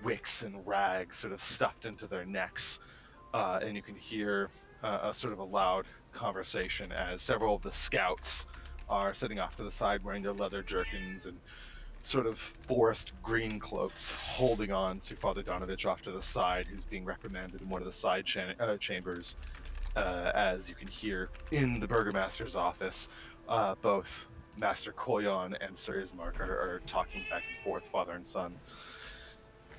wicks and rags sort of stuffed into their necks, and you can hear a sort of a loud conversation as several of the scouts are sitting off to the side wearing their leather jerkins and sort of forest green cloaks, holding on to Father Donovich off to the side, who's being reprimanded in one of the side chambers. As you can hear in the burgomaster's office, both Master Koyon and Sir Ismark are talking back and forth, father and son,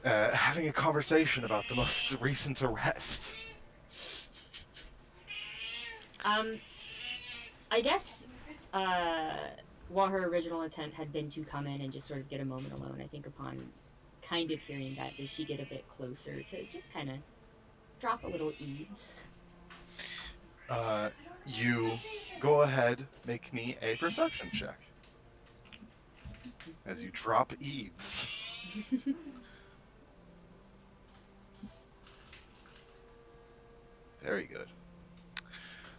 having a conversation about the most recent arrest. Um, I guess, uh, while her original intent had been to come in and just sort of get a moment alone, I think upon kind of hearing that, does she get a bit closer to just kind of drop a little eaves? Uh, you go ahead, make me a perception check as you drop eaves. Very good.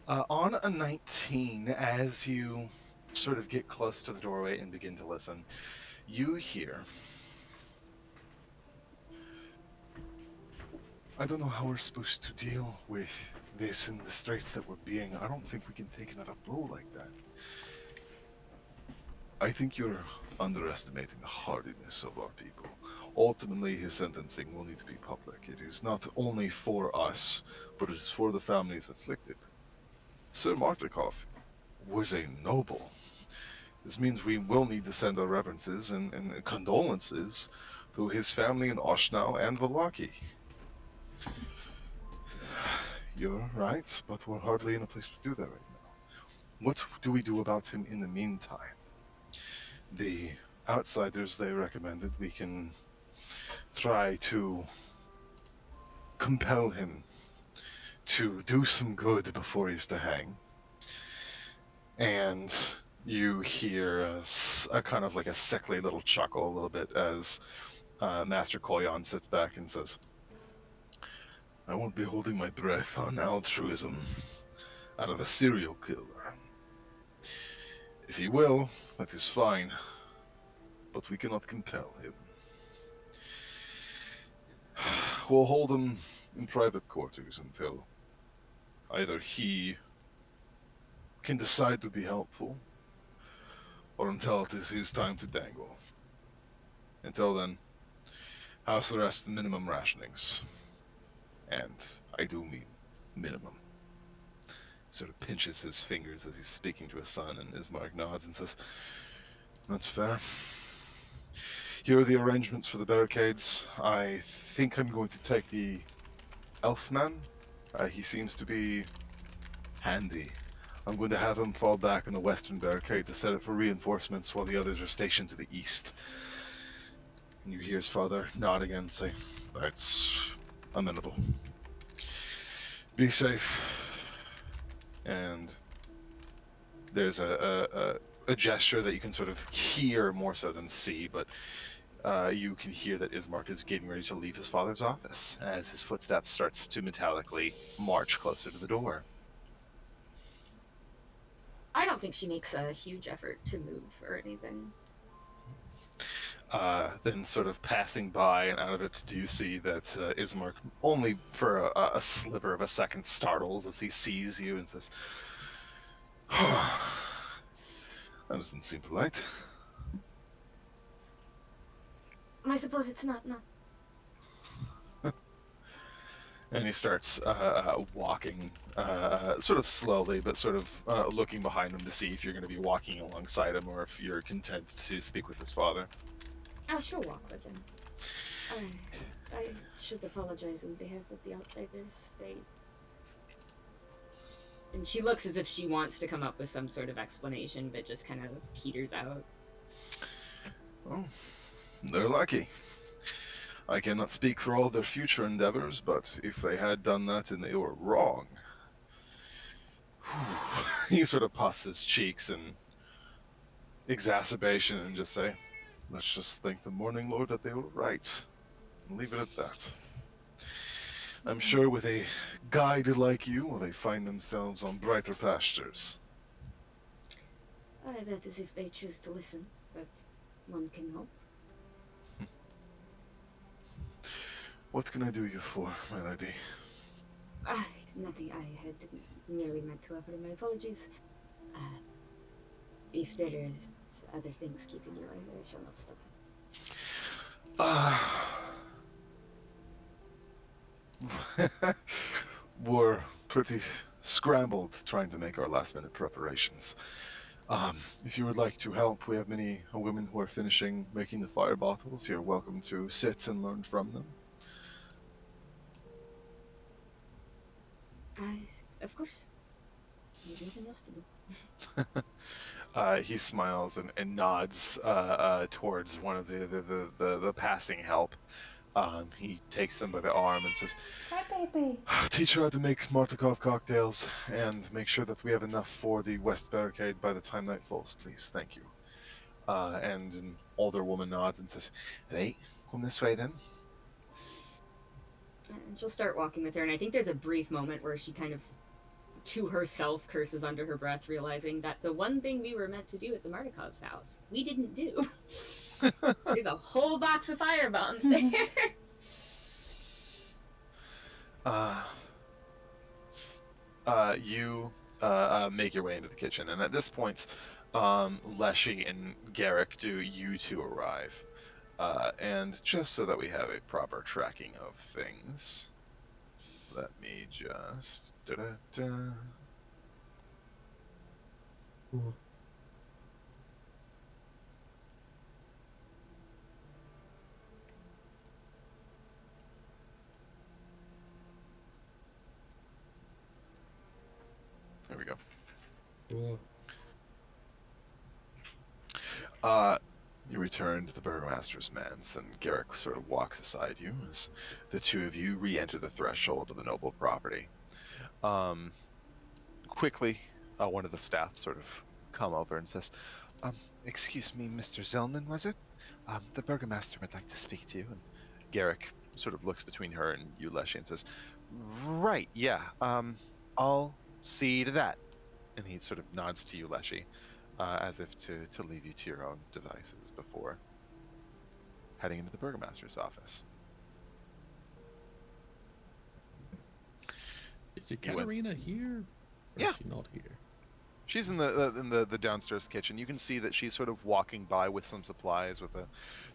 On a 19, as you sort of get close to the doorway and begin to listen, you hear, I don't know how we're supposed to deal with this in the straits that we're being. I don't think we can take another blow like that. I think you're underestimating the hardiness of our people. Ultimately, his sentencing will need to be public. It is not only for us, but it is for the families afflicted. Sir Martikov was a noble. This means we will need to send our reverences and condolences to his family in Oshnau and Valaki. You're right, but we're hardly in a place to do that right now. What do we do about him in the meantime? The outsiders they recommended we can try to compel him to do some good before he's to hang. And you hear a kind of like a sickly little chuckle a little bit as Master Koyon sits back and says, I won't be holding my breath on altruism out of a serial killer. If he will, that is fine, but we cannot compel him. We'll hold him in private quarters until either he can decide to be helpful or until it is his time to dangle. Until then, house arrest and minimum rationings. And I do mean minimum. Sort of pinches his fingers as he's speaking to his son, and Ismark nods and says, That's fair. Here are the arrangements for the barricades. I think I'm going to take the Elfman. He seems to be handy. I'm going to have him fall back on the western barricade to set it for reinforcements while the others are stationed to the east. And you hear his father nod again and say, That's amenable. Be safe. And there's a gesture that you can sort of hear more so than see, but you can hear that Ismark is getting ready to leave his father's office as his footsteps starts to metallically march closer to the door. I don't think she makes a huge effort to move or anything. Then, sort of passing by and out of it, do you see that Ismark, only for a sliver of a second, startles as he sees you and says, oh, that doesn't seem polite. I suppose it's not, no. And he starts walking, sort of slowly, but sort of looking behind him to see if you're going to be walking alongside him or if you're content to speak with his father. I shall walk with him. I, I should apologize on behalf of the outsiders. And she looks as if she wants to come up with some sort of explanation, but just kind of peters out. Well, they're lucky. I cannot speak for all their future endeavors, but if they had done that and they were wrong, he sort of puffs his cheeks in exacerbation and just say, let's just thank the Morning Lord that they were right, and leave it at that. I'm sure with a guide like you, they find themselves on brighter pastures. That is if they choose to listen, but one can hope. What can I do you for, my lady? Ah, nothing. I had merely meant to offer my apologies. Uh, if there are other things keeping you, I shall not stop. We're pretty scrambled trying to make our last minute preparations. If you would like to help, we have many women who are finishing making the fire bottles. You're welcome to sit and learn from them. Of course. There's nothing else to do. He smiles and nods towards one of the passing help. He takes them by the arm and says, Hi, baby. teach her how to make Martikov cocktails and make sure that we have enough for the west barricade by the time night falls, please. Thank you. And an older woman nods and says, right, come this way then. And she'll start walking with her, and I think there's a brief moment where she kind of, to herself, curses under her breath, realizing that the one thing we were meant to do at the Martikov's house, we didn't do. There's a whole box of fire bombs there. You make your way into the kitchen, and at this point, Leshy and Garrick do you two arrive. And just so that we have a proper tracking of things, let me just... Da-da-da. There we go. You return to the Burgomaster's manse, and Garrick sort of walks aside you as the two of you re-enter the threshold of the noble property. Quickly, one of the staff sort of come over and says, excuse me, Mr. Zellman, was it? The Burgomaster would like to speak to you. And Garrick sort of looks between her and you, Leshy, and says, right, yeah, I'll see to that. And he sort of nods to you, Leshy, as if to leave you to your own devices before heading into the Burgomaster's office. Is Ekaterina here? Or Yeah. is she not here? She's in the downstairs kitchen. You can see that she's sort of walking by with some supplies, with a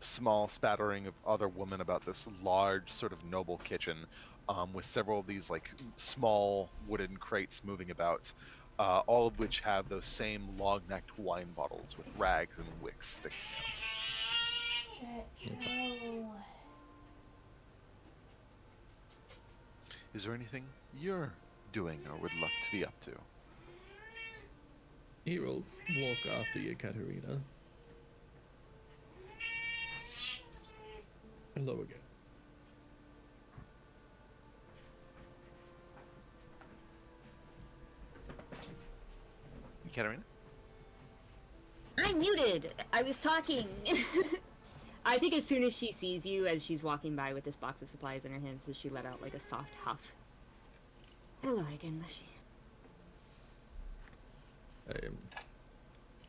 small spattering of other women about this large sort of noble kitchen, with several of these like small wooden crates moving about, all of which have those same long-necked wine bottles with rags and wicks sticking out. Is there anything you're doing or would like to be up to? He will walk after Ekaterina. Hello again. Ekaterina? I'm muted. I was talking. I think as soon as she sees you, as she's walking by with this box of supplies in her hands, she let out like a soft huff. Hello again, Leshy. I am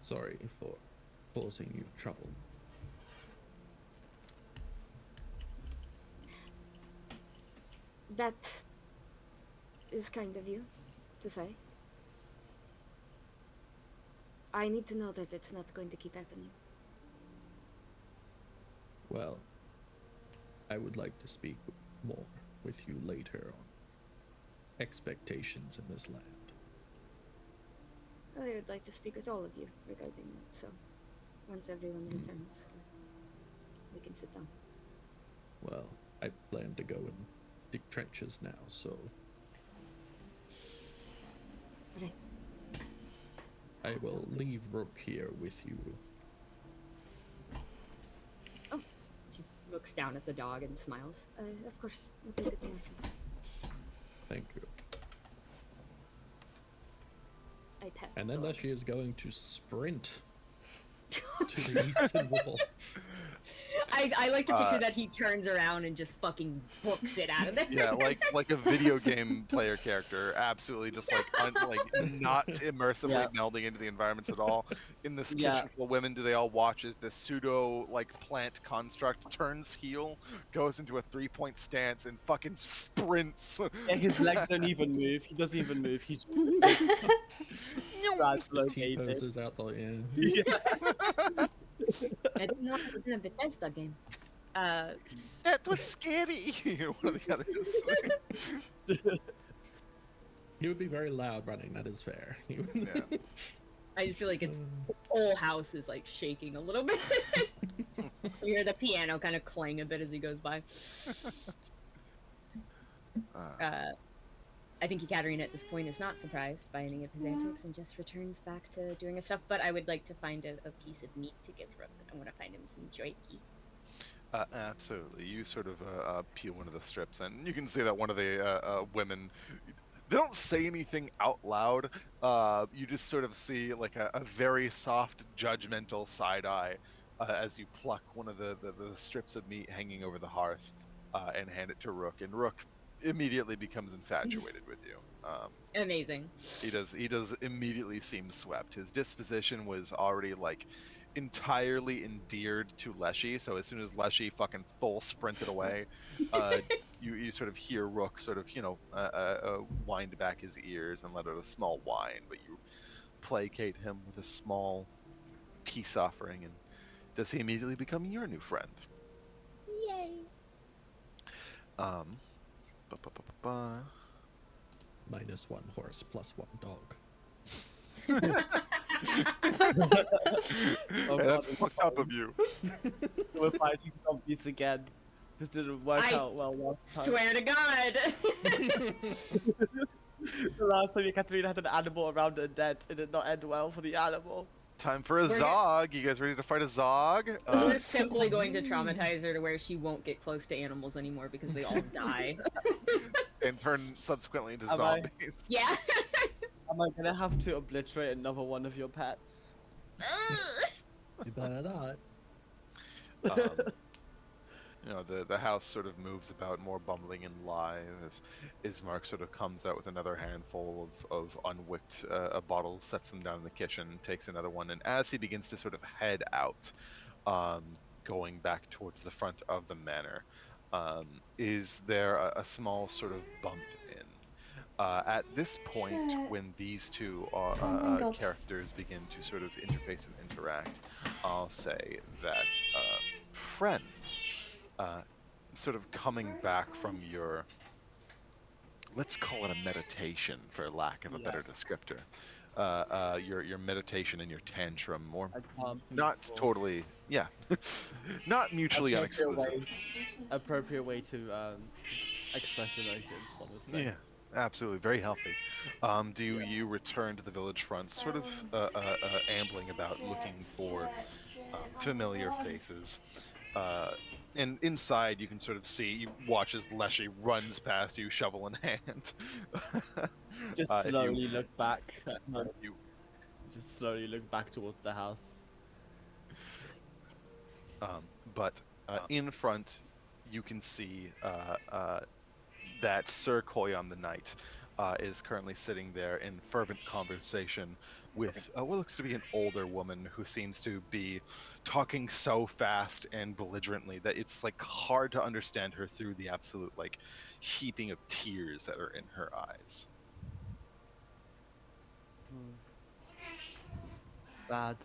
sorry for causing you trouble. That is kind of you to say. I need to know that it's not going to keep happening. Well, I would like to speak more with you later on expectations in this land. I would like to speak with all of you regarding that, so once everyone returns, we can sit down. Well, I plan to go and dig trenches now, so... Right. I will leave Rook here with you. Oh, she looks down at the dog and smiles. Of course, we'll take it down from you. Thank you. I pet And the then dog. Leshy is going to sprint to the eastern wall. I like to picture that he turns around and just fucking books it out of there. Yeah, like a video game player character, absolutely just like not immersively melding into the environments at all. In this kitchen full of women, do they all watch as this pseudo like plant construct turns heel, goes into a 3-point stance, and fucking sprints. Yeah, his legs don't even move. He doesn't even move. He just Just T-poses out the I didn't know it was in a Bethesda game. That was scary. One of the others. He would be very loud running. That is fair. He would- Yeah. I just feel like it's whole house is like shaking a little bit. You hear the piano kind of clang a bit as he goes by. I think Ekaterina at this point is not surprised by any of his antics and just returns back to doing his stuff. But I would like to find a piece of meat to give Rook. I want to find him some jerky. Absolutely. You sort of peel one of the strips, and you can see that one of the women. They don't say anything out loud. You just sort of see like a very soft, judgmental side eye as you pluck one of the strips of meat hanging over the hearth and hand it to Rook. And Rook immediately becomes infatuated with you. Amazing. He does immediately seem swept. His disposition was already like entirely endeared to Leshy, so as soon as Leshy fucking full sprinted away, you sort of hear Rook sort of, wind back his ears and let out a small whine, but you placate him with a small peace offering, and does he immediately become your new friend? Yay. -1 horse, +1 dog. Oh, Hey, that's God. fucked up of you. We're fighting zombies again. This didn't work I out well last time. Swear to God. The last time Ekaterina had an animal around her dead, it did not end well for the animal. Time for a We're Zog. You guys ready to fight a Zog? We're simply going to traumatize her to where she won't get close to animals anymore because they all die. And turn subsequently into Am I? zombies. Yeah. Am I gonna have to obliterate another one of your pets? You better not. The house sort of moves about, more bumbling and lithe, as Ismark sort of comes out with another handful of unwicked bottles, sets them down in the kitchen, takes another one, and as he begins to sort of head out, going back towards the front of the manor, is there a small sort of bump in. At this point, when these two characters begin to sort of interface and interact, I'll say that friend, sort of coming back from your, let's call it a meditation for lack of a better descriptor, your meditation and your tantrum, or not totally, not mutually unexclusive. Appropriate way to express emotions, one would say. Yeah, absolutely, very healthy. Do you return to the village front, sort of ambling about, looking for familiar faces? And inside, you can sort of see, you watch as Leshy runs past you, shovel in hand. Just if slowly look back. you- Just slowly look back towards the house. But in front, you can see that Sir Koyon the Knight is currently sitting there in fervent conversation with what looks to be an older woman who seems to be talking so fast and belligerently that it's like hard to understand her through the absolute like heaping of tears that are in her eyes. Bad.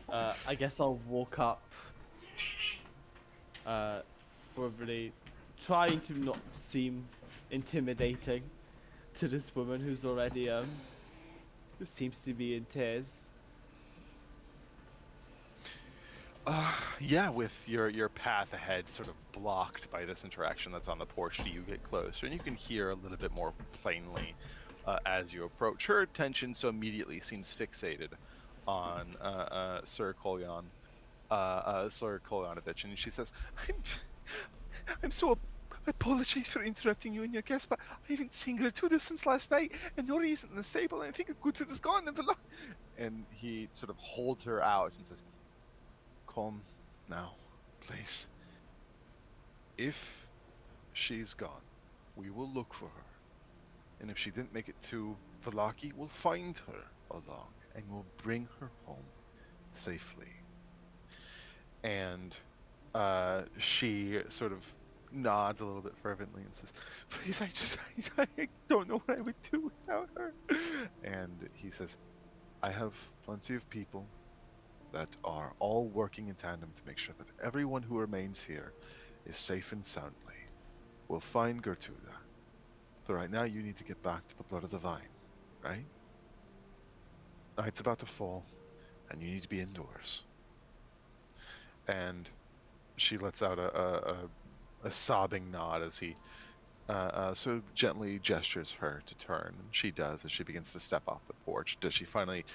I guess I'll walk up. Probably trying to not seem intimidating to this woman who's already seems to be in tears. Yeah, with your path ahead sort of blocked by this interaction that's on the porch, you get closer and you can hear a little bit more plainly as you approach. Her attention so immediately seems fixated on Sir Kolyan, Sir Kolyanovich, and she says, "I'm so apologize for interrupting you and your guest, but I haven't seen Gertruda since last night, and Nori isn't in the stable, and I think Gertruda's gone never long." And he sort of holds her out and says, calm now, please. If she's gone, we will look for her. And if she didn't make it to Valaki, we'll find her along and we'll bring her home safely. And she sort of nods a little bit fervently and says, please, I don't know what I would do without her. And he says, I have plenty of people that are all working in tandem to make sure that everyone who remains here is safe and soundly. We'll find Gertruda. So right now you need to get back to the Blood of the Vine, right? Night's about to fall, and you need to be indoors. And she lets out a sobbing nod as he sort of gently gestures her to turn. And she does as she begins to step off the porch. Does she finally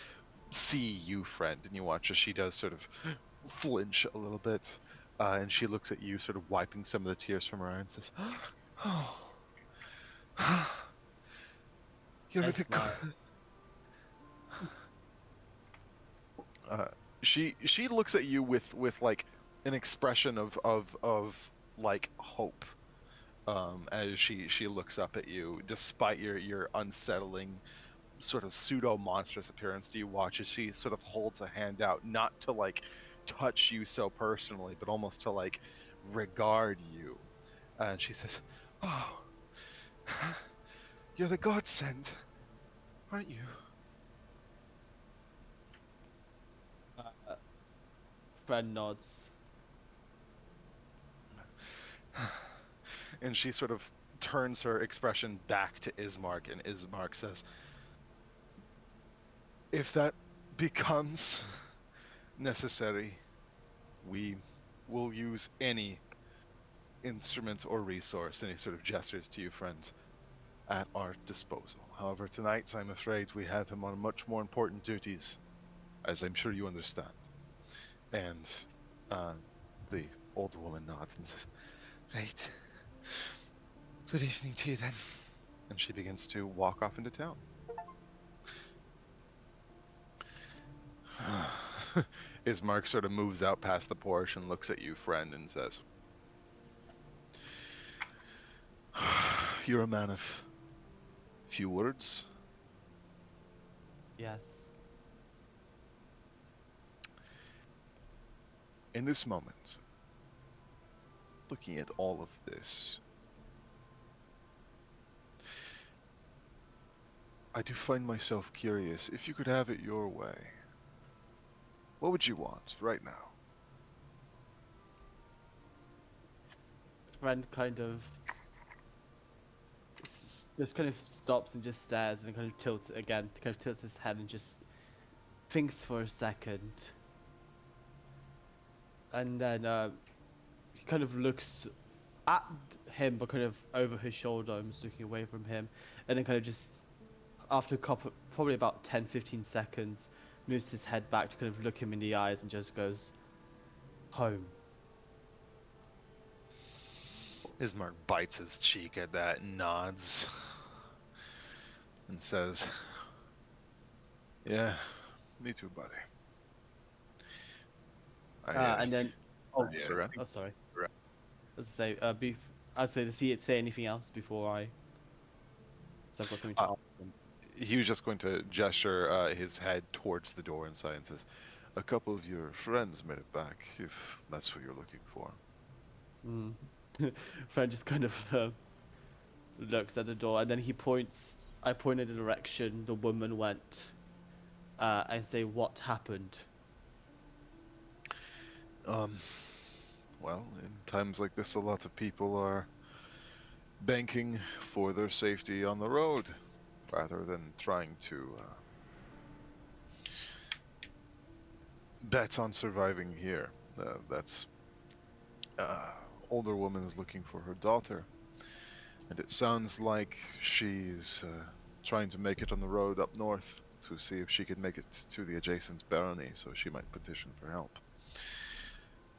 see you, friend? And you watch as she does sort of flinch a little bit. And she looks at you, sort of wiping some of the tears from her eye and says, oh, you're Yes, the she looks at you with like an expression of like hope as she looks up at you despite your unsettling sort of pseudo monstrous appearance. Do you watch as she sort of holds a hand out, not to like touch you so personally, but almost to like regard you, and she says, oh, you're the godsend, aren't you? Fred nods. And she sort of turns her expression back to Ismark, and Ismark says, if that becomes necessary, we will use any instrument or resource, and he sort of gestures to you, friends, at our disposal. However, tonight, I'm afraid we have him on much more important duties, as I'm sure you understand. And the old woman nods and says, right. Good evening to you then. And she begins to walk off into town. Ismark sort of moves out past the porch and looks at you, friend, and says, you're a man of few words. Yes. In this moment, looking at all of this, I do find myself curious, if you could have it your way, what would you want right now? Friend kind of just kind of stops and just stares and kind of tilts it again, kind of tilts his head and just thinks for a second. And then he kind of looks at him, but kind of over his shoulder, almost looking away from him. And then kind of just, after a couple, probably about 10-15 seconds, moves his head back to kind of look him in the eyes and just goes, home. Ismark bites his cheek at that and nods and says, yeah, me too, buddy. And then, yeah. Sorry. oh, sorry. Right. As I say, I'd say, does he say anything else before I? So I've got something to ask him. He was just going to gesture his head towards the door inside and says, a couple of your friends made it back, if that's what you're looking for. Fred just kind of looks at the door, and then he points. I point in the direction the woman went, and say, "What happened?" Well, in times like this, a lot of people are banking for their safety on the road, rather than trying to bet on surviving here. That's older woman is looking for her daughter, and it sounds like she's trying to make it on the road up north to see if she can make it to the adjacent barony, so she might petition for help.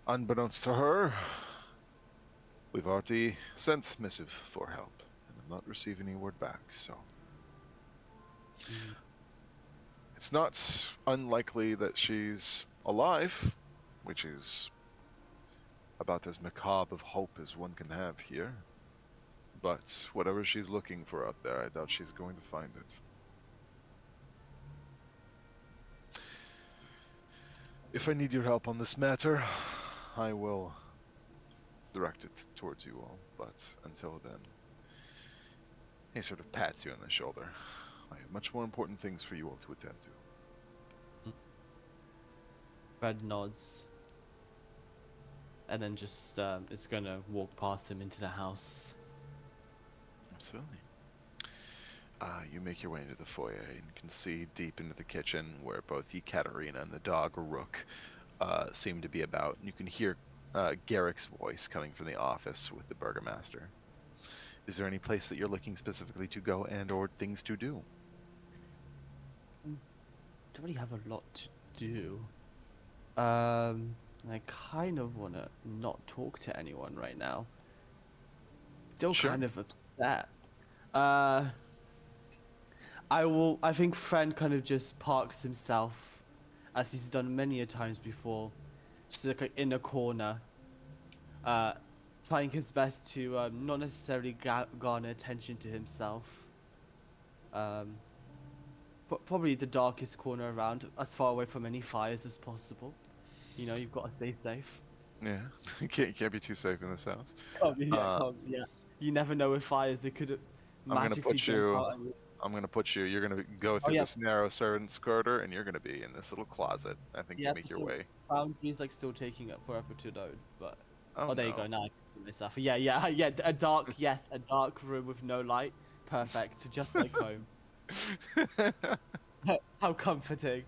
Unbeknownst to her, we've already sent missive for help, and I'm not receiving any word back, so it's not unlikely that she's alive, which is about as macabre of hope as one can have here. But whatever she's looking for out there, I doubt she's going to find it. If I need your help on this matter, I will direct it towards you all. But until then, he sort of pats you on the shoulder. I have much more important things for you all to attend to. Fred nods. And then just is gonna walk past him into the house. Absolutely. You make your way into the foyer and can see deep into the kitchen where both Ekaterina and the dog Rook seem to be about. You can hear Garrick's voice coming from the office with the burgomaster. Is there any place that you're looking specifically to go and or things to do? Don't really have a lot to do. I kind of wanna not talk to anyone right now. Still Sure. kind of upset. I think Fred kind of just parks himself, as he's done many a times before, just like in a corner, trying his best to not necessarily garner attention to himself. Probably the darkest corner around, as far away from any fires as possible. You know, you've got to stay safe. Yeah, can't be too safe in this house. Yeah. You never know with fires; they could I'm gonna magically put jump you. out at you. I'm gonna put you. You're gonna go through yeah. this narrow servant's corridor, and you're gonna be in this little closet. I think Yeah, you make your so way. boundaries like still taking up forever to load, but Oh, there you no. go. Now I can see myself. Yeah, a dark room with no light. Perfect, just like home. How comforting.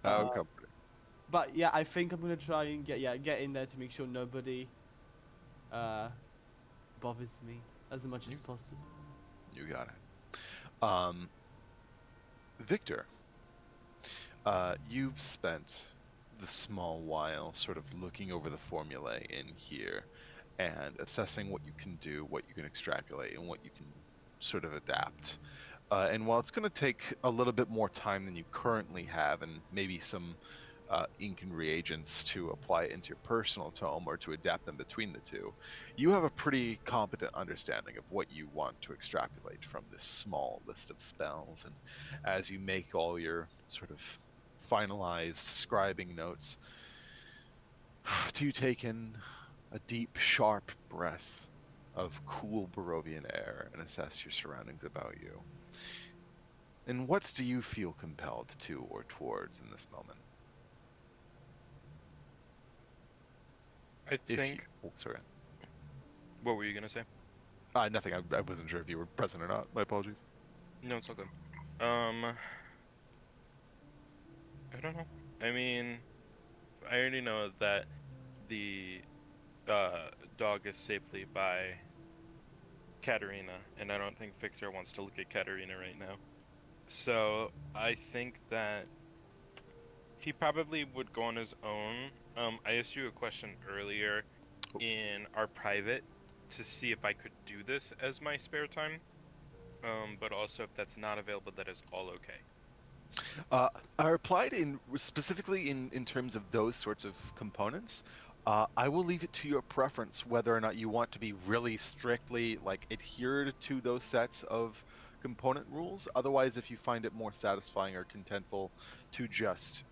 How Uh, comforting. But yeah, I think I'm gonna try and get in there to make sure nobody bothers me as much as possible. You got it. Victor, you've spent the small while sort of looking over the formulae in here and assessing what you can do, what you can extrapolate, and what you can sort of adapt. And while it's going to take a little bit more time than you currently have, and maybe some ink and reagents to apply it into your personal tome or to adapt them between the two, you have a pretty competent understanding of what you want to extrapolate from this small list of spells. And as you make all your sort of finalized scribing notes, do you take in a deep, sharp breath of cool Barovian air and assess your surroundings about you? And what do you feel compelled to or towards in this moment? I think. Sorry. What were you gonna say? Nothing. I wasn't sure if you were present or not. My apologies. No, it's all good. I don't know. I mean, I already know that the dog is safely by Katerina, and I don't think Victor wants to look at Katerina right now. So I think that he probably would go on his own. I asked you a question earlier in our private to see if I could do this as my spare time. But also if that's not available, that is all okay. I replied specifically in terms of those sorts of components. I will leave it to your preference whether or not you want to be really strictly adhered to those sets of component rules. Otherwise, if you find it more satisfying or contentful to just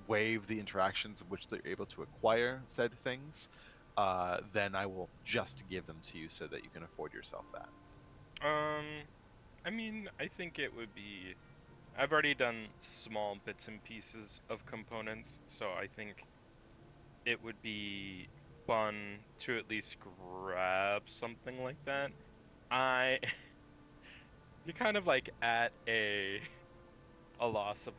waive the interactions of which they're able to acquire said things, then I will just give them to you so that you can afford yourself that. I mean, I think it would be. I've already done small bits and pieces of components, so I think it would be fun to at least grab something like that. You're kind of at a loss of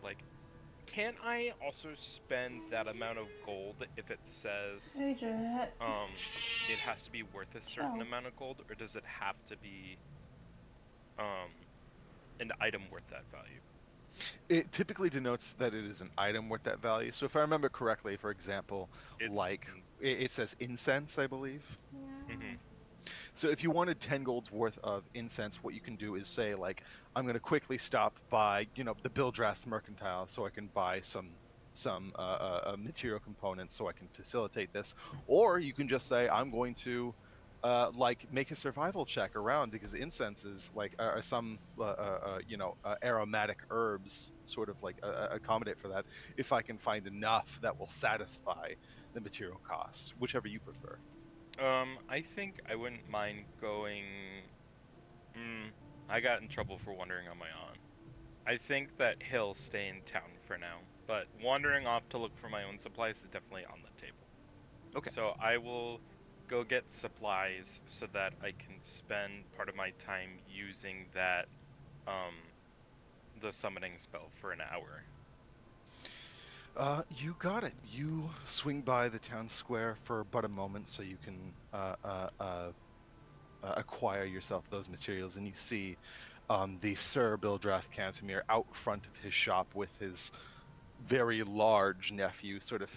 can I also spend that amount of gold if it says it has to be worth a certain amount of gold, or does it have to be an item worth that value? It typically denotes that it is an item worth that value. So if I remember correctly, for example, it says incense, I believe. Mm-hmm. So if you wanted 10 gold's worth of incense, what you can do is say, I'm going to quickly stop by, the Bildrath Mercantile so I can buy some some material components so I can facilitate this, or you can just say I'm going to like make a survival check around, because incenses like are some aromatic herbs sort of like accommodate for that, if I can find enough that will satisfy the material costs, whichever you prefer. I think I wouldn't mind going. I got in trouble for wandering on my own. I think that he'll stay in town for now, but wandering off to look for my own supplies is definitely on the table. Okay. So I will go get supplies so that I can spend part of my time using that, the summoning spell for an hour. You got it. You swing by the town square for but a moment so you can acquire yourself those materials, and you see the Sir Bildrath Cantemir out front of his shop with his very large nephew, sort of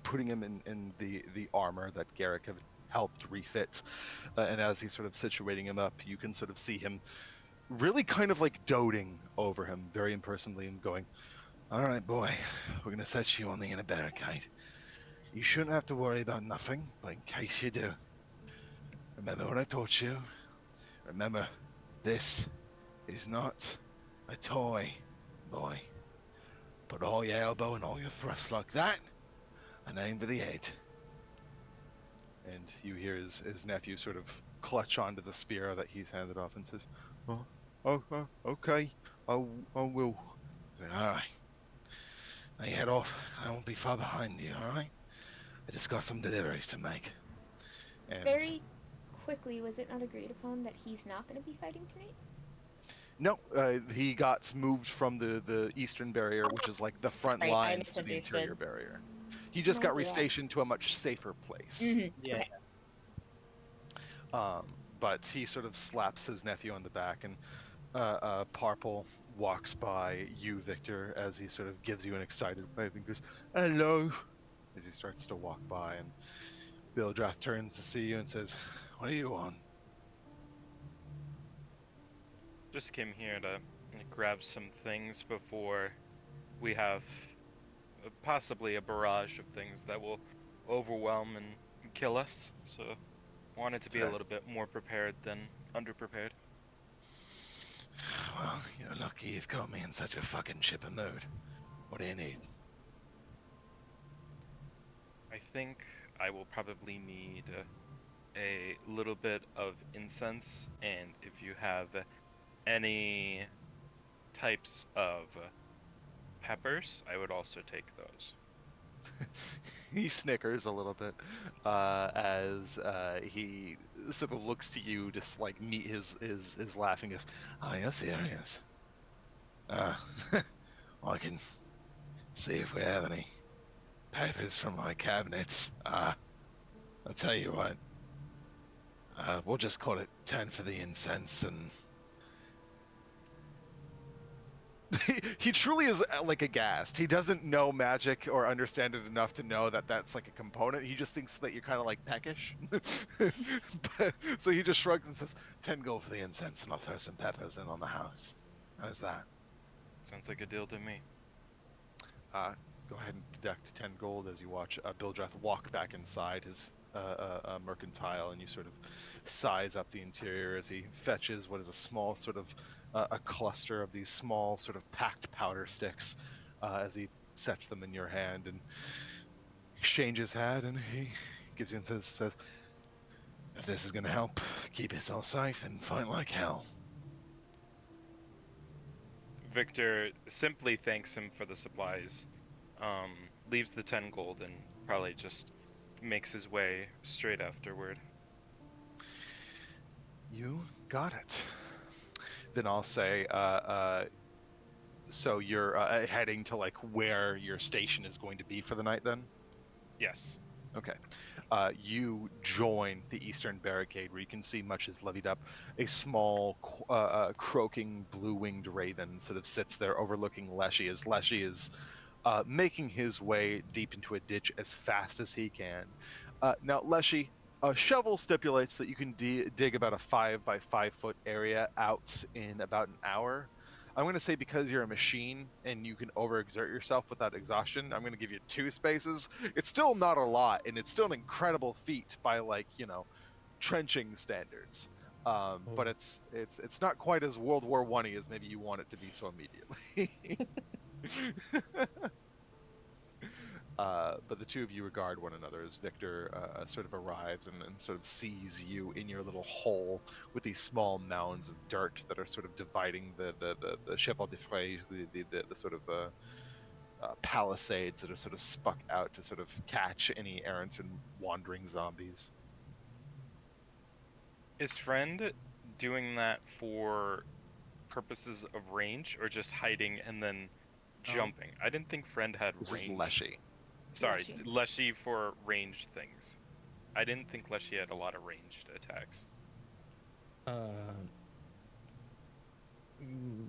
putting him in the armor that Garrick had helped refit. And as he's sort of situating him up, you can sort of see him really kind of like doting over him very impersonally and going, "All right, boy, we're going to set you on the inner barricade. You shouldn't have to worry about nothing, but in case you do, remember what I taught you. Remember, this is not a toy, boy. Put all your elbow and all your thrust like that, and aim for the head." And you hear his nephew sort of clutch onto the spear that he's handed off and says, okay, I will. He's like, all right. Now you head off. I won't be far behind you, all right? I just got some deliveries to make. And Very quickly, was it not agreed upon that he's not going to be fighting tonight? no, he got moved from the eastern barrier, which is like the front Sorry, I lines, to the interior misunderstood. barrier. He just got restationed to a much safer place. Yeah. But he sort of slaps his nephew on the back, and Parpel walks by you, Victor, as he sort of gives you an excited wave and goes, "Hello," as he starts to walk by, and Bildrath turns to see you and says, "What do you want?" Just came here to grab some things before we have possibly a barrage of things that will overwhelm and kill us. So wanted to be a Fair. little bit more prepared than underprepared. Well, you're lucky you've got me in such a fucking chipper mood. What do you need? I think I will probably need a little bit of incense, and if you have any types of peppers, I would also take those. He snickers a little bit as he sort of looks to you, just like meet his laughing. Goes, "Oh, you're serious? I can see if we have any papers from my cabinets. I'll tell you what. We'll just call it 10 for the incense, and he truly is like aghast. He doesn't know magic or understand it enough to know that that's like a component. He just thinks that you're kind of like peckish. So he just shrugs and says, 10 gold for the incense, and I'll throw some peppers in on the house. How's that? Sounds like a deal to me. Go ahead and deduct 10 gold as you watch Bildrath walk back inside his mercantile, and you sort of size up the interior as he fetches what is a small sort of a cluster of these small sort of packed powder sticks as he sets them in your hand and exchanges hat, and he gives you and says, "If this is going to help keep us all safe, then fight like hell." Victor simply thanks him for the supplies, leaves the 10 gold, and probably just makes his way straight afterward. You got it. Then I'll say, so you're heading to like where your station is going to be for the night then? Yes. Okay. You join the eastern barricade where you can see much is levied up. A small croaking blue-winged raven sort of sits there overlooking Leshy as Leshy is making his way deep into a ditch as fast as he can. Now, Leshy, a shovel stipulates that you can dig about a 5 by 5 foot area out in about an hour. I'm going to say because you're a machine and you can overexert yourself without exhaustion, I'm going to give you 2 spaces. It's still not a lot, and it's still an incredible feat by, like, trenching standards. But it's not quite as World War I-y as maybe you want it to be so immediately. But the two of you regard one another as Victor sort of arrives and sort of sees you in your little hole with these small mounds of dirt that are sort of dividing the Chapelle de Frey, the sort of palisades that are sort of stuck out to sort of catch any errant and wandering zombies. Is friend doing that for purposes of range or just hiding and then jumping? I didn't think friend had This range. is Leshy. Sorry, Leshy. Leshy for ranged things. I didn't think Leshy had a lot of ranged attacks.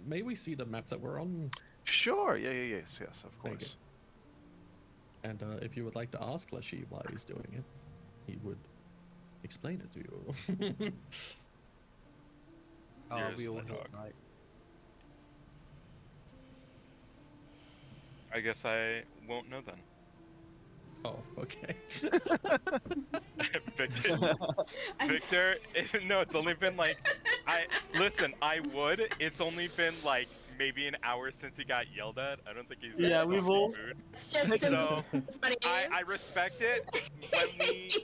May we see the map that we're on? Sure. Yes, of Thank course. And if you would like to ask Leshy why he's doing it, he would explain it to you. Oh, You're we a all sly hit dog. right. I guess I won't know then. Oh, okay. Victor, no, it's only been like, I would. It's only been like maybe an hour since he got yelled at. I don't think he's in Yeah, a we've zombie all- mood. It's just So funny. I respect it.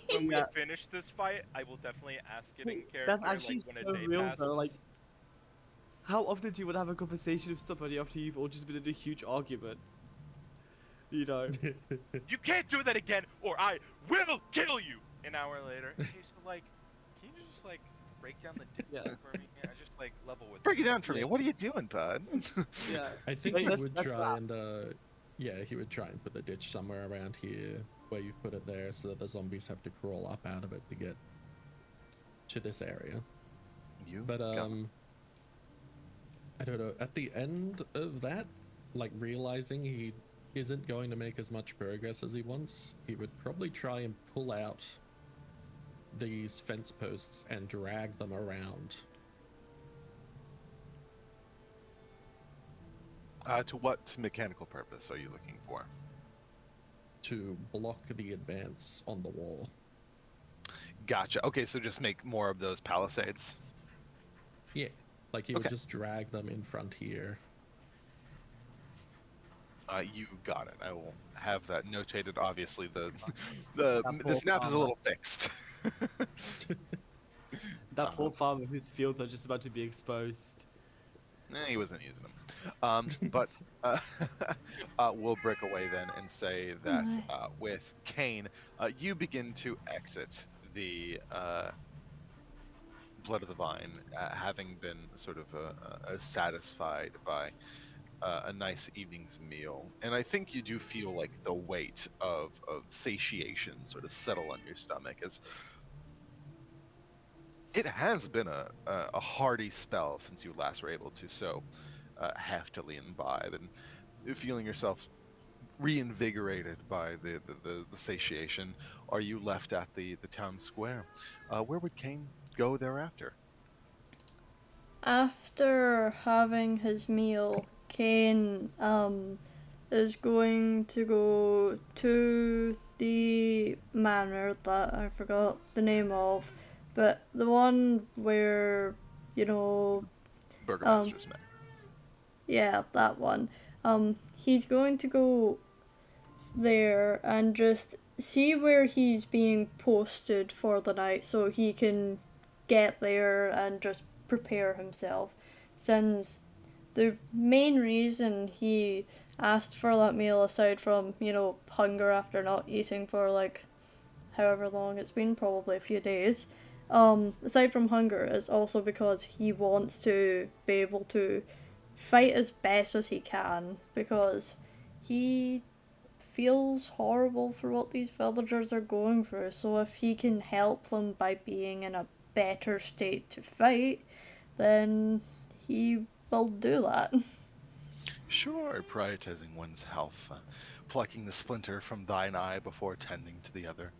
When Yeah. we finish this fight, I will definitely ask it in Wait, character. that's actually like when so a day real passes. though. Like, how often do you want to have a conversation with somebody after you've all just been in a huge argument? You know. You can't do that again, or I will kill you. An hour later. Okay, so like, can you just like break down the ditch Yeah. for me? I just like level with. Break it down for me. Yeah. What are you doing, bud? Yeah. I think Wait, he let's- would let's try wrap. and he would try and put the ditch somewhere around here where you've put it there, so that the zombies have to crawl up out of it to get to this area. But got it. I don't know. At the end of that, like realizing he isn't going to make as much progress as he wants, he would probably try and pull out these fence posts and drag them around. To what mechanical purpose are you looking for? To block the advance on the wall. Gotcha. Okay, so just make more of those palisades. Yeah, like he would Okay. just drag them in front here. You got it. I will have that notated. Obviously, the poor snap is a farmer. little fixed. That poor farmer whose fields are just about to be exposed. He wasn't using them. But we'll break away then and say that with Kane, you begin to exit the Blood of the Vine, having been sort of satisfied by a nice evening's meal. And I think you do feel like the weight of satiation sort of settle on your stomach, as it has been a hearty spell since you last were able to so heftily imbibe, and feeling yourself reinvigorated by the satiation. Are you left at the town square? Where would Kane go thereafter? After having his meal, Kane is going to go to the manor that I forgot the name of, but the one where, Burgomaster's men. yeah, that one. He's going to go there and just see where he's being posted for the night so he can get there and just prepare himself. Since the main reason he asked for that meal, aside from, hunger after not eating for like however long it's been, probably a few days, aside from hunger, is also because he wants to be able to fight as best as he can, because he feels horrible for what these villagers are going through. So if he can help them by being in a better state to fight, then he will do that. Sure, prioritizing one's health, plucking the splinter from thine eye before tending to the other.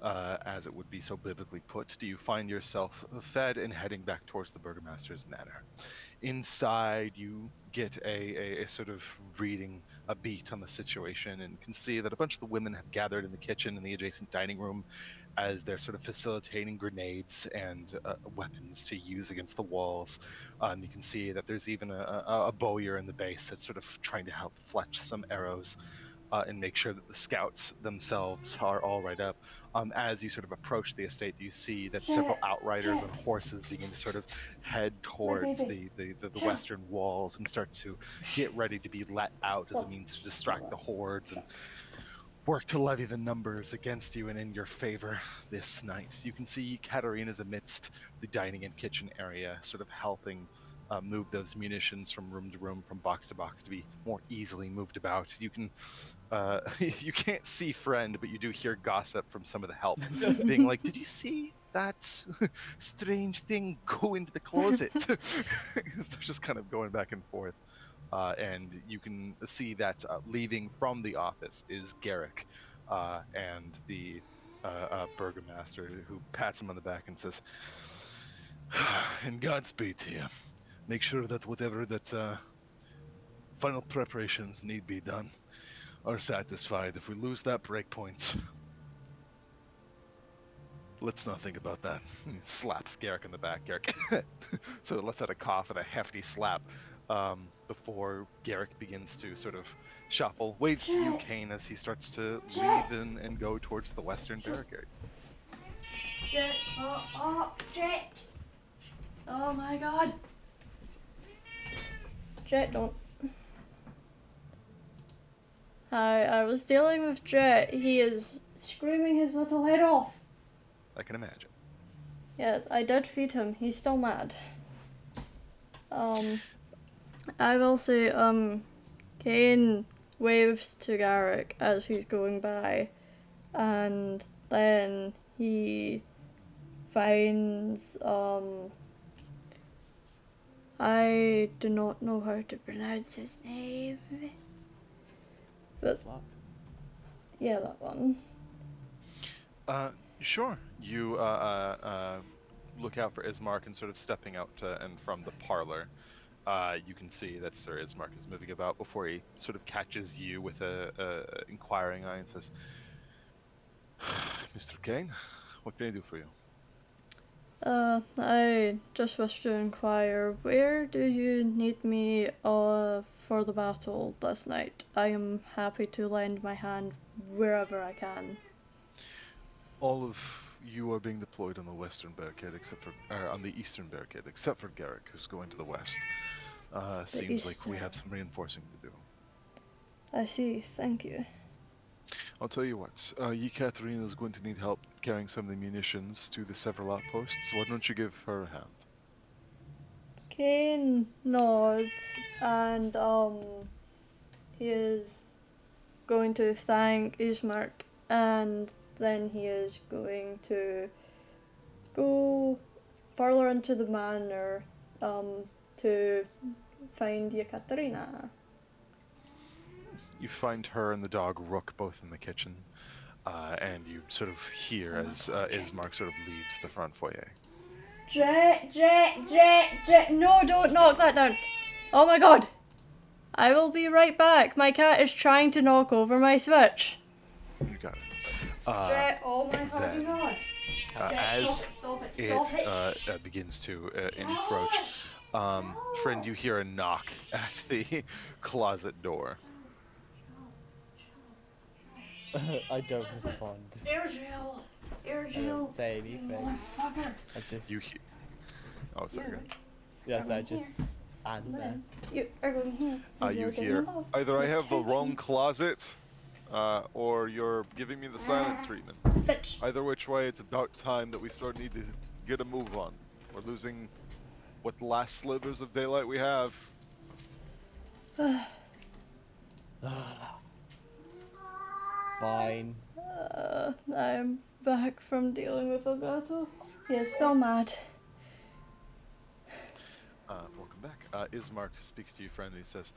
as it would be so biblically put, do you find yourself fed and heading back towards the Burgomaster's manor. Inside, you get a sort of reading a beat on the situation and can see that a bunch of the women have gathered in the kitchen and the adjacent dining room as they're sort of facilitating grenades and weapons to use against the walls. You can see that there's even a bowyer in the base that's sort of trying to help fletch some arrows and make sure that the scouts themselves are all right up. As you sort of approach the estate, you see that several outriders on horses begin to sort of head towards the western walls and start to get ready to be let out as a means to distract the hordes and work to levy the numbers against you and in your favor this night. You can see Katarina's amidst the dining and kitchen area, sort of helping move those munitions from room to room, from box to box, to be more easily moved about. You can, you can't see Friend, but you do hear gossip from some of the help, being like, "Did you see that strange thing go into the closet?" They're just kind of going back and forth. And you can see that leaving from the office is Garrick and the Burgomaster, who pats him on the back and says, "And Godspeed to you. Make sure that whatever that final preparations need be done are satisfied. If we lose that breakpoint, let's not think about that." He slaps Garrick in the back. Garrick sort of lets out a cough and a hefty slap before Garrick begins to sort of shuffle. Waves to you, Kane, as he starts to leave and go towards the western barricade. Jet, Jet! Oh my god! Jet, don't. Hi, I was dealing with Jet. He is screaming his little head off. I can imagine. Yes, I did feed him. He's still mad. I will say, Kane waves to Garrick as he's going by, and then he finds, I do not know how to pronounce his name. But, Swap. yeah, that one. Sure. You look out for Ismark and sort of stepping out and from the parlor. You can see that Sir Ismark is moving about before he sort of catches you with a inquiring eye and says, "Mr. Kane, what can I do for you?" I just wish to inquire, where do you need me for the battle this night? I am happy to lend my hand wherever I can. All of you are being deployed on the western barricade, except for on the eastern barricade, except for Garrick, who's going to the west. Seems like we have some reinforcing to do. I see, thank you. I'll tell you what, Yekaterina is going to need help carrying some of the munitions to the several outposts. Why don't you give her a hand? Kane nods and he is going to thank Ismark, and then he is going to go further into the manor to find Yekaterina. You find her and the dog Rook both in the kitchen, and you sort of hear as Ismark sort of leaves the front foyer. Jet, no, don't knock that down. Oh my god. I will be right back. My cat is trying to knock over my switch. You got it. Jet, oh my fucking god. As Stop it begins to encroach, Friend, you hear a knock at the closet door. I don't respond. Irgil, I don't say anything. motherfucker. I just. You hear. Oh, sorry. go Yes, I just stand there. You are going here. ahead. You hear. Either I have the wrong closet, or you're giving me the silent treatment. Bitch. Either which way, it's about time that we need to get a move on. We're losing what last slivers of daylight we have. Fine. I'm back from dealing with Alberto. He is still mad. Welcome back. Ismark speaks to you, friend, and he says,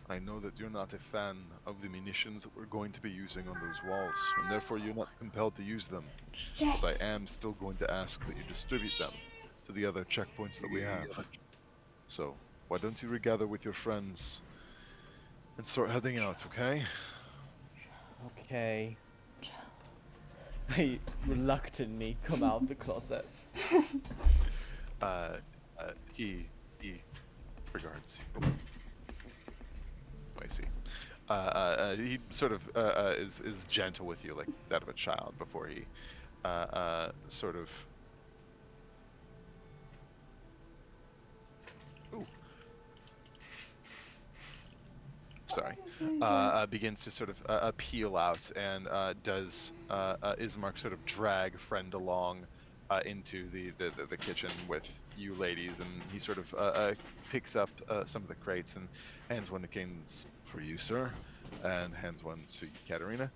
I know that you're not a fan of the munitions that we're going to be using on those walls, and therefore you're not compelled to use them. But I am still going to ask that you distribute them to the other checkpoints that we have. So, why don't you regather with your friends and start heading out, okay? Okay. I reluctantly come out of the closet. He regards you. I see. He sort of is gentle with you, like that of a child, before he sort of. Ooh. Sorry. Begins to sort of peel out and does Ismark sort of drag friend along into the kitchen with you ladies, and he sort of picks up some of the crates and hands one to Kane's for you, sir, and hands one to Katerina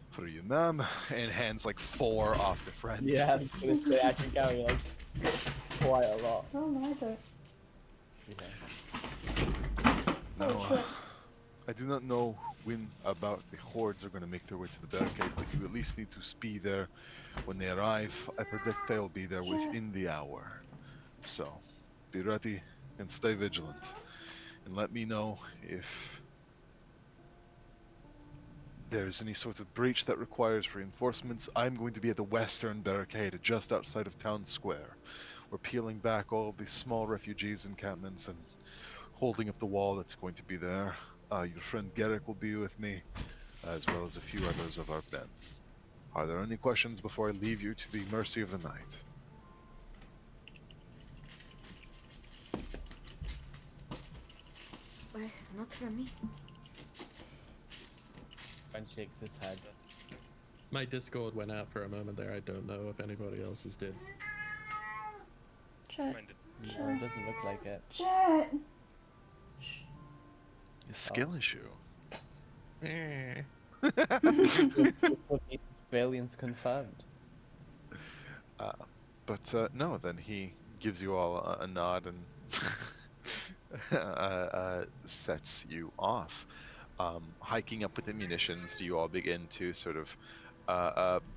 for you, ma'am, and hands like 4 off to friend. Yeah, I was gonna say I can carry like quite a lot. Oh my god. Yeah. Now, shit. I do not know when about the hordes are going to make their way to the barricade, but you at least need to be there when they arrive. I predict they'll be there within the hour. So, be ready and stay vigilant. And let me know if there's any sort of breach that requires reinforcements. I'm going to be at the western barricade just outside of town square. We're peeling back all of these small refugees encampments and holding up the wall that's going to be there. Your friend Garrick will be with me, as well as a few others of our men. Are there any questions before I leave you to the mercy of the night? Well, not from me. Friend shakes his head. My Discord went out for a moment there. I don't know if anybody else's did. Chet. Mine did. No, it doesn't look like it. Chet. A skill issue. Aliens confirmed. But no, then he gives you all a nod and sets you off. Hiking up with the munitions, do you all begin to sort of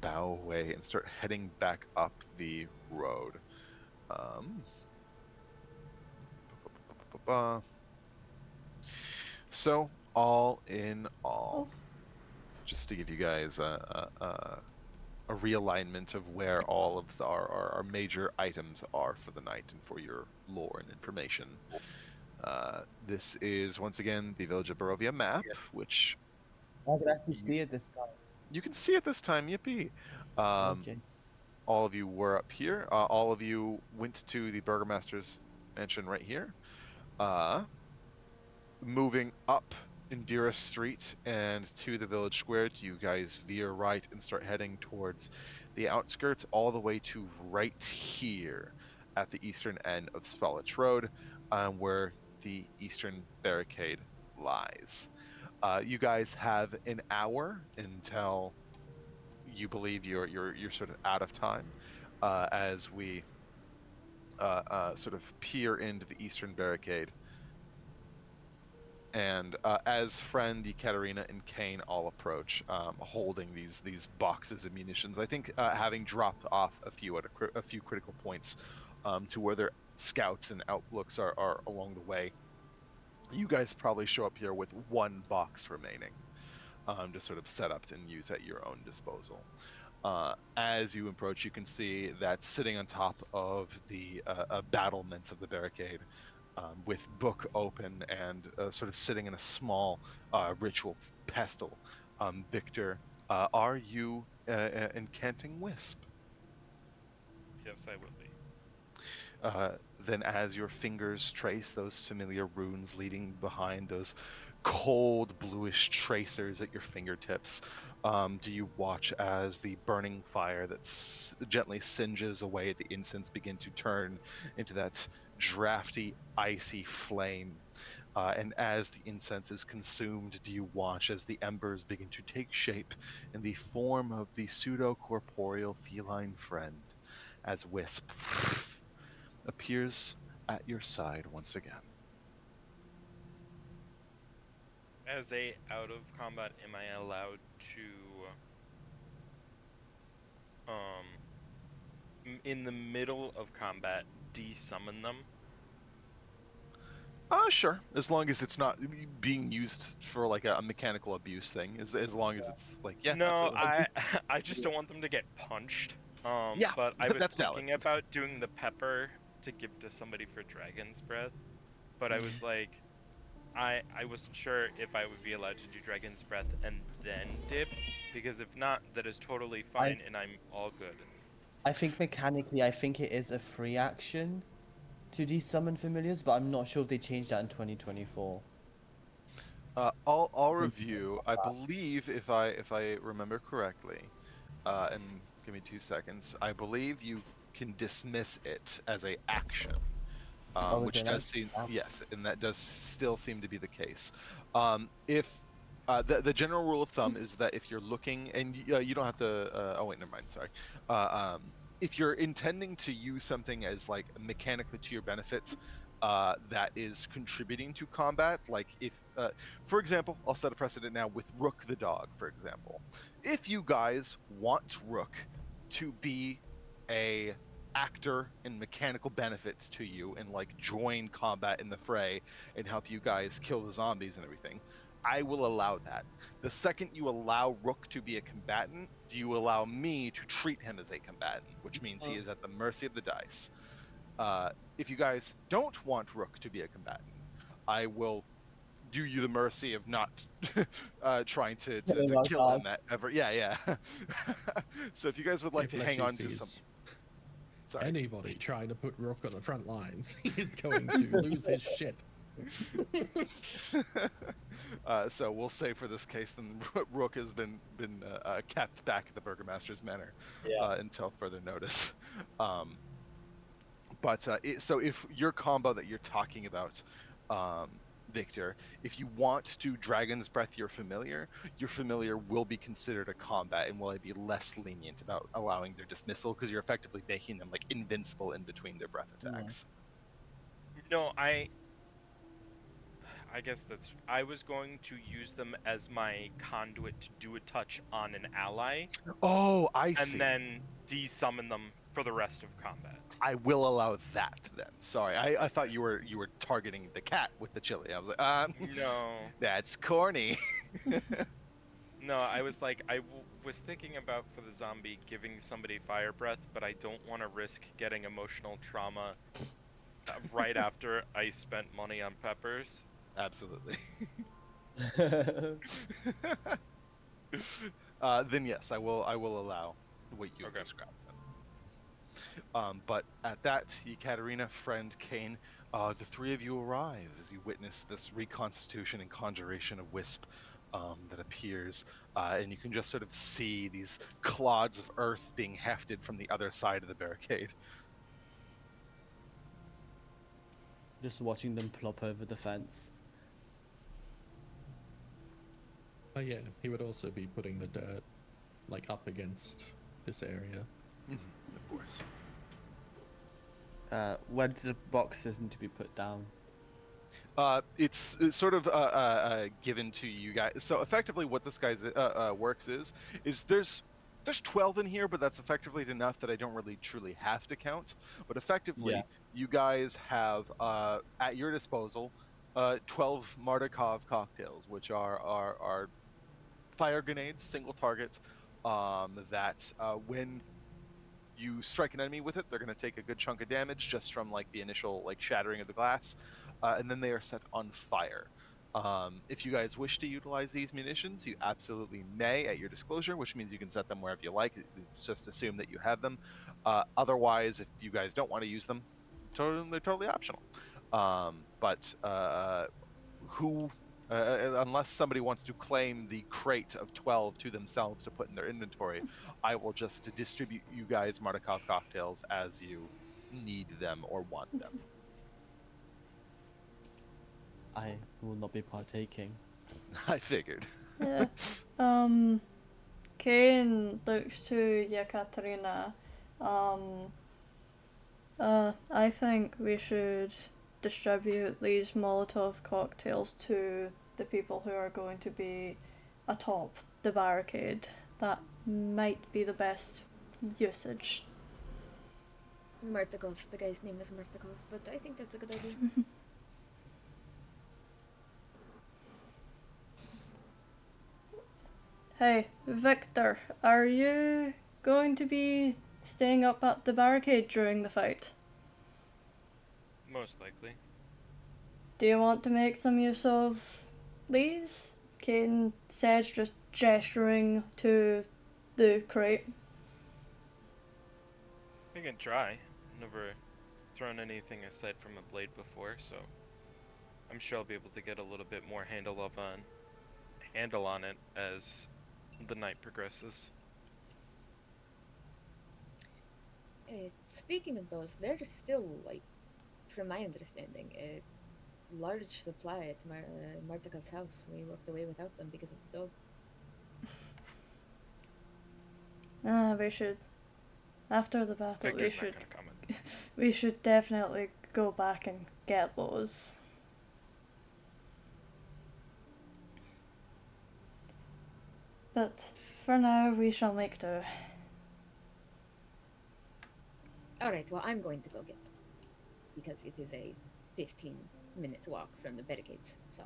bow away and start heading back up the road? So, all in all, just to give you guys a realignment of where all of our major items are for the night and for your lore and information. This is once again the Village of Barovia map, which I can actually see it this time. you can see at this time. Yippee! Okay. All of you were up here. All of you went to the Burgomaster's mansion right here. Moving up Indira Street and to the village square, you guys veer right and start heading towards the outskirts all the way to right here at the eastern end of Svalich Road, where the eastern barricade lies. You guys have an hour until you believe you're sort of out of time, as we sort of peer into the eastern barricade. And as friend Ekaterina and Kane all approach, holding these boxes of munitions, I think having dropped off a few at a few critical points to where their scouts and outlooks are along the way, you guys probably show up here with 1 box remaining, to sort of set up and use at your own disposal. As you approach, you can see that sitting on top of the battlements of the barricade, with book open and sort of sitting in a small ritual pestle. Victor, are you incanting Wisp? Yes, I will be. Then as your fingers trace those familiar runes leading behind those cold bluish tracers at your fingertips, do you watch as the burning fire that gently singes away at the incense begin to turn into that drafty, icy flame? And as the incense is consumed, do you watch as the embers begin to take shape in the form of the pseudo-corporeal feline friend, as Wisp appears at your side once again? as a out of combat, am I allowed to, in the middle of combat, desummon them? Sure. As long as it's not being used for like a mechanical abuse thing. As long as it's like, yeah, No, absolutely. I just don't want them to get punched. Yeah, But I was that's valid. thinking about doing the pepper to give to somebody for Dragon's Breath, but I was like, I wasn't sure if I would be allowed to do Dragon's Breath and then dip, because if not, that is totally fine and I'm all good. I think mechanically, I think it is a free action to desummon familiars, but I'm not sure if they changed that in 2024. I'll review. I believe if I remember correctly, and give me 2 seconds. I believe you can dismiss it as a action, is which it does like seem that? yes, and that does still seem to be the case. If the general rule of thumb is that if you're looking, and you don't have to. Oh wait, never mind. Sorry. If you're intending to use something as like mechanically to your benefit, that is contributing to combat, like if, for example, I'll set a precedent now with Rook the dog, for example. If you guys want Rook to be a actor and mechanical benefits to you and like join combat in the fray and help you guys kill the zombies and everything, I will allow that. The second you allow Rook to be a combatant, you allow me to treat him as a combatant, which means he is at the mercy of the dice. If you guys don't want Rook to be a combatant, I will do you the mercy of not trying to kill him ever. Yeah. So if you guys would like to hang on to some. Sorry. Anybody trying to put Rook on the front lines is going to lose his shit. So we'll say for this case, then Rook has been kept back at the Burgomaster's Manor until further notice. So if your combo that you're talking about, Victor, if you want to Dragon's Breath your familiar will be considered a combat and will be less lenient about allowing their dismissal because you're effectively making them like invincible in between their breath attacks. No, I guess I was going to use them as my conduit to do a touch on an ally. Oh, I see. And then desummon them for the rest of combat. I will allow that then. Sorry, I thought you were targeting the cat with the chili. I was like, no, that's corny. No, I was like, was thinking about for the zombie giving somebody fire breath, but I don't want to risk getting emotional trauma right after I spent money on peppers. Absolutely. Then yes, I will allow what you described. But at that, Ekaterina, friend, Kane, the three of you arrive as you witness this reconstitution and conjuration of Wisp that appears, and you can just sort of see these clods of earth being hefted from the other side of the barricade. Just watching them plop over the fence. Oh yeah, he would also be putting the dirt, like, up against this area. Of course. Where do the boxes need to be put down? It's sort of given to you guys. So effectively, what this guy's works is there's 12 in here, but that's effectively enough that I don't really truly have to count. But effectively, you guys have at your disposal 12 Mardukov cocktails, which are fire grenades, single target, that when you strike an enemy with it, they're going to take a good chunk of damage just from like the initial like shattering of the glass, and then they are set on fire. If you guys wish to utilize these munitions, you absolutely may at your disclosure, which means you can set them wherever you like. Just assume that you have them. Otherwise, if you guys don't want to use them, they're totally optional. Unless somebody wants to claim the crate of 12 to themselves to put in their inventory, I will just distribute you guys Mardukov cocktails as you need them or want them. I will not be partaking. I figured. Yeah. Kane looks to Yekaterina. I think we should distribute these Molotov cocktails to the people who are going to be atop the barricade. That might be the best usage. Murtakov. The guy's name is Murtakov, but I think that's a good idea. Hey, Victor, are you going to be staying up at the barricade during the fight? Most likely. Do you want to make some use of these? Kane says, just gesturing to the crate. I can try. Never thrown anything aside from a blade before, so I'm sure I'll be able to get a little bit more handle on it as the night progresses. Speaking of those, there's still, like, from my understanding, a large supply at Martakov's house. We walked away without them because of the dog. We should, after the battle, Victor's not gonna comment. we should definitely go back and get those. But for now, we shall make do. Alright, well, I'm going to go get them. Because it is a 15-minute walk from the barricades, so.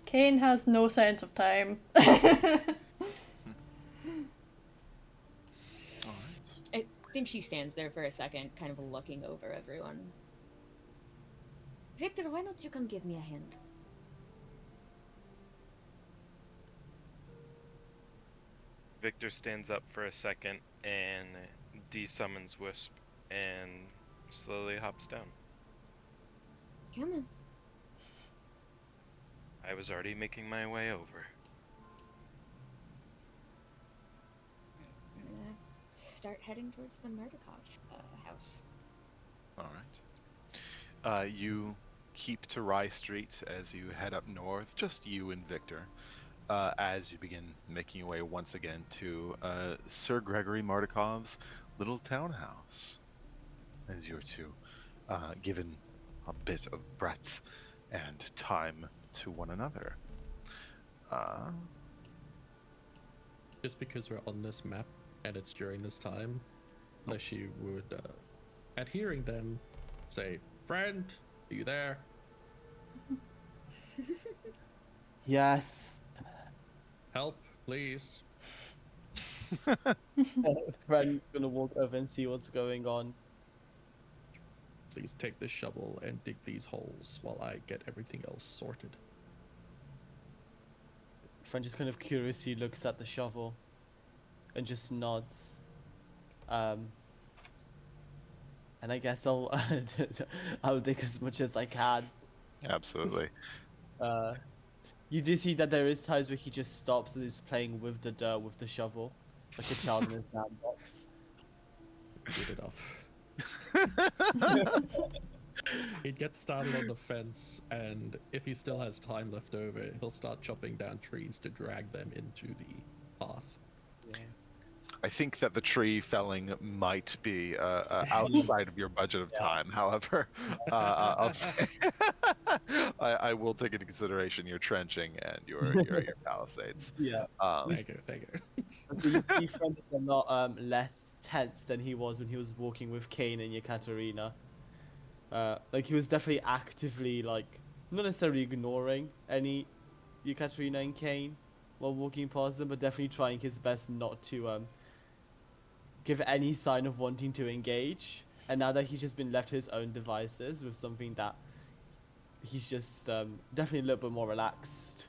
Kane has no sense of time. I think she stands there for a second, kind of looking over everyone. Victor, why don't you come give me a hand? Victor stands up for a second and desummons Wisp and slowly hops down. Come on. I was already making my way over. Start heading towards the Murtakov house. All right. You keep to Rye Street as you head up north, just you and Victor, as you begin making your way once again to Sir Gregory Martakov's little townhouse, as you're two given a bit of breadth and time to one another. Just because we're on this map and it's during this time, unless you would, at hearing them, say, "Friend, are you there?" Yes. Help, please. Friend's gonna walk over and see what's going on. Please take this shovel and dig these holes while I get everything else sorted. Friend just kind of curiously looks at the shovel and just nods. And I guess I'll I'll dig as much as I can. Absolutely. You do see that there is times where he just stops and is playing with the dirt with the shovel, like a child in a sandbox. Good enough. He'd get started on the fence, and if he still has time left over, he'll start chopping down trees to drag them into the path. Yeah. I think that the tree felling might be outside of your budget of time. However, I'll say I will take into consideration your trenching and your palisades. Yeah. Thank you. So you see Friend is a lot less tense than he was when he was walking with Kane and Yekaterina. Like he was definitely actively, like, not necessarily ignoring any Yekaterina and Kane while walking past them, but definitely trying his best not to give any sign of wanting to engage. And now that he's just been left to his own devices with something that he's just definitely a little bit more relaxed.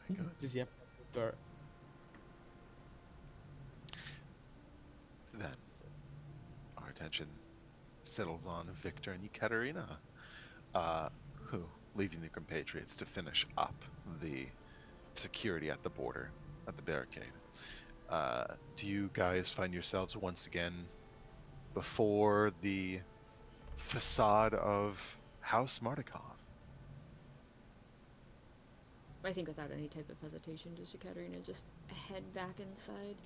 Very good. Just, yeah, dirt. Then our attention settles on Victor and Ekaterina, who, leaving the compatriots to finish up the security at the border, at the barricade. Do you guys find yourselves once again before the facade of House Martakov? I think without any type of hesitation, does Katerina just head back inside?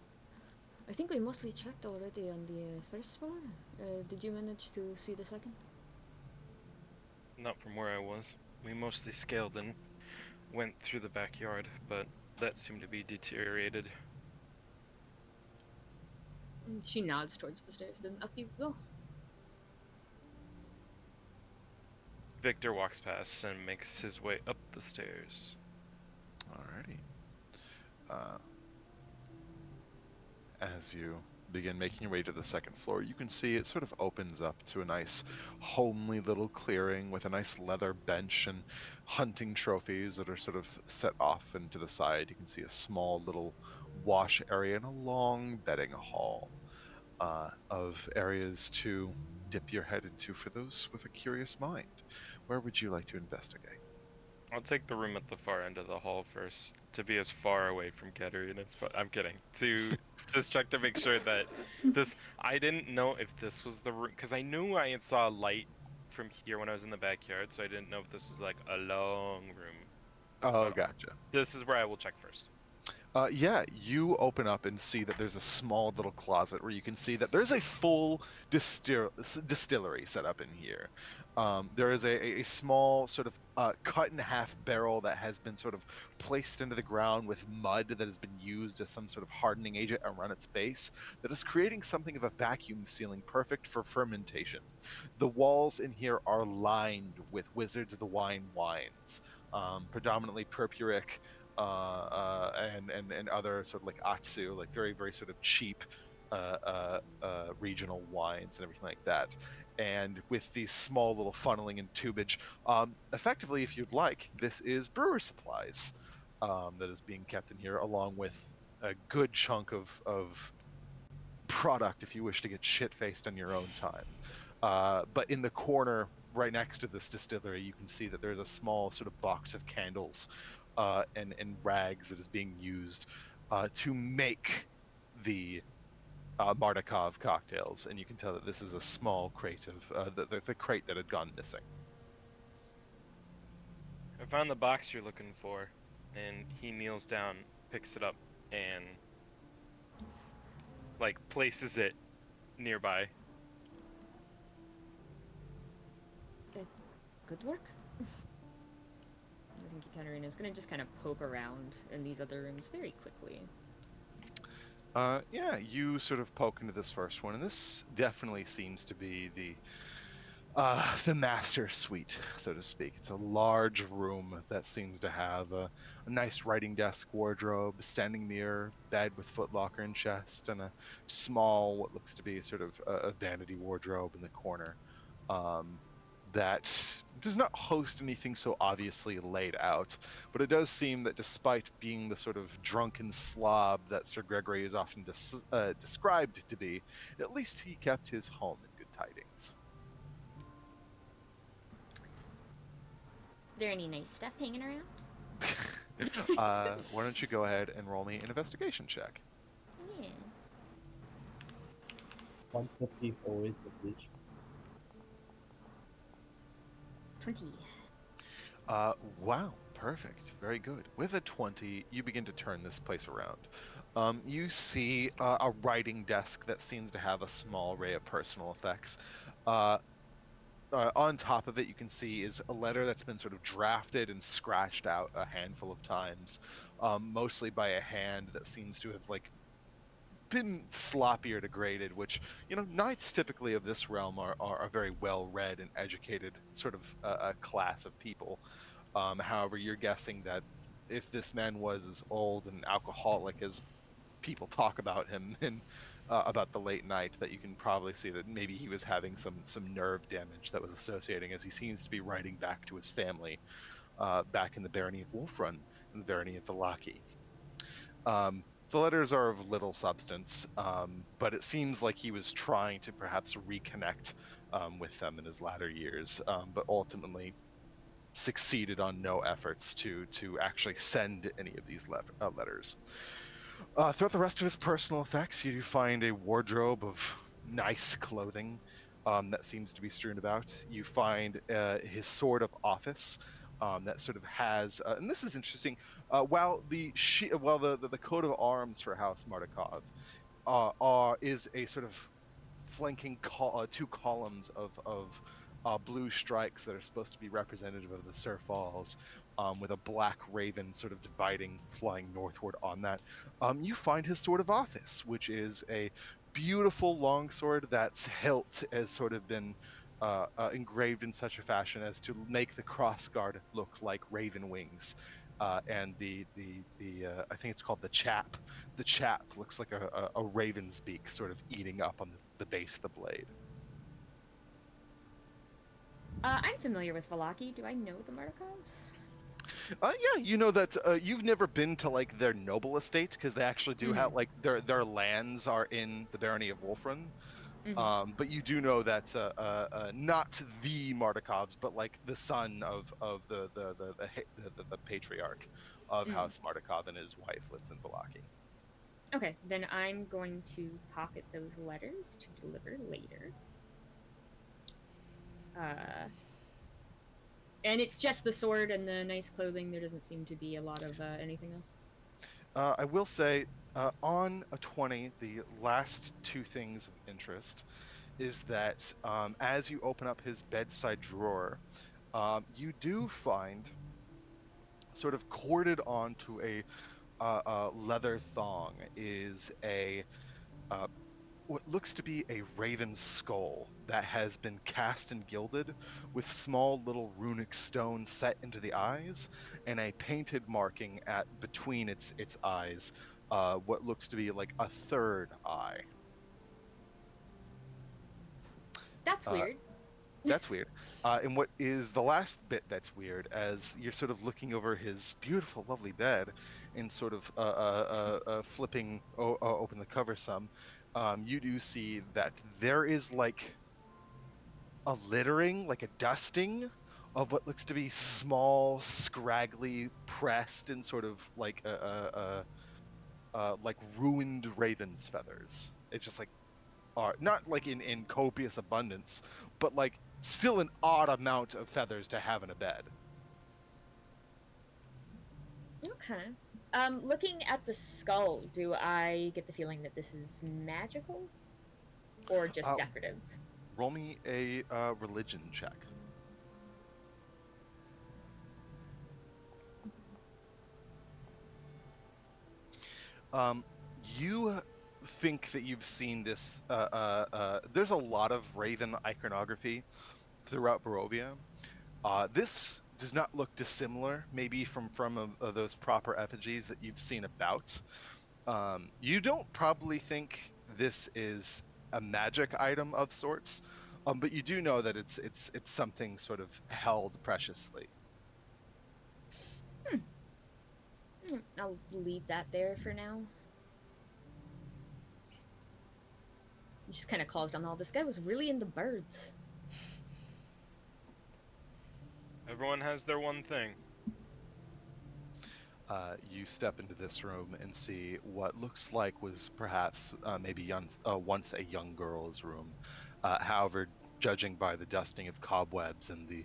I think we mostly checked already on the first floor. Did you manage to see the second? Not from where I was. We mostly scaled and went through the backyard, but that seemed to be deteriorated. And she nods towards the stairs. Then up you go. Victor walks past and makes his way up the stairs. Alrighty. As you begin making your way to the second floor, you can see it sort of opens up to a nice, homely little clearing with a nice leather bench and hunting trophies that are sort of set off into the side. You can see a small little wash area and a long bedding hall of areas to dip your head into for those with a curious mind. Where would you like to investigate? I'll take the room at the far end of the hall first to be as far away from Katerina as I'm kidding. To just check to make sure that this. I didn't know if this was the room because I knew I had saw a light from here when I was in the backyard, so I didn't know if this was like a long room. Oh, gotcha. This is where I will check first. Yeah, you open up and see that there's a small little closet where you can see that there's a full distillery set up in here. There is a small sort of cut in half barrel that has been sort of placed into the ground with mud that has been used as some sort of hardening agent around its base that is creating something of a vacuum sealing perfect for fermentation. The walls in here are lined with Wizards of the Wine wines, predominantly purpuric, and other sort of like Atsu, like very, very sort of cheap regional wines and everything like that. And with these small little funneling and tubage, effectively, if you'd like, this is brewer supplies that is being kept in here, along with a good chunk of product if you wish to get shit-faced on your own time. But in the corner right next to this distillery, you can see that there's a small sort of box of candles and rags that is being used to make the Mardakov cocktails, and you can tell that this is a small crate of the crate that had gone missing. I found the box you're looking for, and he kneels down, picks it up, and like places it nearby. Good work. I think Katerina's gonna just kind of poke around in these other rooms very quickly. Yeah, you sort of poke into this first one, and this definitely seems to be the master suite, so to speak. It's a large room that seems to have a nice writing desk, wardrobe, standing mirror, bed with footlocker and chest, and a small, what looks to be sort of a vanity wardrobe in the corner. That does not host anything so obviously laid out, but it does seem that despite being the sort of drunken slob that Sir Gregory is often described to be, at least he kept his home in good tidings. There any nice stuff hanging around? Why don't you go ahead and roll me an investigation check? Yeah. Once a thief, always a thief. 20. Wow, perfect, very good. With a 20, you begin to turn this place around. You see a writing desk that seems to have a small array of personal effects. On top of it, you can see is a letter that's been sort of drafted and scratched out a handful of times, mostly by a hand that seems to have like been sloppy or degraded, which, you know, knights typically of this realm are very well read and educated sort of a class of people. However, you're guessing that if this man was as old and alcoholic as people talk about him and about the late night, that you can probably see that maybe he was having some nerve damage that was associating, as he seems to be writing back to his family back in the barony of Wolfrun and the barony of Vallaki. The letters are of little substance, but it seems like he was trying to perhaps reconnect with them in his latter years, but ultimately succeeded on no efforts to actually send any of these letters. Throughout the rest of his personal effects, you do find a wardrobe of nice clothing that seems to be strewn about. You find his sword of office that sort of has, and this is interesting. While the coat of arms for House Mardakov is a sort of flanking two columns of blue strikes that are supposed to be representative of the Sur Falls, with a black raven sort of dividing, flying northward on that. You find his sword of office, which is a beautiful longsword that's hilt has sort of been engraved in such a fashion as to make the crossguard look like raven wings. And the I think it's called the chap. The chap looks like a raven's beak sort of eating up on the base of the blade. I'm familiar with Valaki. Do I know the Markovs? Yeah, you know that you've never been to like their noble estate because they actually do have like their lands are in the barony of Wolfrun. But you do know that not the Martikovs, but like the son of the patriarch of House Martikov and his wife lives in Valaki. Okay, then I'm going to pocket those letters to deliver later. And it's just the sword and the nice clothing. There doesn't seem to be a lot of anything else. I will say, on a 20, the last two things of interest is that as you open up his bedside drawer, you do find sort of corded onto a leather thong is a what looks to be a raven skull that has been cast and gilded with small little runic stones set into the eyes and a painted marking at between its eyes, what looks to be like a third eye. That's weird. That's weird. And what is the last bit that's weird, as you're sort of looking over his beautiful, lovely bed and sort of flipping open the cover some, you do see that there is like a littering, like a dusting of what looks to be small, scraggly, pressed and sort of like like ruined raven's feathers. It's just like are not like in copious abundance, but like still an odd amount of feathers to have in a bed. Okay. Looking at the skull, do I get the feeling that this is magical? Or just decorative? Roll me a religion check. You think that you've seen this. There's a lot of raven iconography throughout Barovia. This does not look dissimilar, maybe from those proper effigies that you've seen about. You don't probably think this is a magic item of sorts, but you do know that it's something sort of held preciously. I'll leave that there for now. He just kind of calls down all. This guy was really into birds. Everyone has their one thing. You step into this room and see what looks like was perhaps maybe once a young girl's room. However, judging by the dusting of cobwebs and the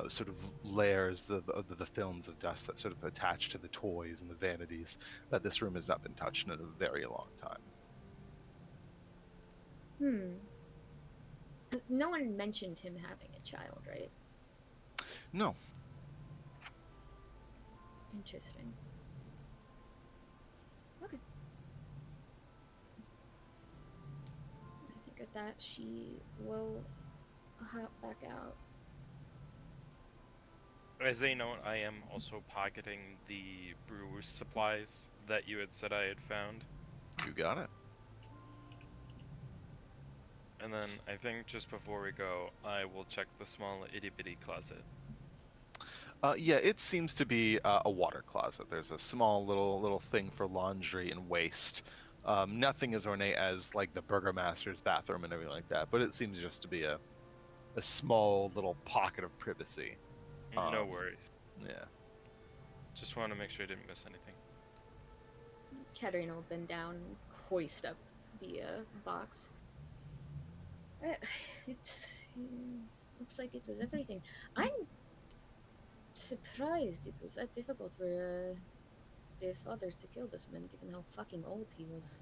sort of layers, the films of dust that sort of attach to the toys and the vanities, that this room has not been touched in a very long time. No one mentioned him having a child, right? No. Interesting. Okay. I think at that she will hop back out. As a note, I am also pocketing the brew supplies that you had said I had found. You got it. And then I think just before we go, I will check the small itty bitty closet. Yeah, it seems to be a water closet. There's a small little thing for laundry and waste. Nothing as ornate as like the burgomaster's bathroom and everything like that, but it seems just to be a small little pocket of privacy. No worries. Yeah. Just want to make sure I didn't miss anything. Katerina will bend down and hoist up the box. It looks like it was everything. I'm surprised it was that difficult for their father to kill this man, given how fucking old he was.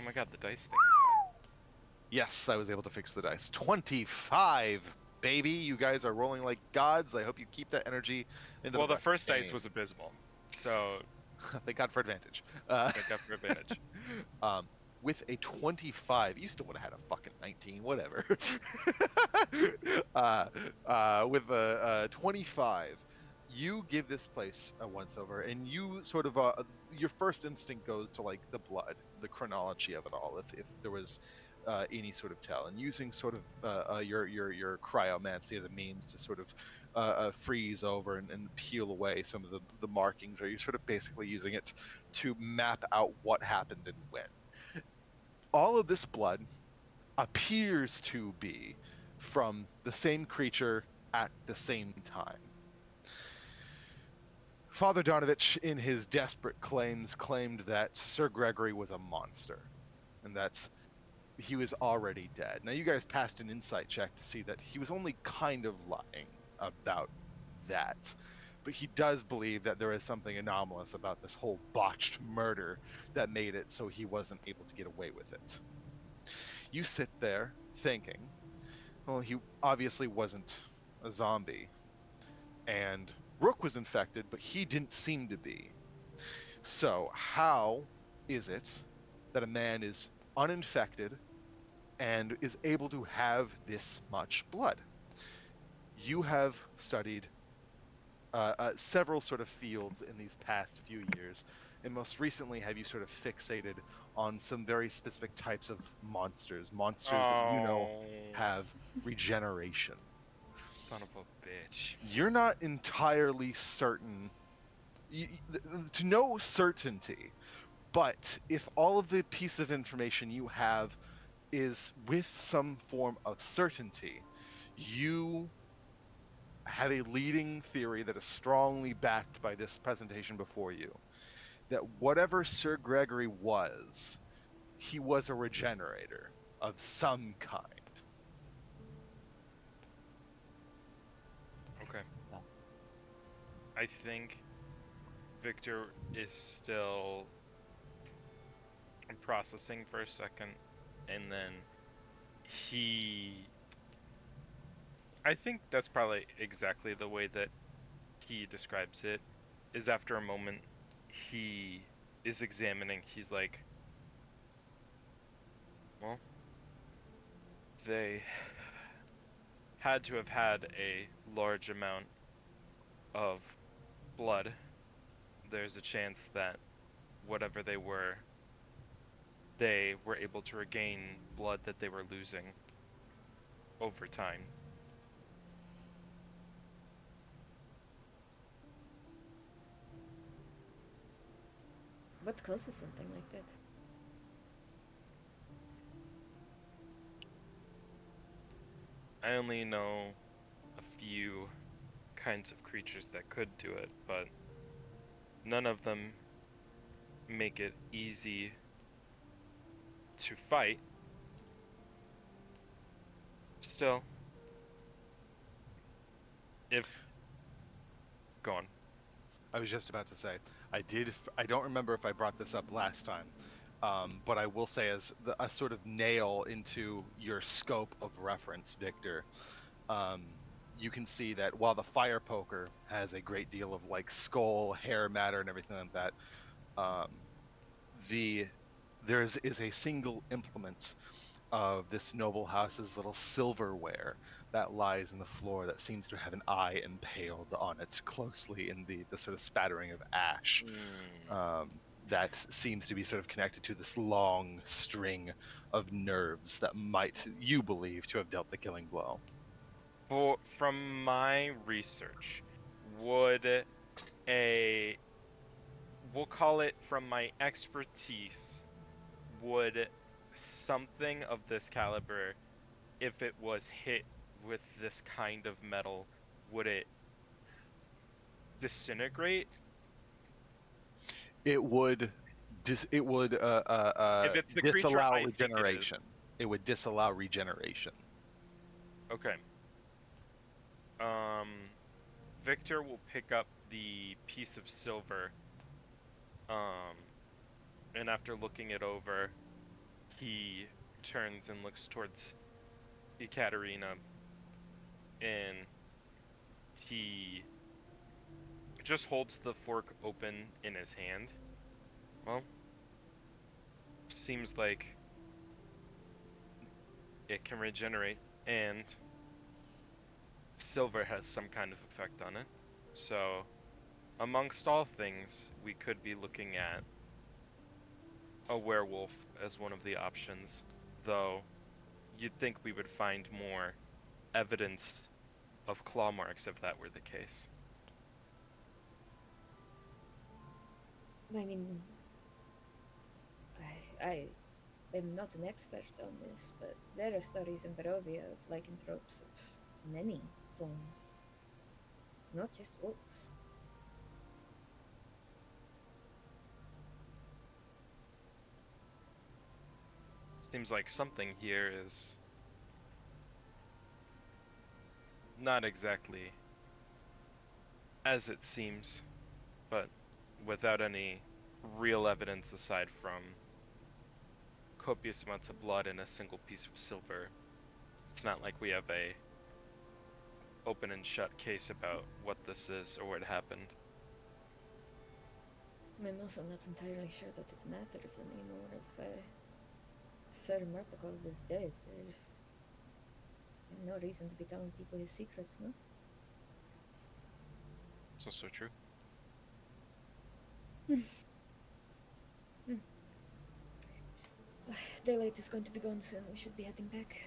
Oh my god, the dice thing is bad. Yes, I was able to fix the dice. 25, baby. You guys are rolling like gods. I hope you keep that energy into Well, the the rest of first the dice game. was abysmal, so Thank God for advantage. thank God for advantage. um, with a 25, you still would have had a fucking 19, whatever. With a 25, you give this place a once over, and you sort of your first instinct goes to like the blood, the chronology of it all, if there was any sort of tell, and using sort of your cryomancy as a means to sort of freeze over and peel away some of the markings, or you're sort of basically using it to map out what happened and when. All of this blood appears to be from the same creature at the same time. Father Donovich, in his desperate claims, claimed that Sir Gregory was a monster, and that he was already dead. Now, you guys passed an insight check to see that he was only kind of lying about that. But he does believe that there is something anomalous about this whole botched murder that made it so he wasn't able to get away with it. You sit there thinking, well, he obviously wasn't a zombie. And Rook was infected, but he didn't seem to be. So, how is it that a man is uninfected and is able to have this much blood? You have studied several sort of fields in these past few years, and most recently have you sort of fixated on some very specific types of monsters that you know Oh, have regeneration. son of a bitch. You're not entirely certain to know certainty, but if all of the piece of information you have is with some form of certainty, you have a leading theory that is strongly backed by this presentation before you, that whatever Sir Gregory was, he was a regenerator of some kind. Okay. I think Victor is still processing for a second, and then I think that's probably exactly the way that he describes it, is after a moment he is examining, he's like, well, they had to have had a large amount of blood. There's a chance that whatever they were able to regain blood that they were losing over time. What causes something like that? I only know a few kinds of creatures that could do it, but none of them make it easy to fight. Still, go on. I was just about to say, I don't remember if I brought this up last time, but I will say as a sort of nail into your scope of reference, Victor, you can see that while the fire poker has a great deal of like skull, hair matter, and everything like that, there is a single implement of this noble house's little silverware that lies in the floor that seems to have an eye impaled on it closely in the sort of spattering of ash. That seems to be sort of connected to this long string of nerves that might, you believe, to have dealt the killing blow. From my research, we'll call it from my expertise, would something of this caliber, if it was hit with this kind of metal, would it disintegrate? It would if it's the creature disallow I think it is. regeneration. It would disallow regeneration. Okay. Victor will pick up the piece of silver, and after looking it over, he turns and looks towards Ekaterina, and he just holds the fork open in his hand. Well, seems like it can regenerate, and silver has some kind of effect on it. So, amongst all things, we could be looking at a werewolf as one of the options, though you'd think we would find more evidence of claw marks if that were the case. I mean, I am not an expert on this, but there are stories in Barovia of lycanthropes of many forms, not just wolves. Seems like something here is not exactly as it seems, but without any real evidence aside from copious amounts of blood and a single piece of silver. It's not like we have a open and shut case about what this is or what happened. I'm also not entirely sure that it matters anymore. If Sir Murtakov is dead, there's no reason to be telling people his secrets, no? It's also true. Daylight is going to be gone soon. We should be heading back.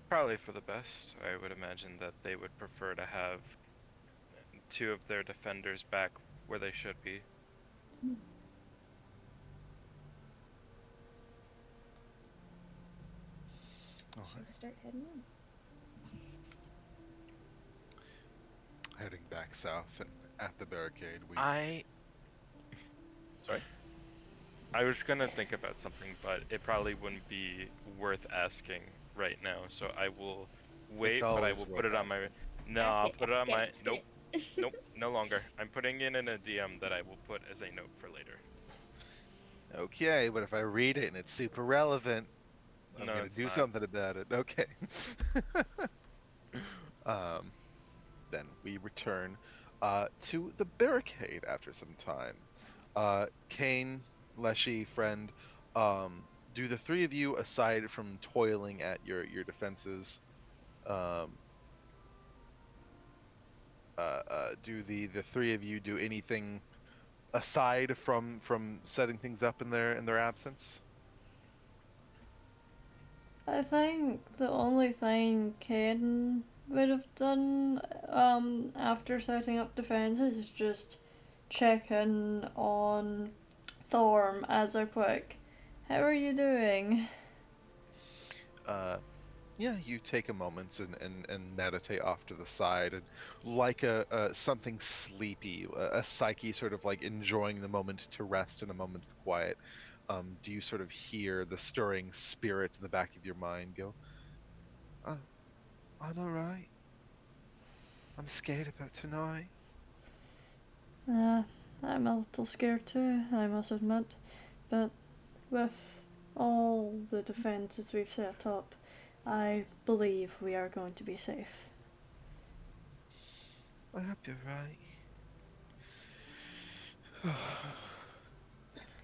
Probably for the best. I would imagine that they would prefer to have two of their defenders back where they should be. Shall start heading on. Heading back south and at the barricade, we. Sorry? I was gonna think about something, but it probably wouldn't be worth asking right now. So I will wait, but I always will worth put it on my. No, Ask I'll it, put it on ask it, my. ask Nope, it. nope, no longer. I'm putting it in a DM that I will put as a note for later. Okay, but if I read it and it's super relevant, I'm No, gonna it's do not. something about it. Okay. Then we return to the barricade after some time. Kane, Leshy, friend, do the three of you, aside from toiling at your defenses, do the three of you do anything aside from setting things up in their absence? I think the only thing Caden would have done after setting up defenses is just check in on Thorm as a quick, how are you doing? Yeah, you take a moment and meditate off to the side, and like a something sleepy, a psyche sort of like enjoying the moment to rest in a moment of quiet. Do you sort of hear the stirring spirit in the back of your mind go, I'm alright. I'm scared about tonight. I'm a little scared too, I must admit, but with all the defenses we've set up, I believe we are going to be safe. I hope you're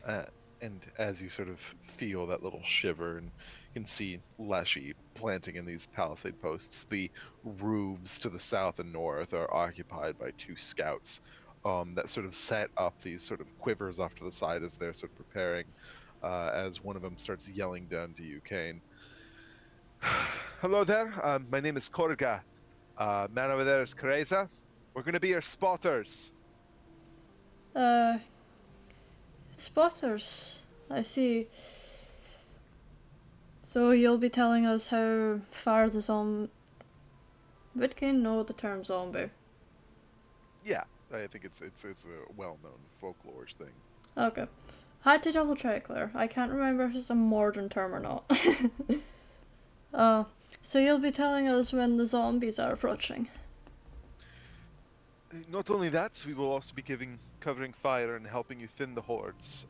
right. And as you sort of feel that little shiver, and you can see Leshy planting in these palisade posts, the roofs to the south and north are occupied by two scouts that sort of set up these sort of quivers off to the side as they're sort of preparing, as one of them starts yelling down to you, Kane. Hello there, my name is Korga. Man over there is Kareza. We're going to be your spotters. Spotters, I see. So you'll be telling us how far the Vidkin know the term zombie. Yeah, I think it's a well-known folklore thing. Okay. Had to double check there. I can't remember if it's a modern term or not. So you'll be telling us when the zombies are approaching. Not only that, we will also be covering fire and helping you thin the hordes.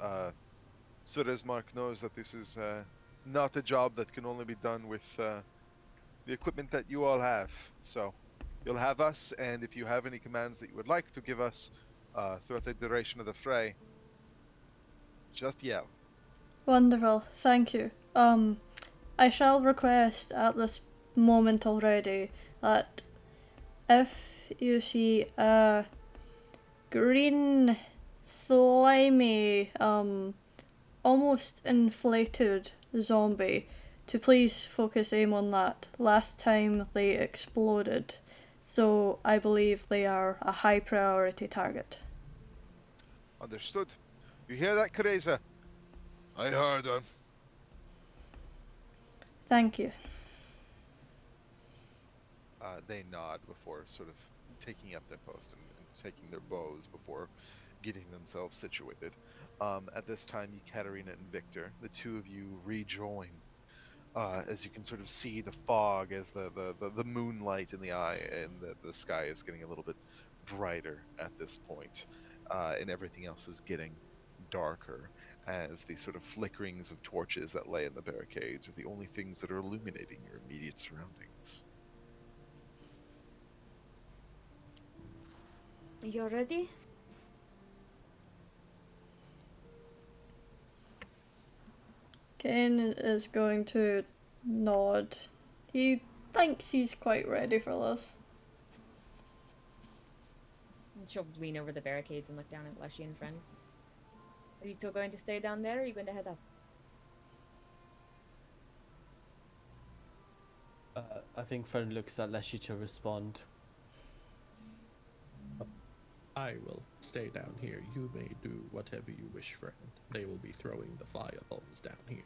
so that Ismark knows that this is not a job that can only be done with the equipment that you all have. So you'll have us, and if you have any commands that you would like to give us throughout the duration of the fray, just yell. Wonderful, thank you. I shall request at this moment already that if you see a green, slimy, almost inflated zombie, to please focus aim on that. Last time they exploded, so I believe they are a high priority target. Understood. You hear that, Kareza? I heard her. Thank you. They nod before sort of taking up their post and taking their bows before getting themselves situated. At this time, Katerina and Victor, the two of you rejoin. As you can sort of see the fog as the moonlight in the eye and the sky is getting a little bit brighter at this point, and everything else is getting darker as the sort of flickerings of torches that lay in the barricades are the only things that are illuminating your immediate surroundings. You ready? Kane is going to nod. He thinks he's quite ready for this. And she'll lean over the barricades and look down at Leshy and Friend. Are you still going to stay down there, or are you going to head up? I think Friend looks at Leshy to respond. I will stay down here. You may do whatever you wish, friend. They will be throwing the fire bombs down here.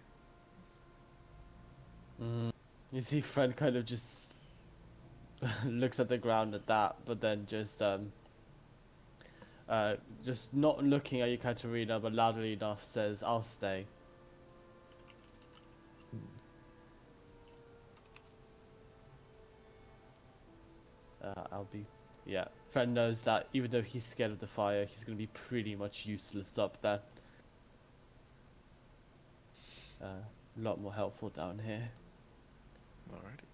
You see Friend kind of just looks at the ground at that, but then just not looking at you, Katerina, but loudly enough says, "I'll stay." Yeah. Friend knows that even though he's scared of the fire, he's gonna be pretty much useless up there. A lot more helpful down here. Alrighty.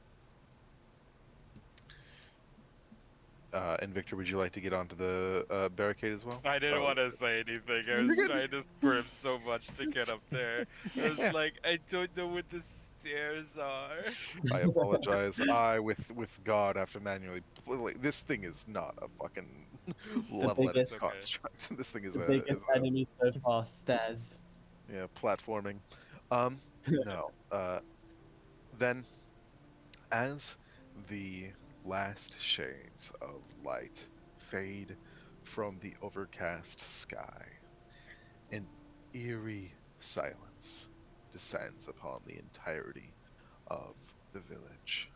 And Victor, would you like to get onto the barricade as well? I didn't want to say anything. I was trying to squirm so much to get up there. I was like, I don't know what the stairs are. I apologize. With God, have to manually. This thing is not a fucking level edit biggest- Okay. construct. This thing is The a biggest enemy so far, stairs. yeah, platforming. No. Then, as the last shades of light fade from the overcast sky, an eerie silence descends upon the entirety of the village.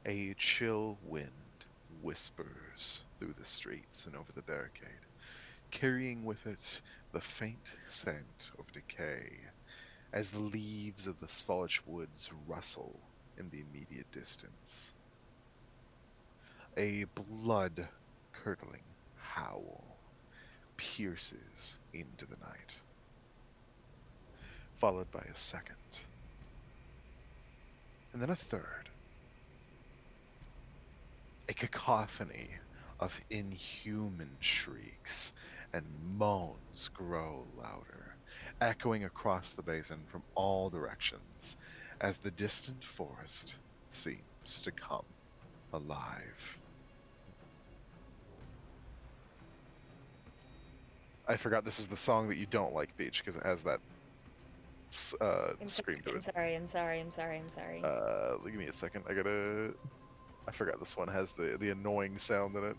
A chill wind whispers through the streets and over the barricade, carrying with it the faint scent of decay as the leaves of the Svalich woods rustle in the immediate distance. A blood-curdling howl pierces into the night, followed by a second, and then a third. A cacophony of inhuman shrieks and moans grow louder, echoing across the basin from all directions as the distant forest seems to come alive. I forgot this is the song that you don't like, Beach, because it has that scream to I'm it. sorry. Give me a second. I forgot this one has the annoying sound in it.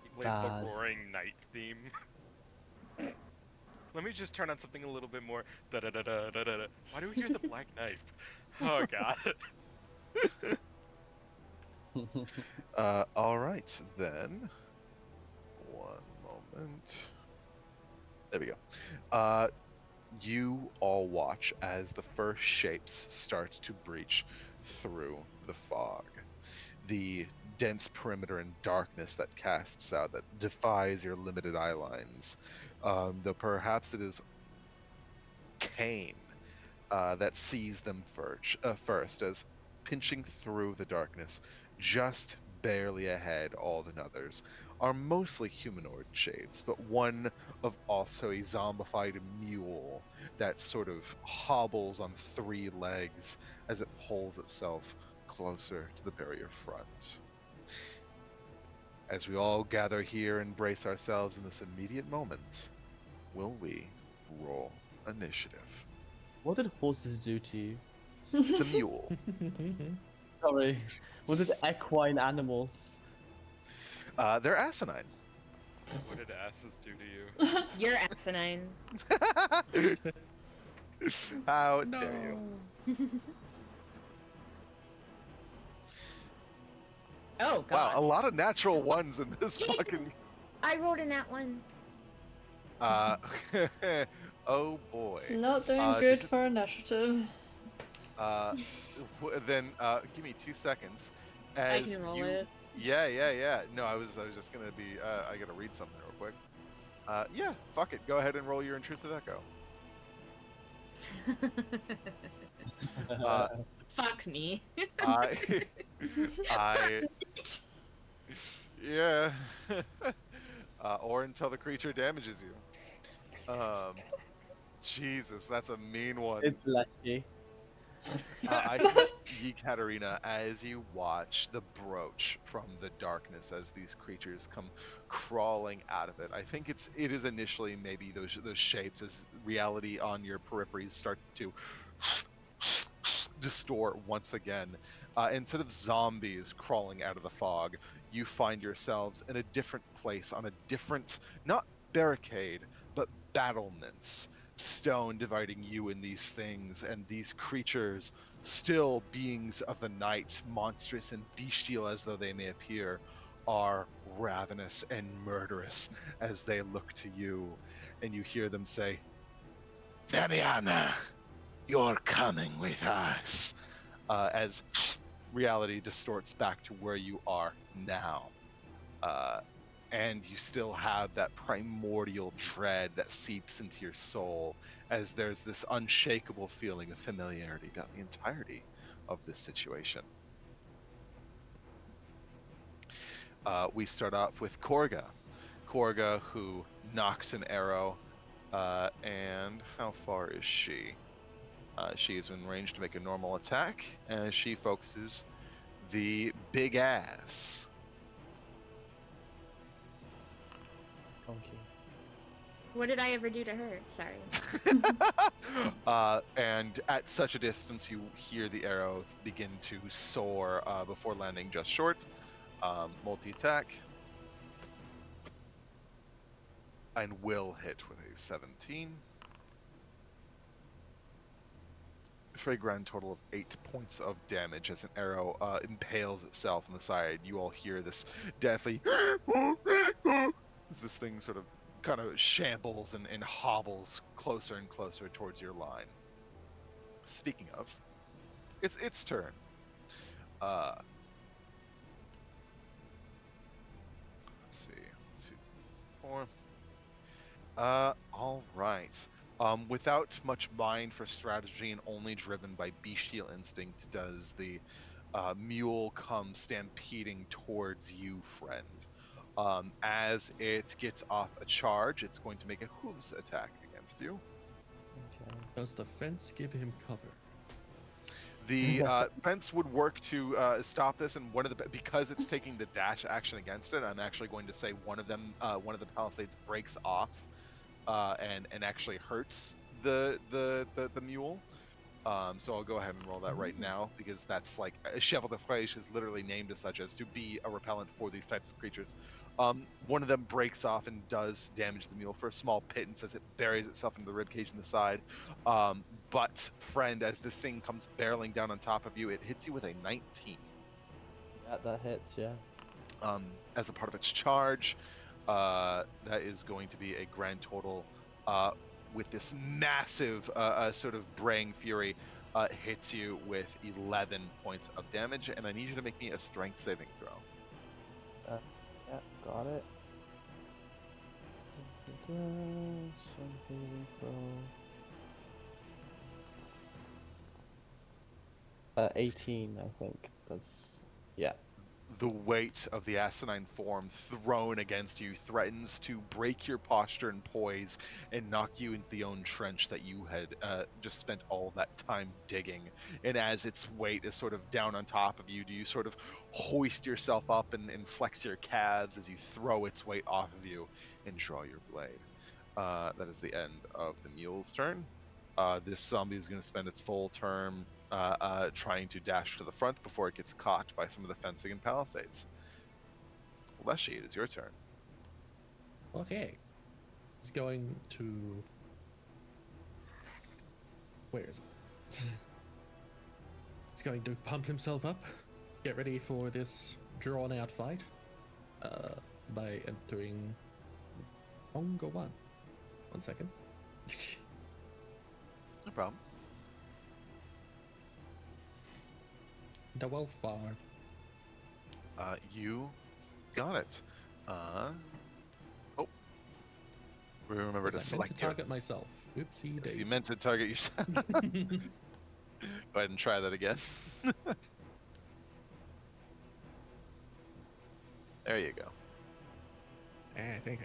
He plays Bad. the roaring night theme. Let me just turn on something a little bit more. Da da da da da da. Why do we hear the black knife? Oh god. All right then. One moment. There we go. You all watch as the first shapes start to breach through the fog. The dense perimeter and darkness that casts out, that defies your limited eye lines. Though perhaps it is pain that sees them first, as pinching through the darkness, just barely ahead all the others, are mostly humanoid shapes, but one of also a zombified mule that sort of hobbles on 3 legs as it pulls itself closer to the barrier front. As we all gather here and brace ourselves in this immediate moment, will we roll initiative? What did horses do to you? It's a mule. Sorry. What did equine animals? They're asinine. What did asses do to you? You're asinine. How dare you? Oh Wow, god. a lot of natural ones in this fucking. I rolled in that one. Uh, oh boy. Not doing Uh, good does it- for initiative. Then give me 2 seconds. I As can roll you... it. Yeah. No, I was just gonna be. I gotta read something real quick. Yeah, fuck it. Go ahead and roll your intrusive echo. Uh, Fuck me. I. Yeah. Or until the creature damages you. Jesus, that's a mean one. It's lucky. I think Katarina, as you watch the brooch from the darkness as these creatures come crawling out of it, I think it is initially maybe those shapes as reality on your peripheries start to distort once again. Instead of zombies crawling out of the fog, you find yourselves in a different place on a different, not barricade, but battlements. Stone dividing you and these things, and these creatures, still beings of the night, monstrous and bestial as though they may appear, are ravenous and murderous as they look to you, and you hear them say, Femiana, you're coming with us, as reality distorts back to where you are now. And you still have that primordial dread that seeps into your soul as there's this unshakable feeling of familiarity about the entirety of this situation. We start off with Korga. Korga, who knocks an arrow, and how far is she? She is in range to make a normal attack, and she focuses the big ass. Okay. What did I ever do to her? Sorry. And at such a distance, you hear the arrow begin to soar before landing just short. Multi-attack. And will hit with a 17. For a grand total of 8 points of damage as an arrow impales itself on the side. You all hear this deathly as this thing sort of kind of shambles and hobbles closer and closer towards your line. Speaking of, it's its turn. Let's see, 2, 4. All right. Without much mind for strategy and only driven by bestial instinct, does the mule come stampeding towards you, friend. As it gets off a charge, it's going to make a hooves attack against you. Okay. Does the fence give him cover? The fence would work to stop this, and because it's taking the dash action against it, I'm actually going to say one of the palisades breaks off, and actually hurts the mule. So I'll go ahead and roll that right now, because that's like Cheval de Flèche is literally named as such, as to be a repellent for these types of creatures. One of them breaks off and does damage the mule for a small pittance as it buries itself into the ribcage in the side. But friend, as this thing comes barreling down on top of you, it hits you with a 19. Yeah, that hits, yeah. As a part of its charge, that is going to be a grand total with this massive sort of braying fury, hits you with 11 points of damage, and I need you to make me a strength saving throw. Yeah, got it. Strength saving throw. 18, I think. That's yeah. The weight of the asinine form thrown against you threatens to break your posture and poise and knock you into the own trench that you had just spent all that time digging. And as its weight is sort of down on top of you, do you sort of hoist yourself up and flex your calves as you throw its weight off of you and draw your blade? That is the end of the mule's turn. This zombie is going to spend its full turn trying to dash to the front before it gets caught by some of the fencing and palisades. Leshy, it is your turn. Okay. He's going to. Where is it? He's going to pump himself up, get ready for this drawn out fight by entering Ongo 1. 1 second. No problem. Double far. You got it. Oh. Remember to I meant select to target myself. Oopsie Yes, daisy. you meant to target yourself. Go ahead and try that again. There you go. I think.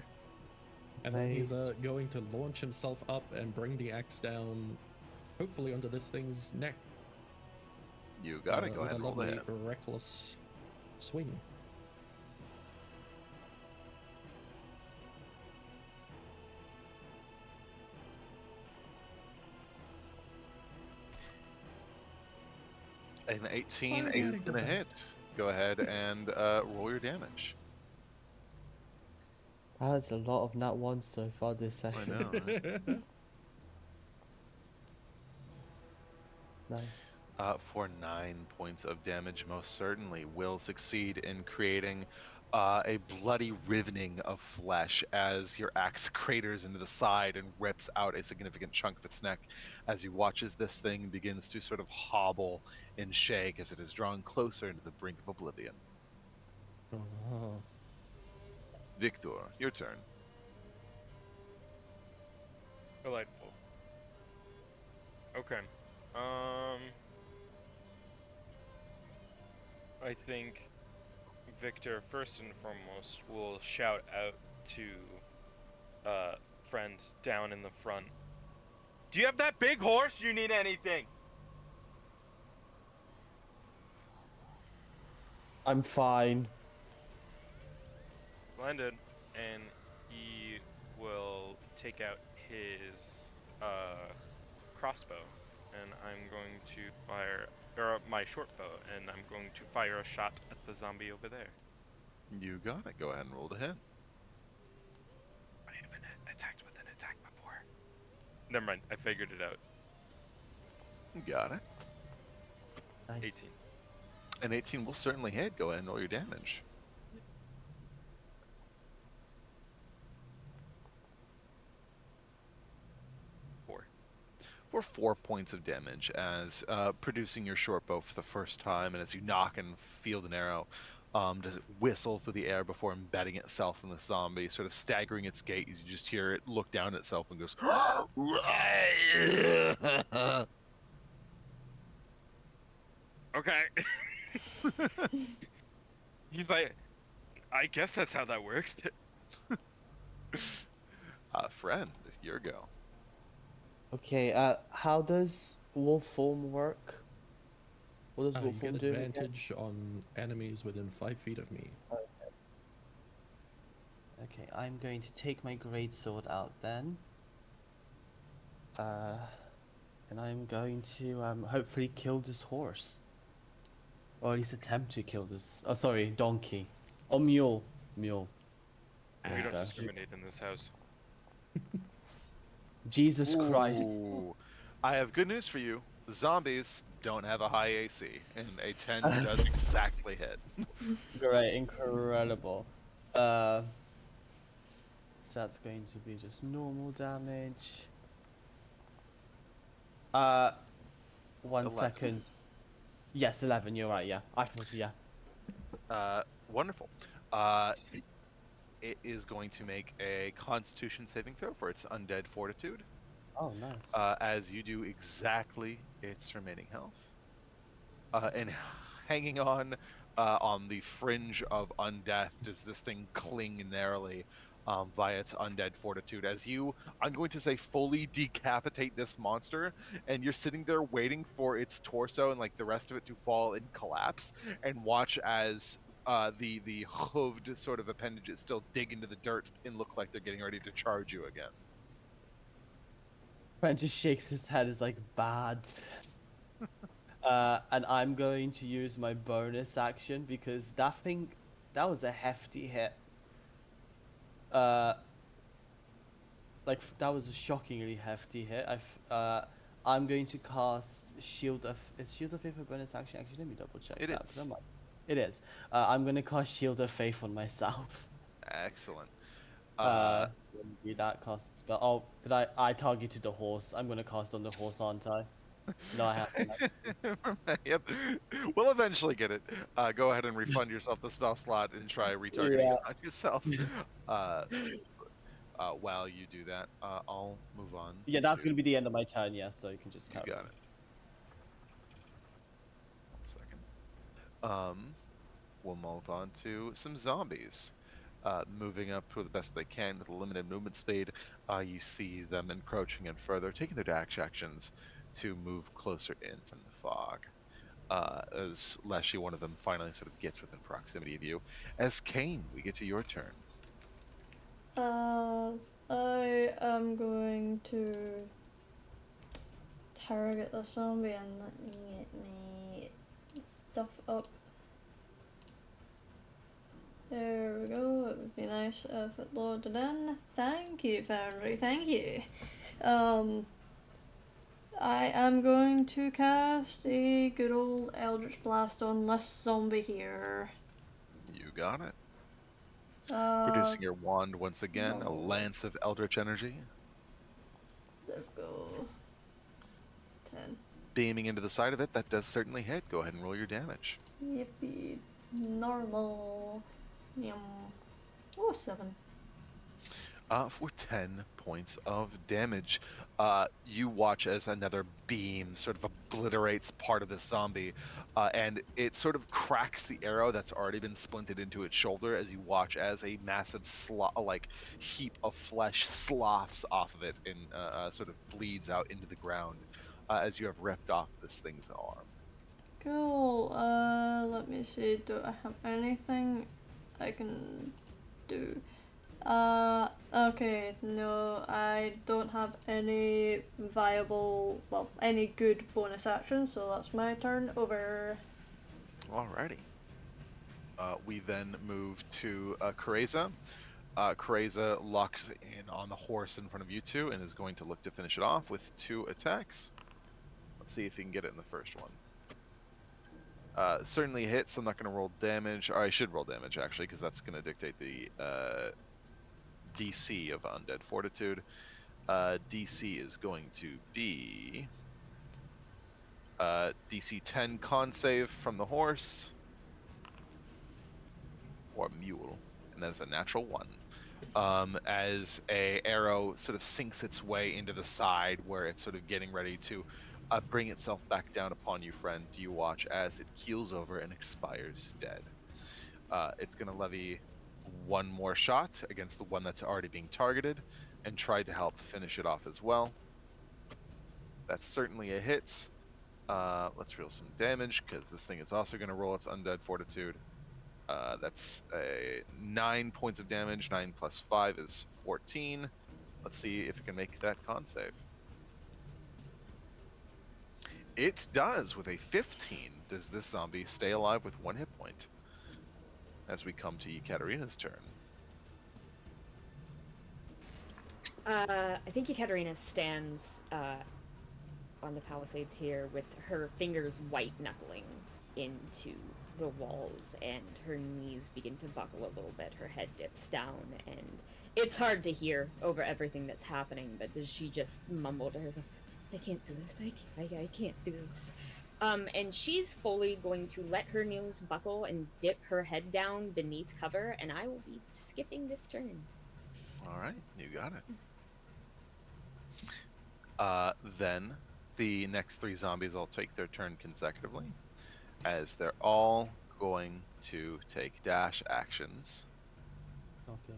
And then he's going to launch himself up and bring the axe down, hopefully onto this thing's neck. You got it. Go with ahead and a roll the lovely, hit. reckless swing. An 18 I'm is getting going to to hit. Go ahead and roll your damage. That's a lot of nat ones so far this session. I know. Right? Nice. For 9 points of damage, most certainly will succeed in creating a bloody rivening of flesh as your axe craters into the side and rips out a significant chunk of its neck as you watch as this thing begins to sort of hobble and shake as it is drawn closer into the brink of oblivion. Oh. Victor, your turn. Delightful. Okay. I think Victor, first and foremost, will shout out to friends down in the front. Do you have that big horse? Do you need anything? I'm fine. Splendid. And he will take out his crossbow, and I'm going to fire, or my short bow, and I'm going to fire a shot at the zombie over there. You got it. Go ahead and roll to hit. I haven't attacked with an attack before. Never mind, I figured it out. You got it. Nice. 18. An 18 will certainly hit. Go ahead and roll your damage. For 4 points of damage as producing your short bow for the first time, and as you knock and field an arrow, does it whistle through the air before embedding itself in the zombie, sort of staggering its gait as you just hear it look down at itself and goes Okay. He's like, I guess that's how that works. Friend, your go. Okay, how does wolf form work? What does You wolf form get do? again? advantage on enemies within 5 feet of me. Okay, I'm going to take my greatsword out then. And I'm going to hopefully kill this horse. Or at least attempt to kill this. Oh, sorry, donkey. Oh, mule. Mule. We There don't you go. discriminate in this house. Jesus Christ. Ooh. I have good news for you. The zombies don't have a high AC, and a 10 does exactly hit. Great, incredible. So that's going to be just normal damage. 1 11. second. Yes, 11, you're right, yeah. I thought, yeah. Wonderful. It is going to make a Constitution saving throw for its undead fortitude, Oh, nice. as you do exactly its remaining health. and hanging on the fringe of undeath does this thing cling narrowly by its undead fortitude as you, I'm going to say, fully decapitate this monster, and you're sitting there waiting for its torso and like the rest of it to fall and collapse, and watch as the hooved sort of appendages still dig into the dirt and look like they're getting ready to charge you again. Brent just shakes his head, is like, bad. And I'm going to use my bonus action because that was a hefty hit. That was a shockingly hefty hit. I'm going to cast is Shield of Faith a bonus action? Actually, let me double check It that. is. 'Cause it is. I'm going to cast Shield of Faith on myself. Excellent. Let me do that, cast spell. Oh, I targeted the horse. I'm going to cast on the horse, aren't I? No, I haven't. Yep. We'll eventually get it. Go ahead and refund yourself the spell slot and try retargeting Yeah. it on yourself. While you do that, I'll move on. Yeah, that's going to be the end of my turn, yes, so you can just You carry got on. it. 1 second. We'll move on to some zombies. Moving up to the best they can with a limited movement speed, you see them encroaching in further, taking their dash actions to move closer in from the fog. As Leshy, one of them, finally sort of gets within proximity of you. As Kane, we get to your turn. I am going to target the zombie and let me get my stuff up. There we go. It would be nice if it loaded in. Thank you, Foundry. Thank you. I am going to cast a good old Eldritch Blast on this zombie here. You got it. Producing your wand once again, a lance of eldritch energy. There we go. 10. Beaming into the side of it, that does certainly hit. Go ahead and roll your damage. Yippee. Normal. Yum. Oh, 7. For 10 points of damage. You watch as another beam sort of obliterates part of the zombie, and it sort of cracks the arrow that's already been splinted into its shoulder as you watch as a massive heap of flesh sloughs off of it and sort of bleeds out into the ground as you have ripped off this thing's arm. Cool. Let me see. Do I have anything I can do? Okay, no, I don't have any any good bonus actions, so that's my turn. Over. Alrighty. We then move to Kareza. Kareza locks in on the horse in front of you two and is going to look to finish it off with 2 attacks. Let's see if he can get it in the first one. Certainly hits. I'm not going to roll damage. Or I should roll damage, actually, because that's going to dictate the DC of Undead Fortitude. DC is going to be DC 10 con save from the horse or mule, and that's a natural 1. As a arrow sort of sinks its way into the side where it's sort of getting ready to bring itself back down upon you, friend, you watch as it keels over and expires dead. It's going to levy 1 more shot against the one that's already being targeted and try to help finish it off as well. That's certainly a hit. Let's roll some damage because this thing is also going to roll its Undead Fortitude. That's a 9 points of damage. 9 plus 5 is 14. Let's see if it can make that con save. It does with a 15. Does this zombie stay alive with 1 hit point? As we come to Ekaterina's turn. I think Ekaterina stands on the palisades here with her fingers white knuckling into the walls, and her knees begin to buckle a little bit. Her head dips down, and it's hard to hear over everything that's happening, but does she just mumble to herself, I can't do this, I can't do this. And she's fully going to let her knees buckle and dip her head down beneath cover, and I will be skipping this turn. Alright, you got it. Then the next 3 zombies all take their turn consecutively. as they're all going to take dash actions Okay.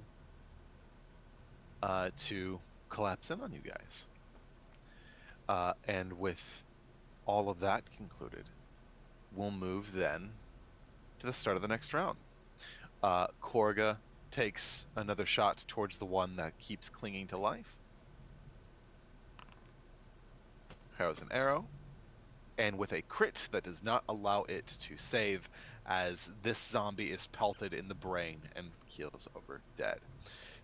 to collapse in on you guys. And with all of that concluded, we'll move then to the start of the next round. Korga takes another shot towards the one that keeps clinging to life. Harrows an arrow, and with a crit that does not allow it to save, as this zombie is pelted in the brain and keels over dead.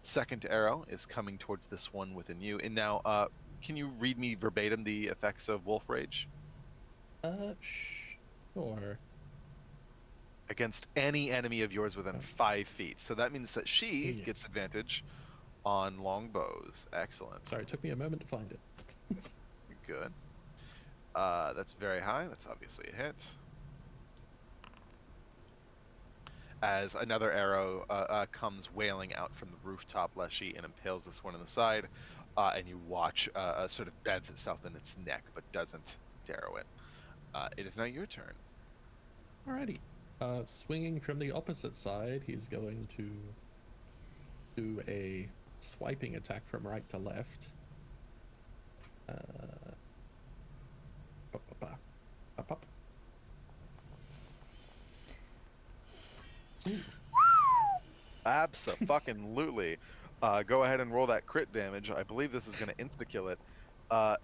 Second arrow is coming towards this one within you. And now, can you read me verbatim the effects of Wolf Rage? Sure. Against any enemy of yours within 5 feet. So that means that she Yes. gets advantage on longbows. Excellent. Sorry, it took me a moment to find it. Good. That's very high. That's obviously a hit. As another arrow comes wailing out from the rooftop, Leshy, and impales this one in the side, and you watch sort of beds itself in its neck, but doesn't arrow it. It is now your turn. Alrighty. Swinging from the opposite side, he's going to do a swiping attack from right to left. Up. Abso-fucking-lutely. Go ahead and roll that crit damage. I believe this is going to insta-kill it. Oh.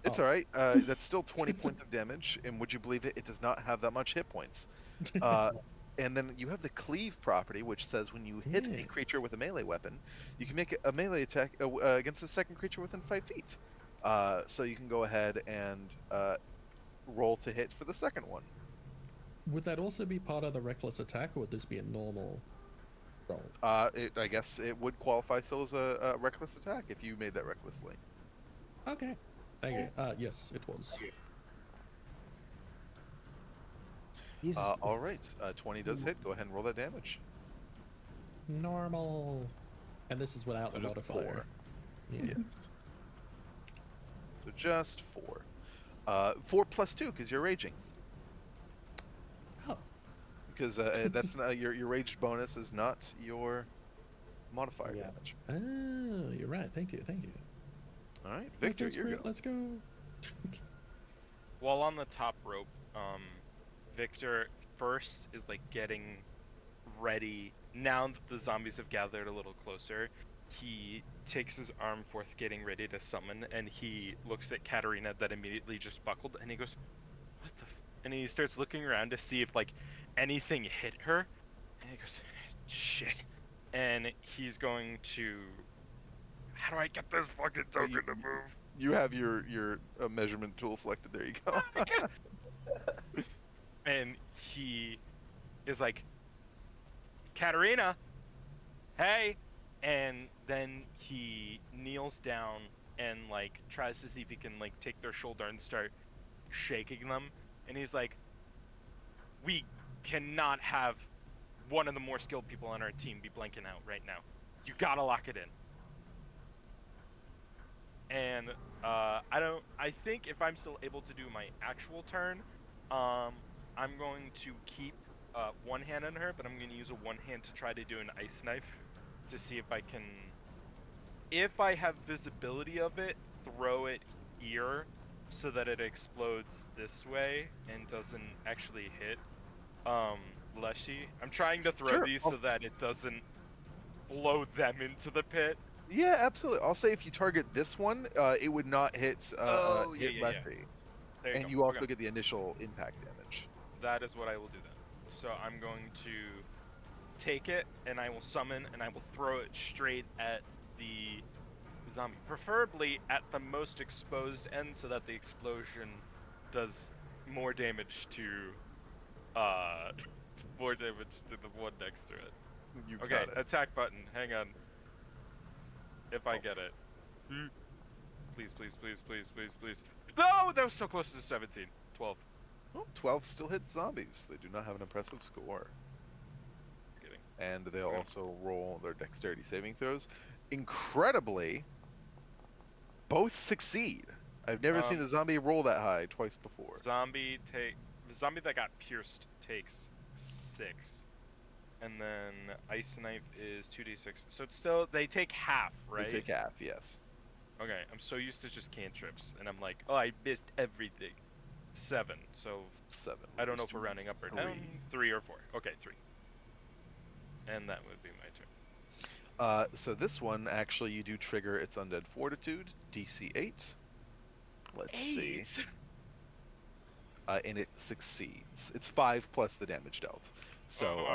It's Oh. alright. That's still 20 points of damage, and would you believe it? It does not have that much hit points. And then you have the cleave property, which says when you hit a creature with a melee weapon, you can make a melee attack against a second creature within 5 feet. So you can go ahead and roll to hit for the second one. Would that also be part of the reckless attack, or would this be a normal roll? I guess it would qualify still as a reckless attack if you made that recklessly. Okay. Thank you. Yes, it was. Jesus. All right. 20 does hit. Go ahead and roll that damage. Normal. And this is without So the just modifier. 4. Yeah. Yes. So just 4. 4 plus 2 because you're raging. Oh. Because that's not, your raged bonus is not your modifier Yeah. damage. Oh, you're right. Thank you. All right, My Victor, first you're crit, go. let's go. While on the top rope, Victor first is like getting ready. Now that the zombies have gathered a little closer, he takes his arm forth, getting ready to summon, and he looks at Katarina that immediately just buckled, and he goes, "What the?" And he starts looking around to see if like anything hit her, and he goes, "Shit!" And he's going to. How do I get this fucking token to move? You have your measurement tool selected. There you go. And he is like, "Katarina, hey!" And then he kneels down and like tries to see if he can like take their shoulder and start shaking them. And he's like, "We cannot have one of the more skilled people on our team be blanking out right now. You gotta lock it in." And I think if I'm still able to do my actual turn, I'm going to keep one hand on her, but I'm going to use a one hand to try to do an ice knife to see if I can, if I have visibility of it, throw it here so that it explodes this way and doesn't actually hit Leshy. I'm trying to throw Sure, these so that it doesn't blow them into the pit. Yeah, absolutely. I'll say if you target this one, it would not hit Yeah. Leshy. There And go. you also Okay. get the initial impact damage. That is what I will do then. So I'm going to take it, and I will summon, and I will throw it straight at the zombie. Preferably at the most exposed end, so that the explosion does more damage to, more damage to the one next to it. You Okay, got it. attack button. Hang on. If I get it. Please. No! That was so close to 17. 12. Well, 12 still hits zombies. They do not have an impressive score. Kidding. And they'll also roll their dexterity saving throws. Incredibly, both succeed. I've never seen a zombie roll that high twice before. The zombie that got pierced takes 6, and then ice knife is 2d6. So it's still they take half, right? They take half, yes. Okay, I'm so used to just cantrips, and I'm like, oh, I missed everything. 7. So 7. I don't know reduced if we're to rounding up or 3. down. 3 or 4. Okay, 3. And that would be my turn. So this one, actually, you do trigger its Undead Fortitude, DC 8. Let's see. 8. And it succeeds. It's 5 plus the damage dealt. So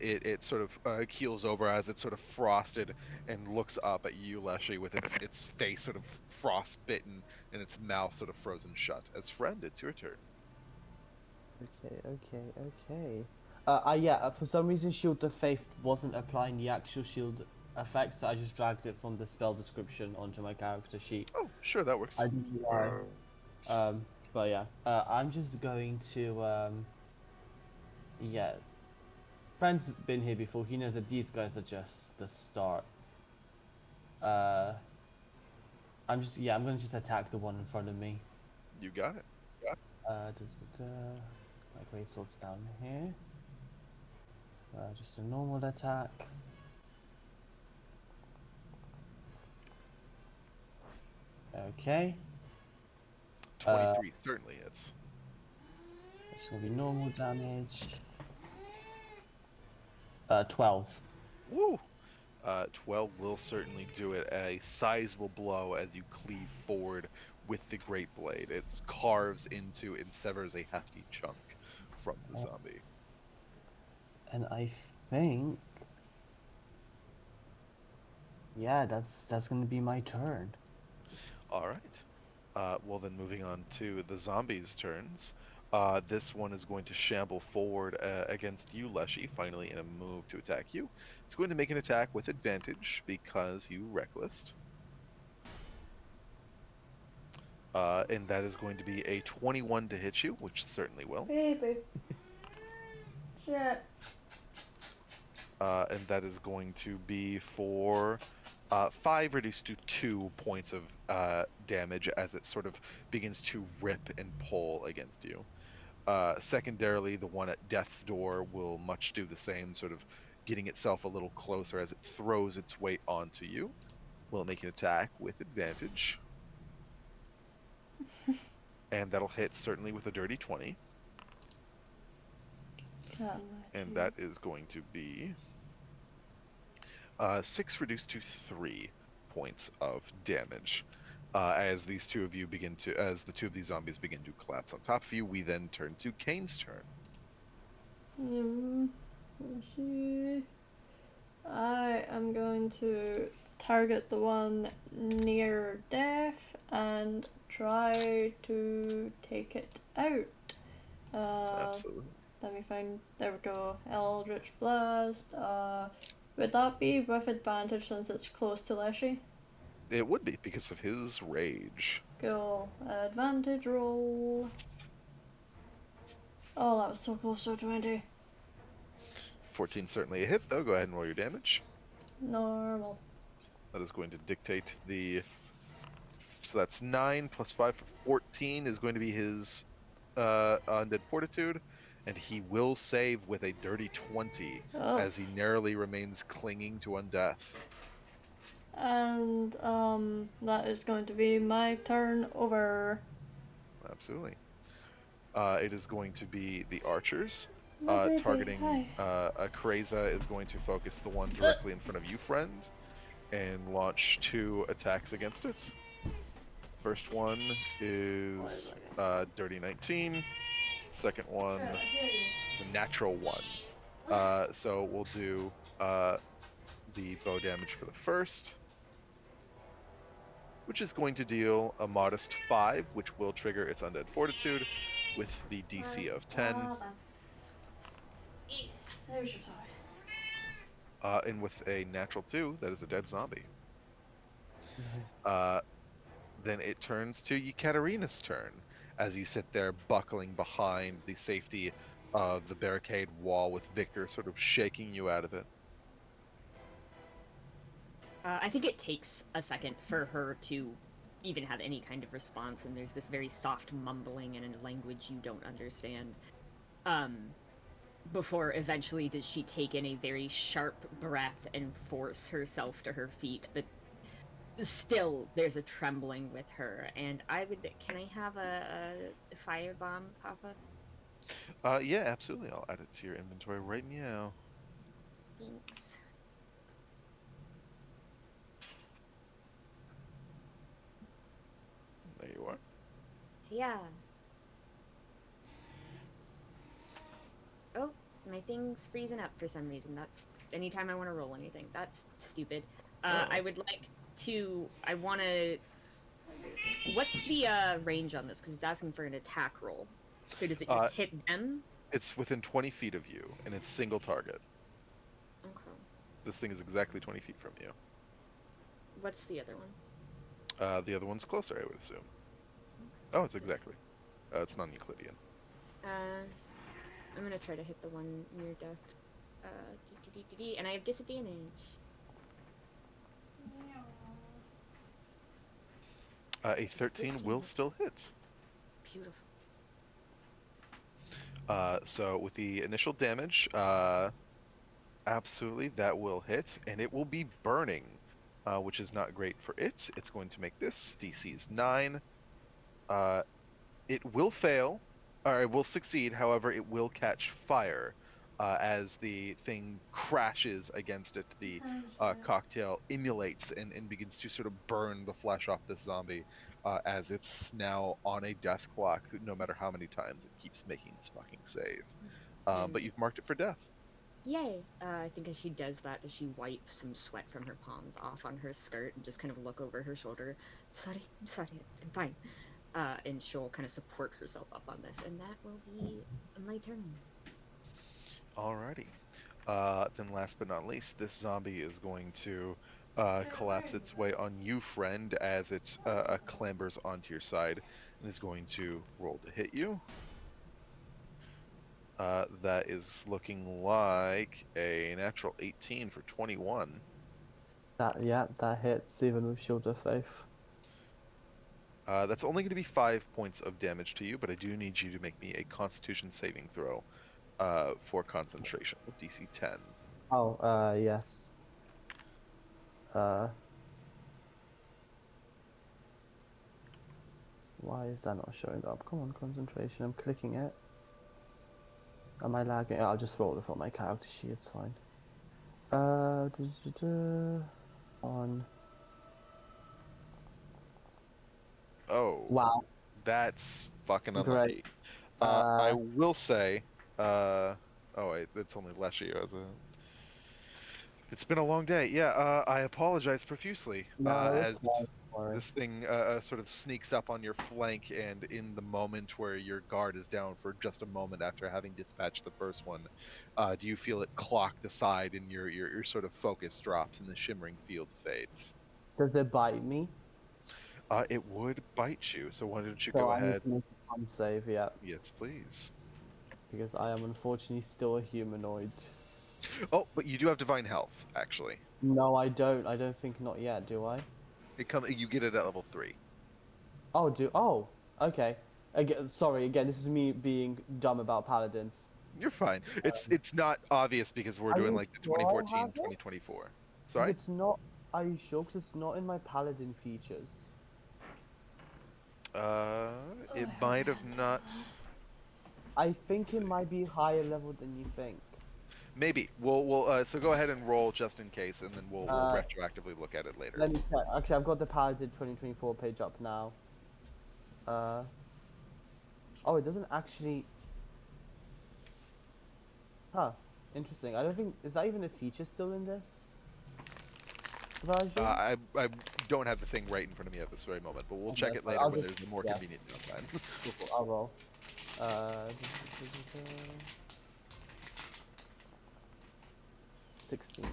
it sort of keels over as it's sort of frosted and looks up at you, Leshy, with its face sort of frostbitten and its mouth sort of frozen shut. As friend, it's your turn. Okay. For some reason Shield of Faith wasn't applying the actual shield effect, so I just dragged it from the spell description onto my character sheet. Oh, sure, that works. I don't know why. But yeah, I'm just going to, Friend's been here before, he knows that these guys are just the start. I'm gonna just attack the one in front of me. You got it. My greatsword's down here. Just a normal attack. Okay. 23 certainly hits. It's gonna be normal damage. 12. Woo! 12 will certainly do it. A sizable blow as you cleave forward with the great blade. It carves into and severs a hefty chunk from the zombie. And I think, yeah, that's gonna be my turn. All right. Well, then moving on to the zombies' turns. This one is going to shamble forward against you, Leshy, finally in a move to attack you. It's going to make an attack with advantage because you reckless. And that is going to be a 21 to hit you, which certainly will. Baby. Shit. And that is going to be for 5 reduced to 2 points of damage as it sort of begins to rip and pull against you. Secondarily, the one at Death's Door will much do the same, sort of getting itself a little closer as it throws its weight onto you. Will make an attack with advantage. And that'll hit certainly with a dirty 20. And that is going to be 6 reduced to 3 points of damage. As the two of these zombies begin to collapse on top of you, we then turn to Kane's turn. Let's see. I am going to target the one near death and try to take it out. Absolutely. Let me find. There we go. Eldritch Blast. Would that be with advantage since it's close to Leshy? It would be because of his rage. Go. Advantage roll. Oh, that was so close to 20. 14 certainly a hit, though. Go ahead and roll your damage. Normal. That is going to dictate the... So that's 9 plus 5 for 14 is going to be his Undead Fortitude. And he will save with a dirty 20 as he narrowly remains clinging to undeath. And that is going to be my turn over. Absolutely. It is going to be the archers. Targeting Kreza is going to focus the one directly in front of you, friend, and launch 2 attacks against it. First one is dirty 19. Second one is a natural 1. So we'll do the bow damage for the first, which is going to deal a modest 5, which will trigger its Undead Fortitude with the DC of 10. There's your toy. And with a natural 2, that is a dead zombie. Then it turns to Yekaterina's turn, as you sit there buckling behind the safety of the barricade wall with Victor sort of shaking you out of it. I think it takes a second for her to even have any kind of response, and there's this very soft mumbling in a language you don't understand. Before eventually does she take in a very sharp breath and force herself to her feet, but still there's a trembling with her. And can I have a firebomb pop up? Yeah, absolutely. I'll add it to your inventory right now. Thanks. There you are. Yeah. Oh, my thing's freezing up for some reason. That's anytime I want to roll anything. That's stupid. I would like to. I want to. What's the range on this? Because it's asking for an attack roll. So does it just hit them? It's within 20 feet of you, and it's single target. Okay. This thing is exactly 20 feet from you. What's the other one? The other one's closer, I would assume. Oh, it's exactly. It's non-Euclidean. I'm gonna try to hit the one near death. And I have disadvantage. A 13 will still hit. Beautiful. So with the initial damage, absolutely that will hit, and it will be burning, which is not great for it. It's going to make this DC's 9. It will fail, or it will succeed. However, it will catch fire as the thing crashes against it. The cocktail emulates and begins to sort of burn the flesh off this zombie as it's now on a death clock. No matter how many times it keeps making this fucking save, but you've marked it for death. Yay! I think as she does that, does she wipe some sweat from her palms off on her skirt and just kind of look over her shoulder? I'm sorry, I'm fine. And she'll kind of support herself up on this, and that will be my turn. Alrighty. Then last but not least, this zombie is going to collapse its way on you, friend, as it clambers onto your side, and is going to roll to hit you. That is looking like a natural 18 for 21. That hits even with Shield of Faith. That's only going to be 5 points of damage to you, but I do need you to make me a Constitution saving throw for concentration, DC 10. Oh, yes. Why is that not showing up? Come on, concentration. I'm clicking it. Am I lagging? I'll just roll it from my character sheet. It's fine. On. Oh. Wow. That's fucking unlucky. Great. I will say, oh wait, it's only Leshy as a. It's been a long day. Yeah, I apologize profusely. As this thing sort of sneaks up on your flank, and in the moment where your guard is down for just a moment after having dispatched the first one, do you feel it clock the side, and your sort of focus drops, and the shimmering field fades? Does it bite me? It would bite you. So why don't you So go I need ahead? to make a con save, yeah. Yes, please. Because I am unfortunately still a humanoid. Oh, but you do have divine health, actually. No, I don't. I don't think not yet, do I? You get it at level 3. Oh, okay. Again, sorry, again, this is me being dumb about paladins. You're fine. It's not obvious because we're Are doing you like the sure I 2014, have it? 2024. Sorry? It's not. Are you sure? Because it's not in my paladin features. It might have not. I think it might be higher level than you think. Maybe. We'll so go ahead and roll just in case, and then we'll retroactively look at it later. Let me check. Actually, I've got the paladin 2024 page up now. Oh, it doesn't actually. Huh. Interesting. I don't think. Is that even a feature still in this version? I don't have the thing right in front of me at this very moment, but we'll check it later when there's a more convenient time. Cool, I'll roll. 16.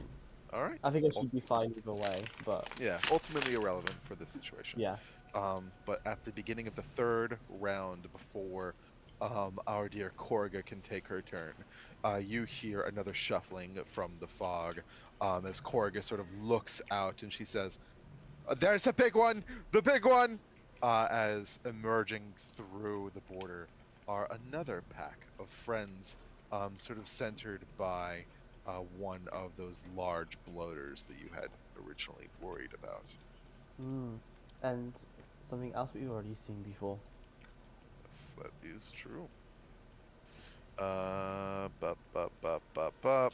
All right. I think it should be fine either way, but yeah, ultimately irrelevant for this situation. Yeah. But at the beginning of the third round, before our dear Korga can take her turn. You hear another shuffling from the fog as Korga sort of looks out and she says, "There's a big one! The big one!" As emerging through the border are another pack of friends, sort of centered by one of those large bloaters that you had originally worried about. And something else we've already seen before. Yes, that is true. Bup, bup, bup, bup, bup.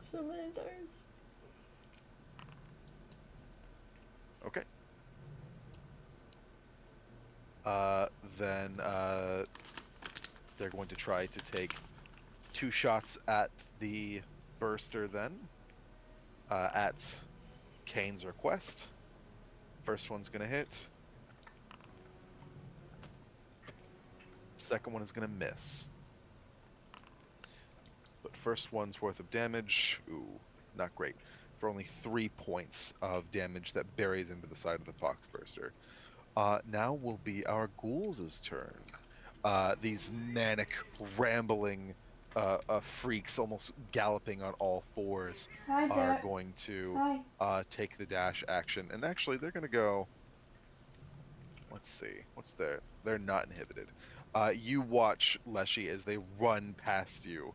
So many times. Okay. Then they're going to try to take 2 shots at the burster then, at Kane's request. First one's going to hit. Second one is going to miss. But first one's worth of damage, ooh, not great. For only 3 points of damage that buries into the side of the Poxburster. Now will be our ghouls' turn. These manic, rambling freaks, almost galloping on all fours, are going to take the dash action. And actually, they're going to go. Let's see, what's there? They're not inhibited. You watch Leshy as they run past you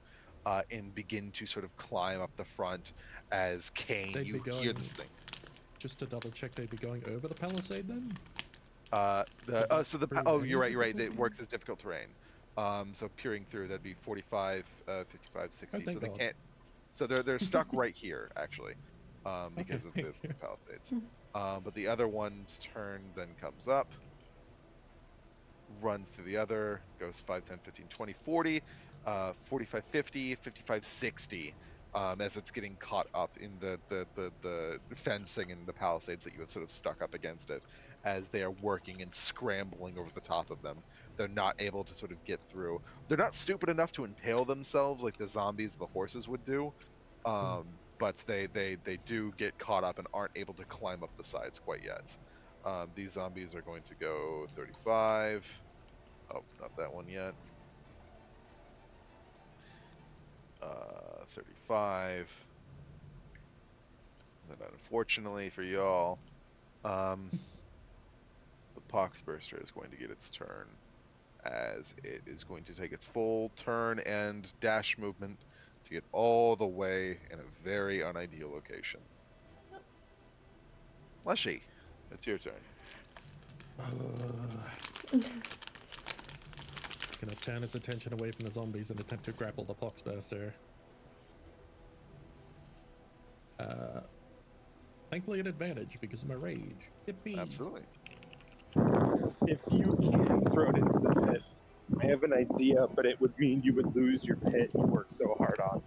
and begin to sort of climb up the front. As Kane, They'd you be hear going- this thing. Just to double check, they'd be going over the palisade then? You're right. It difficulty? works as difficult terrain. So peering through, that'd be 45, 55, 60. thank So they God. can't. So they're stuck right here actually, because Okay, of the thank you. palisades. But the other one's turn then comes up, runs to the other, goes 5, 10, 15, 20, 40, 45, 50, 55, 60. As it's getting caught up in the fencing and the palisades that you have sort of stuck up against it, as they are working and scrambling over the top of them. They're not able to sort of get through. They're not stupid enough to impale themselves like the zombies, the horses would do, but they do get caught up and aren't able to climb up the sides quite yet. These zombies are going to go 35. Oh, not that one yet. 35. Then unfortunately for y'all, the Poxburster is going to get its turn, as it is going to take its full turn and dash movement to get all the way in a very unideal location. Leshy, it's your turn. Gonna turn his attention away from the zombies and attempt to grapple the Poxburster. Thankfully an advantage because of my rage. Yippee. Absolutely. If you can throw it into the pit, I have an idea, but it would mean you would lose your pit you worked so hard on.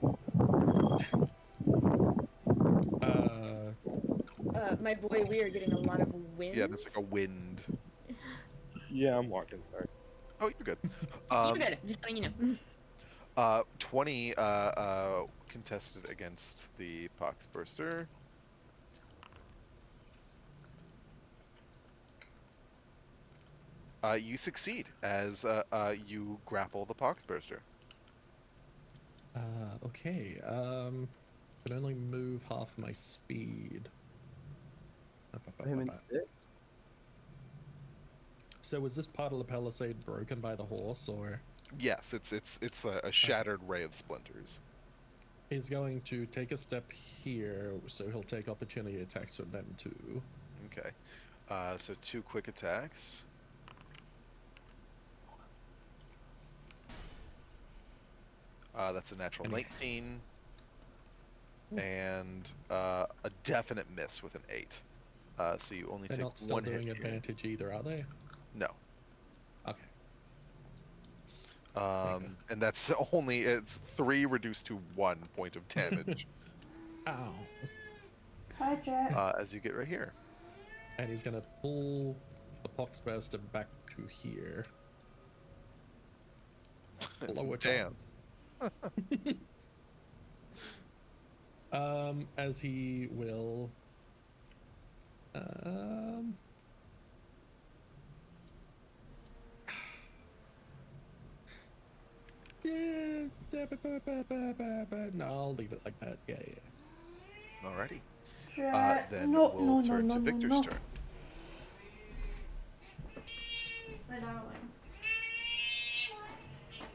My boy, we are getting a lot of wind. Yeah, there's like a wind. Yeah, I'm walking, sorry. Oh, you're good. You're good. Just letting you know. 20 contested against the Poxburster. You succeed as you grapple the Poxburster. Okay. Could only move half my speed. Him and it? So was this part of the palisade broken by the horse, or Yes, it's a shattered ray of splinters. he's going to take a step here, so he'll take opportunity attacks from them too. Okay. So 2 quick attacks. That's a natural Any- 19. And a definite miss with an 8. So you only They're take not still 1 hit doing here. advantage either, are they? No. Okay. And that's only, it's 3 reduced to 1 point of damage. Ow. Hi, Jack. As you get right here. And he's gonna pull the Poxburster back to here. Blow it Damn. up. As he will No, I'll leave it like that. Yeah. Alrighty. Jack, Then no, we'll no, no, turn no, to no, Victor's no. turn. My darling.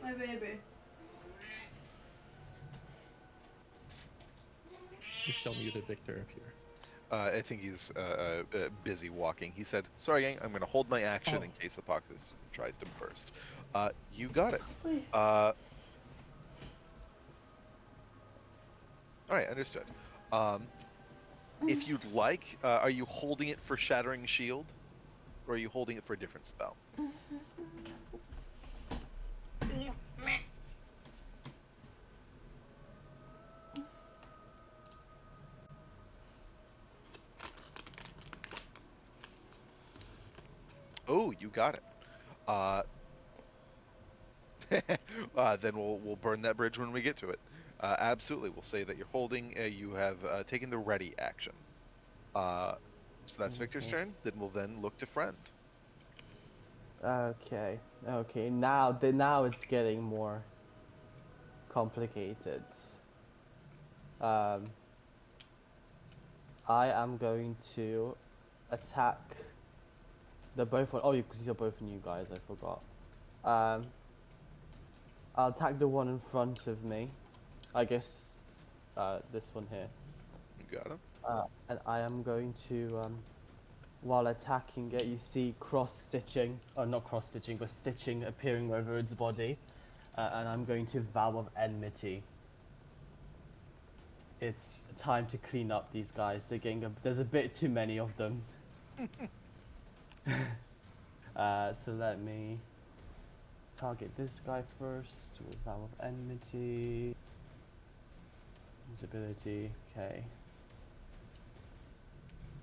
My baby. You're still muted, Victor, if you're... I think he's busy walking. He said, "Sorry, gang, I'm going to hold my action Oh. in case the Poxus tries to burst." You got it. Please. All right, understood. If you'd like, are you holding it for Shattering Shield, or are you holding it for a different spell? Oh, you got it. Then we'll burn that bridge when we get to it. Absolutely, we'll say that you're holding. You have taken the ready action. So that's Victor's turn. Then we'll look to Friend. Okay. Now it's getting more complicated. I am going to attack the both. Oh, because you're both new guys. I forgot. I'll attack the one in front of me. I guess this one here. You got him. And I am going to, while attacking it, you see cross-stitching, or not cross-stitching, but stitching appearing over its body. And I'm going to Vow of Enmity. It's time to clean up these guys. There's a bit too many of them. So let me target this guy first with Vow of Enmity. Visibility, okay.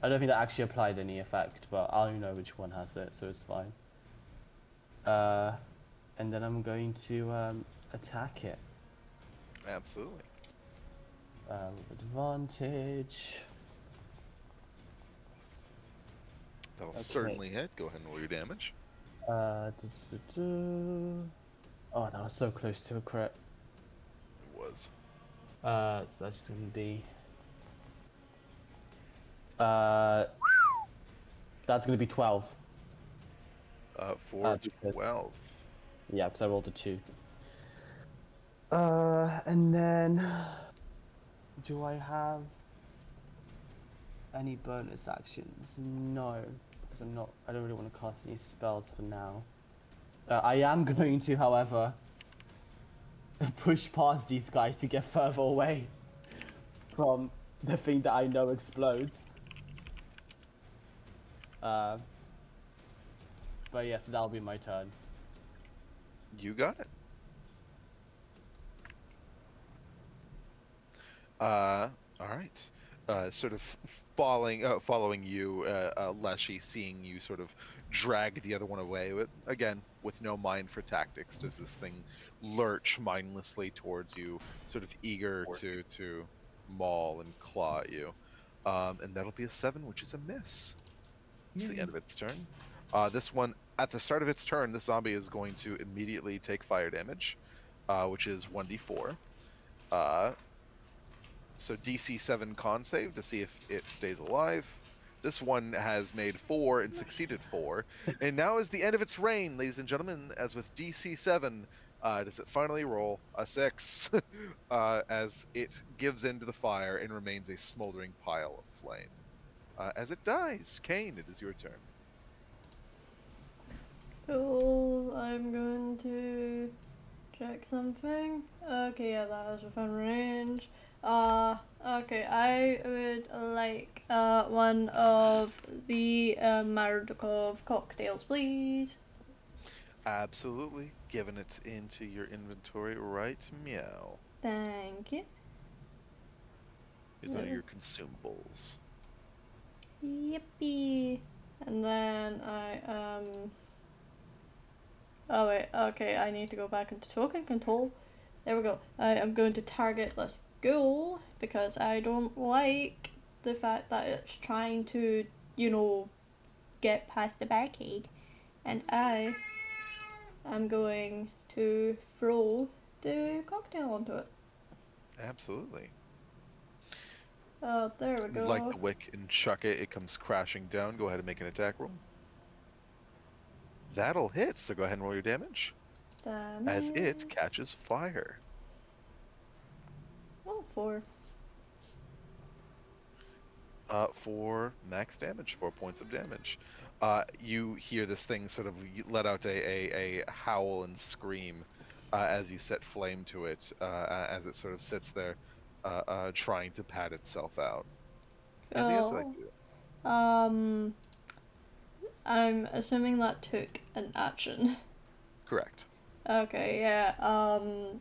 I don't think that actually applied any effect, but I don't know which one has it, so it's fine. And then I'm going to attack it. Absolutely. With advantage. That'll Okay. certainly hit. Go ahead and roll your damage. Oh, that was so close to a crit. It was. So that's just gonna be. That's gonna be 12. For Because- 12. Yeah, because I rolled a 2. And then, do I have any bonus actions? No, because I don't really want to cast any spells for now. I am going to, however, push past these guys to get further away from the thing that I know explodes. But yeah, so that'll be my turn. You got it. All right. Sort of following you, Leshy, seeing you sort of drag the other one away. With no mind for tactics, does this thing lurch mindlessly towards you, sort of eager to maul and claw at you. And that'll be a 7, which is a miss. It's the end of its turn. This one, at the start of its turn, this zombie is going to immediately take fire damage, which is 1d4. So DC 7 con save to see if it stays alive. This one has made 4 and succeeded 4. And now is the end of its reign, ladies and gentlemen, as with DC 7, does it finally roll a 6 as it gives into the fire and remains a smoldering pile of flame. As it dies, Kane, it is your turn. Cool. I'm going to check something. Okay, yeah, that is within range. Okay, I would like one of the Mardukov cocktails, please. Absolutely. Giving it into your inventory right meow. Thank you. These are your consumables. Yippee. And then oh wait, okay, I need to go back into token control. There we go. I am going to target this ghoul because I don't like the fact that it's trying to, get past the barricade. And I am going to throw the cocktail onto it. Absolutely. Oh, there we go. Light the wick and chuck it. It comes crashing down. Go ahead and make an attack roll. That'll hit, so go ahead and roll your damage. As it Damage. catches fire. Oh, 4. For max damage, 4 points of damage. You hear this thing sort of let out a howl and scream as you set flame to it, as it sort of sits there trying to pad itself out. Anything else you'd like to do? I'm assuming that took an action. Correct. Okay, yeah.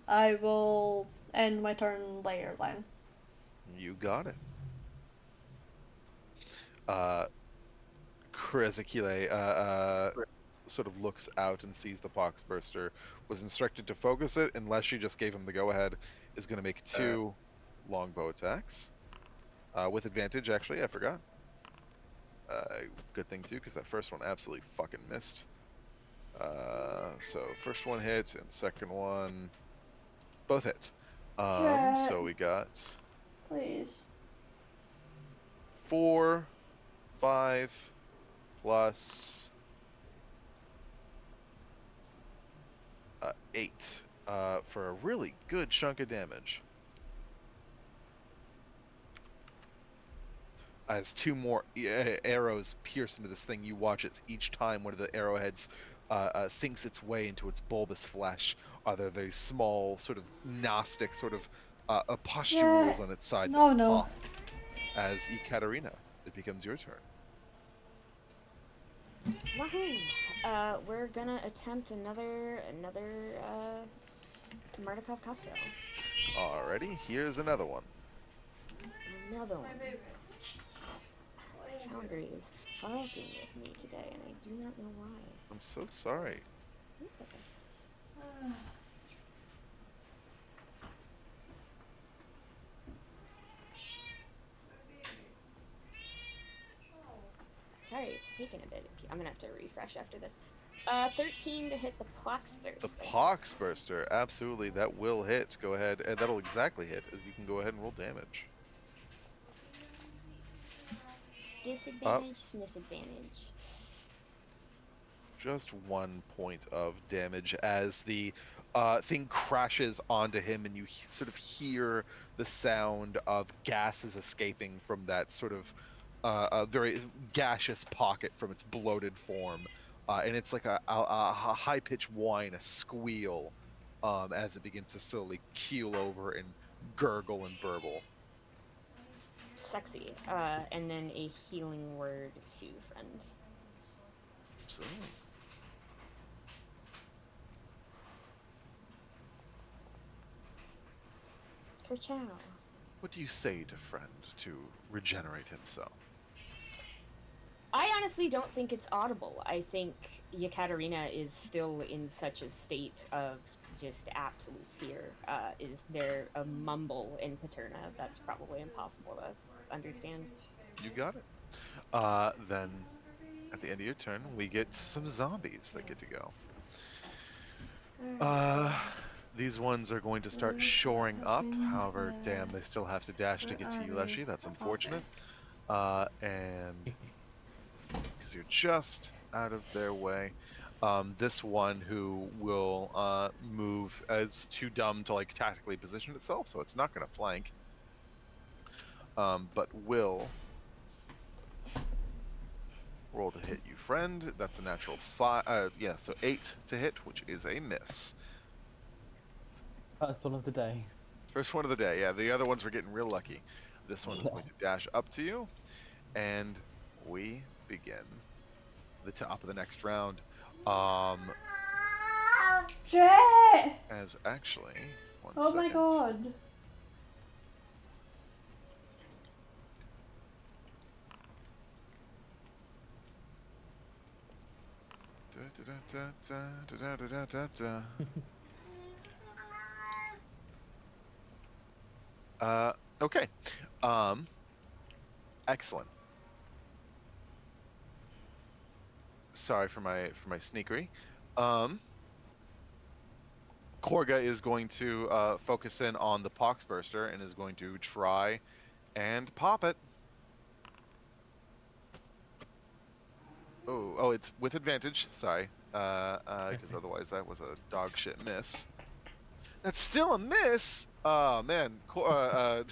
I will end my turn later then. You got it. Chrysaquile sort of looks out and sees the Poxburster, was instructed to focus it, unless she just gave him the go-ahead, is going to make 2 longbow attacks. With advantage, actually, I forgot. Good thing, too, because that first one absolutely fucking missed. So, first one hit, and second one... both hit. So we got... Please. 4, 5, plus 8 for a really good chunk of damage. As 2 more arrows pierce into this thing, you watch it each time one of the arrowheads sinks its way into its bulbous flesh. There these small, sort of gnostic, sort of pustules on its side No, that no. pop. As Ekaterina, it becomes your turn. Wahoo! We're gonna attempt another Mordekov cocktail. Alrighty, here's another one. Another one. Foundry is fucking with me today, and I do not know why. I'm so sorry. It's okay. Sorry, it's taking a bit. I'm gonna have to refresh after this. 13 to hit the Poxburster. The Poxburster, absolutely, that will hit. Go ahead, and that'll exactly hit, as you can go ahead and roll damage. Disadvantage, misadvantage. Just 1 point of damage as the thing crashes onto him, and you sort of hear the sound of gases escaping from that sort of very gaseous pocket from its bloated form. And it's like a high-pitched whine, a squeal, as it begins to slowly keel over and gurgle and burble. Sexy. And then a healing word to friend. Absolutely. Kerchow. What do you say to friend to regenerate himself? I honestly don't think it's audible. I think Yekaterina is still in such a state of just absolute fear. Is there a mumble in Paterna that's probably impossible to understand? You got it. Then, at the end of your turn, we get some zombies that get to go. These ones are going to start shoring up. However, damn, they still have to dash to get to you, Leshy. That's unfortunate. And because you're just out of their way. This one who will move as too dumb to like tactically position itself, so it's not going to flank. But will roll to hit you, friend. That's a natural 5. Yeah, so 8 to hit, which is a miss. First one of the day. First one of the day. Yeah, the other ones were getting real lucky. This one is going to dash up to you, and we begin the top of the next round. Jay! As actually, one Oh second. my god. Okay. Excellent. Sorry for my sneakery. Korga is going to focus in on the Poxburster and is going to try and pop it. Oh, it's with advantage. Sorry, because otherwise that was a dog shit miss. That's still a miss. Oh man, we'll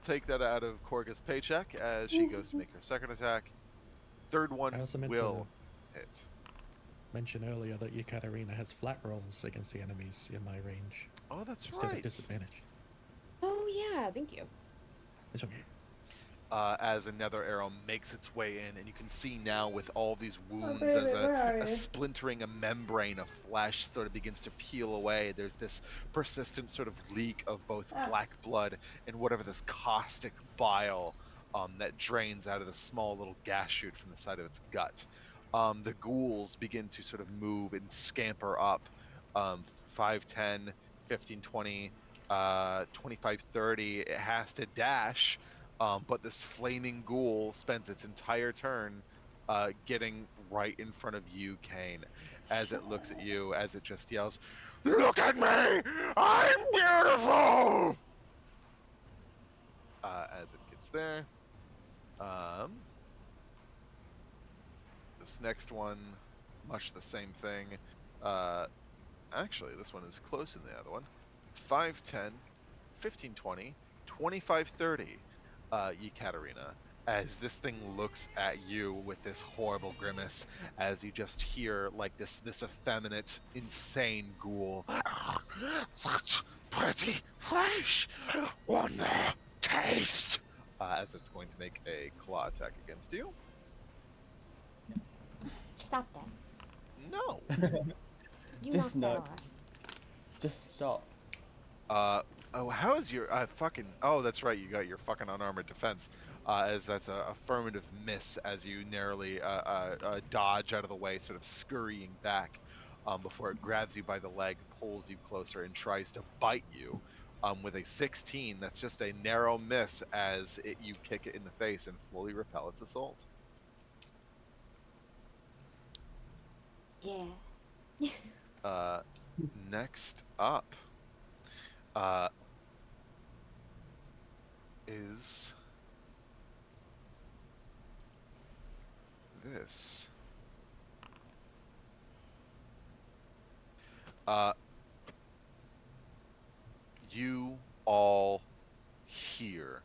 take that out of Korga's paycheck as she goes to make her second attack. Third one I also meant will to hit. mention earlier that your Katarina has flat rolls against the enemies in my range Oh, that's instead right. of disadvantage. Oh yeah, thank you. It's okay. As another arrow makes its way in, and you can see now with all these wounds baby, as where are a you? splintering, a membrane of flesh sort of begins to peel away. There's this persistent sort of leak of both black blood and whatever this caustic bile that drains out of the small little gas chute from the side of its gut. The ghouls begin to sort of move and scamper up 5, 10, 15, 20, 25, 30. It has to dash. But this flaming ghoul spends its entire turn getting right in front of you, Kane, as it looks at you, as it just yells, "Look at me! I'm beautiful!" As it gets there. This next one, much the same thing. Actually, this one is closer than the other one. 5, 10, 15, 20, 25, 30. Yekaterina, as this thing looks at you with this horrible grimace, as you just hear like this effeminate, insane ghoul. Such pretty flesh, one more taste. As it's going to make a claw attack against you. Stop that. No. You Just knocked that no. off. Just stop. Oh, how is your fucking? Oh, that's right. You got your fucking unarmored defense. As that's a affirmative miss as you narrowly dodge out of the way, sort of scurrying back, before it grabs you by the leg, pulls you closer, and tries to bite you. With a 16, that's just a narrow miss as you kick it in the face and fully repel its assault. Yeah. Next up, is this. You all hear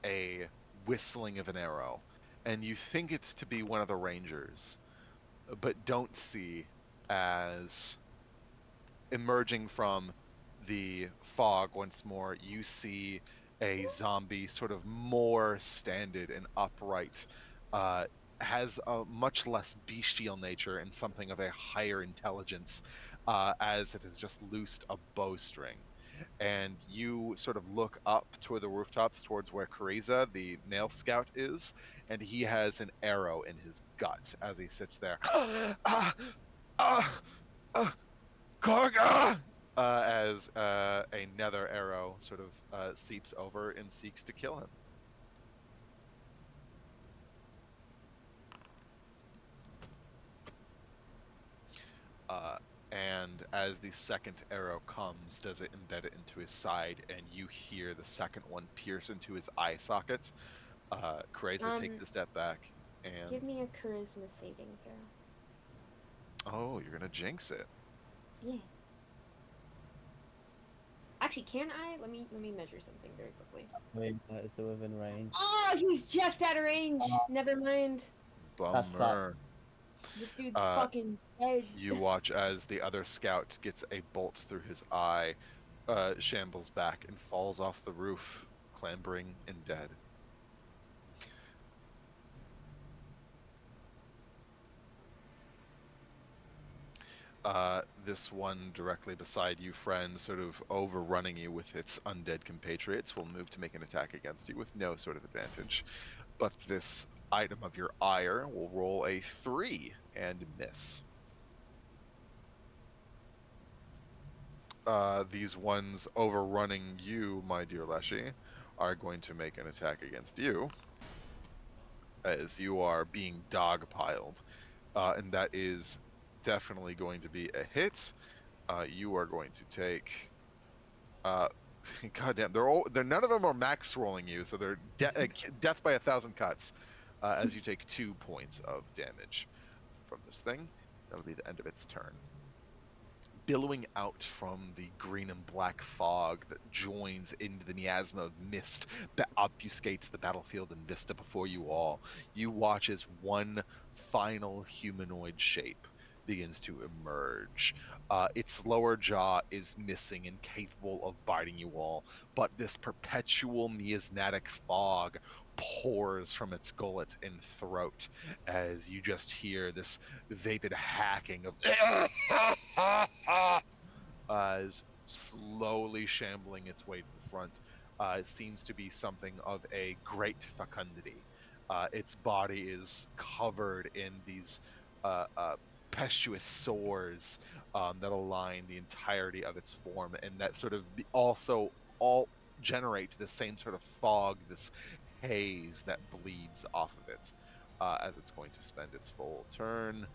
a whistling of an arrow, and you think it's to be one of the rangers, but don't see as emerging from the fog once more, you see a zombie sort of more standard and upright, has a much less bestial nature and something of a higher intelligence, as it has just loosed a bowstring. And you sort of look up toward the rooftops towards where Kariza, the male scout, is, and he has an arrow in his gut as he sits there. Korga! As another arrow sort of seeps over and seeks to kill him. And as the second arrow comes, does it embed it into his side, and you hear the second one pierce into his eye socket. Kreza takes a step back, and Give me a charisma saving throw. oh, you're gonna jinx it. Yeah. Actually, can I? Let me measure something very quickly. Wait, is it within range? Oh, he's just out of range. Never mind. That's Bummer. This dude's fucking dead. You watch as the other scout gets a bolt through his eye, shambles back, and falls off the roof, clambering and dead. This one directly beside you, friend, sort of overrunning you with its undead compatriots, will move to make an attack against you with no sort of advantage. But this item of your ire will roll a 3 and miss. These ones overrunning you, my dear Leshy, are going to make an attack against you, as you are being dogpiled. And that is definitely going to be a hit. you are going to take. Goddamn, they're none of them are max rolling you, so they're death by 1,000 cuts. As you take 2 points of damage from this thing. That'll be the end of its turn. Billowing out from the green and black fog that joins into the miasma of mist that obfuscates the battlefield and vista before you all, you watch as one final humanoid shape begins to emerge. Its lower jaw is missing and capable of biting you all, but this perpetual miasmatic fog pours from its gullet and throat as you just hear this vapid hacking of is slowly shambling its way to the front. It seems to be something of a great fecundity. Its body is covered in these pestuous sores that align the entirety of its form, and that sort of also all generate the same sort of fog, this haze that bleeds off of it as it's going to spend its full turn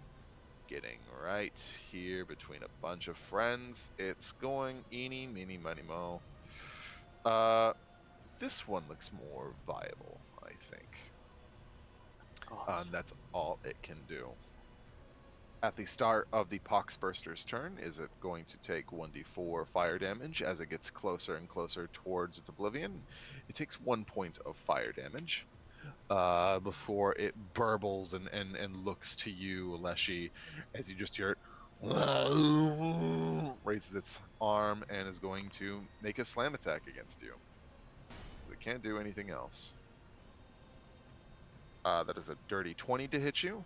getting right here between a bunch of friends. It's going eeny, meeny, miny, mo. This one looks more viable, I think. That's all it can do. At the start of the Poxburster's turn, is it going to take 1d4 fire damage as it gets closer and closer towards its oblivion? It takes 1 point of fire damage before it burbles and looks to you, Leshy, as you just hear it raises its arm and is going to make a slam attack against you. It can't do anything else. That is a dirty 20 to hit you.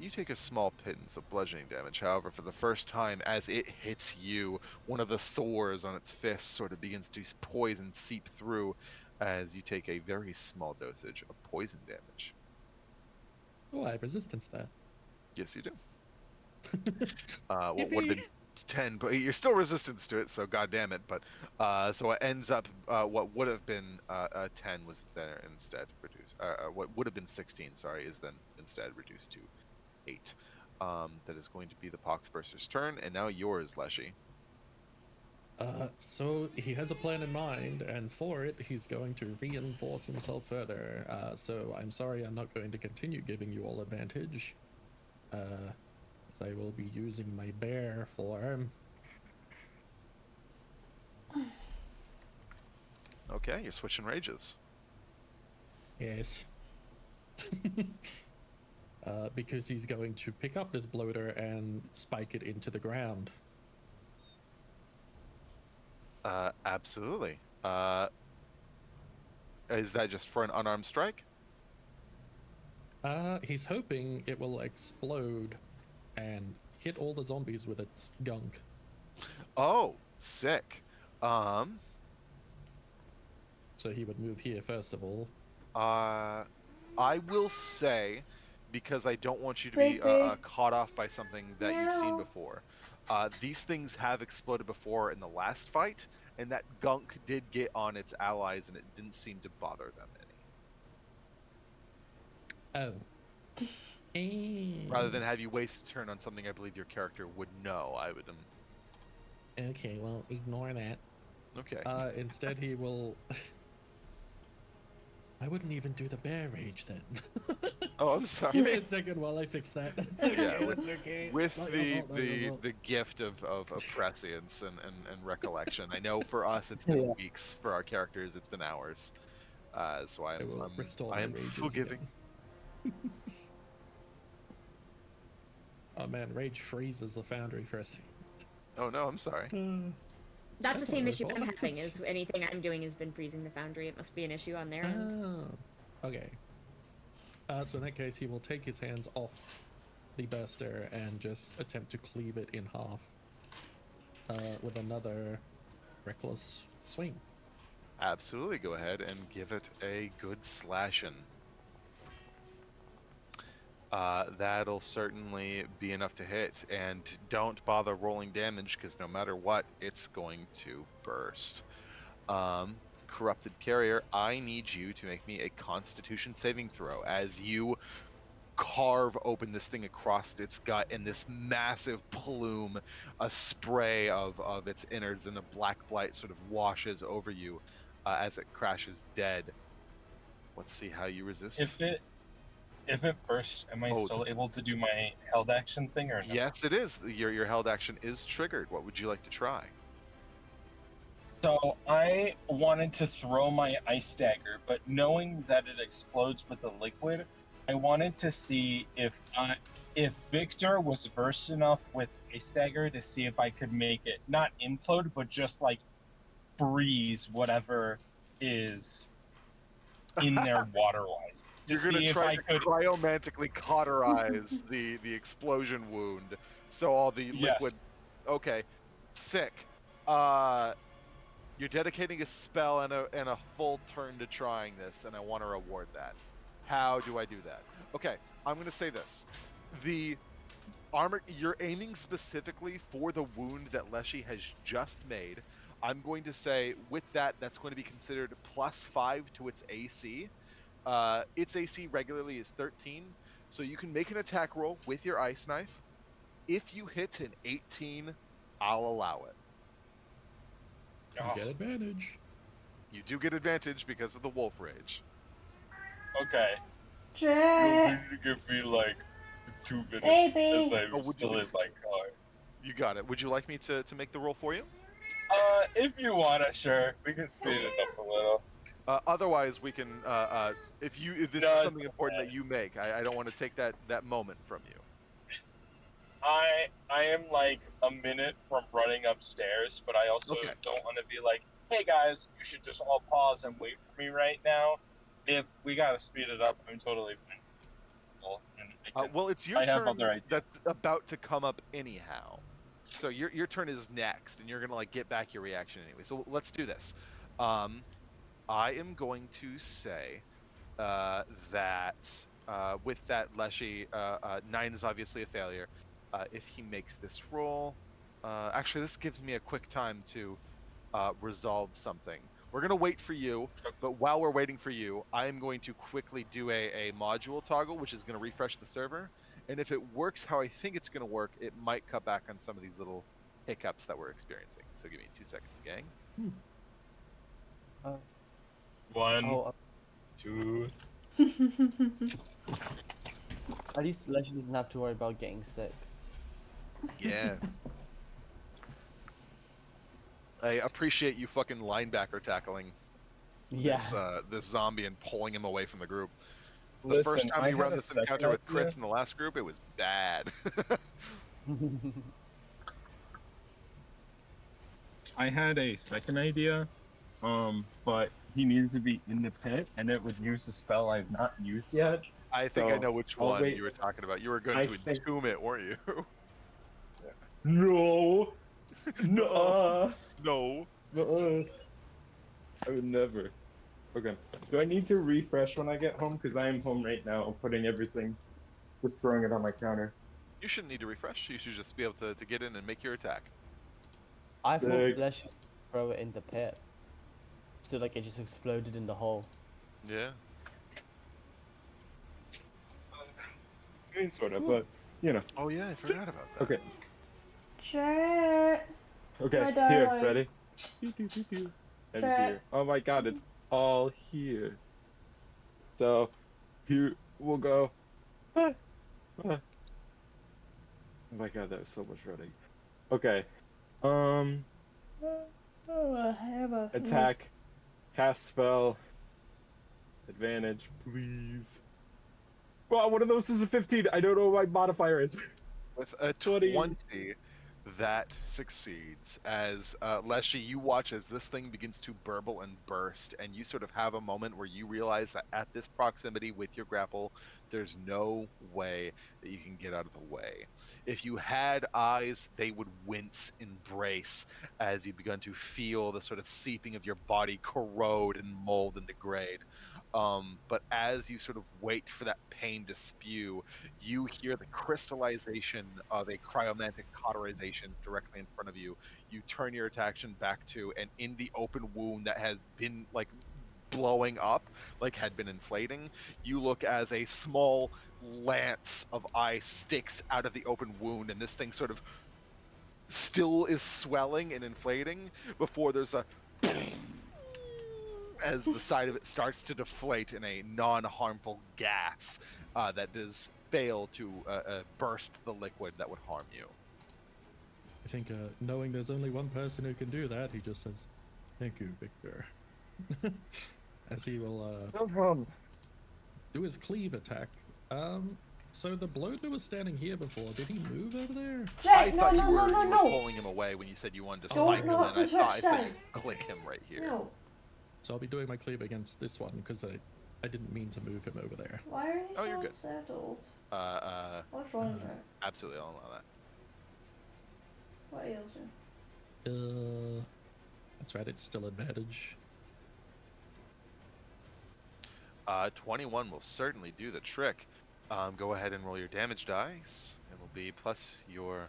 You take a small pittance of bludgeoning damage. However, for the first time, as it hits you, one of the sores on its fist sort of begins to poison seep through as you take a very small dosage of poison damage. Oh, I have resistance to that. Yes, you do. What would have been 10, but you're still resistant to it, so god damn it. But so it ends up what would have been 10 was then instead reduced. What would have been 16, sorry, is then instead reduced to 8. That is going to be the Poxburster's turn, and now yours, Leshy. So he has a plan in mind, and for it, he's going to reinforce himself further. So I'm sorry, I'm not going to continue giving you all advantage. I will be using my bear form. Okay, you're switching rages. Yes. Because he's going to pick up this bloater and spike it into the ground. Absolutely. Is that just for an unarmed strike? He's hoping it will explode and hit all the zombies with its gunk. Oh, sick. So he would move here first of all. I will say, because I don't want you to be caught off by something that you've seen before. These things have exploded before in the last fight, and that gunk did get on its allies, and it didn't seem to bother them any. Oh. Rather than have you waste a turn on something I believe your character would know, I would. Okay, well, ignore that. Okay. Instead, he will. I wouldn't even do the bear rage then. Oh, I'm sorry. Give me a second while I fix that. It's okay. Yeah, That's okay. With Not the your fault, not your fault. the gift of prescience and recollection. I know for us it's been weeks. For our characters, it's been hours. So I will restore I my am rages forgiving. again. Oh man, rage freezes the foundry for a second. Oh no, I'm sorry. That's the That's same not issue my I'm fault. having. Is anything I'm doing has been freezing the foundry. It must be an issue on their end. Oh, okay. So in that case, he will take his hands off the burster and just attempt to cleave it in half with another reckless swing. Absolutely, go ahead and give it a good slashing. That'll certainly be enough to hit, and don't bother rolling damage because no matter what, it's going to burst. Corrupted Carrier, I need you to make me a Constitution saving throw as you carve open this thing across its gut, and this massive plume, a spray of its innards and a black blight sort of washes over you as it crashes dead. Let's see how you resist. If it bursts, am I Oh. still able to do my held action thing or no? Yes, it is. Your held action is triggered. What would you like to try? So I wanted to throw my ice dagger, but knowing that it explodes with the liquid, I wanted to see if Victor was versed enough with ice dagger to see if I could make it not implode, but just like freeze whatever is in there water-wise. You're see gonna if try I to could. cryomantically cauterize the explosion wound, so all the Yes. liquid. Okay, sick. You're dedicating a spell and a full turn to trying this, and I want to reward that. How do I do that? Okay, I'm gonna say this: the armor, you're aiming specifically for the wound that Leshy has just made. I'm going to say with that, that's going to be considered +5 to its AC. Its AC regularly is 13, so you can make an attack roll with your ice knife. If you hit an 18, I'll allow it. You get advantage. You do get advantage because of the wolf rage. Okay. Jet. You'll give me like 2 minutes Baby. as I'm Oh, would still you- in my car. You got it. Would you like me to make the roll for you? If you wanna, sure. We can speed it up a little. Otherwise, we can. If this No, is it's something important that you make, I don't want to take that moment from you. I am like a minute from running upstairs, but I also Okay. don't want to be like, hey guys, you should just all pause and wait for me right now. If we gotta speed it up, I'm totally fine. Well, it's your I have turn other ideas. that's about to come up anyhow. So your turn is next, and you're gonna like get back your reaction anyway. So let's do this. I am going to say that with that Leshy, 9 is obviously a failure. If he makes this roll, actually this gives me a quick time to resolve something. We're gonna wait for you, but while we're waiting for you, I'm going to quickly do a module toggle, which is gonna refresh the server. And if it works how I think it's gonna work, it might cut back on some of these little hiccups that we're experiencing. So give me 2 seconds, gang. 1, Oh, 2. at least Legend doesn't have to worry about getting sick. Yeah. I appreciate you fucking linebacker tackling Yeah. this zombie and pulling him away from the group. The Listen, first time I we had run a this second encounter with idea. crits in the last group, it was bad. I had a second idea, but he needs to be in the pit, and it would use a spell I've not used yet. I think I So, know which I'll one wait. you were talking about. You were going I to think- entomb it, weren't you? No, no, No. no. I would never. Okay. Do I need to refresh when I get home? Because I am home right now. I'm putting everything, just throwing it on my counter. You shouldn't need to refresh. You should just be able to get in and make your attack. I thought Sick. Lesh should throw it in the pit. So like it just exploded in the hole. Yeah. I mean, sort of, but you know. Oh yeah, I forgot about that. Okay. Jet. Okay. My Here, darling. ready? Pew, pew, pew, pew. And Sure. here. Oh my God, it's all here. So, here we'll go. Ah, ah. Oh my God, that was so much running. Okay. Oh, I have a Attack. Cast spell. Advantage, please. Wow, one of those is a 15. I don't know what my modifier is. With a 20. 20, that succeeds. As Leshy, you watch as this thing begins to burble and burst, and you sort of have a moment where you realize that at this proximity with your grapple, there's no way that you can get out of the way. If you had eyes, they would wince and brace as you begun to feel the sort of seeping of your body corrode and mold and degrade. But as you sort of wait for that pain to spew, you hear the crystallization of a cryomantic cauterization directly in front of you. You turn your attention back to, and in the open wound that has been like blowing up, like had been inflating, you look as a small lance of ice sticks out of the open wound, and this thing sort of still is swelling and inflating before there's a as the side of it starts to deflate in a non-harmful gas that does fail to burst the liquid that would harm you. I think knowing there's only one person who can do that, he just says, "Thank you, Victor." As he will No problem. do his cleave attack. So the bloater was standing here before. Did he move over there? I Jake, thought no, you no, were, no, you no, were no. pulling him away when you said you wanted to Don't spike him, knock and I the thought I switch said down. click him right here. No. So I'll be doing my cleave against this one because I didn't mean to move him over there. Why are you Oh, so you're good. settled? What's Uh, wrong with her? absolutely, I'll allow that. What ails you? That's right. It's still advantage. 21 will certainly do the trick. Go ahead and roll your damage dice. It will be plus your.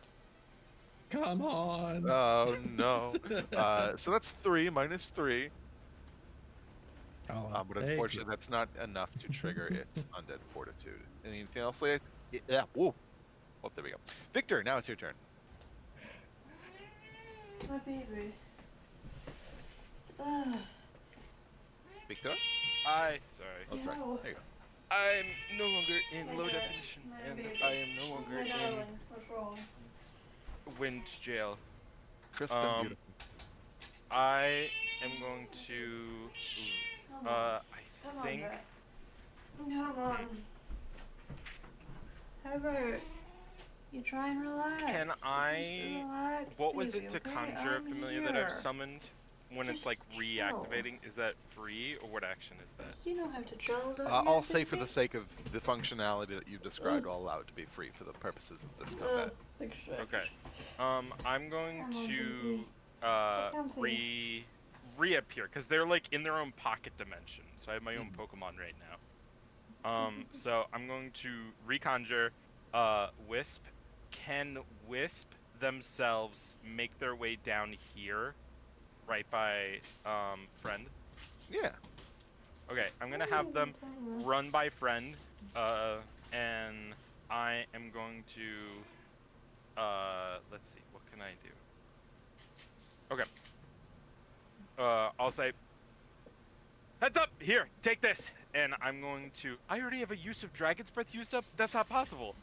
Come on. Oh no. So that's 3 minus 3. But thank unfortunately, you. that's not enough to trigger its undead fortitude. Anything else, Leia? Yeah. Whoa. Oh, there we go. Victor, now it's your turn. My baby. Victor? Sorry. Oh, sorry. No. There you go. I'm no longer in My low dad, definition, my and baby. I am no longer My in darling, what's wrong? wind jail. Crisp and Um, beautiful. I am going to. Come on. I Come think. on, Jack. Come on. How about you try and relax? Can Just I- relax, What was baby, it to okay? conjure a I'm familiar that here. I've summoned when it's Just like chill. reactivating? Is that free, or what action is that? You know how to chill, don't you, I'll say for the baby? sake of the functionality that you've described, I'll allow it to be free for the purposes of this Uh, combat. big stretch. Okay. I'm going Come on, to baby. Get comfy. reappear because they're like in their own pocket dimension. So I have my own Pokemon right now. So I'm going to reconjure Wisp. Can Wisp themselves make their way down here, right by Friend? Yeah. Okay, I'm gonna have them run by Friend, and I am going to, let's see, what can I do? Okay. I'll say, heads up, here, take this, and I'm going to, I already have a use of Dragon's Breath used up? That's not possible.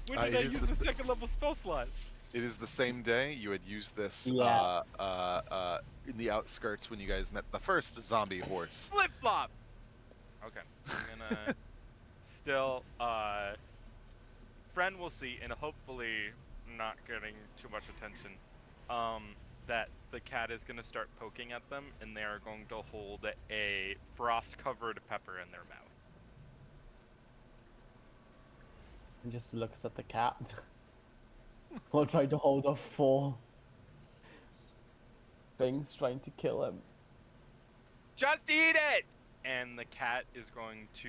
When did I it is use the a second level spell slot? It is the same day you had used this Yeah. in the outskirts when you guys met the first zombie horse. Flip flop. Okay, I'm gonna still Friend will see, and hopefully not getting too much attention. That the cat is gonna start poking at them, and they are going to hold a frost-covered pepper in their mouth. And just looks at the cat. While trying to hold off 4 things trying to kill him. Just eat it! And the cat is going to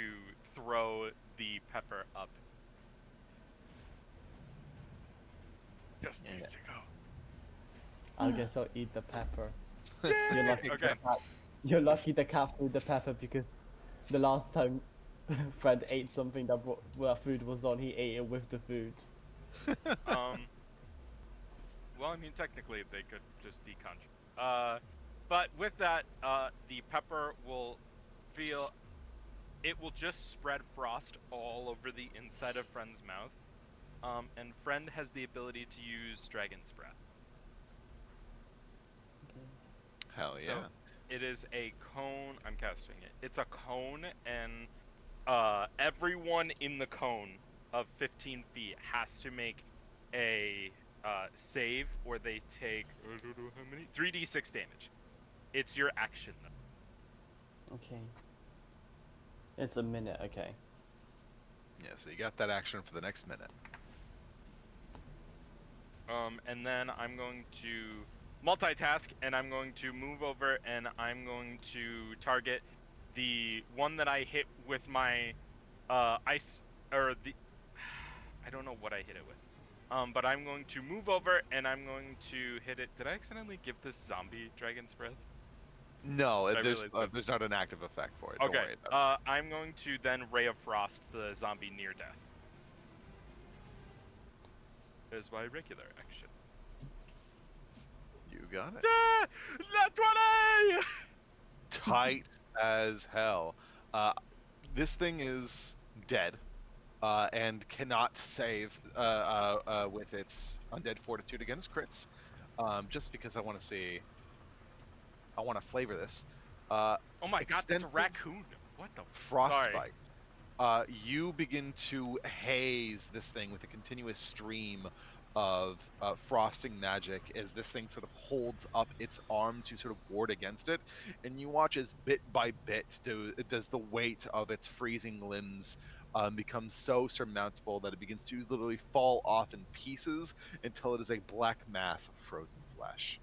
throw the pepper up. Just needs to go. I guess I'll eat the pepper. You're lucky, Okay. you're lucky the cat threw the pepper because the last time Fred ate something that where food was on, he ate it with the food. Well, I mean, technically they could just deconjure. But with that, the pepper will feel. It will just spread frost all over the inside of Friend's mouth. And Friend has the ability to use Dragon's Breath. Hell yeah. So it is a cone. I'm casting it. It's a cone, and everyone in the cone of 15 feet has to make a save, or they take how many? 3d6 damage. It's your action, though. Okay. It's a minute, okay. Yeah, so you got that action for the next minute. And then I'm going to multitask, and I'm going to move over, and I'm going to target the one that I hit with my ice, or the, I don't know what I hit it with. But I'm going to move over, and I'm going to hit it. Did I accidentally give this zombie Dragon's Breath? No, I there's realized that. there's not an active effect for it. Don't Okay. worry about I'm going to then Ray of Frost the zombie near death. Is my regular action. it. You got it. Ah! Nat 20! Tight as hell. This thing is dead, and cannot save with its undead fortitude against crits. Just because I want to see, I want to flavor this. Oh my god, that's a Extensive raccoon. What the Frostbite. You begin to haze this thing with a continuous stream of frosting magic as this thing sort of holds up its arm to sort of ward against it, and you watch as bit by bit does the weight of its freezing limbs become so surmountable that it begins to literally fall off in pieces until it is a black mass of frozen flesh.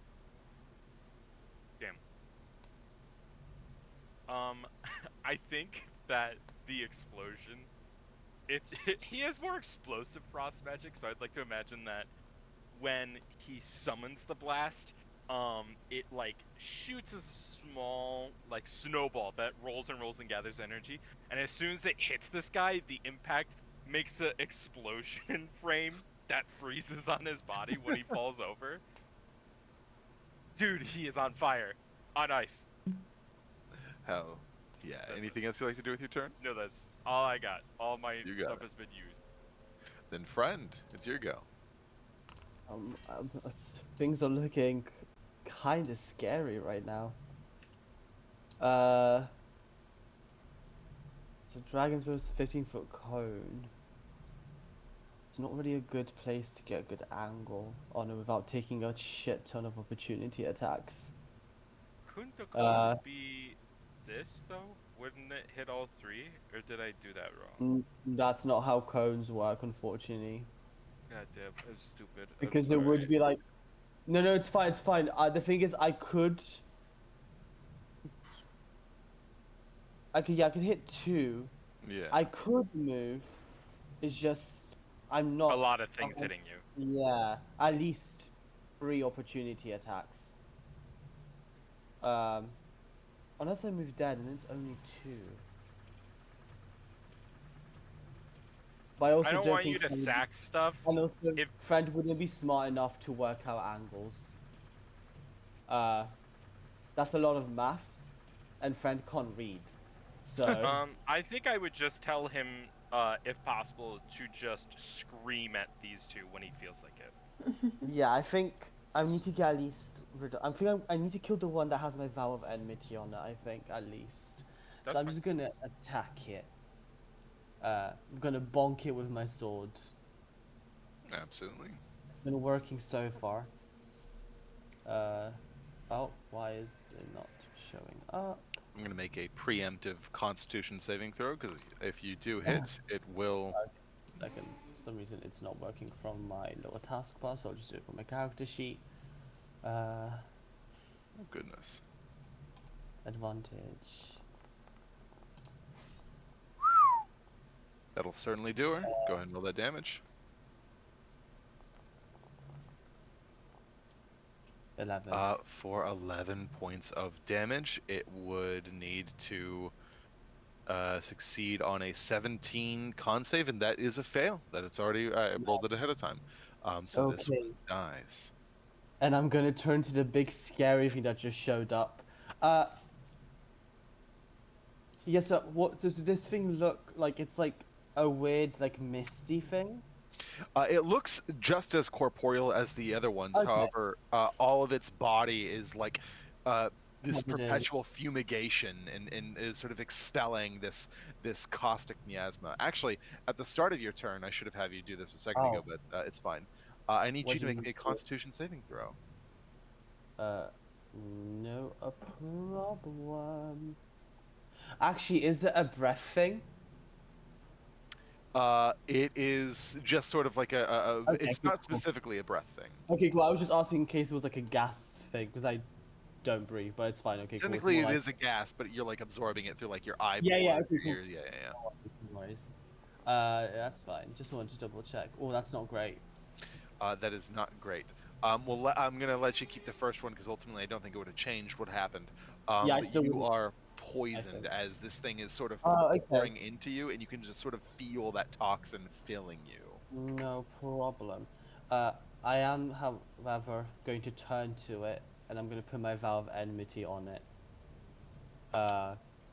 I think that the explosion, he has more explosive frost magic, so I'd like to imagine that when he summons the blast, it like shoots a small like snowball that rolls and rolls and gathers energy, and as soon as it hits this guy, the impact makes an explosion frame that freezes on his body when he falls over. Dude, he is on fire, on ice. Hell, yeah. That's Anything else you'd like to do with your turn? No, that's all I got. All my You got stuff it. has been used. Then, friend, it's your go. Things are looking kind of scary right now. So Dragon's Bow's 15-foot cone. It's not really a good place to get a good angle on it without taking a shit ton of opportunity attacks. Couldn't the cone be this though? Wouldn't it hit all three, or did I do that wrong? That's not how cones work, unfortunately. God damn, I'm stupid. I'm Because it would sorry. be like, no, it's fine, it's fine. The thing is, I could hit 2. Yeah. I could move. It's just I'm not. A lot of things hitting you. Yeah, at least 3 opportunity attacks. Unless I move dead, and it's only 2. But I also I don't want think you to Friend- sack stuff. And also, If- Friend wouldn't be smart enough to work out angles. That's a lot of maths, and Friend can't read. So I think I would just tell him, if possible, to just scream at these two when he feels like it. yeah, I think I need to get at least. I need to kill the one that has my vow of enmity on it. I think at least. That's so I'm fine. just gonna attack it. I'm gonna bonk it with my sword. Absolutely. It's been working so far. Oh, why is it not showing up? I'm gonna make a preemptive Constitution saving throw because if you do hit, it will. Second, for some reason it's not working from my lower taskbar, so I'll just do it from my character sheet. Oh goodness. Advantage. That'll certainly do her. Go ahead and roll that damage. 11. For 11 points of damage, it would need to succeed on a 17 con save, and that is a fail. That it's already rolled it ahead of time. So this Okay. one dies. And I'm gonna turn to the big scary thing that just showed up. Yes, so what does this thing look like? It's like a weird, like misty thing. It looks just as corporeal as the other ones. Okay. However, all of its body is like this Covered in- perpetual fumigation and is sort of expelling this caustic miasma. Actually, at the start of your turn, I should have had you do this a second ago, but it's fine. I need you to What make do a you- Constitution saving throw. No a problem. Actually, is it a breath thing? It is just sort of like Okay, it's cool, not cool. specifically a breath thing. Okay, cool. I was just asking in case it was like a gas thing, because I don't breathe, but it's fine. Okay, cool. Technically, It's more it like... is a gas, but you're like absorbing it through like your eyeball. Yeah, or okay, cool. your ear. Yeah. No worries. That's fine. Just wanted to double check. Oh, that's not great. That is not great. Well, I'm gonna let you keep the first one because ultimately I don't think it would have changed what happened. Yeah, I But still you wouldn't. are poisoned as this thing is sort of Oh, okay. pouring into you, and you can just sort of feel that toxin filling you. No problem. Uh, I am, however, going to turn to it, and I'm going to put my vow of enmity on it.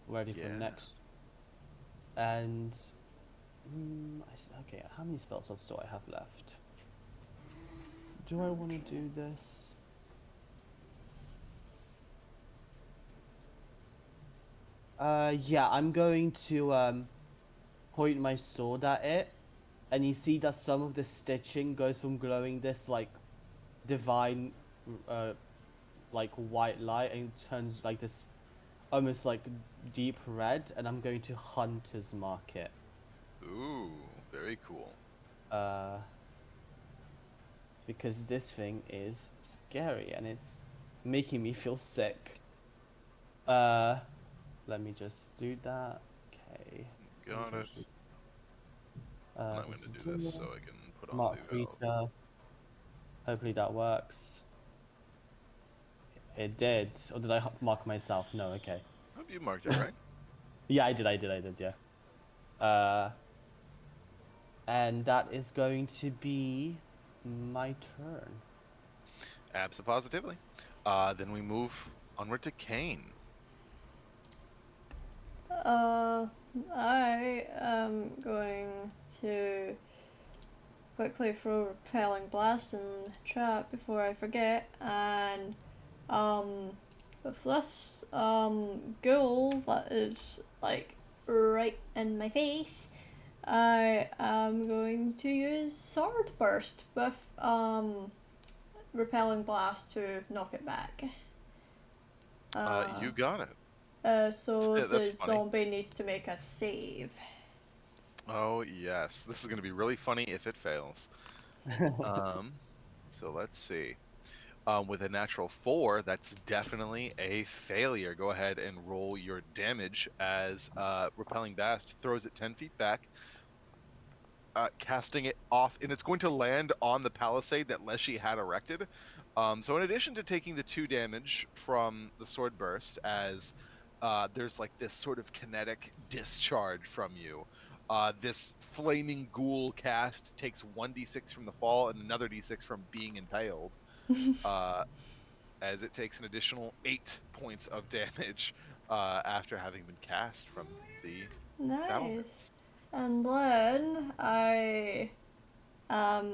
Ready for Yeah. next. And okay, how many spell slots do I have left? Do I want to do this? Yeah, I'm going to point my sword at it, and you see that some of the stitching goes from glowing this like divine, like white light, and turns like this almost like deep red, and I'm going to Hunter's Mark it. Ooh, very cool. Because this thing is scary and it's making me feel sick. Let me just do that. Okay. Got it. And I'm going to do this so I can put on Mark the vow. creature. Hopefully that works. It did. Or did I mark myself? No, okay. Hope you marked it, right? Yeah, I did, yeah. And that is going to be my turn. Abso-positively. Then we move onward to Kane. I am going to quickly throw repelling blast in the trap before I forget, and with this ghoul that is like right in my face, I am going to use sword burst with repelling blast to knock it back. You got it. So Yeah, that's the funny. zombie needs to make a save. Oh, yes. This is going to be really funny if it fails. So let's see. With a natural 4, that's definitely a failure. Go ahead and roll your damage as Repelling Blast throws it 10 feet back, casting it off, and it's going to land on the palisade that Leshy had erected. So in addition to taking the 2 damage from the sword burst, as there's like this sort of kinetic discharge from you, this flaming ghoul cast takes 1d6 from the fall and another d6 from being impaled. As it takes an additional 8 points of damage after having been cast from the Nice. battlements. And then I let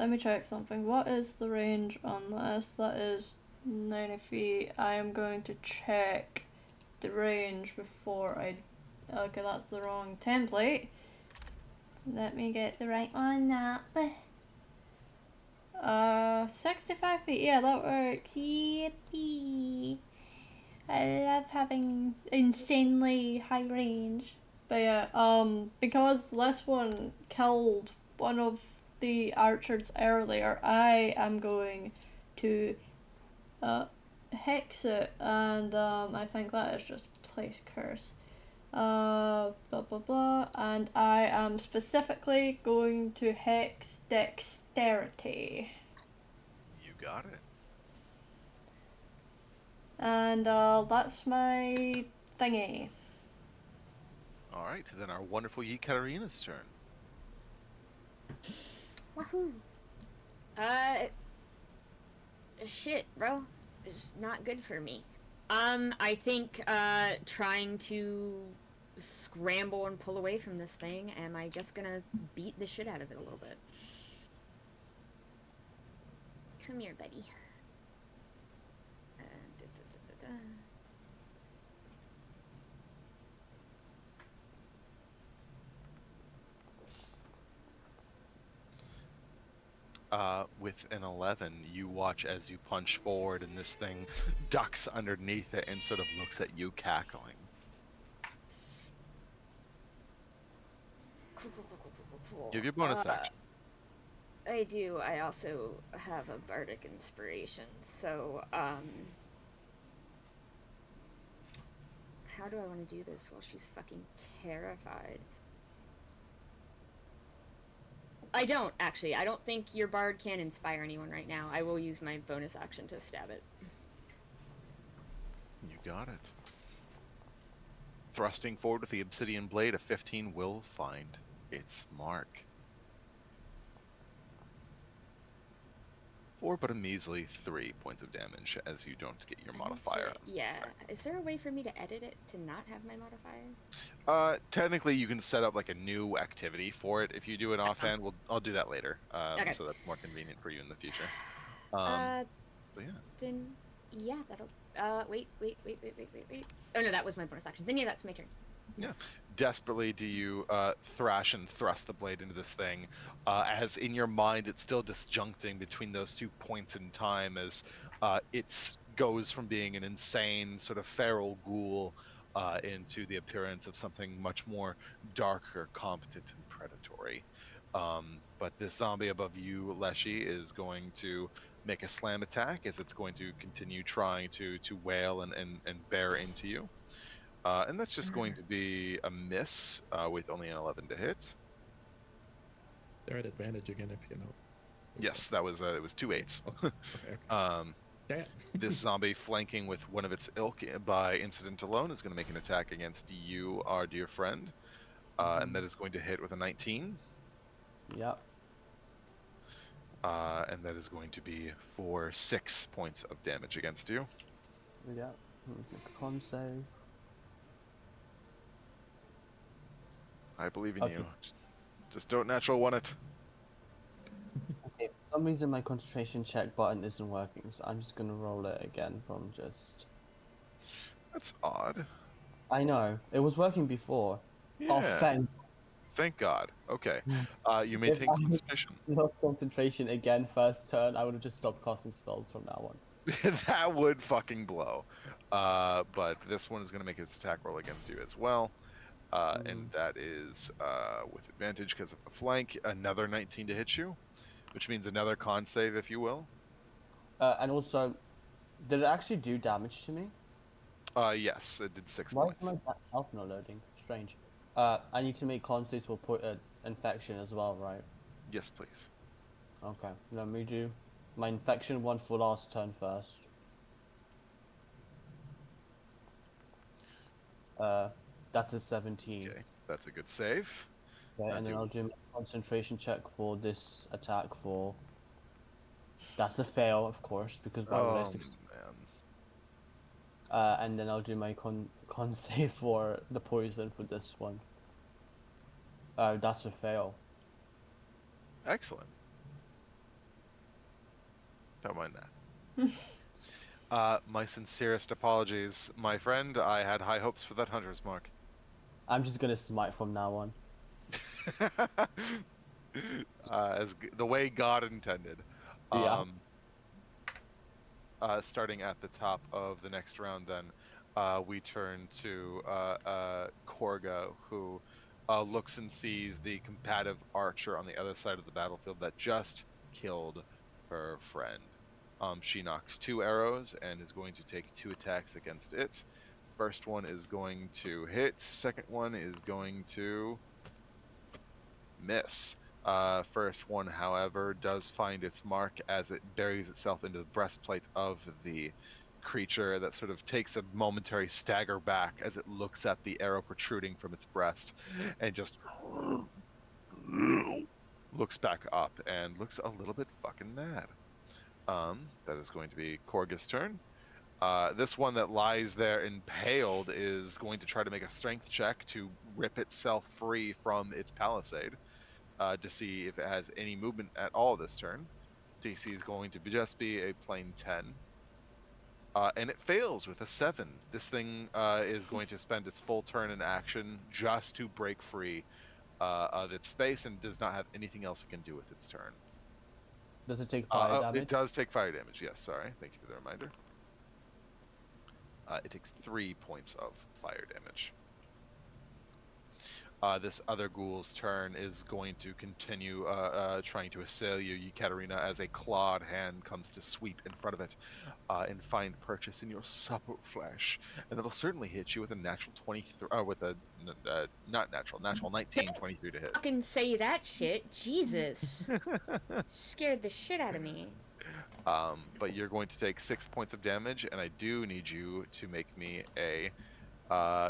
me check something. What is the range on this? That is 90 feet. I am going to check the range before I. Okay, that's the wrong template. Let me get the right one up. 65 feet. Yeah, that works. Yippee. I love having insanely high range. But yeah, because this one killed one of the archers earlier, I am going to hex it, and I think that is just place curse. Blah blah blah, and I am specifically going to hex dexterity. You got it. And that's my thingy. All right, then our wonderful Yekaterina's turn. Wahoo! Shit, bro. It's not good for me. I think trying to scramble and pull away from this thing, am I just gonna beat the shit out of it a little bit? Come here, buddy. With an 11, you watch as you punch forward, and this thing ducks underneath it and sort of looks at you, cackling. Cool. You have your bonus action. I do. I also have a bardic inspiration, so how do I want to do this while she's fucking terrified? I don't, actually. I don't think your bard can inspire anyone right now. I will use my bonus action to stab it. You got it. Thrusting forward with the obsidian blade, a 15 will find its mark. For but a measly 3 points of damage as you don't get your modifier. Yeah. Is there a way for me to edit it to not have my modifier? Technically, you can set up like a new activity for it. If you do it offhand, I'll do that later. Okay. So that's more convenient for you in the future. But yeah. Then, yeah, that'll. Wait. Oh no, that was my bonus action. Then yeah, that's my turn. Yeah. Desperately do you thrash and thrust the blade into this thing, as in your mind it's still disjuncting between those 2 points in time as it goes from being an insane sort of feral ghoul into the appearance of something much more darker, competent, and predatory. But this zombie above you, Leshy, is going to make a slam attack as it's going to continue trying to wail and bear into you. And that's just going to be a miss with only an 11 to hit. They're at advantage again if you know. Yes, that was it was 2 8s. Okay. Damn. This zombie flanking with one of its ilk by incident alone is going to make an attack against you, our dear friend. And that is going to hit with a 19. Yep. And that is going to be for 6 points of damage against you. Yep. Make a con save. I believe in Okay. you. Just don't natural one it. Okay, for some reason my concentration check button isn't working, so I'm just gonna roll it again from just... That's odd. I know, it was working before. Yeah. Oh, Thank God. Okay. You may If take I- concentration. lost concentration again first turn, I would have just stopped casting spells from now on. That would fucking blow. But this one is going to make its attack roll against you as well. And that is with advantage because of the flank. Another 19 to hit you, which means another con save, if you will. And also, did it actually do damage to me? Yes, it did 6 Why points. is my health not loading? Strange. I need to make con saves for infection as well, right? Yes, please. Okay, let me do my infection one for last turn first. That's a 17. Okay, that's a good save. Okay, I and then do- I'll do my concentration check for this attack for... That's a fail, of course, because why would I Oh, succeed? man. And then I'll do my con save for the poison for this one. That's a fail. Excellent. Don't mind that. My sincerest apologies, my friend. I had high hopes for that hunter's mark. I'm just gonna smite from now on. The way God intended. Yeah. Starting at the top of the next round, then we turn to Korga, who looks and sees the combative archer on the other side of the battlefield that just killed her friend. She knocks 2 arrows and is going to take 2 attacks against it. First one is going to hit. Second one is going to miss. First one, however, does find its mark as it buries itself into the breastplate of the creature that sort of takes a momentary stagger back as it looks at the arrow protruding from its breast and just looks back up and looks a little bit fucking mad. That is going to be Korga's turn. This one that lies there impaled is going to try to make a strength check to rip itself free from its palisade. To see if it has any movement at all this turn. DC is going to just be a plain 10. And it fails with a 7. This thing is going to spend its full turn in action just to break free of its space and does not have anything else it can do with its turn. Does it take fire damage? It does take fire damage, yes, sorry. Thank you for the reminder. It takes 3 points of fire damage. this other ghoul's turn is going to continue trying to assail you, Yekaterina, as a clawed hand comes to sweep in front of it and find purchase in your supple flesh. And that'll certainly hit you with a natural 23, with a, not natural, natural 19, 23 to hit. Fucking say that shit. Jesus. Scared the shit out of me. But you're going to take 6 points of damage, and I do need you to make me a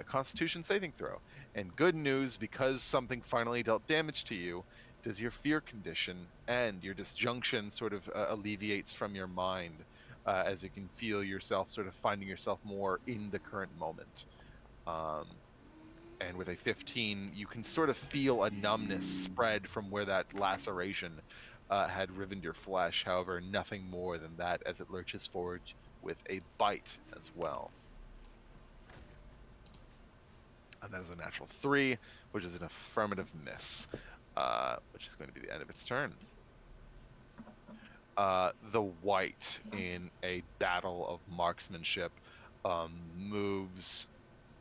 Constitution saving throw. And good news, because something finally dealt damage to you, does your fear condition end. Your disjunction sort of alleviates from your mind as you can feel yourself sort of finding yourself more in the current moment. And with a 15, you can sort of feel a numbness spread from where that laceration had riven your flesh. However, nothing more than that as it lurches forward with a bite as well. And that is a natural 3, which is an affirmative miss, which is going to be the end of its turn. The white, in a battle of marksmanship, moves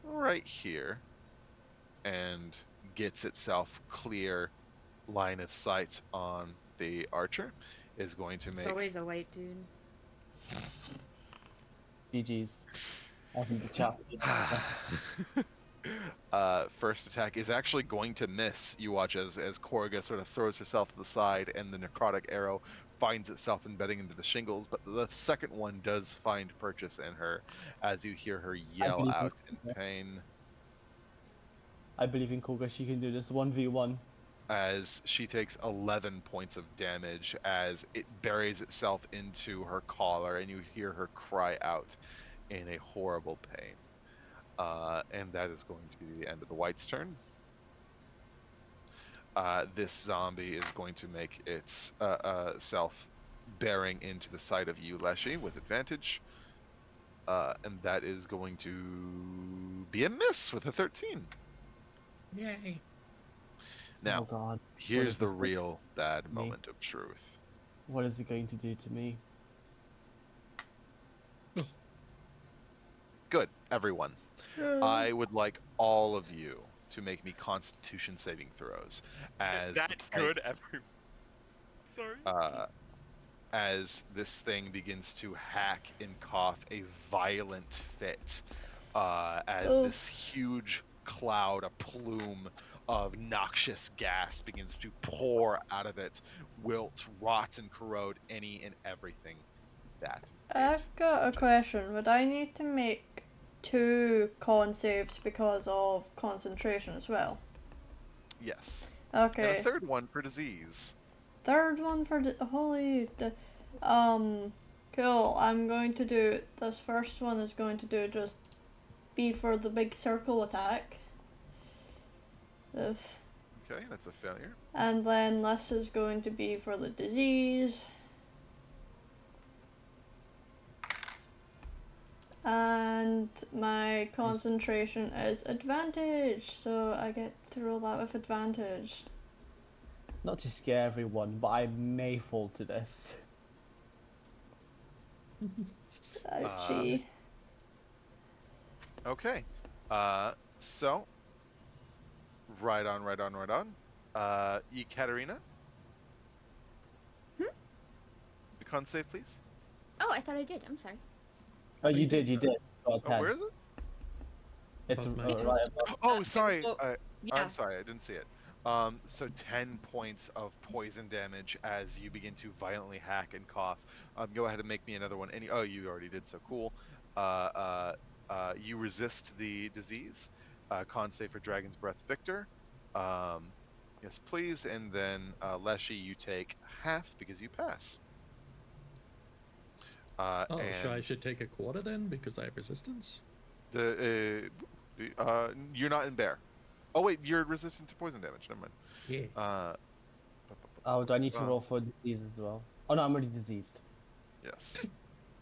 right here and gets itself clear line of sight on the archer. Is going to make... It's always a white dude. GG's. I think the chat. First attack is actually going to miss. You watch as Korga sort of throws herself to the side and the necrotic arrow finds itself embedding into the shingles, but the second one does find purchase in her as you hear her yell out in pain. I believe in Koga, she can do this 1v1. As she takes 11 points of damage as it buries itself into her collar and you hear her cry out in a horrible pain. And that is going to be the end of the white's turn. This zombie is going to make its self bearing into the side of you, Leshy, with advantage. And that is going to be a miss with a 13. Yay. Now, Oh God. here's the this do real bad to me? moment of truth. What is it going to do to me? Good, everyone. I would like all of you to make me Constitution saving throws. As That good every. Sorry. As this thing begins to hack and cough a violent fit, as this huge cloud, a plume of noxious gas begins to pour out of it, wilt, rot, and corrode any and everything that. I've got a question. Would I need to make 2 con saves because of concentration as well? Yes. Okay. And a third one for disease. Third one for cool. I'm going to do this first one is going to do just be for the big circle attack. Okay, that's a failure. And then this is going to be for the disease. And my concentration is advantage, so I get to roll that with advantage. Not to scare everyone, but I may fall to this. Ouchie. Okay. So. Right on. Yekaterina? Hmm? The con save, please. Oh, I thought I did. I'm sorry. Oh, you did. Got Oh, where is it? It's Above my right head. above. Oh, sorry. Oh, yeah. I'm sorry, I didn't see it. So 10 points of poison damage as you begin to violently hack and cough. Go ahead and make me another one. Oh, you already did, so cool. You resist the disease. Con save for Dragon's Breath Victor. Yes, please. And then, Leshy, you take half because you pass. So I and should take a quarter then because I have resistance? you're not in bear. Oh wait, you're resistant to poison damage. Never mind. Yeah. Oh, do I need to roll for disease as well? Oh no, I'm already diseased. Yes.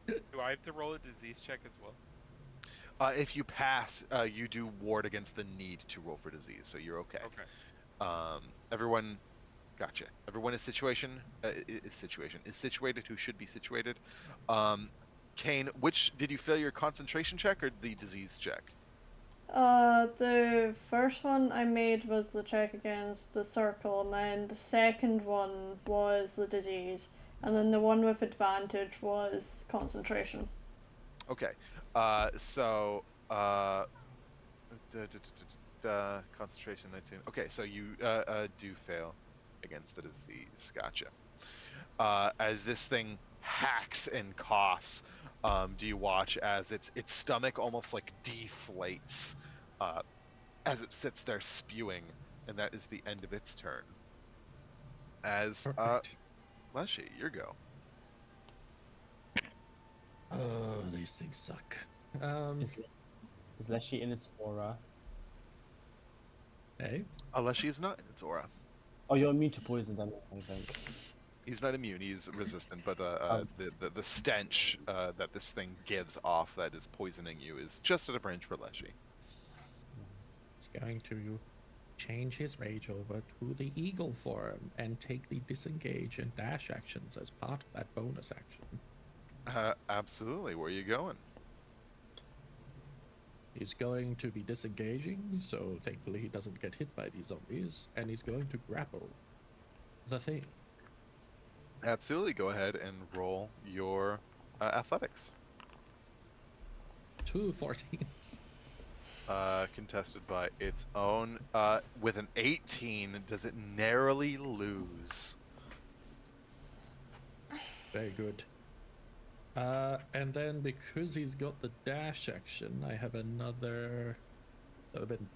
Do I have to roll a disease check as well? If you pass, you do ward against the need to roll for disease, so you're okay. Okay. Everyone, gotcha. Everyone is situated who should be situated. Kane, which did you fail your concentration check or the disease check? The first one I made was the check against the circle, and then the second one was the disease, and then the one with advantage was concentration. Okay. So concentration 19. Okay, so you do fail against the disease. Gotcha. As this thing hacks and coughs, do you watch as its stomach almost like deflates as it sits there spewing, and that is the end of its turn. As Perfect. Leshy, your go. Oh, these things suck. Is Leshy in its aura? Hey, Leshy is not in its aura. Oh, you're immune to poison then, I think. He's not immune. He's resistant, but Um. the stench that this thing gives off that is poisoning you is just at a range for Leshy. he's going to change his rage over to the eagle form and take the disengage and dash actions as part of that bonus action. Absolutely. Where are you going? He's going to be disengaging, so thankfully he doesn't get hit by these zombies, and he's going to grapple the thing. Absolutely. Go ahead and roll your athletics. 2 14s. Contested by its own. With an 18, does it narrowly lose? Very good. And then because he's got the dash action, I have another. That would have been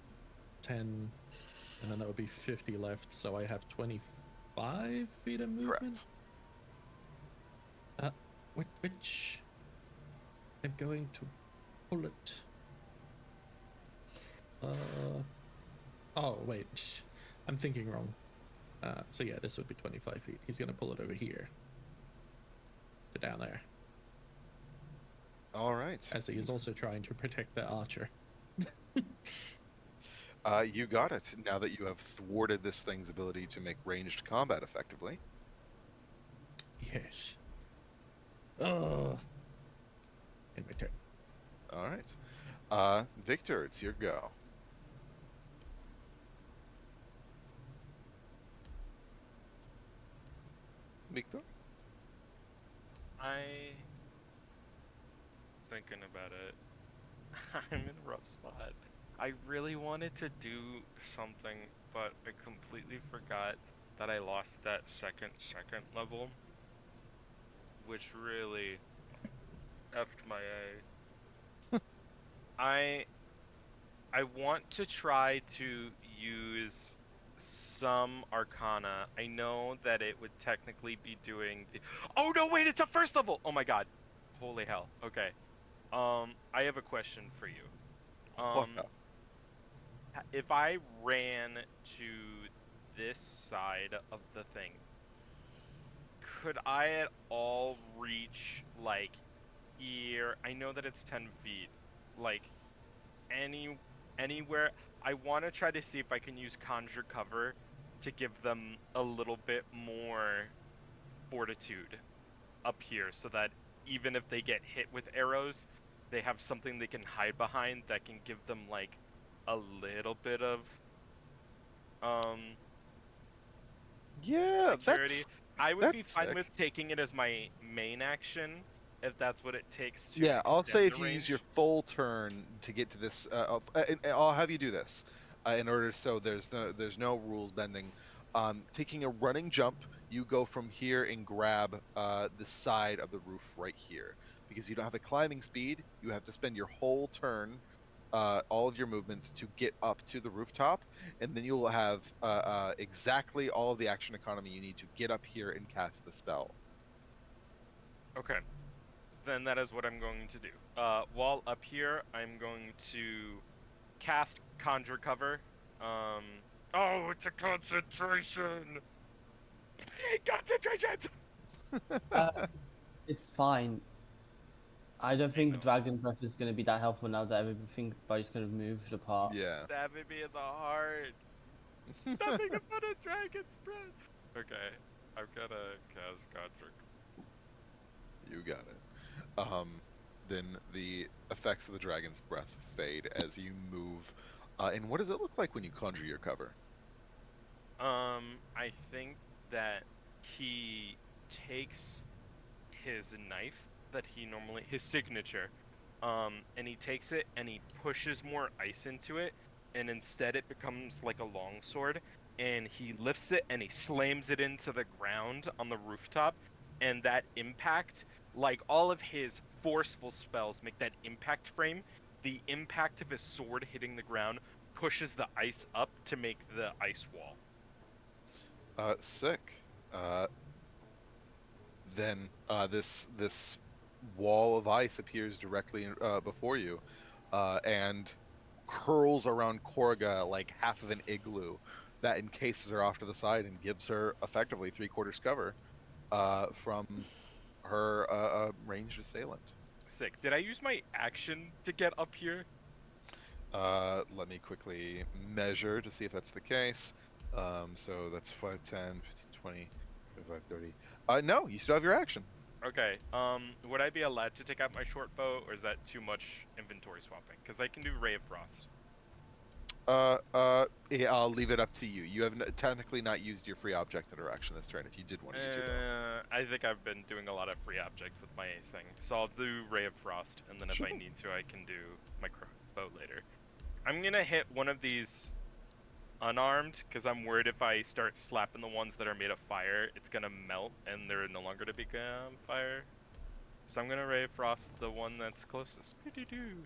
10, and then that would be 50 left, so I have 25 feet of movement. Correct. Which I'm going to pull it. Oh wait, I'm thinking wrong. So yeah, this would be 25 feet. He's gonna pull it over here to down there, All right. as he is also trying to protect the archer. You got it. Now that you have thwarted this thing's ability to make ranged combat effectively. Yes. Oh. In my turn. All right. Victor, it's your go. Victor? Thinking about it. I'm in a rough spot. I really wanted to do something, but I completely forgot that I lost that second level, which really effed my A. I want to try to use some Arcana. I know that it would technically be doing the... Oh no, wait, it's a first level! Oh my god. Holy hell. Okay. I have a question for you. If I ran to this side of the thing, could I at all reach, like, here? I know that it's 10 feet. Like, anywhere. I want to try to see if I can use Conjure Cover to give them a little bit more fortitude up here, so that even if they get hit with arrows, they have something they can hide behind that can give them, like, a little bit of Yeah, security. I would be that's fine sick. with taking it as my main action if that's what it takes to Yeah, I'll say extend if the you use range. your full turn to get to this, and I'll have you do this in order so there's no rules bending. Taking a running jump, you go from here and grab the side of the roof right here, because you don't have a climbing speed. You have to spend your whole turn, all of your movement to get up to the rooftop, and then you'll have exactly all of the action economy you need to get up here and cast the spell. Okay. Then that is what I'm going to do. While up here, I'm going to cast Conjure Cover. Oh, it's a concentration! Concentration! It's fine. I don't think Dragon Breath is going to be that helpful now that everybody's kind of moved apart. Yeah. Stabbing me in the heart. Stepping upon a dragon's breath. Okay, I'm gonna cast Conjure. You got it. then the effects of the dragon's breath fade as you move. And what does it look like when you conjure your cover? I think that he takes his knife that he normally, his signature, and he takes it and he pushes more ice into it, and instead it becomes like a long sword, and he lifts it and he slams it into the ground on the rooftop, and that impact, like all of his forceful spells make that impact frame, the impact of his sword hitting the ground pushes the ice up to make the ice wall. Sick. Then this wall of ice appears directly before you, and curls around Korga like half of an igloo that encases her off to the side and gives her effectively 3/4 cover from her ranged assailant. Sick. Did I use my action to get up here? Let me quickly measure to see if that's the case. So that's 5, 10, 15, 20, 25, 30. No, you still have your action. Okay. Would I be allowed to take out my short bow, or is that too much inventory swapping? Because I can do Ray of Frost. Yeah, I'll leave it up to you. You have technically not used your free object interaction this turn if you did want to use your bow. I think I've been doing a lot of free object with my thing, so I'll do Ray of Frost, and then if Sure I thing. need to, I can do my bow later. I'm gonna hit one of these unarmed, because I'm worried if I start slapping the ones that are made of fire, it's gonna melt, and they're no longer to become fire. So I'm gonna Ray of Frost the one that's closest. Doo-doo-doo.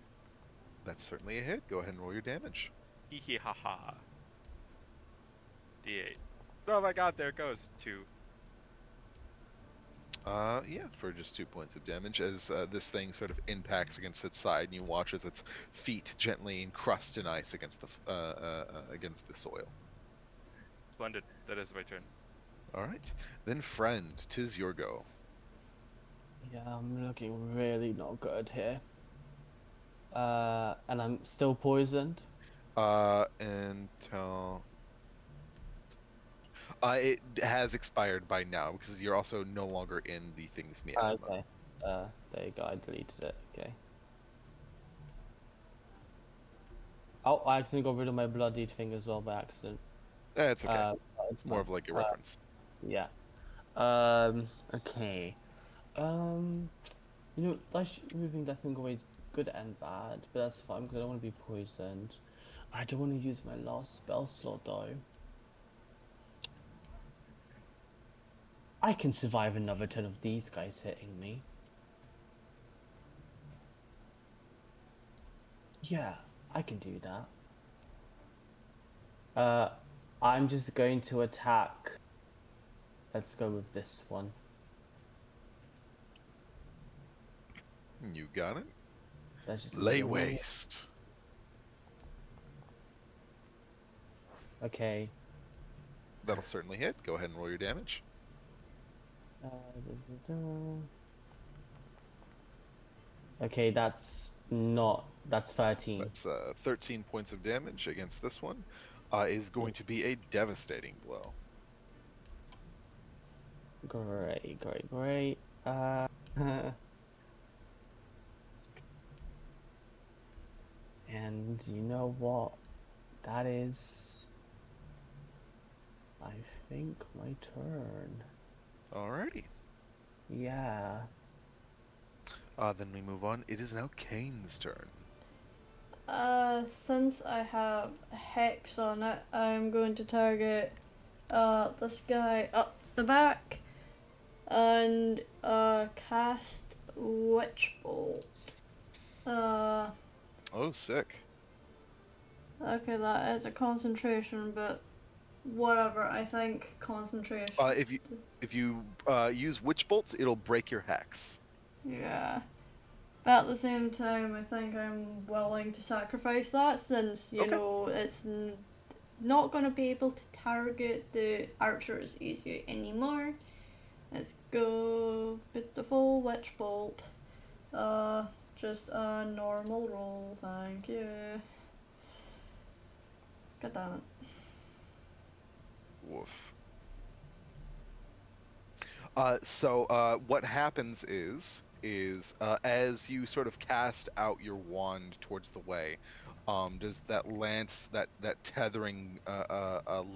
That's certainly a hit. Go ahead and roll your damage. Hee hee ha ha. D8. Oh my god, there it goes. 2. Yeah, for just 2 points of damage as this thing sort of impacts against its side, and you watch as its feet gently encrust in ice against the soil. Splendid. That is my turn. All right, then friend, 'tis your go. Yeah, I'm looking really not good here. And I'm still poisoned. Until it has expired by now because you're also no longer in the thing's miasma. Okay. There you go. I deleted it. Okay. Oh, I accidentally got rid of my bloodied thing as well by accident. It's okay. It's more fine. of like a reference. Yeah. Okay. You know, moving that thing away is good and bad, but that's fine because I don't want to be poisoned. I don't want to use my last spell slot though. I can survive another turn of these guys hitting me. Yeah, I can do that. I'm just going to attack. Let's go with this one. You got it. That's just Lay gonna be a roll. waste. Okay. That'll certainly hit. Go ahead and roll your damage. Okay, that's 13. That's 13 points of damage against this one. Is going to be a devastating blow. Great, great, great. And you know what? That is, I think, my turn. Alrighty. Yeah. Then we move on. It is now Kane's turn. Since I have Hex on it, I'm going to target this guy up the back and cast Witch Bolt. Oh, sick. Okay, that is a concentration, but whatever. I think concentration. If you use Witch Bolts, it'll break your hex. Yeah. But at the same time, I think I'm willing to sacrifice that since, you Okay. know, it's not going to be able to target the archers easy anymore. Let's go with the full Witch Bolt. Just a normal roll, thank you. God damn it. Woof. What happens is as you sort of cast out your wand towards the way, does that lance, that tethering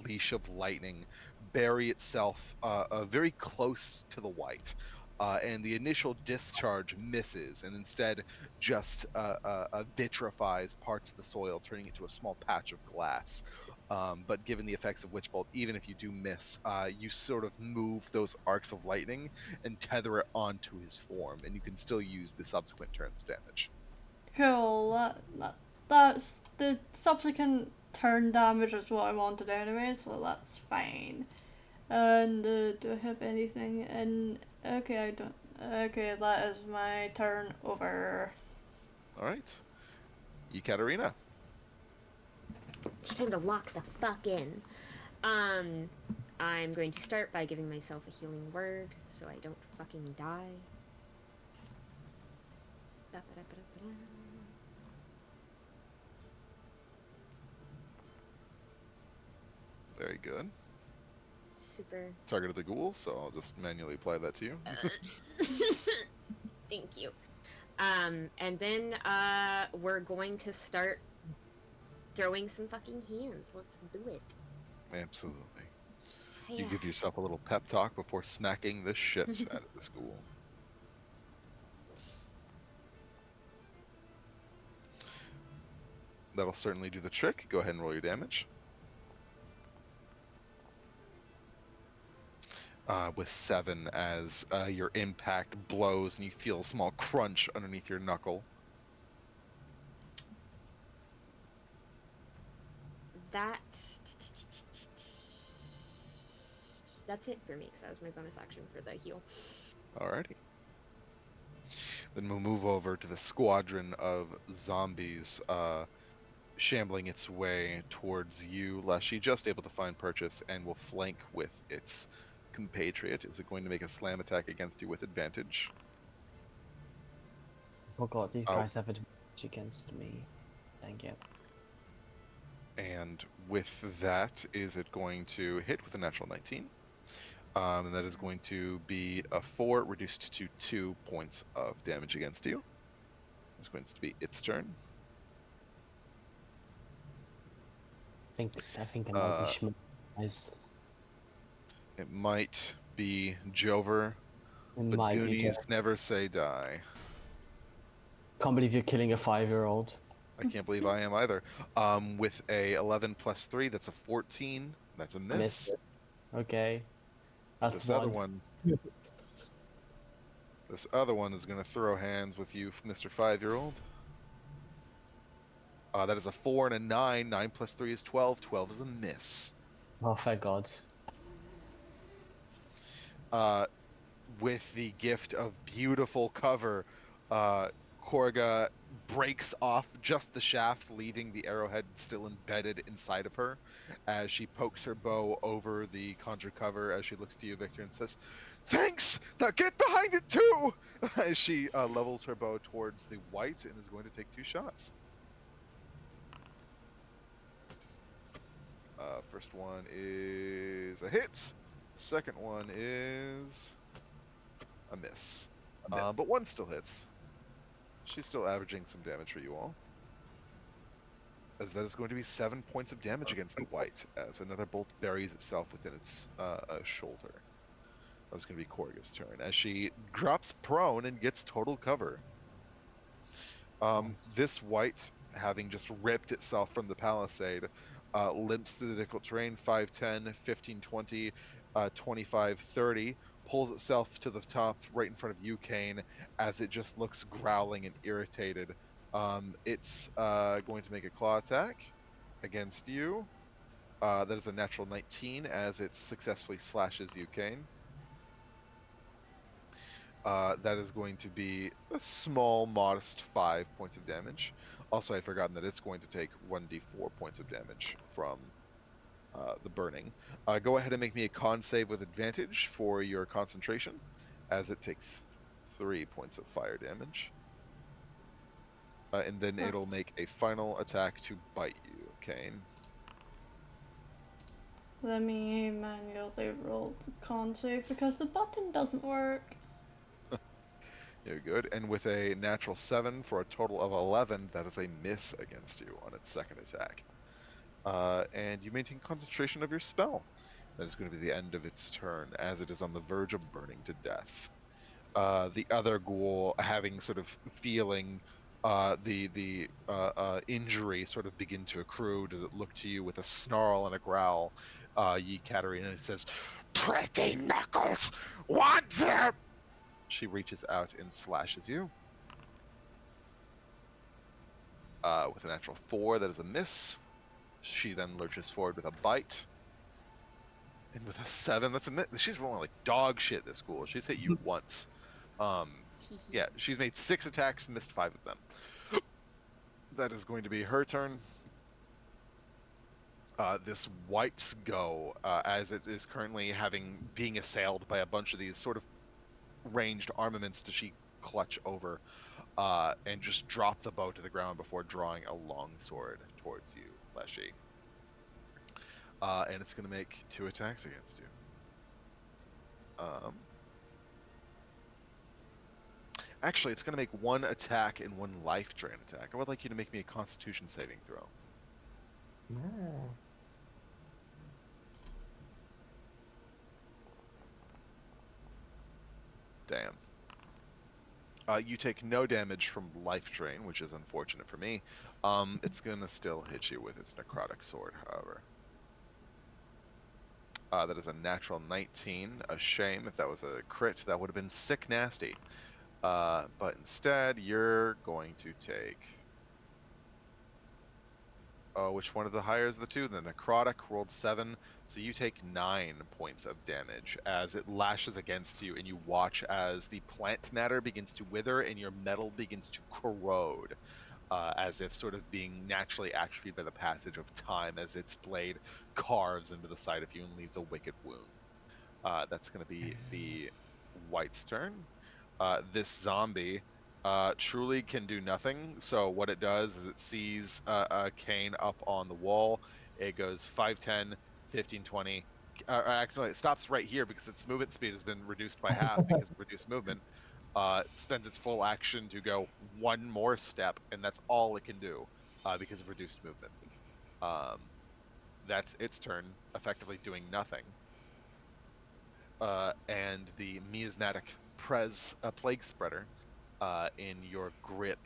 leash of lightning, bury itself very close to the white, and the initial discharge misses, and instead just vitrifies parts of the soil, turning it to a small patch of glass. But given the effects of Witch Bolt, even if you do miss, you sort of move those arcs of lightning and tether it onto his form, and you can still use the subsequent turn's damage. Cool. That's the subsequent turn damage is what I wanted anyway, so that's fine. And do I have anything in? Okay, I don't. Okay, that is my turn over. All right, Ekaterina. It's time to lock the fuck in. I'm going to start by giving myself a healing word so I don't fucking die. Ba-ba-da-ba-da-ba-da. Very good. Super. Targeted the ghoul, so I'll just manually apply that to you. Thank you. And then we're going to start throwing some fucking hands. Let's do it. Absolutely. You Yeah. give yourself a little pep talk before smacking the shit out of the ghoul. That'll certainly do the trick. Go ahead and roll your damage. With 7, as your impact blows and you feel a small crunch underneath your knuckle. That's it for me, because that was my bonus action for the heal. Alrighty. Then we'll move over to the squadron of zombies shambling its way towards you. Leshy, just able to find purchase, and will flank with its compatriot. Is it going to make a slam attack against you with advantage? Oh god, these Oh. guys have advantage against me. Thank you. And with that, is it going to hit with a natural 19? And that is going to be a 4 reduced to 2 points of damage against you. It's going to be its turn. I think it might be Schmidt. Guys. It might be Jover, It but might be Goonies Joe. never say die. Can't believe you're killing a 5-year-old. I can't believe I am either. With a 11 plus 3, that's a 14. That's a I miss. missed it. Okay. That's This other one. This other one is going to throw hands with you, Mr. 5-year-old. That is a 4 and a 9. 9 plus 3 is 12. 12 is a miss. Oh, thank God. With the gift of beautiful cover, Korga breaks off just the shaft, leaving the arrowhead still embedded inside of her as she pokes her bow over the conjure cover as she looks to you, Victor, and says, "Thanks! Now get behind it too!" As she levels her bow towards the white and is going to take 2 shots. First one is a hit. Second one is a miss. But one still hits. She's still averaging some damage for you all. As that is going to be 7 points of damage against the white, as another bolt buries itself within its shoulder. That's going to be Korga's turn, as she drops prone and gets total cover. This white, having just ripped itself from the palisade, limps through the difficult terrain, 5, 10, 15, 20, 25, 30, pulls itself to the top right in front of you, Kane, as it just looks growling and irritated. It's going to make a claw attack against you. That is a natural 19 as it successfully slashes you, Kane. That is going to be a small, modest 5 points of damage. Also, I'd forgotten that it's going to take 1d4 points of damage from the burning. Go ahead and make me a con save with advantage for your concentration, as it takes 3 points of fire damage. And then it'll make a final attack to bite you, Kane. Let me manually roll the con save because the button doesn't work. You're good. And with a natural 7 for a total of 11, that is a miss against you on its second attack. And you maintain concentration of your spell. That is going to be the end of its turn, as it is on the verge of burning to death. The other ghoul, having sort of feeling the injury sort of begin to accrue, does it look to you with a snarl and a growl, ye Katarina, and it says, "Pretty knuckles! Want them!" She reaches out and slashes you. With a natural 4, that is a miss. She then lurches forward with a bite. And with a 7, that's a miss. She's rolling like dog shit, this ghoul. She's hit you once. Yeah, she's made 6 attacks, missed 5 of them. That is going to be her turn. This White's go, as it is currently being assailed by a bunch of these sort of ranged armaments. Does she clutch over and just drop the bow to the ground before drawing a long sword towards you, Leshy? And it's going to make 2 attacks against you. Actually, it's going to make 1 attack and 1 life drain attack. I would like you to make me a Constitution saving throw. Damn. You take no damage from life drain, which is unfortunate for me. It's going to still hit you with its necrotic sword, however. That is a natural 19. A shame. If that was a crit, that would have been sick nasty. But instead, you're going to take... which one of the higher is the 2? The necrotic rolled 7, so you take 9 points of damage as it lashes against you, and you watch as the plant matter begins to wither and your metal begins to corrode, as if sort of being naturally atrophied by the passage of time, as its blade carves into the side of you and leaves a wicked wound. That's going to be the White's turn. This zombie truly can do nothing. So what it does is it sees Kane up on the wall. It goes 5, 10, 15, 20. Actually, it stops right here because its movement speed has been reduced by half because of reduced movement. Spends its full action to go 1 more step, and that's all it can do because of reduced movement. That's its turn, effectively doing nothing. And the miasmatic plague spreader in your grip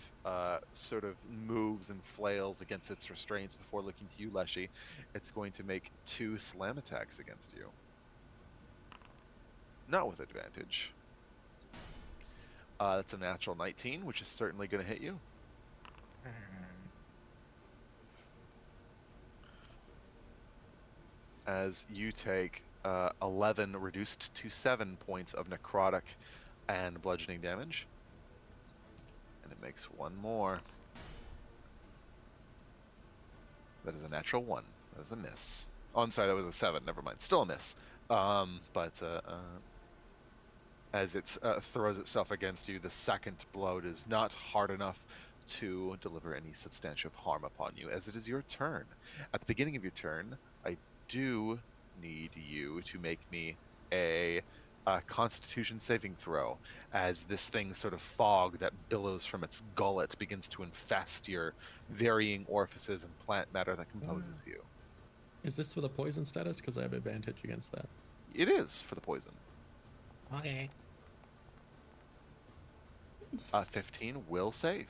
sort of moves and flails against its restraints before looking to you, Leshy. It's going to make 2 slam attacks against you. Not with advantage. That's a natural 19, which is certainly going to hit you. As you take 11 reduced to 7 points of necrotic and bludgeoning damage. And it makes 1 more. That is a natural 1. That is a miss. Oh, I'm sorry, that was a 7. Never mind. Still a miss. But as it throws itself against you, the second blow is not hard enough to deliver any substantive harm upon you, as it is your turn. At the beginning of your turn, I do need you to make me a Constitution saving throw, as this thing sort of fog that billows from its gullet begins to infest your varying orifices and plant matter that composes you. Is this for the poison status? Because I have advantage against that. It is for the poison. Okay. 15 will save.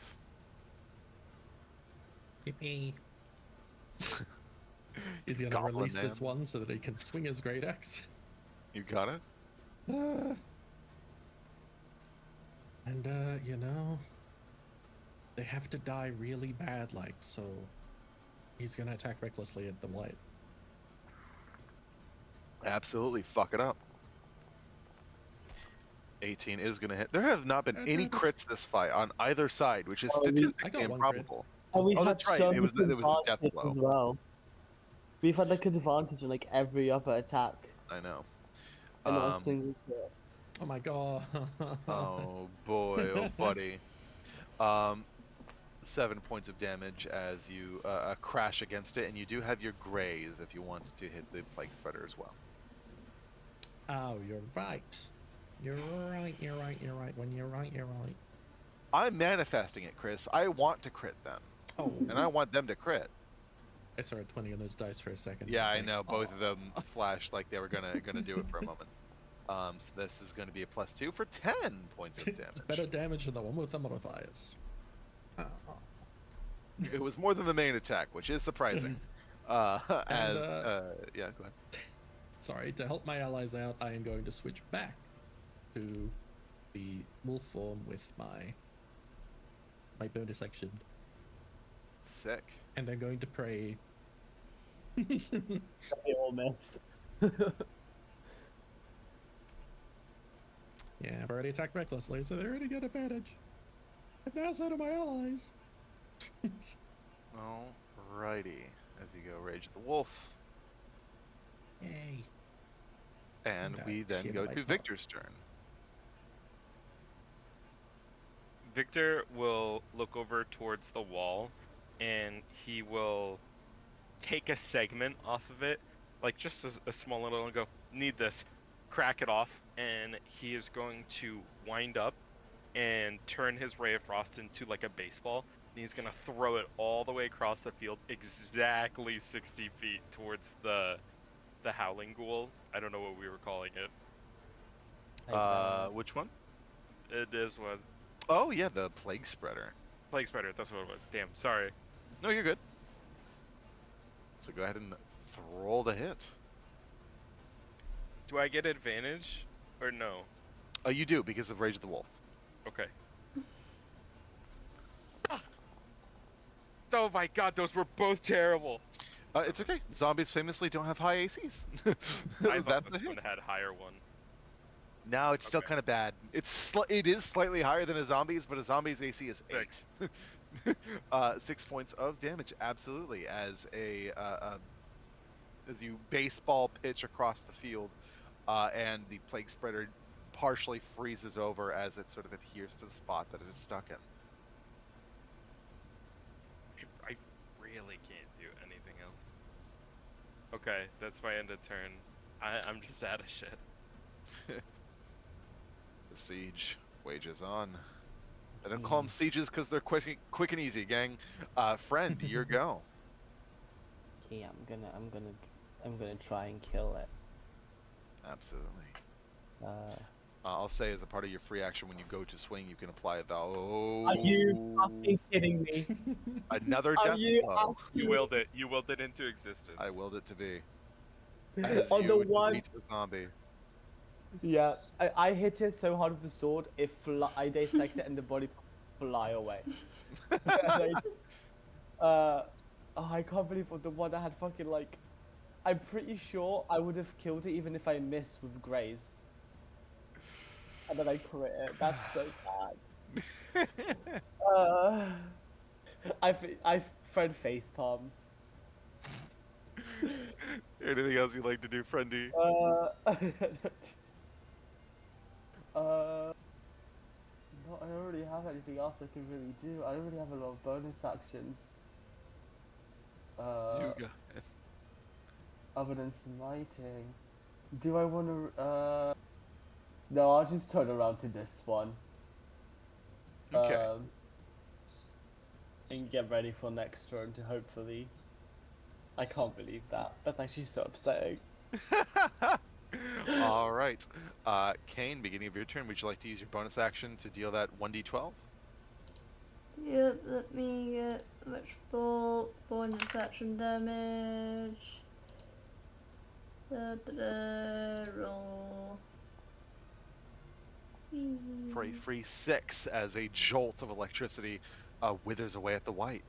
Yippee. Is he gonna Goblin release man. this one so that he can swing his great axe? You got it? And you know, they have to die really bad, like, so he's gonna attack recklessly at the White. Absolutely, fuck it up. 18 is gonna hit. There have not been any crits this fight on either side, which is I statistically got one crit. improbable. And we've Oh, had that's right. so It was much a death advantage blow. as well. We've had like advantage on like every other attack, I know. and not a single crit. Oh my god. Oh boy, oh buddy. 7 points of damage as you crash against it, and you do have your graze if you want to hit the plague spreader as well. Oh, you're right. You're right. You're right. You're right. When you're right, you're right. I'm manifesting it, Chris. I want to crit them, Oh, and I want them to crit. I saw a 20 on those dice for a second. Yeah, was I like, know. Both of them "Aw." flashed like they were gonna do it for a moment. So this is going to be a +2 for 10 points of damage. Better damage than the one with the modifiers. Oh. It was more than the main attack, which is surprising. Yeah, go ahead. Sorry, to help my allies out, I am going to switch back to the wolf form with my bonus action, Sick. and I'm going to pray. They all miss. Yeah, I've already attacked recklessly, so they already get advantage. And now so do my allies. Alrighty. As you go, Rage of the Wolf. Yay. And And, we then shit, go I to pop. Victor's turn. Victor will look over towards the wall, and he will take a segment off of it, like just a small little, and go, need this, crack it off, and he is going to wind up and turn his Ray of Frost into like a baseball, and he's going to throw it all the way across the field, exactly 60 feet towards the Howling Ghoul. I don't know what we were calling it. Which one? It is what? Oh, yeah, the Plague Spreader. Plague Spreader, that's what it was. Damn, sorry. No, you're good. So go ahead and roll the hit. Do I get advantage or no? You do, because of Rage of the Wolf. Okay. Oh my god, those were both terrible. It's okay. Zombies famously don't have high ACs. I thought That's the this hit. one had higher one. No, it's still Okay. kind of bad. It is slightly higher than a zombie's, but a zombie's AC is 8. 6. 6 points of damage, absolutely, as as you baseball pitch across the field, and the Plague Spreader partially freezes over as it sort of adheres to the spot that it is stuck in. I really can't do anything else. Okay, that's my end of turn. I'm just out of shit. The siege wages on. I don't call them sieges because they're quick and easy, gang. Friend, your go. Okay, I'm gonna try and kill it. Absolutely. Uh, I'll say as a part of your free action, when you go to swing, you can apply a vow. Are you fucking kidding me? Another Are death you blow. You willed it. You willed it into existence. I willed it to be. As On the you one, defeat the zombie. yeah, I hit it so hard with the sword, I dissect it and the body fly away. Oh, I can't believe what the one that had fucking like. I'm pretty sure I would have killed it even if I missed with Graze. And then I crit it. That's so sad. I friend face palms. Anything else you'd like to do, friendy? No, I don't really have anything else I can really do. I don't really have a lot of bonus actions. You go. Other than smiting. Do I want to, No, I'll just turn around to this one. Okay. And get ready for next turn to hopefully... I can't believe that. That's actually so upsetting. All right. Kane, beginning of your turn, would you like to use your bonus action to deal that 1d12? Yep, let me get which bolt, bonus action damage. Roll. For a free 6 as a jolt of electricity withers away at the white.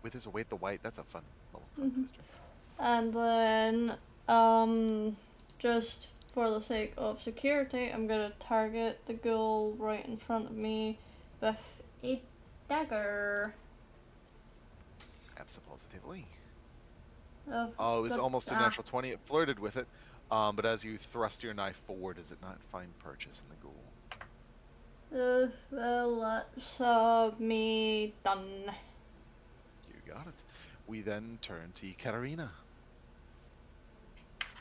Withers away at the white. That's a fun little tongue twister. And then, just for the sake of security, I'm gonna target the ghoul right in front of me with a dagger. Absolutely. I've Oh, it was got- almost a natural 20. It flirted with it, but as you thrust your knife forward, does it not find purchase in the ghoul? Well, that's me done. You got it. We then turn to Katarina.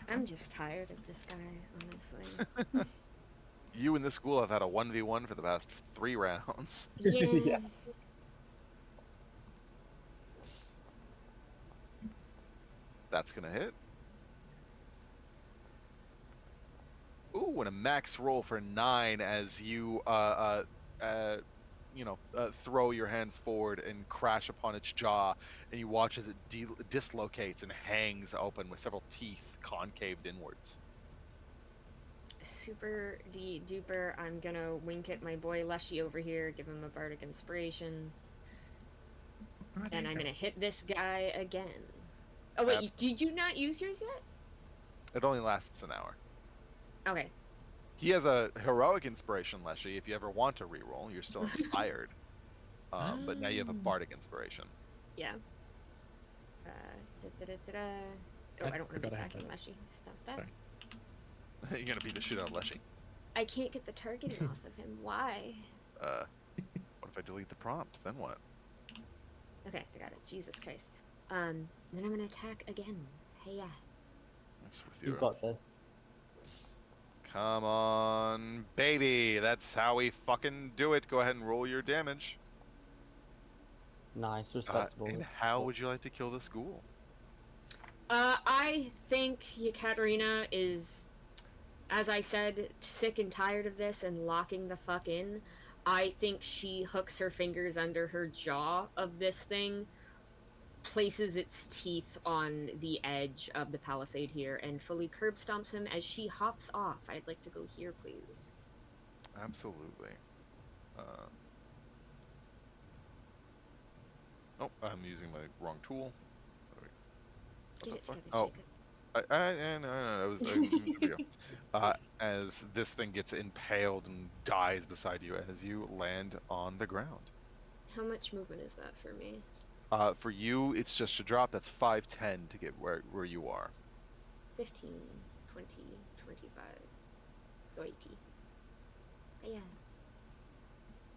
I'm just tired of this guy, honestly. You and this school have had a 1v1 for the past 3 rounds. Yeah. That's gonna hit. Ooh, and a max roll for 9 as you throw your hands forward and crash upon its jaw, and you watch as it dislocates and hangs open with several teeth concaved inwards. Super duper. I'm gonna wink at my boy Leshy over here, give him a bardic inspiration. And I'm gonna hit this guy again. Oh wait, did you not use yours yet? It only lasts an hour. Okay. He has a heroic inspiration, Leshy. If you ever want to reroll, you're still inspired. But now you have a bardic inspiration. Yeah. Oh, I don't want to be attacking Leshy. Stop that. Sorry. You're gonna beat the shit out of Leshy. I can't get the targeting off of him. Why? What if I delete the prompt? Then what? Okay, I got it. Jesus Christ. Then I'm gonna attack again. Hey, yeah. That's with You got this. Come on, baby. That's how we fucking do it. Go ahead and roll your damage. Nice, respectable. And how would you like to kill the school? I think Yekaterina is, as I said, sick and tired of this and locking the fuck in. I think she hooks her fingers under her jaw of this thing, places its teeth on the edge of the palisade here, and fully curb stomps him as she hops off. I'd like to go here, please. Absolutely. Oh, I'm using my wrong tool. Get it together, Oh, Jacob. no, it was there we go. As this thing gets impaled and dies beside you as you land on the ground. How much movement is that for me? For you, it's just a drop. That's 5'10" to get where you are. 15, 20, 25, 30. Yeah.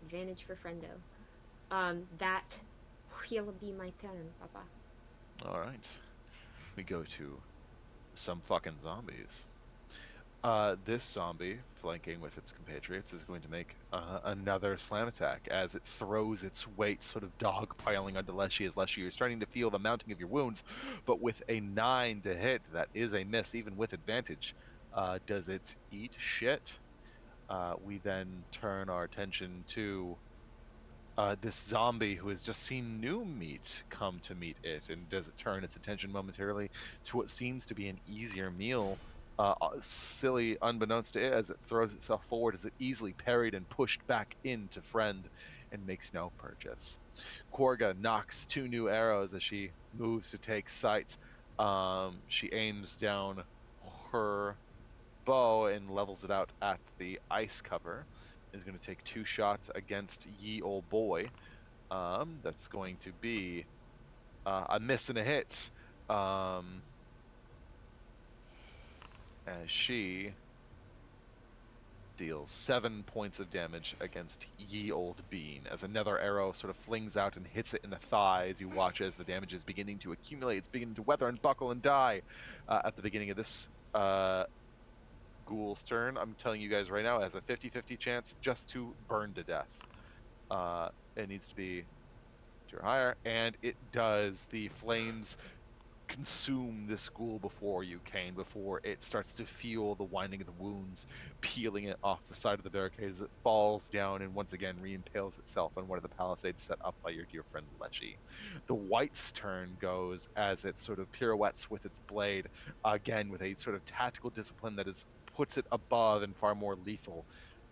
Advantage for friendo. That will be my turn, Papa. Alright. We go to some fucking zombies. This zombie, flanking with its compatriots, is going to make another slam attack as it throws its weight sort of dogpiling onto Leshy as Leshy, you're starting to feel the mounting of your wounds, but with a 9 to hit, that is a miss, even with advantage. Does it eat shit? We then turn our attention to this zombie who has just seen new meat come to meet it, and does it turn its attention momentarily to what seems to be an easier meal, silly unbeknownst to it, as it throws itself forward, as it easily parried and pushed back into friend and makes no purchase. Korga knocks 2 new arrows as she moves to take sight. She aims down her bow and levels it out at the ice cover. Is going to take 2 shots against Ye Old Boy. That's going to be a miss and a hit. As she deals 7 points of damage against Ye Old Bean, as another arrow sort of flings out and hits it in the thigh as you watch as the damage is beginning to accumulate. It's beginning to weather and buckle and die. At the beginning of this ghoul's turn, I'm telling you guys right now, it has a 50-50 chance just to burn to death. It needs to be or higher, and it does. The flames consume this ghoul before you, Kane, before it starts to feel the winding of the wounds, peeling it off the side of the barricade as it falls down and once again re-impales itself on one of the palisades set up by your dear friend Leshy. The White's turn goes as it sort of pirouettes with its blade, again with a sort of tactical discipline that puts it above and far more lethal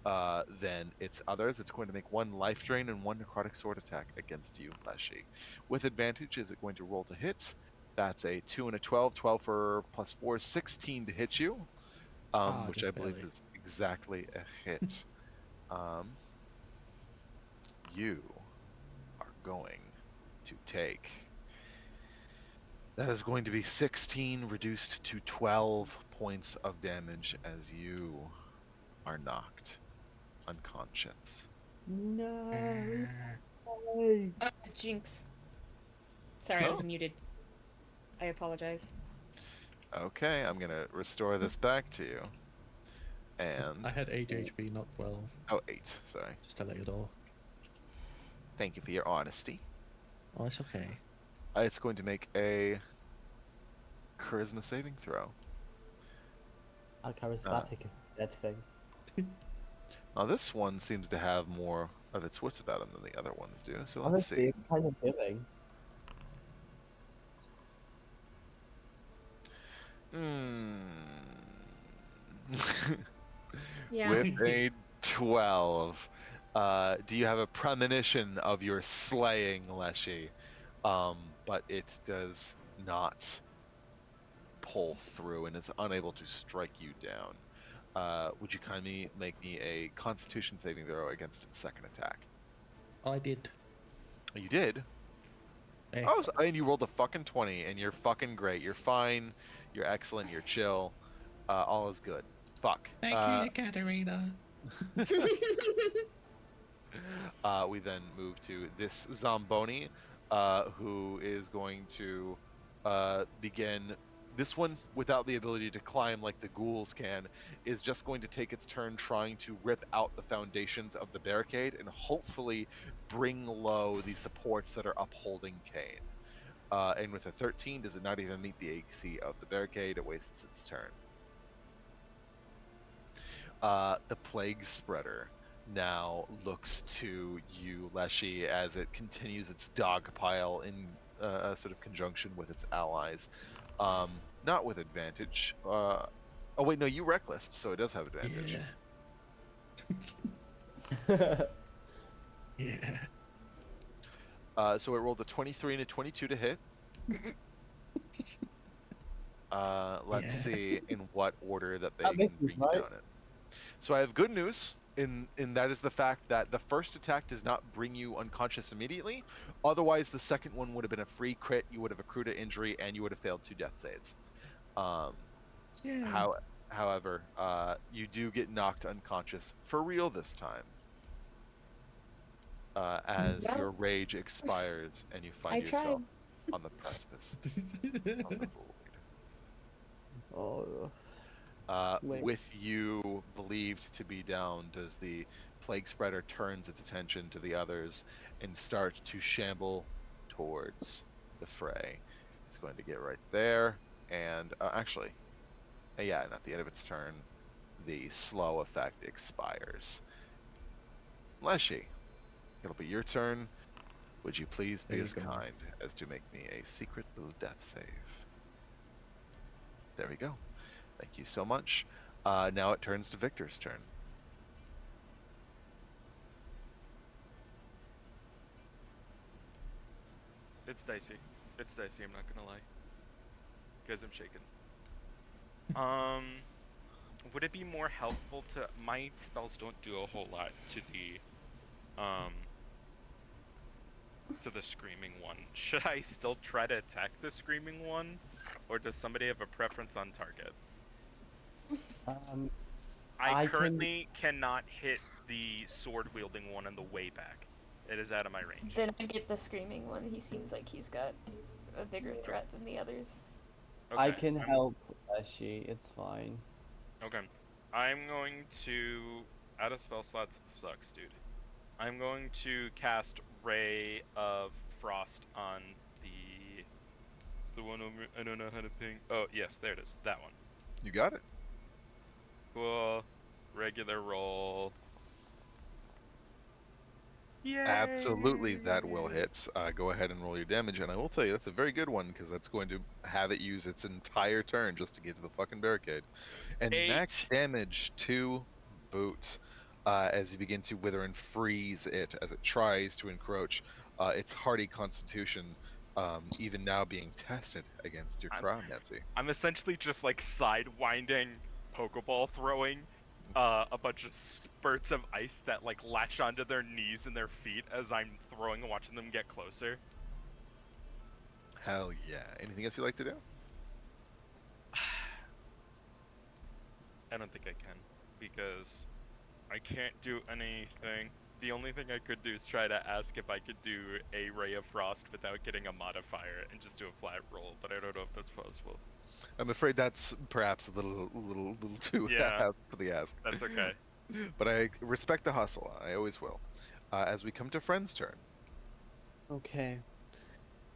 than its others. It's going to make 1 life drain and 1 necrotic sword attack against you, Leshy. With advantage, is it going to roll to hit? That's a 2 and a 12. 12 for plus 4 is 16 to hit you, which I believe is exactly a hit. You are going to take... That is going to be 16 reduced to 12 points of damage as you are knocked unconscious. No. Jinx. Sorry, I was Oh. muted. I apologize. Okay, I'm gonna restore this back to you. And I had 8 HP, not 12. oh, 8. Sorry. Just to let you know. Thank you for your honesty. Oh, it's okay. It's going to make a charisma saving throw. How charismatic is that thing? Now this one seems to have more of its wits about him than the other ones do. So let's Honestly, see. it's kind of giving. Yeah. With a 12, do you have a premonition of your slaying Leshy? But it does not pull through and is unable to strike you down. Would you kindly make me a Constitution saving throw against its second attack? I did. Oh, you did? Hey. Oh, and you rolled a fucking 20, and you're fucking great. You're fine. You're excellent. You're chill. All is good. Fuck. Thank you, Katarina. We then move to this Zamboni, who is going to begin. This one, without the ability to climb like the ghouls can, is just going to take its turn trying to rip out the foundations of the barricade and hopefully bring low the supports that are upholding Kane. And with a 13, does it not even meet the AC of the barricade? It wastes its turn. The Plague Spreader now looks to you, Leshy, as it continues its dogpile in sort of conjunction with its allies. Not with advantage. Oh wait, no, you reckless, so it does have advantage. Yeah. Yeah. So it rolled a 23 and a 22 to hit. Let's see in what order that they That can misses, bring you right? down it. So I have good news in that is the fact that the first attack does not bring you unconscious immediately. Otherwise, the second one would have been a free crit. You would have accrued an injury, and you would have failed 2 death saves. Yeah. However, you do get knocked unconscious for real this time. As Well, your rage expires and you find I yourself tried. on the precipice of the void. Oh. Wait. With you believed to be down, does the Plague Spreader turns its attention to the others and start to shamble towards the fray. It's going to get right there, and actually, yeah, and at the end of its turn, the slow effect expires. Leshy, it'll be your turn. Would you please be There you as go. kind as to make me a secret little death save? There we go. Thank you so much. Now it turns to Victor's turn. It's dicey. It's dicey, I'm not gonna lie. Because I'm shaken. Would it be more helpful to... My spells don't do a whole lot to the screaming one. Should I still try to attack the screaming one? Or does somebody have a preference on target? I I currently cannot hit the sword-wielding one on the way back. It is out of my range. Then I get the screaming one. He seems like he's got a bigger threat than the others. Okay, I can help Leshy, it's fine. Okay. I'm going to... Out of spell slots sucks, dude. I'm going to cast Ray of Frost on the one over... I don't know how to ping... Oh, yes, there it is. That one. You got it. Cool. Regular roll. Yeah. Absolutely, that will hit. Go ahead and roll your damage, and I will tell you that's a very good one because that's going to have it use its entire turn just to get to the fucking barricade. And 8. max damage to boot as you begin to wither and freeze it as it tries to encroach. Its hardy constitution, even now being tested against your crown, Nancy. I'm essentially just like sidewinding, Pokeball throwing a bunch of spurts of ice that like latch onto their knees and their feet as I'm throwing and watching them get closer. Hell yeah. Anything else you'd like to do? I don't think I can, because I can't do anything. The only thing I could do is try to ask if I could do a Ray of Frost without getting a modifier and just do a flat roll, but I don't know if that's possible. I'm afraid that's perhaps a little too Yeah. for the ask. That's okay. But I respect the hustle. I always will. As we come to Friend's turn. Okay.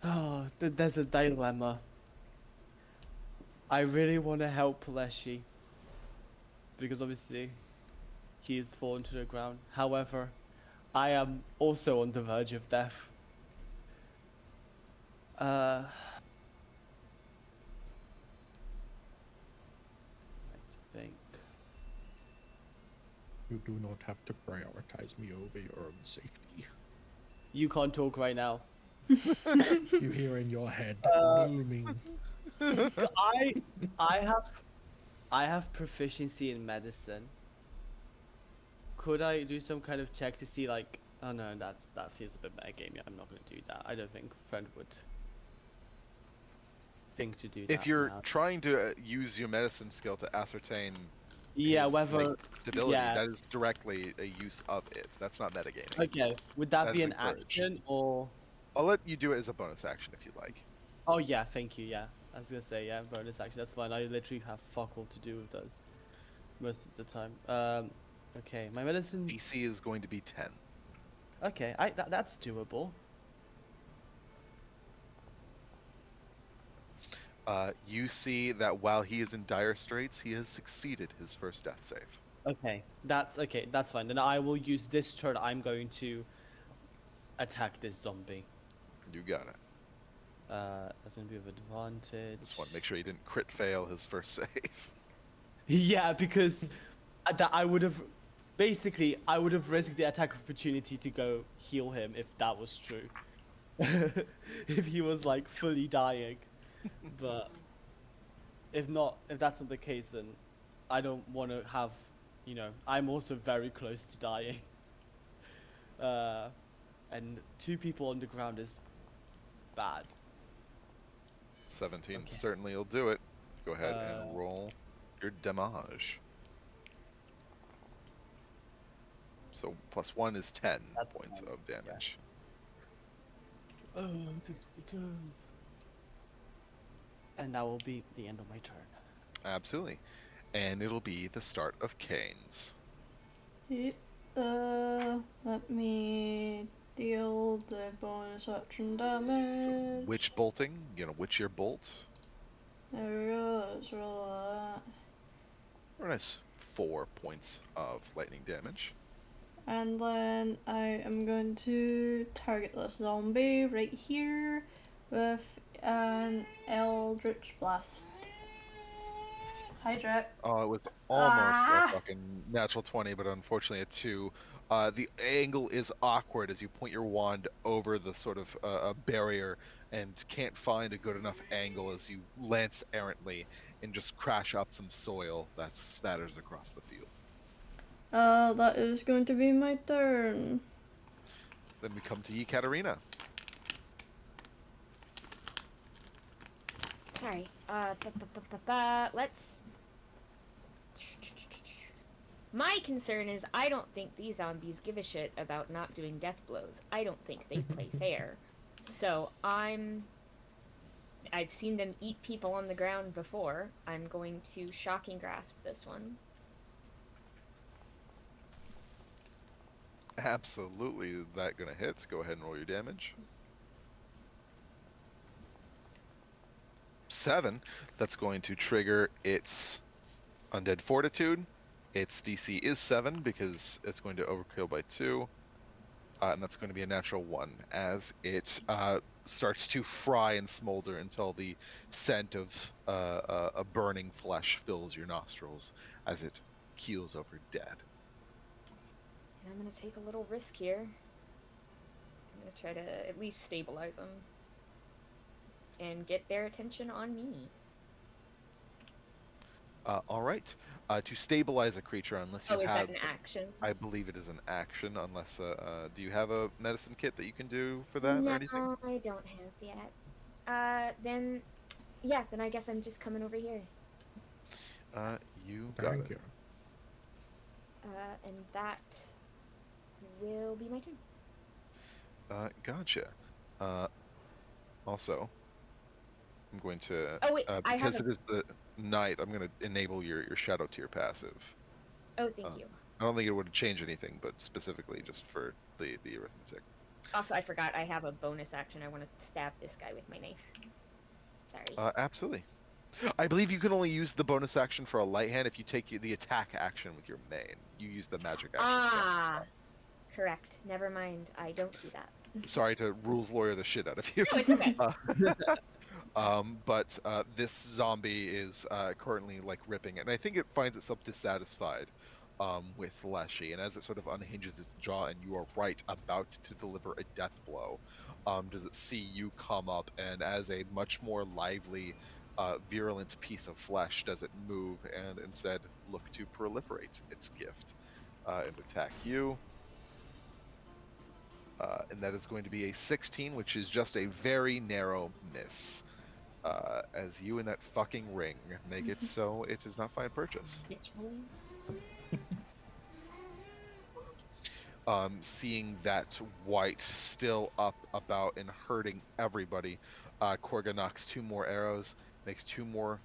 Oh, there's a dilemma. I really want to help Leshy. Because obviously, he has fallen to the ground. However, I am also on the verge of death. I think. You do not have to prioritize me over your own safety. You can't talk right now. You hear in your head booming. So I have proficiency in medicine. Could I do some kind of check to see like, oh no, that feels a bit metagamey. I'm not gonna do that. I don't think Friend would think to do that. If you're now. trying to use your medicine skill to ascertain Yeah, his, whether like, stability, yeah. that is directly a use of it. That's not metagaming. Okay, would that be That's an encouraged. action or? I'll let you do it as a bonus action if you like. Oh yeah, thank you. Yeah, I was gonna say yeah, bonus action. That's fine. I literally have fuck all to do with those most of the time. Okay, my medicine. DC is going to be 10. Okay, that's doable. You see that while he is in dire straits, he has succeeded his first death save. Okay, that's fine. Then I will use this turn. I'm going to attack this zombie. You got it. That's gonna be of advantage. Just want to make sure he didn't crit fail his first save. Yeah, because I would have risked the attack of opportunity to go heal him if that was true. If he was like fully dying, but if that's not the case, then I don't want to have, I'm also very close to dying. And 2 people on the ground is bad. 17 Okay. certainly will do it. Go ahead and roll your damage. So +1 is 10 That's points 10, of damage. And that will be the end of my turn. Absolutely. And it'll be the start of Kane's. Let me deal the bonus action damage. So witch bolting, witch your bolt. There we go, let's roll that. Very nice. 4 points of lightning damage. And then I am going to target this zombie right here with an Eldritch Blast. Hi, Jack. Oh, it was almost a fucking natural 20, but unfortunately a 2. The angle is awkward as you point your wand over the sort of a barrier and can't find a good enough angle as you lance errantly and just crash up some soil that spatters across the field. That is going to be my turn. Then we come to Ekaterina. Sorry. Let's. My concern is I don't think these zombies give a shit about not doing death blows. I don't think they play fair. So I've seen them eat people on the ground before. I'm going to shocking grasp this one. Absolutely, that gonna hit. Go ahead and roll your damage. 7. That's going to trigger its Undead Fortitude. Its DC is 7 because it's going to overkill by 2. And that's going to be a natural 1 as it starts to fry and smolder until the scent of a burning flesh fills your nostrils as it keels over dead. And I'm going to take a little risk here. I'm going to try to at least stabilize them. And get their attention on me. All right. To stabilize a creature, unless you is have... that an action? I believe it is an action, unless... do you have a medicine kit that you can do for that or anything? No, I don't have yet. Then I guess I'm just coming over here. You got Thank it. And that will be my turn. Gotcha. Also, I'm going to Oh wait, I have because a... it is the night. I'm going to enable your shadow tier passive. Oh, thank you. I don't think it would change anything, but specifically just for the arithmetic. Also, I forgot I have a bonus action. I want to stab this guy with my knife. Sorry. Absolutely. I believe you can only use the bonus action for a light hand if you take the attack action with your main. You use the magic action. Ah, correct. Never mind. I don't do that. Sorry to rules lawyer the shit out of you. No, it's okay. But this zombie is currently like ripping it, and I think it finds itself dissatisfied with Leshy, and as it sort of unhinges its jaw and you are right about to deliver a death blow, does it see you come up, and as a much more lively, virulent piece of flesh, does it move and instead look to proliferate its gift and attack you. And that is going to be a 16, which is just a very narrow miss. As you in that fucking ring make it so it does not find purchase. Seeing that white still up about and hurting everybody, Korga knocks 2 more arrows, makes 2 more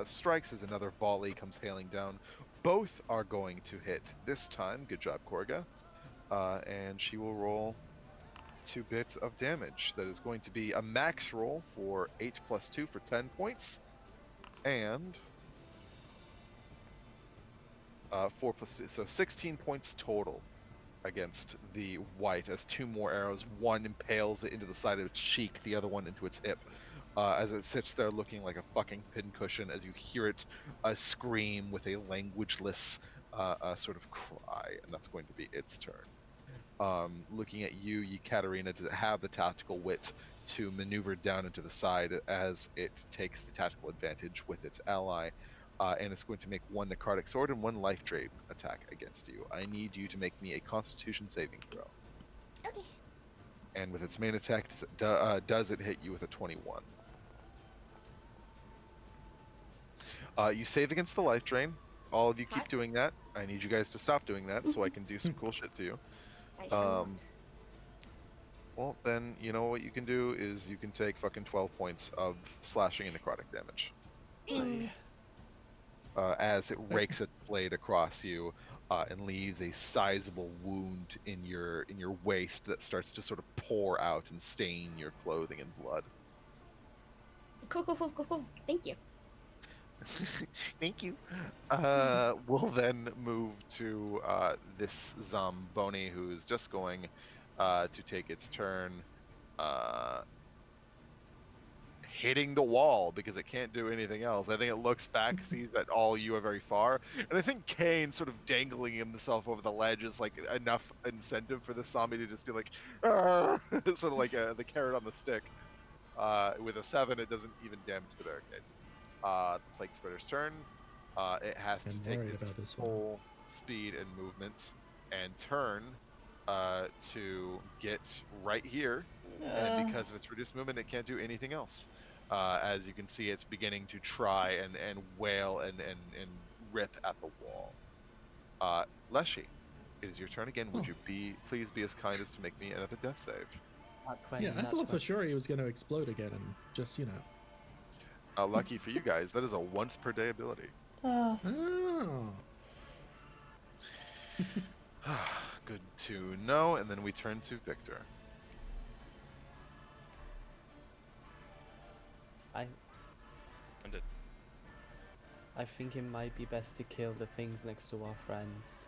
strikes as another volley comes hailing down. Both are going to hit this time. Good job, Korga. And she will roll 2 bits of damage. That is going to be a max roll for 8 plus 2 for 10 points, and 4 plus 2, so 16 points total against the white, as 2 more arrows, one impales it into the side of its cheek, the other one into its hip, as it sits there looking like a fucking pincushion, as you hear it scream with a languageless sort of cry, and that's going to be its turn. Looking at you, Katarina, does it have the tactical wit to maneuver down into the side as it takes the tactical advantage with its ally, and it's going to make 1 necrotic sword and 1 life drape attack against you. I need you to make me a Constitution saving throw. Okay. And with its main attack, does it hit you with a 21? You save against the life drain. All of you keep doing that. I need you guys to stop doing that so I can do some cool shit to you. I shall not. Well, then, you know what you can do is you can take fucking 12 points of slashing and necrotic damage. As it rakes its blade across you and leaves a sizable wound in your waist that starts to sort of pour out and stain your clothing in blood. Cool. Thank you. Thank you. We'll then move to this Zamboni, who's just going to take its turn hitting the wall because it can't do anything else. I think it looks back, sees that all you are very far, and I think Kane sort of dangling himself over the ledge is like enough incentive for this zombie to just be like, "Arr!" Sort of like the carrot on the stick. With a 7, it doesn't even damage the barricade. Plague Spreader's turn. It has to take its full speed and movement and turn to get right here. And because of its reduced movement, it can't do anything else. As you can see, it's beginning to try and wail and rip at the wall. Leshy, it is your turn again. Would you please be as kind as to make me another death save? Yeah, I thought for sure he was going to explode again and just, Lucky for you guys, that is a once per day ability. Oh. Good to know. And then we turn to Victor. I think it might be best to kill the things next to our friends.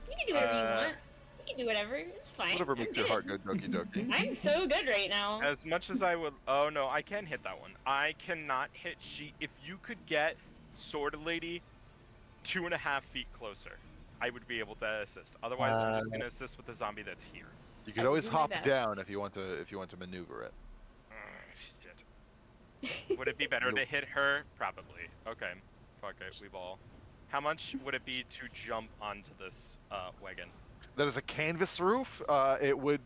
You can do whatever you want. You can do whatever. It's fine. Whatever makes your heart go doki doki. I'm so good right now. As much as I would... Oh, no, I can hit that one. I cannot hit she... If you could get Sword Lady 2.5 feet closer, I would be able to assist. Otherwise, I'm just going to assist with the zombie that's here. You could always hop down if you want to maneuver it. Shit. Would it be better to hit her? Probably. Okay. Fuck it, we ball. How much would it be to jump onto this wagon? That is a canvas roof. It would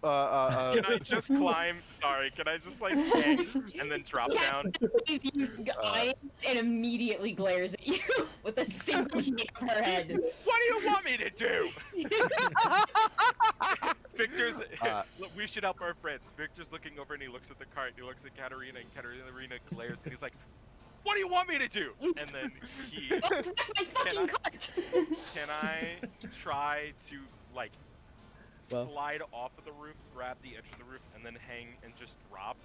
Can I just climb? Sorry, can I just like hang and then drop down? She's used eyes and immediately glares at you with a single shake of her head. What do you want me to do? Victor's. Look, we should help our friends. Victor's looking over and he looks at the cart. He looks at Katarina, and Katarina glares, and he's like, "What do you want me to do?" And then he. Can I try to like slide off of the roof, grab the edge of the roof, and then hang and just drop?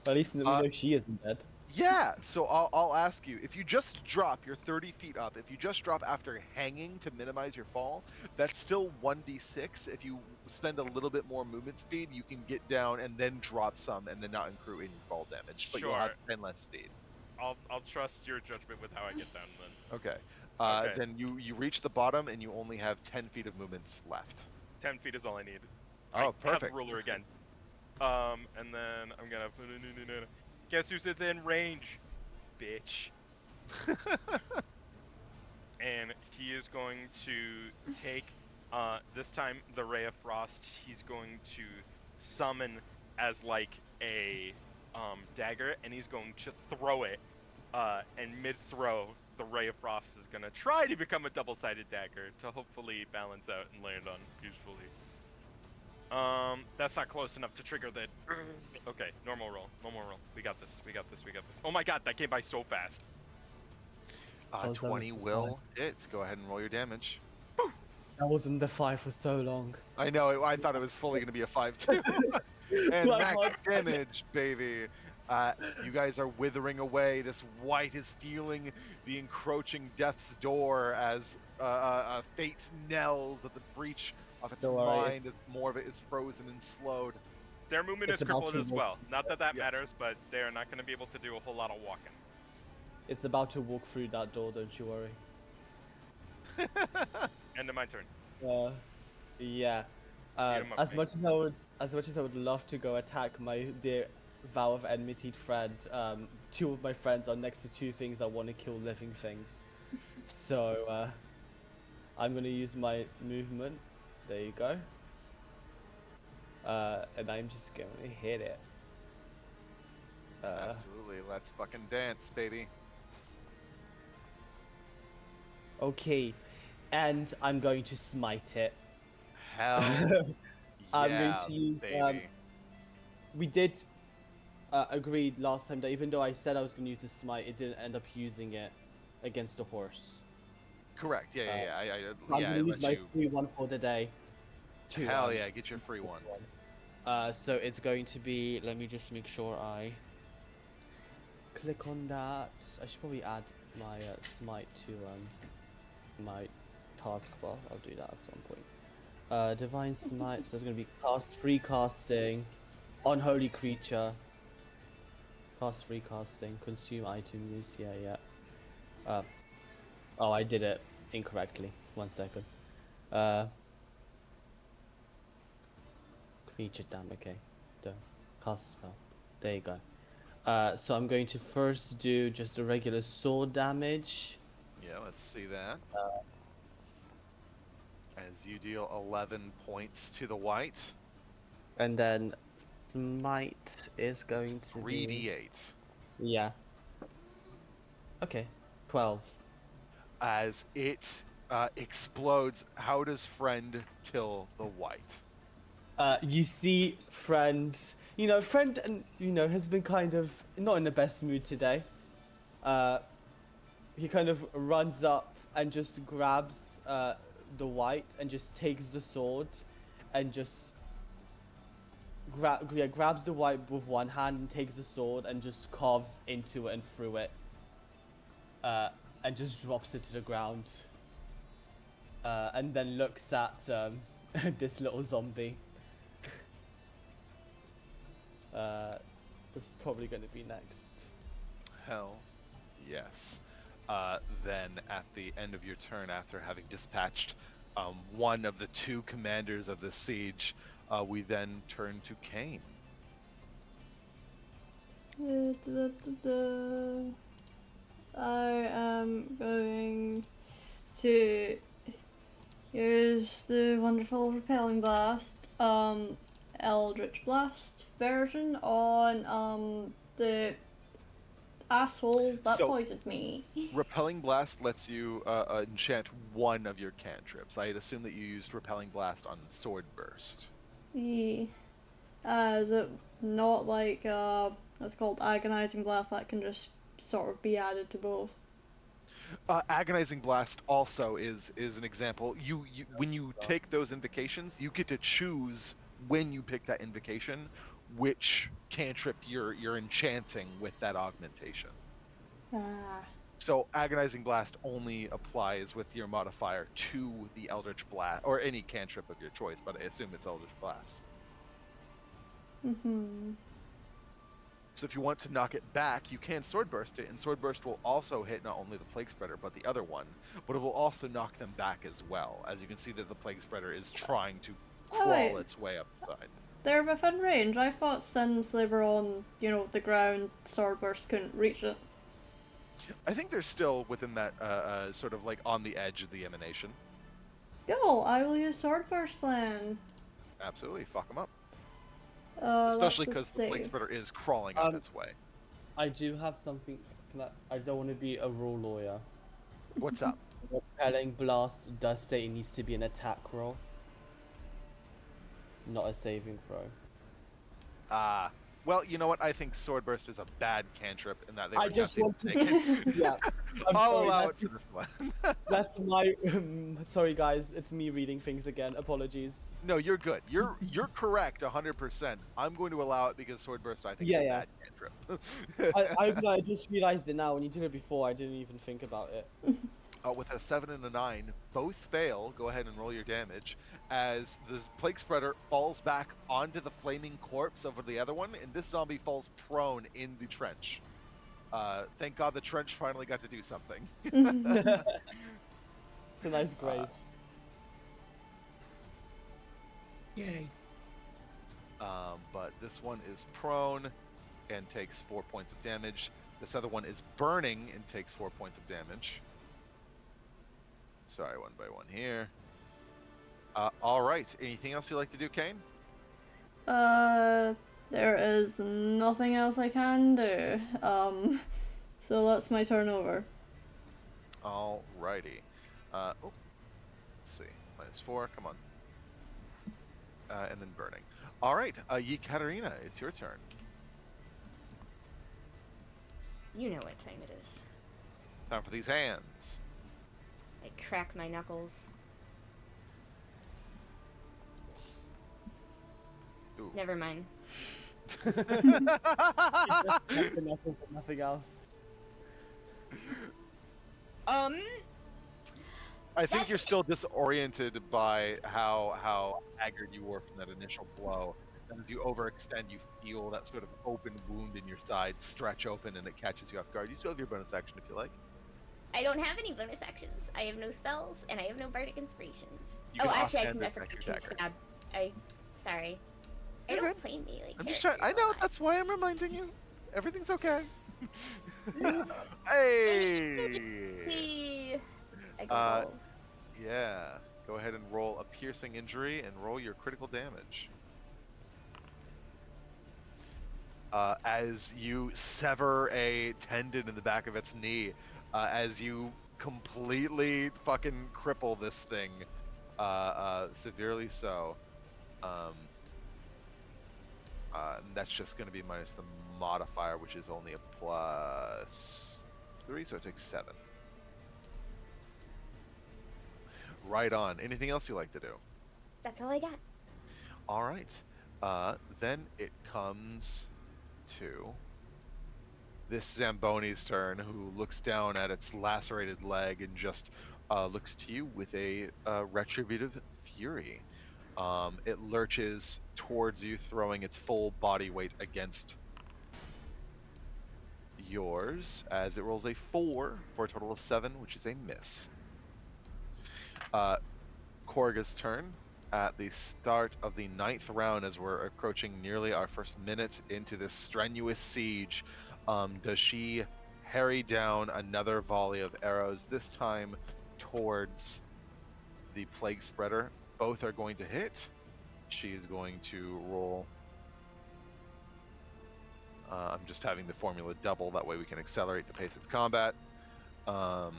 At least we know she isn't dead. Yeah, so I'll ask you, if you just drop, you're 30 feet up. If you just drop after hanging to minimize your fall, that's still 1d6. If you spend a little bit more movement speed, you can get down and then drop some and then not accrue any fall damage, but you'll have 10 less speed. I'll trust your judgment with how I get down then. Okay. Okay. Then you reach the bottom and you only have 10 feet of movement left. 10 feet is all I need. Oh, I perfect. have the ruler again. And then I'm gonna. Guess who's within range, bitch. And he is going to take, this time, the Ray of Frost. He's going to summon as like a dagger, and he's going to throw it. And mid-throw, the Ray of Frost is going to try to become a double-sided dagger to hopefully balance out and land on peacefully. That's not close enough to trigger the... Okay, normal roll. We got this. Oh my god, that came by so fast. 20 will hit. Go ahead and roll your damage. That wasn't the 5 for so long. I know, I thought it was fully going to be a 5 too. And max damage, baby. You guys are withering away. This white is feeling the encroaching death's door as fate knells at the breach of its mind as more of it is frozen and slowed. Their movement is crippled as well. Not that that matters, but they are not going to be able to do a whole lot of walking. It's about to walk through that door, don't you worry. End of my turn. Yeah. As much as I would love to go attack my dear Vow of Enmity friend, two of my friends are next to two things that want to kill living things. So I'm gonna use my movement. There you go. And I'm just gonna hit it. Absolutely, let's fucking dance, baby. Okay, and I'm going to smite it. Hell I'm yeah, going to use. baby. We did agree last time that even though I said I was going to use the smite, it didn't end up using it against the horse. Correct. Yeah. I'm going to use my free one for the day. Hell yeah, get your free one. So it's going to be. Let me just make sure I click on that. I should probably add my smite to my taskbar. I'll do that at some point. Divine Smite, so it's going to be free casting, Unholy Creature, cast free casting, consume item use, yeah. Oh, I did it incorrectly. 1 second. Creature okay. The cast spell. There you go. So I'm going to first do just the regular sword damage. Yeah, let's see that. As you deal 11 points to the white. And then smite is going to 3d8. Yeah. Okay. 12. As it explodes, how does friend kill the white? You see friend, friend has been kind of not in the best mood today. He kind of runs up and just grabs the white and just takes the sword and just grabs the white with one hand and takes the sword and just carves into it and through it and just drops it to the ground and then looks at this little zombie. That's probably going to be next. Hell yes. Then at the end of your turn, after having dispatched one of the two commanders of the siege, we then turn to Kane. I am going to use the wonderful repelling blast Eldritch Blast version on the asshole that So- poisoned me. Repelling Blast lets you enchant one of your cantrips. I'd assume that you used Repelling Blast on Sword Burst. Yeah. Is it not like it's called Agonizing Blast that can just sort of be added to both? Agonizing Blast also is an example. You when you take those invocations, you get to choose when you pick that invocation which cantrip you're enchanting with that augmentation. Ah. So Agonizing Blast only applies with your modifier to the Eldritch Blast or any cantrip of your choice, but I assume it's Eldritch Blast. Mm-hmm. So if you want to knock it back, you can Sword Burst it, and Sword Burst will also hit not only the Plague Spreader, but the other one, but it will also knock them back as well. As you can see that the Plague Spreader is trying to crawl wait. its way up the side. They're within range. I thought since they were on, the ground, Swordburst couldn't reach it. I think they're still within that sort of like on the edge of the emanation. Cool, I will use Swordburst then. Absolutely, fuck them up. That's Especially a because the Plague save. Spreader is crawling up its way. I do have something. I don't want to be a rule lawyer. What's up? Repelling Blast does say it needs to be an attack roll, not a saving throw. Well, you know what? I think Sword Burst is a bad cantrip in that they were I just guessing want to. take it. Yeah, I'm I'll sorry, allow it that's, for this one. that's my. Sorry, guys. It's me reading things again. Apologies. No, you're good. You're correct 100%. I'm going to allow it because Sword Burst I think Yeah, is a yeah. bad cantrip. I just realized it now. When you did it before, I didn't even think about it. With a 7 and a 9, both fail. Go ahead and roll your damage. As the Plague Spreader falls back onto the flaming corpse over the other one, and this zombie falls prone in the trench. Thank God the trench finally got to do something. It's a nice grave. Yay. But this one is prone and takes 4 points of damage. This other one is burning and takes 4 points of damage. Sorry, one by one here. All right. Anything else you'd like to do, Kane? There is nothing else I can do. So that's my turn over. All righty. Let's see. -4. Come on. And then burning. All right. Yekaterina, it's your turn. You know what time it is. Time for these hands. I crack my knuckles. Ooh. Never mind. Nothing else. I think you're still disoriented by how haggard you were from that initial blow. And as you overextend, you feel that sort of open wound in your side stretch open, and it catches you off guard. You still have your bonus action if you like. I don't have any bonus actions. I have no spells, and I have no bardic inspirations. You Oh, can actually, I offhand can attack definitely your dagger. stab. Sorry. I You're don't good. play melee I'm just trying. I characters a know. lot. That's why I'm reminding you. Everything's okay. Hey. I can roll. Yeah. Go ahead and roll a piercing injury and roll your critical damage. As you sever a tendon in the back of its knee, as you completely fucking cripple this thing, severely so. And that's just going to be minus the modifier, which is only a +3, so it takes 7. Right on. Anything else you like to do? That's all I got. All right. Then it comes to this Zamboni's turn, who looks down at its lacerated leg and just looks to you with a retributive fury. It lurches towards you, throwing its full body weight against yours, as it rolls a 4 for a total of 7, which is a miss. Korga's turn. At the start of the 9th round, as we're approaching nearly our first minute into this strenuous siege, does she harry down another volley of arrows, this time towards the Plague Spreader? Both are going to hit. She is going to roll. I'm just having the formula double, that way we can accelerate the pace of combat. For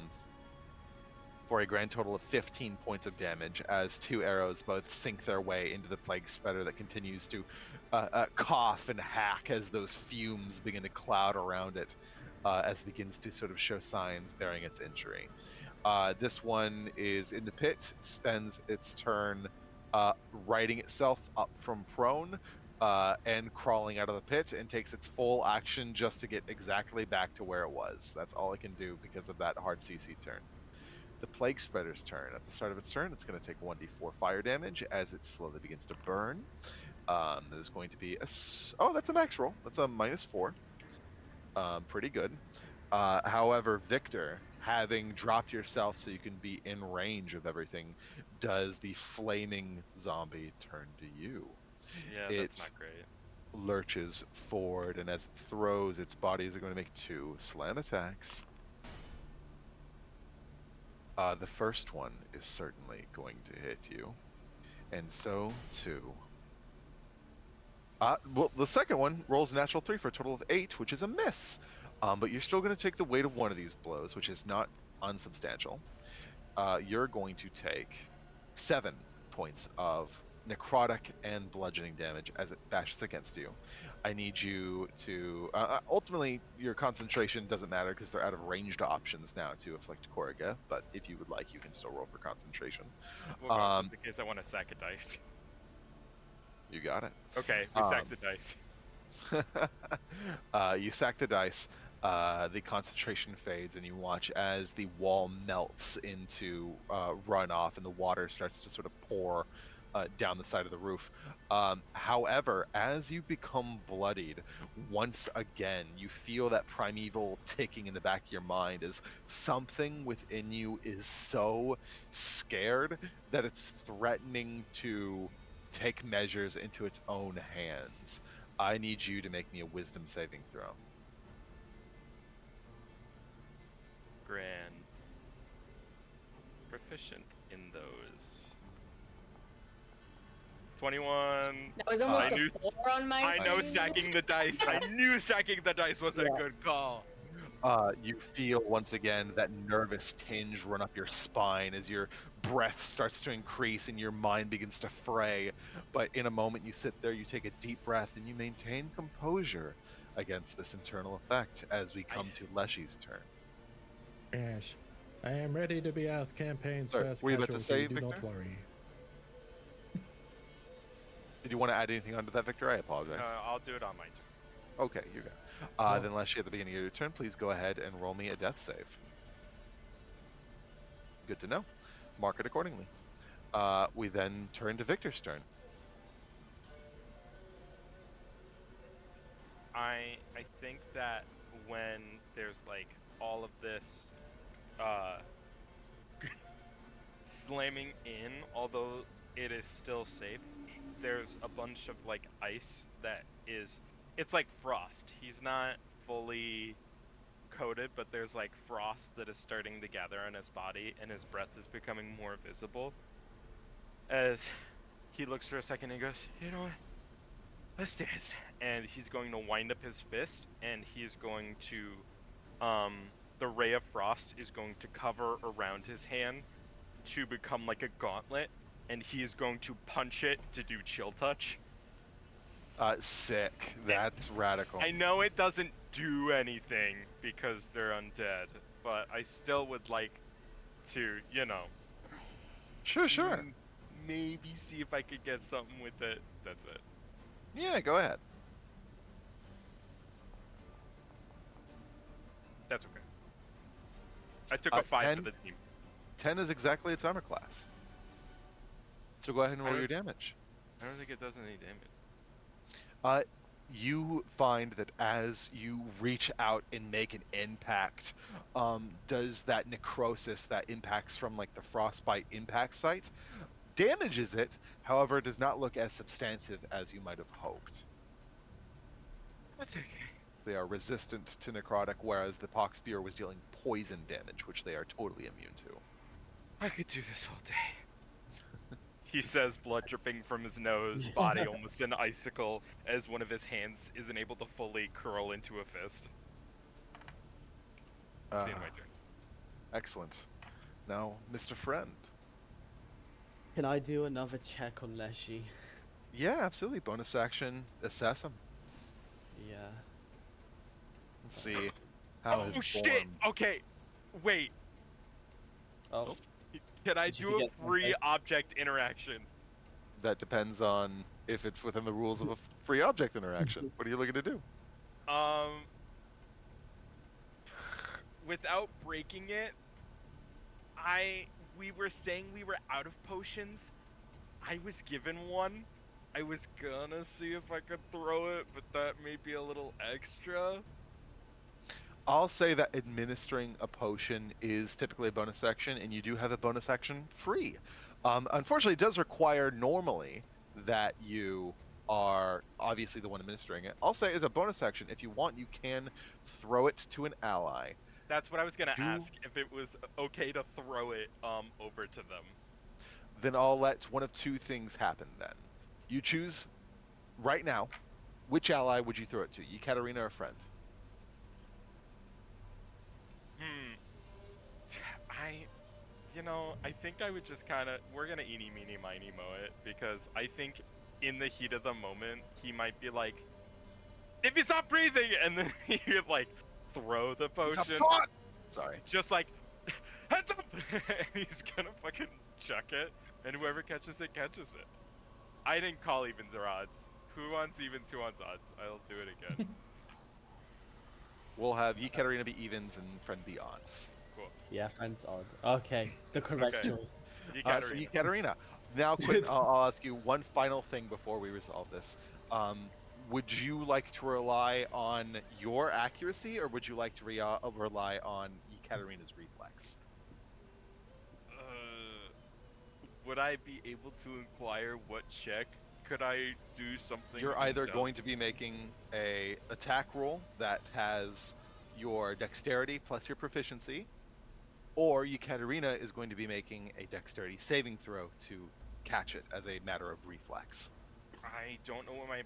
a grand total of 15 points of damage, as 2 arrows both sink their way into the plague spreader that continues to cough and hack as those fumes begin to cloud around it, as it begins to sort of show signs bearing its injury. This one is in the pit, spends its turn righting itself up from prone and crawling out of the pit, and takes its full action just to get exactly back to where it was. That's all it can do because of that hard CC turn. The Plague Spreader's turn. At the start of its turn, it's going to take 1d4 fire damage as it slowly begins to burn. There's going to be oh, that's a max roll. That's a -4. Pretty good. However, Victor, having dropped yourself so you can be in range of everything, does the flaming zombie turn to you? Yeah, that's not great. Lurches forward, and as it throws, its body is going to make 2 slam attacks. The first one is certainly going to hit you, and so too. Well, the second one rolls a natural 3 for a total of 8, which is a miss. But you're still going to take the weight of one of these blows, which is not unsubstantial. You're going to take 7 points of necrotic and bludgeoning damage as it bashes against you. I need you to... ultimately, your concentration doesn't matter because they're out of ranged options now to afflict Korriga, but if you would like, you can still roll for concentration. Well, just in case I want to sack a dice. You got it. Okay, we sack the dice. You sack the dice. The concentration fades, and you watch as the wall melts into runoff, and the water starts to sort of pour down the side of the roof. However, as you become bloodied, once again, you feel that primeval ticking in the back of your mind as something within you is so scared that it's threatening to take measures into its own hands. I need you to make me a wisdom saving throw. Grand. Proficient in those. 21. That was almost I knew, a 4 on my I know screen. sacking the dice. I knew sacking the dice was a good call. You feel once again that nervous tinge run up your spine as your breath starts to increase and your mind begins to fray. But in a moment, you sit there, you take a deep breath, and you maintain composure against this internal effect as we come to Leshy's turn. Yes, I am ready to be out campaign's Sorry, first were you about to casualty, say, do not Victor? worry. Did you want to add anything onto that, Victor? I apologize. I'll do it on my turn. Okay, you got it. Then Leshy, at the beginning of your turn, please go ahead and roll me a death save. Good to know. Mark it accordingly. We then turn to Victor's turn. I think that when there's like all of this slamming in, although it is still safe, there's a bunch of like ice that is, it's like frost. He's not fully coated, but there's like frost that is starting to gather on his body, and his breath is becoming more visible. As he looks for a second and goes, you know what? Let's dance. And he's going to wind up his fist, and he's going to, the ray of frost is going to cover around his hand to become like a gauntlet, and he is going to punch it to do chill touch. Sick. That's radical. I know it doesn't do anything because they're undead, but I still would like to, you know. Sure. Maybe see if I could get something with it. That's it. Yeah, go ahead. That's okay. I took a 5 for the team. 10 is exactly its armor class. So go ahead and roll your damage. I don't think it does any damage. You find that as you reach out and make an impact, does that necrosis that impacts from like the frostbite impact site damages it, however it does not look as substantive as you might have hoped. That's okay. They are resistant to necrotic, whereas the pox spear was dealing poison damage, which they are totally immune to. I could do this all day. He says, blood dripping from his nose, body almost an icicle, as one of his hands isn't able to fully curl into a fist. It's the end of my turn. Excellent. Now, Mr. Friend. Can I do another check on Leshy? Yeah, absolutely. Bonus action, assess him. Yeah. Let's see how his Oh shit! form. Okay, wait. Oh. Can I Did you do a forget free something? object interaction? That depends on if it's within the rules of a free object interaction. What are you looking to do? Without breaking it, we were saying we were out of potions. I was given one. I was gonna see if I could throw it, but that may be a little extra. I'll say that administering a potion is typically a bonus action, and you do have a bonus action free. Unfortunately, it does require normally that you are obviously the one administering it. I'll say as a bonus action, if you want, you can throw it to an ally. That's what I was gonna ask, if it was okay to throw it over to them. Then I'll let one of two things happen then. You choose right now, which ally would you throw it to? Ekaterina or a friend? I think I would just kind of, we're gonna eeny, meeny, miny, moe it, because I think in the heat of the moment, he might be like, if you stop breathing, and then he would like throw the potion. Sorry. Just like, heads up! And he's gonna fucking chuck it, and whoever catches it, catches it. I didn't call evens or odds. Who wants evens, who wants odds? I'll do it again. We'll have Ekaterina be evens and friend be odds. Cool. Yeah, friend's odd. Okay, the correct Okay. choice. So Ekaterina, now Quinn, I'll ask you one final thing before we resolve this. Would you like to rely on your accuracy, or would you like to rely on Ekaterina's reflex? Would I be able to inquire what check? Could I do something? You're either intel- going to be making a attack roll that has your dexterity plus your proficiency, or Ekaterina is going to be making a dexterity saving throw to catch it as a matter of reflex. I don't know what my.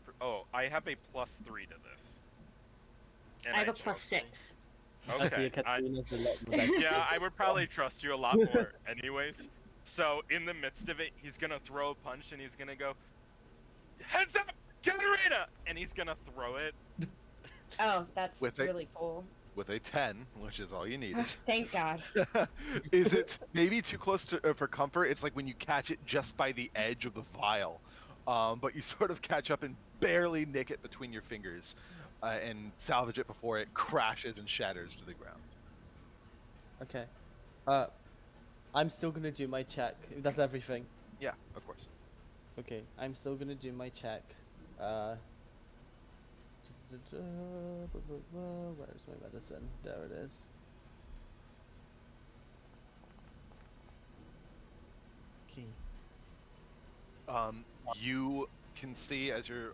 I have a +3 to this. And I have a trust +6. you. I see Okay. Ekaterina's a lot more Yeah, I would probably trust you a lot more, anyways. So in the midst of it, he's gonna throw a punch and he's gonna go, "Heads up, Katarina!" And he's gonna throw it. Oh, that's With it. really cool. With a 10, which is all you needed. Thank God. Is it maybe too close to for comfort? It's like when you catch it just by the edge of the vial, but you sort of catch up and barely nick it between your fingers, and salvage it before it crashes and shatters to the ground. Okay. I'm still gonna do my check. If that's everything. Yeah, of course. Okay, I'm still gonna do my check. Where's my medicine? There it is. Okay. You can see as you're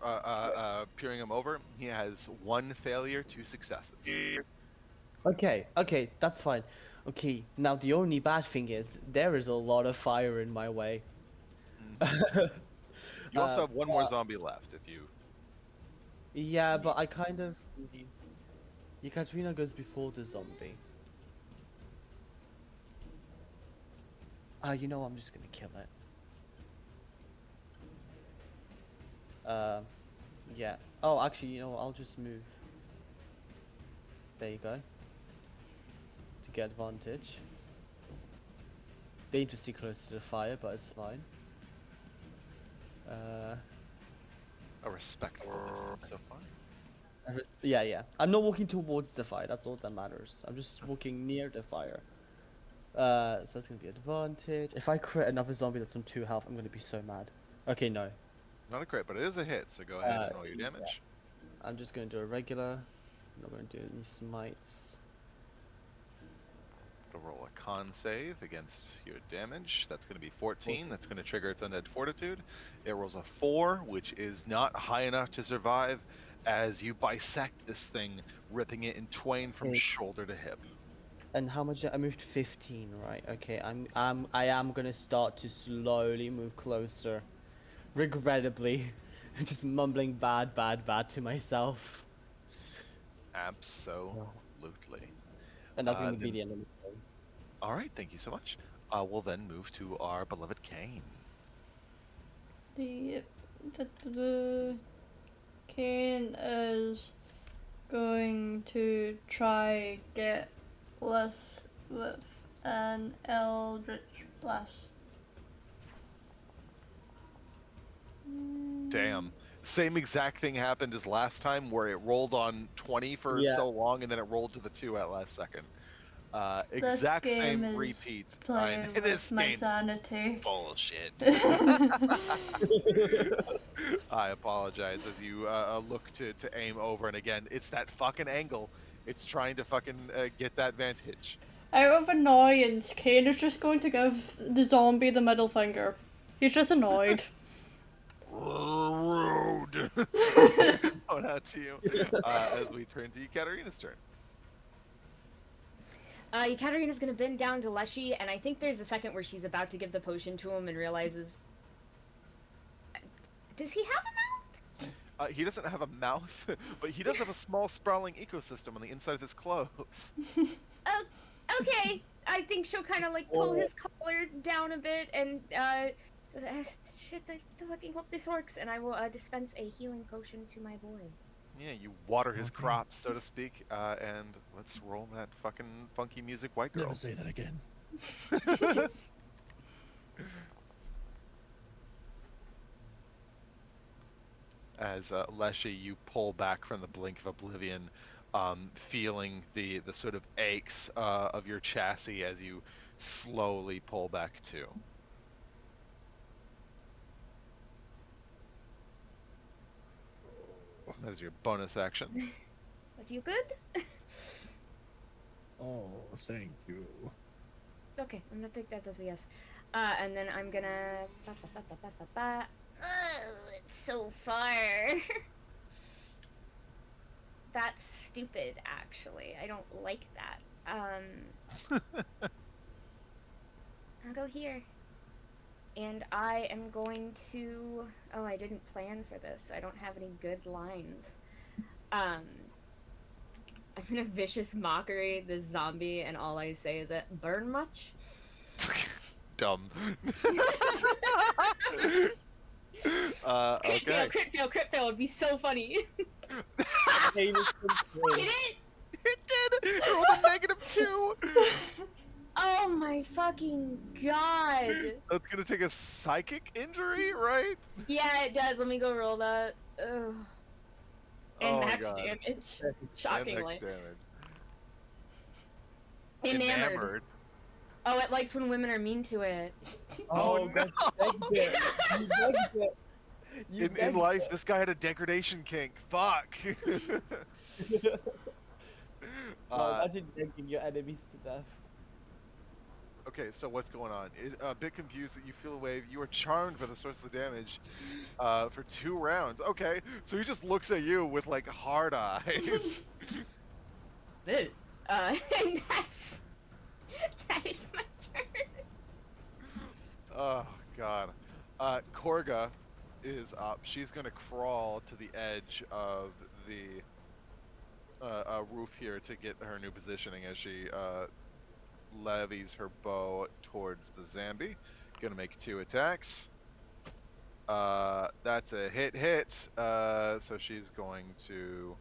peering him over, he has 1 failure, 2 successes. Okay, that's fine. Okay, now the only bad thing is there is a lot of fire in my way. You also have 1 more zombie left if you. Yeah, but I kind of. Ekaterina goes before the zombie. You know, I'm just gonna kill it. Yeah. Oh, actually, you know what? I'll just move. There you go. To get advantage. Dangerously close to the fire, but it's fine. A respectful distance so far. Yeah. I'm not walking towards the fire. That's all that matters. I'm just walking near the fire. So that's gonna be advantage. If I crit another zombie that's on 2 health, I'm gonna be so mad. Okay, no. Not a crit, but it is a hit, so go ahead and roll your damage. Yeah. I'm just gonna do a regular. I'm not gonna do any smites. Roll a con save against your damage. That's going to be 14. That's going to trigger its undead fortitude. It rolls a 4, which is not high enough to survive, as you bisect this thing, ripping it in twain from shoulder to hip. And how much? I moved 15, right? Okay, I am gonna start to slowly move closer, regrettably, just mumbling bad to myself. Absolutely. And that's gonna be Then- the end of the game. All right, thank you so much. We'll then move to our beloved Kane. The Kane is going to try get less with an Eldritch Blast. Damn. Same exact thing happened as last time, where it rolled on 20 for Yeah. so long, and then it rolled to the 2 at last second. This Exact game same is repeat. playing This with my game's sanity. bullshit. I apologize as you look to aim over, and again, it's that fucking angle. It's trying to fucking get that vantage. Out of annoyance, Kane is just going to give the zombie the middle finger. He's just annoyed. Rude. Going out to you as we turn to Katarina's turn. Ekaterina's gonna bend down to Leshy, and I think there's a second where she's about to give the potion to him and realizes... Does he have a mouth? He doesn't have a mouth, but he does have a small sprawling ecosystem on the inside of his clothes. Okay. I think she'll kind of, like, pull his collar down a bit and, shit, I fucking hope this works, and I will, dispense a healing potion to my boy. Yeah, you water his crops, so to speak, and let's roll that fucking funky music, white girl. Never say that again. As Leshy, you pull back from the blink of oblivion, feeling the sort of aches of your chassis as you slowly pull back too. That is your bonus action. Are you good? Oh, thank you. Okay, I'm gonna take that as a yes. And then I'm gonna... Oh, it's so far. That's stupid, actually. I don't like that. I'll go here. And I am going to... Oh, I didn't plan for this, so I don't have any good lines. I'm gonna vicious mockery this zombie, and all I say is, burn much? Dumb. Crit Okay. fail, crit fail. It'd be so funny. Kane is complete. Did it? It did! It rolled a -2! Oh my fucking god. That's gonna take a psychic injury, right? Yeah, it does. Let me go roll that. Ugh. And Oh my max God. damage. And Shockingly. next damage. Enamored. Oh, it likes when women are mean to it. Oh, no! You begged it. You In begged life, it. this guy had a degradation kink. Fuck! Imagine yanking your enemies to death. Okay, so what's going on? A bit confused that you feel a wave. You are charmed by the source of the damage for 2 rounds. Okay, so he just looks at you with like hard eyes. And that is my turn. Oh god. Korga is up. She's gonna crawl to the edge of the roof here to get her new positioning as she levies her bow towards the zombie. Gonna make 2 attacks. That's a hit. So she's going to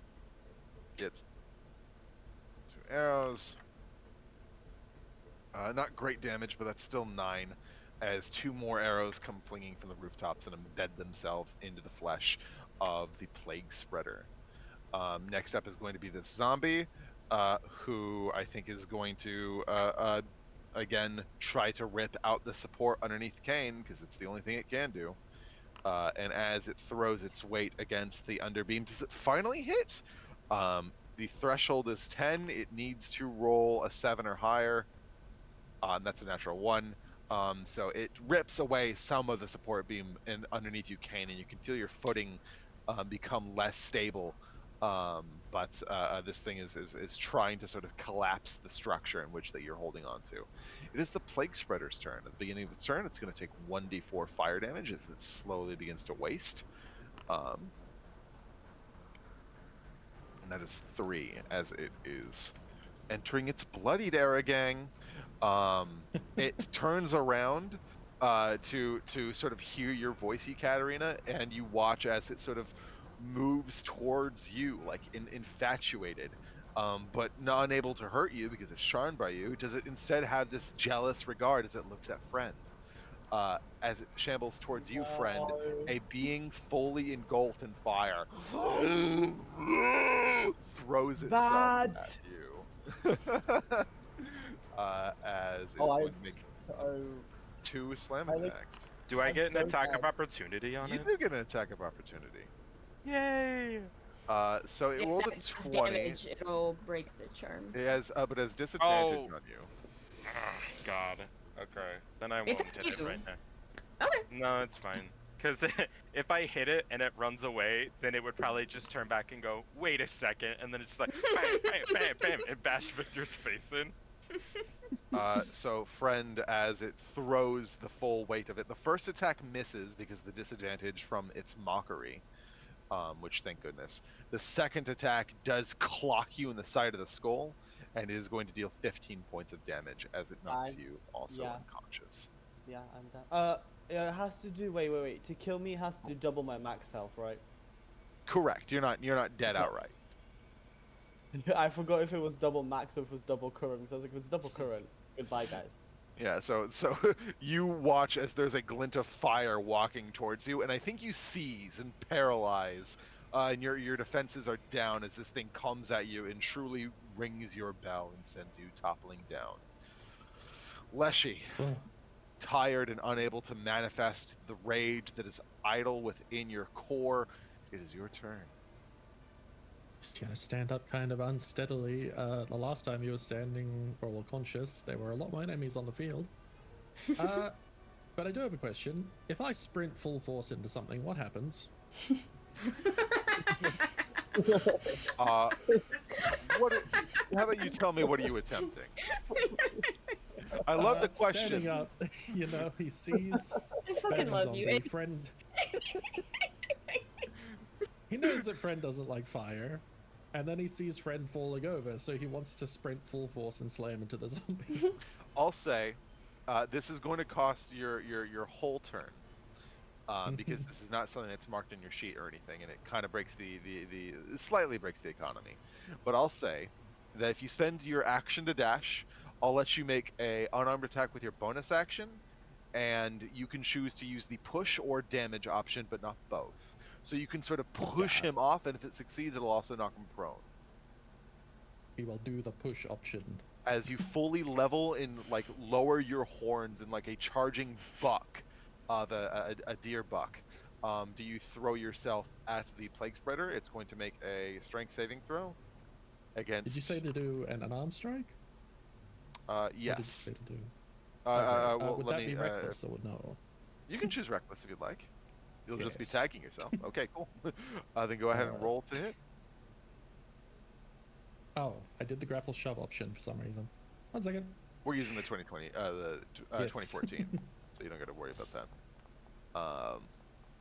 get 2 arrows. Not great damage, but that's still 9, as 2 more arrows come flinging from the rooftops and embed themselves into the flesh of the plague spreader. Next up is going to be this zombie, who I think is going to, again, try to rip out the support underneath Kane, because it's the only thing it can do. And as it throws its weight against the underbeam, does it finally hit? The threshold is 10. It needs to roll a 7 or higher. And that's a natural 1. So it rips away some of the support beam underneath you, Kane, and you can feel your footing become less stable But this thing is trying to sort of collapse the structure in which that you're holding on to. It is the Plague Spreader's turn. At the beginning of its turn, it's going to take 1d4 fire damage as it slowly begins to waste. And that is 3 as it is entering its bloodied era, gang. It turns around to sort of hear your voice, Ekaterina, and you watch as it sort of moves towards you, like infatuated, but not unable to hurt you because it's charmed by you. Does it instead have this jealous regard as it looks at Friend? As it shambles towards you, Friend, a being fully engulfed in fire throws itself at you. As it's going to make 2 slam attacks. Do I I'm get an so attack of bad. opportunity on You it? do get an attack of opportunity. Yay! So it If rolls that a does 20. damage, it'll break the charm. It has, but it has disadvantage Oh. on you. Ah, God. Okay. Then I won't It's up to hit it you. right now. Okay. No, it's fine. Because if I hit it and it runs away, then it would probably just turn back and go, wait a second, and then it's like, bam, bam, bam, bam, and bash Victor's face in. So Friend, as it throws the full weight of it, the first attack misses because of the disadvantage from its mockery, which thank goodness. The second attack does clock you in the side of the skull, and it is going to deal 15 points of damage as it knocks you also yeah. unconscious. Yeah, I'm down. Yeah, it has to do. Wait. To kill me, it has to do double my max health, right? Correct. You're not dead Okay. outright. I forgot if it was double max or if it was double current. So I was like, if it's double current, goodbye, guys. Yeah, so you watch as there's a glint of fire walking towards you, and I think you seize and paralyze, and your defenses are down as this thing comes at you and truly rings your bell and sends you toppling down. Leshy, Oh, tired and unable to manifest the rage that is idle within your core, it is your turn. just gonna stand up kind of unsteadily. The last time you were standing or were conscious, there were a lot more enemies on the field. But I do have a question. If I sprint full force into something, what happens? How about you tell me, what are you attempting? I love the question. Standing up, you know, he sees I fucking Ben love you. zombie Friend. He knows that Friend doesn't like fire, and then he sees Friend falling over, so he wants to sprint full force and slam into the zombie. I'll say, this is going to cost your whole turn, because this is not something that's marked in your sheet or anything, and it kind of breaks the slightly breaks the economy. But I'll say that if you spend your action to dash, I'll let you make a unarmed attack with your bonus action, and you can choose to use the push or damage option, but not both. So you can sort of push him off, and if it succeeds, it'll also knock him prone. He will do the push option. As you fully level and like lower your horns in like a charging buck, a deer buck, do you throw yourself at the Plague Spreader? It's going to make a strength saving throw against. Did you say to do an unarmed strike? What did you Yes. say to do? Well, Would let that me. be reckless or no? You can choose reckless if you'd like. You'll just be Yes. tagging yourself. Okay, cool. Then go ahead and roll to hit. Oh, I did the grapple shove option for some reason. 1 second. We're using the 2020, Yes. 2014, so you don't got to worry about that.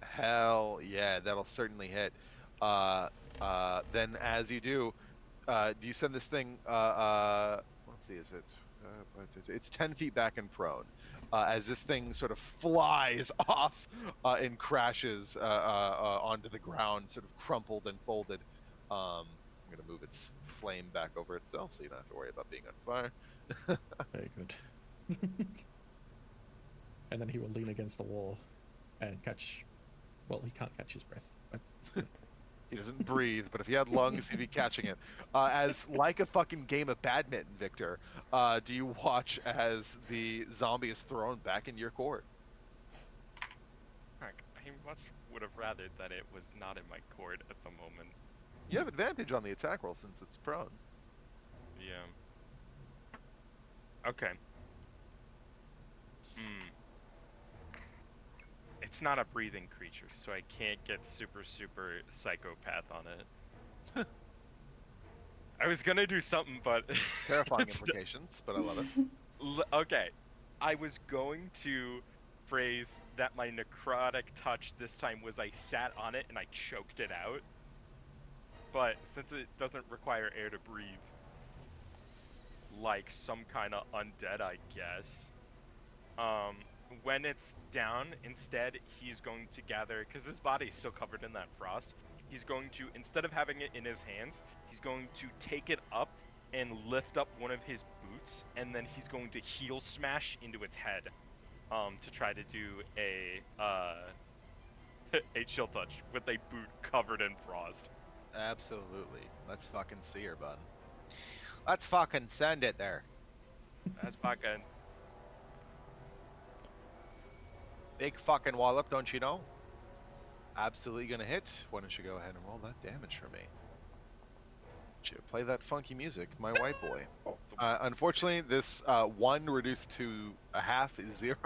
Hell yeah, that'll certainly hit. Then as you do you send this thing? Let's see, is it? It's 10 feet back and prone. As this thing sort of flies off and crashes onto the ground, sort of crumpled and folded. I'm gonna move its flame back over itself, so you don't have to worry about being on fire. Very good. And then he will lean against the wall and catch. Well, he can't catch his breath. But He doesn't breathe, but if he had lungs, he'd be catching it. As like a fucking game of badminton, Victor, do you watch as the zombie is thrown back into your court? Heck, I much would have rathered that it was not in my court at the moment. You have advantage on the attack roll since it's prone. Yeah. Okay. Hmm. It's not a breathing creature, so I can't get super psychopath on it. I was gonna do something, but Terrifying it's- implications, but I love it. Okay, I was going to phrase that my necrotic touch this time was I sat on it and I choked it out. But since it doesn't require air to breathe, like some kind of undead, I guess. When it's down, instead he's going to gather, because his body's still covered in that frost. He's going to, instead of having it in his hands, he's going to take it up and lift up one of his boots, and then he's going to heel smash into its head, to try to do a a chill touch with a boot covered in frost. Absolutely. Let's fucking see her, bud. Let's fucking send it there. That's fucking. Big fucking wallop, don't you know? Absolutely gonna hit. Why don't you go ahead and roll that damage for me? Play that funky music, my white boy. Unfortunately, this 1 reduced to a half is 0.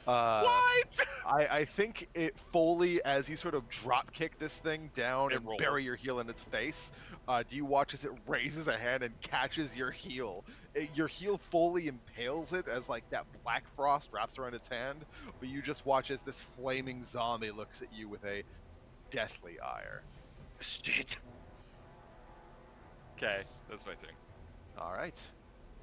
What? I think it fully, as you sort of drop kick this thing down It and rolls. bury your heel in its face, do you watch as it raises a hand and catches your heel? Your heel fully impales it as like that black frost wraps around its hand, but you just watch as this flaming zombie looks at you with a deathly ire. Shit. Okay, that's my turn. All right.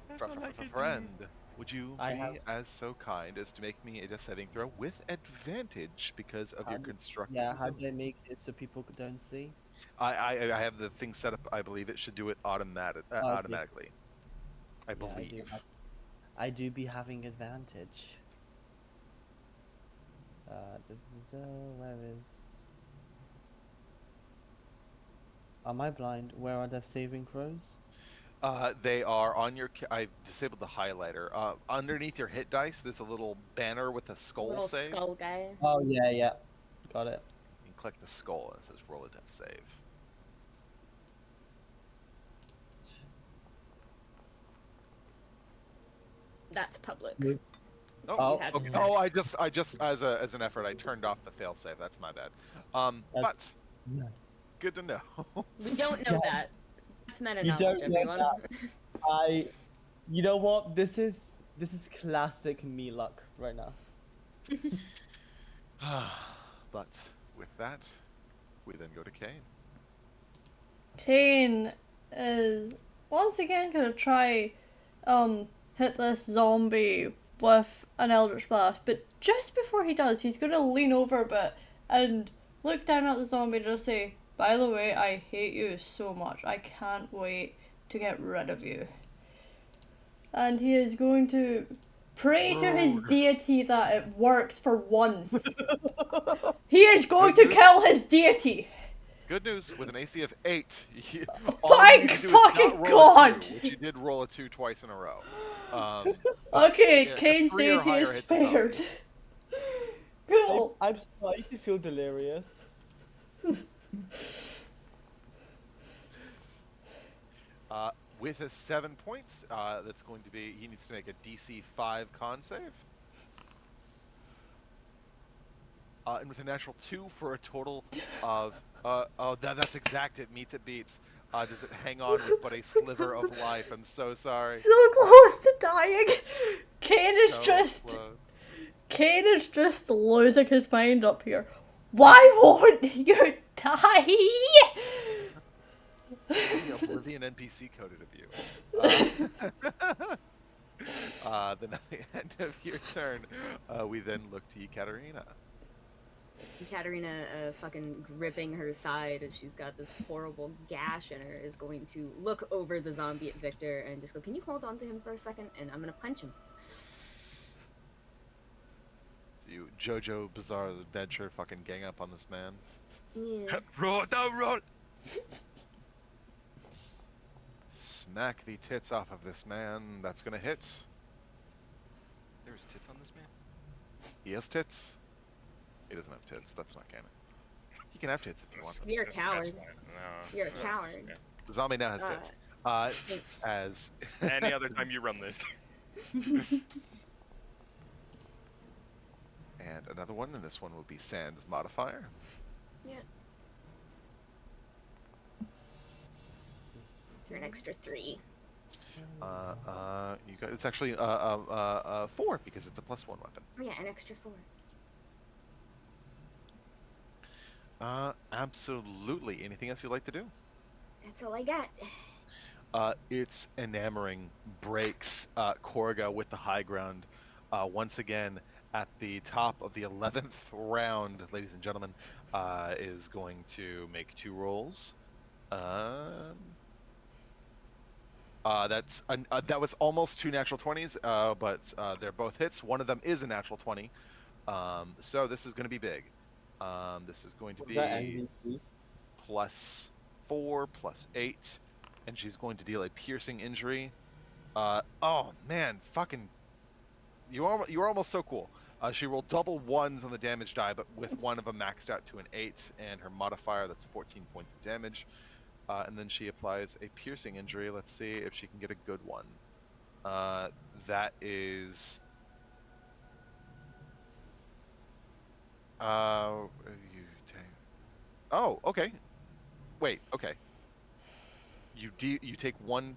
That's all I can do. Friend, would you I be have- as so kind as to make me a death saving throw with advantage because of your How- constructed Yeah, how do resilience? they make it so people don't see? I have the thing set up. I believe it should do it automatically. I Yeah, believe. I do be having advantage. Where is? Am I blind? Where are death saving throws? They are on your. I disabled the highlighter. Underneath your hit dice, there's a little banner with a skull Little save. skull guy. Oh yeah, got it. You can click the skull and it says roll a death save. That's public. Oh, You had okay. to Oh, I just as an effort, I turned off the failsave. That's my bad. But Yeah. good to know. We don't know Yeah. that. That's meta You knowledge, don't know everyone. You know what? This is classic me luck right now. But with that, we then go to Kane. Kane is once again gonna try hit this zombie with an Eldritch Blast, but just before he does, he's gonna lean over a bit and look down at the zombie and just say, "By the way, I hate you so much. I can't wait to get rid of you." And he is going to pray to his deity that it works for once. He is going to kill his deity. Good news, with an AC of 8, Thank fucking God! Which you did roll a 2 twice in a row. Okay, yeah, a Kane's 3 or deity higher is hits the zombie. spared. Cool. I'm starting to feel delirious. With a 7 points, that's going to be, he needs to make a DC 5 con save. And with a natural 2 for a total of, that's exact, it meets, it beats. Does it hang on with but a sliver of life? I'm so sorry. So close to dying. Kane is So just close. Kane is just losing his mind up here. Why won't you die? The Oblivion NPC coded of you. Then at the end of your turn, we then look to you, Katarina. Katarina, fucking gripping her side as she's got this horrible gash in her, is going to look over the zombie at Victor and just go, "Can you hold on to him for a second? And I'm gonna punch him." So you, JoJo Bizarre's Adventure, fucking gang up on this man. Yeah. Roll, don't roll. Smack the tits off of this man. That's gonna hit. There was tits on this man. He has tits. He doesn't have tits. That's not canon. He can have tits if you want them. You're a That's- that's coward. fine. No, You're a that's- coward. yeah. The zombie now has tits. Thanks. As Any other time you run this. and another one, and this one will be Sand's modifier. Yeah. For an extra 3. You got it's actually 4 because it's a +1 weapon. Oh yeah, an extra 4. Absolutely. Anything else you'd like to do? That's all I got. Its enamoring breaks Korga with the high ground. Once again, at the top of the 11th round, ladies and gentlemen, is going to make 2 rolls. That was almost 2 natural 20s, but they're both hits. One of them is a natural 20. So this is going to be big. This is going to Was that be MVP? +4, +8, and she's going to deal a piercing injury. Oh man, fucking, you are almost so cool. She rolled double 1s on the damage die, but with one of them maxed out to an 8, and her modifier, that's 14 points of damage. And then she applies a piercing injury. Let's see if she can get a good one. That is... Oh, okay. Wait, okay. You take 1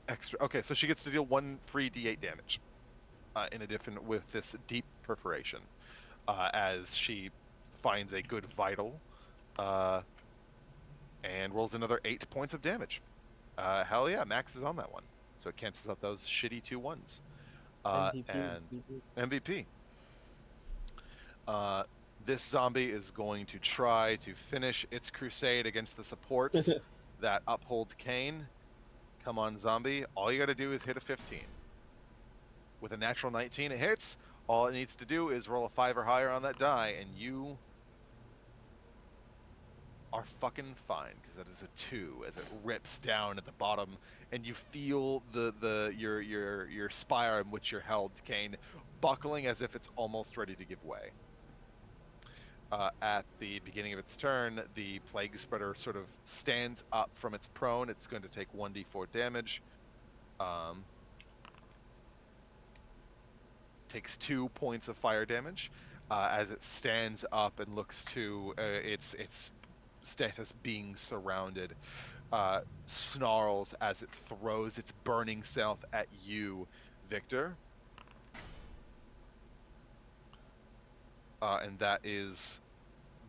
extra... Okay, so she gets to deal 1 free d8 damage. In addition with this deep perforation. As she finds a good vital. And rolls another 8 points of damage. Hell yeah, Max is on that one. So it cancels out those shitty 2 1s. And MVP. This zombie is going to try to finish its crusade against the supports that uphold Kane. Come on, zombie. All you gotta do is hit a 15. With a natural 19, it hits. All it needs to do is roll a 5 or higher on that die, and you are fucking fine, because that is a 2 as it rips down at the bottom, and you feel your spire in which you're held, Kane, buckling as if it's almost ready to give way. At the beginning of its turn, the Plague Spreader sort of stands up from its prone. It's going to take 1d4 damage. Takes 2 points of fire damage as it stands up and looks to its status being surrounded. Snarls as it throws its burning self at you, Victor. And that is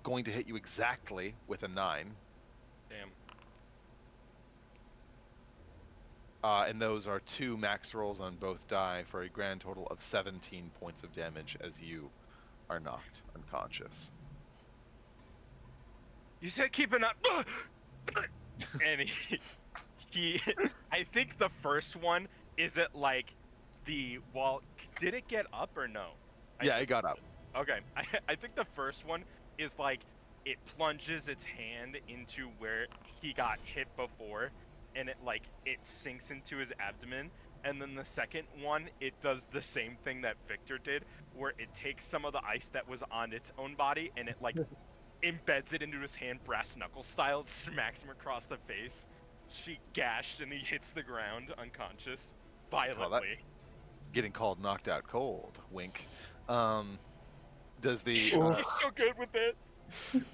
going to hit you exactly with a 9. Damn. And those are 2 max rolls on both die for a grand total of 17 points of damage as you are knocked unconscious. You said keep an eye. And he, I think the first one is it like the wall. Did it get up or no? Yeah, it got up. Okay, I think the first one is like it plunges its hand into where he got hit before, and it sinks into his abdomen. And then the second one, it does the same thing that Victor did, where it takes some of the ice that was on its own body and it embeds it into his hand, brass knuckle style, smacks him across the face. She gashed and he hits the ground unconscious violently. Getting called knocked out cold. Wink. Does the He's so good with it.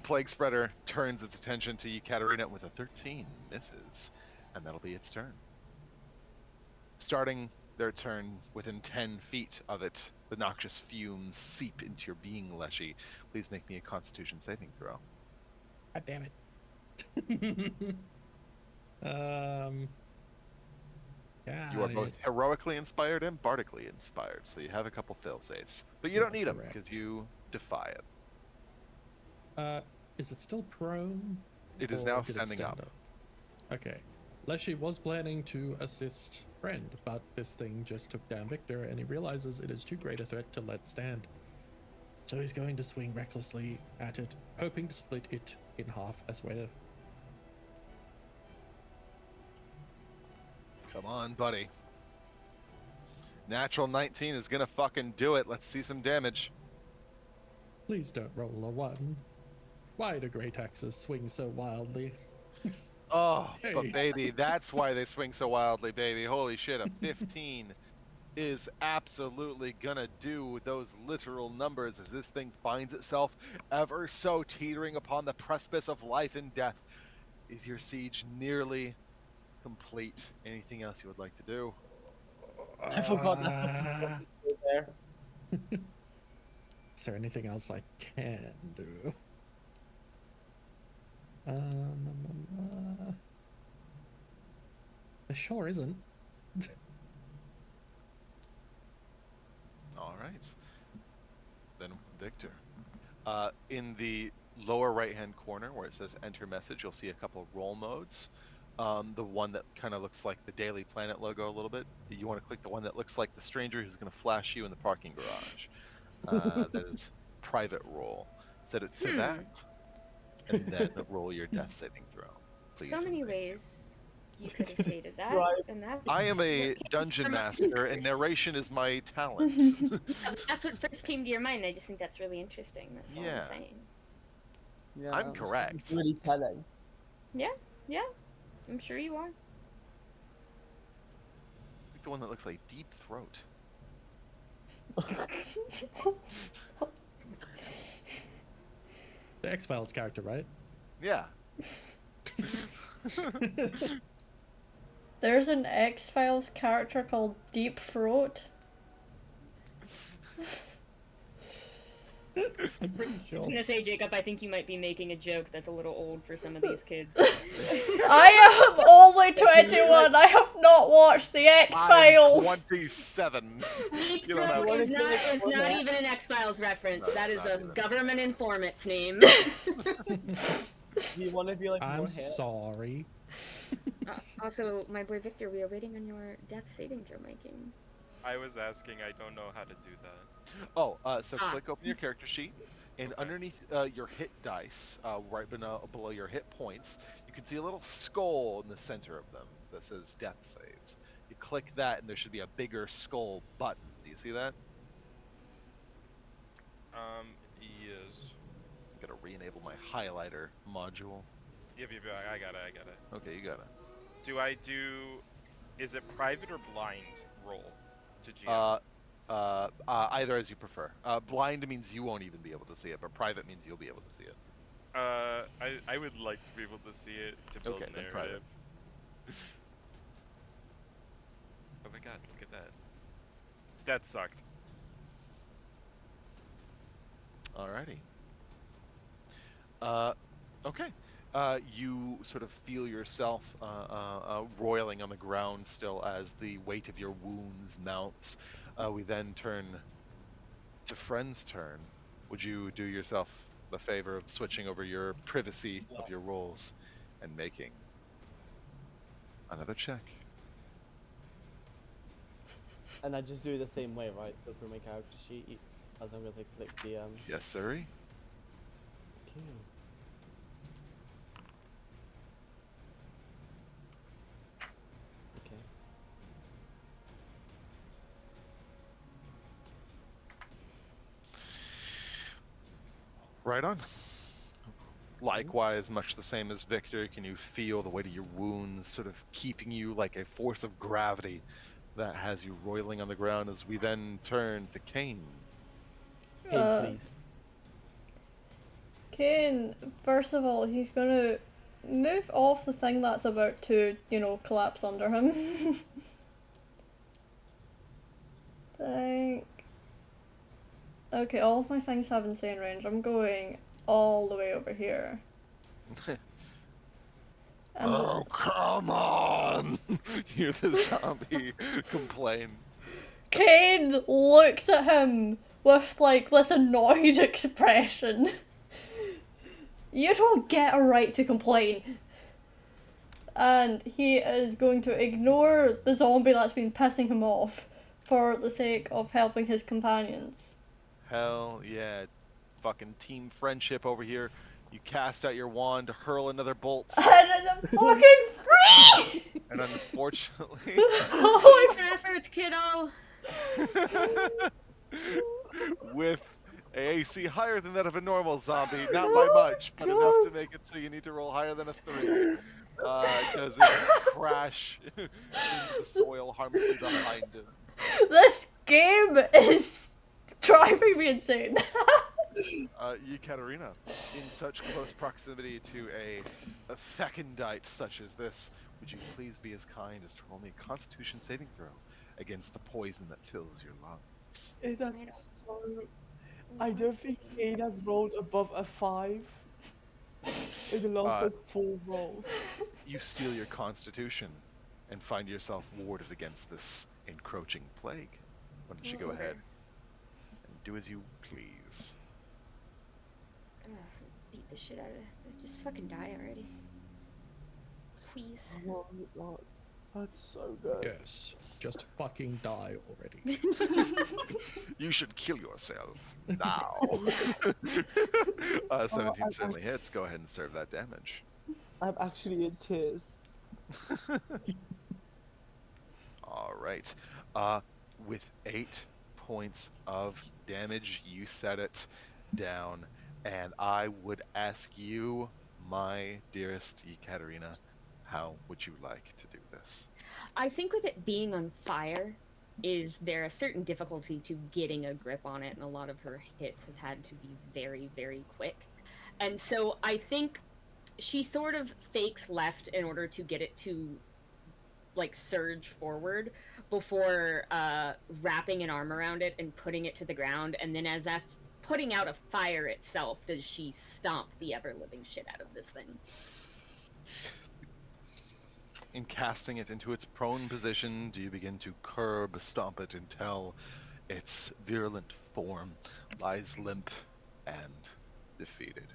Plague Spreader turns its attention to Ekaterina with a 13, misses, and that'll be its turn. Starting their turn within 10 feet of it, the noxious fumes seep into your being, Leshy. Please make me a Constitution saving throw. God damn it. You are both heroically inspired and bardically inspired, so you have a couple fail safes, but you don't need them because you defy it. Is it still prone? It is now standing up. Okay. Leshy was planning to assist Friend, but this thing just took down Victor, and he realizes it is too great a threat to let stand. So he's going to swing recklessly at it, hoping to split it in half as well. Come on, buddy. Natural 19 is gonna fucking do it. Let's see some damage. Please don't roll a 1. Why do great axes swing so wildly? Oh, Hey. but baby, that's why they swing so wildly, baby. Holy shit, a 15 is absolutely gonna do those literal numbers as this thing finds itself ever so teetering upon the precipice of life and death. Is your siege nearly complete. Anything else you would like to do? I forgot that. There. Is there anything else I can do? There sure isn't. All right. Then Victor. In the lower right-hand corner where it says Enter Message, you'll see a couple of role modes. The one that kind of looks like the Daily Planet logo a little bit. You want to click the one that looks like the stranger who's going to flash you in the parking garage. That is private role. Set it to that, and then roll your death saving throw. Please. So many ways you could have stated that. Right. And that I am a what came dungeon to my master, mind and first. narration is my talent. That's what first came to your mind. I just think that's really interesting. That's all Yeah. I'm saying. Yeah, I'm correct. It's really telling. Yeah, I'm sure you are. Like the one that looks like Deep Throat. The X-Files character, right? Yeah. There's an X-Files character called Deep Throat. I'm pretty I sure. was gonna say, Jacob, I think you might be making a joke that's a little old for some of these kids. I am only 21. I have not watched the X-Files. I'm 27. Deep You don't have Throat is to. not even an X-Files reference. No, That it's is not a even. government informant's name. Do you want to be like I'm more hit? sorry. Also, my boy Victor, we are waiting on your death saving throw making. I was asking. I don't know how to do that. Oh, so Ah. click open your character sheet, and Okay. underneath your hit dice, right below your hit points, you can see a little skull in the center of them that says Death Saves. You click that, and there should be a bigger skull button. Do you see that? Yes. I'm gonna re-enable my highlighter module. Yep, I got it. Okay, you got it. Do I do? Is it private or blind roll to GM? Either as you prefer. Blind means you won't even be able to see it, but private means you'll be able to see it. I would like to be able to see it to build Okay, then narrative. private. Oh my god, look at that. That sucked. Alrighty. Okay. You sort of feel yourself roiling on the ground still as the weight of your wounds mounts. We then turn to Friend's turn. Would you do yourself the favor of switching over your privacy of your rolls and making another check? And I just do it the same way, right? Go through my character sheet as long as I click the Yes, sirree. Okay. Okay. Right on. Likewise, much the same as Victor, can you feel the weight of your wounds sort of keeping you like a force of gravity that has you roiling on the ground as we then turn to Kane. Kane, please. Kane, first of all, he's gonna move off the thing that's about to, collapse under him. Think. Okay, all of my things have insane range. I'm going all the way over here. And Oh, come on! Hear the zombie complain. Kane looks at him with this annoyed expression. You don't get a right to complain. And he is going to ignore the zombie that's been pissing him off for the sake of helping his companions. Hell yeah. Fucking team friendship over here. You cast out your wand to hurl another bolt. And it's fucking free! And unfortunately, Holy Thanks for effort, kiddo. with a AC higher than that of a normal zombie, not by much, but enough to make it so you need to roll higher than a 3. Does it crash into the soil harmlessly behind him? This game is driving me insane. Yekaterina, in such close proximity to a fecundite such as this, would you please be as kind as to roll me a Constitution saving throw against the poison that fills your lungs? That's so. I don't think Kane has rolled above a 5 in the last Uh, 4 rolls. You steal your Constitution and find yourself warded against this encroaching plague. Why don't you go ahead and do as you please? Beat the shit out of. Just fucking die already. Please. Oh my god. That's so good. Yes. Just fucking die already. You should kill yourself now. 17 certainly hits. Go ahead and serve that damage. I'm actually in tears. All right. With 8 points of damage, you set it down, and I would ask you, my dearest Ekaterina, how would you like to do this? I think with it being on fire, is there a certain difficulty to getting a grip on it, and a lot of her hits have had to be very, very quick. And so I think she sort of fakes left in order to get it to, like, surge forward before wrapping an arm around it and putting it to the ground, and then as that putting out a fire itself, does she stomp the ever-living shit out of this thing. In casting it into its prone position, do you begin to curb stomp it until its virulent form lies limp and defeated?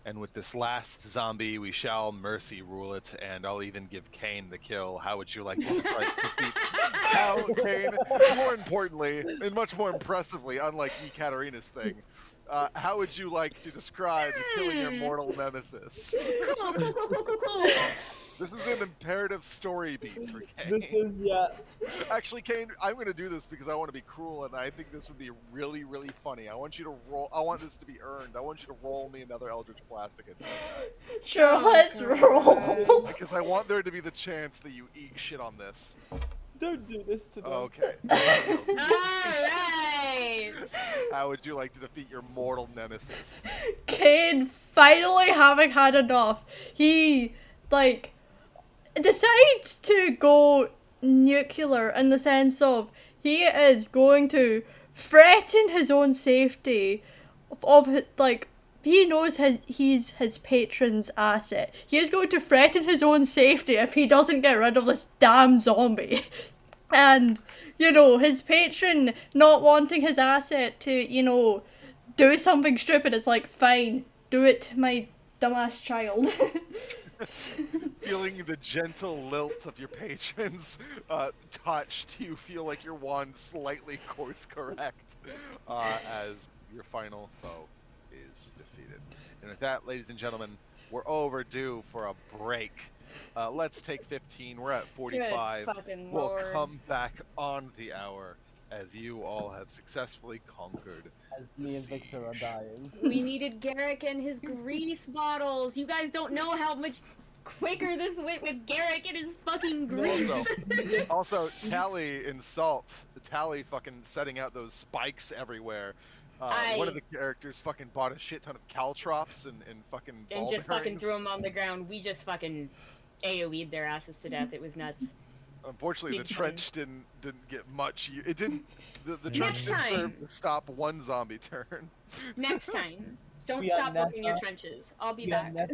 And with this last zombie, we shall mercy rule it, and I'll even give Kane the kill. How would you like to defeat? How, Kane, more importantly, and much more impressively, unlike Ekaterina's thing, how would you like to describe killing your mortal nemesis? Cool. This is an imperative story beat for Kane. This is, yeah. Actually, Kane, I'm going to do this because I want to be cruel, and I think this would be really, really funny. I want you to roll. I want this to be earned. I want you to roll me another Eldritch Blast against that. Sure, let's roll. Because I want there to be the chance that you eat shit on this. Don't do this to them. Okay. Alright! How would you like to defeat your mortal nemesis? Kane, finally having had enough, he, like, decides to go nuclear in the sense of he is going to threaten his own safety of like, he knows he's his patron's asset. He is going to threaten his own safety if he doesn't get rid of this damn zombie. And, you know, his patron not wanting his asset to, you know, do something stupid is like, fine, do it, my dumbass child. Feeling the gentle lilt of your patrons touched, you feel like your wand slightly course correct as your final foe is defeated. And with that, ladies and gentlemen, we're overdue for a break. Let's take 15. We're at 45. Good fucking We'll lord. come back on the hour as you all have successfully conquered. As me and Victor are dying. We needed Garrick and his grease bottles. You guys don't know how much quicker this went with Garrick and his fucking grease. Also, Tally in Salt, Tally fucking setting out those spikes everywhere. One of the characters fucking bought a shit ton of caltrops and fucking And ball just fucking bearings. threw them on the ground. We just fucking AoE'd their asses to death. It was nuts. Unfortunately, Big the time. trench didn't get much. It didn't. The Next trench didn't time. serve to stop one zombie turn. Next time. Don't We are stop looking in your never- trenches. I'll be We are back.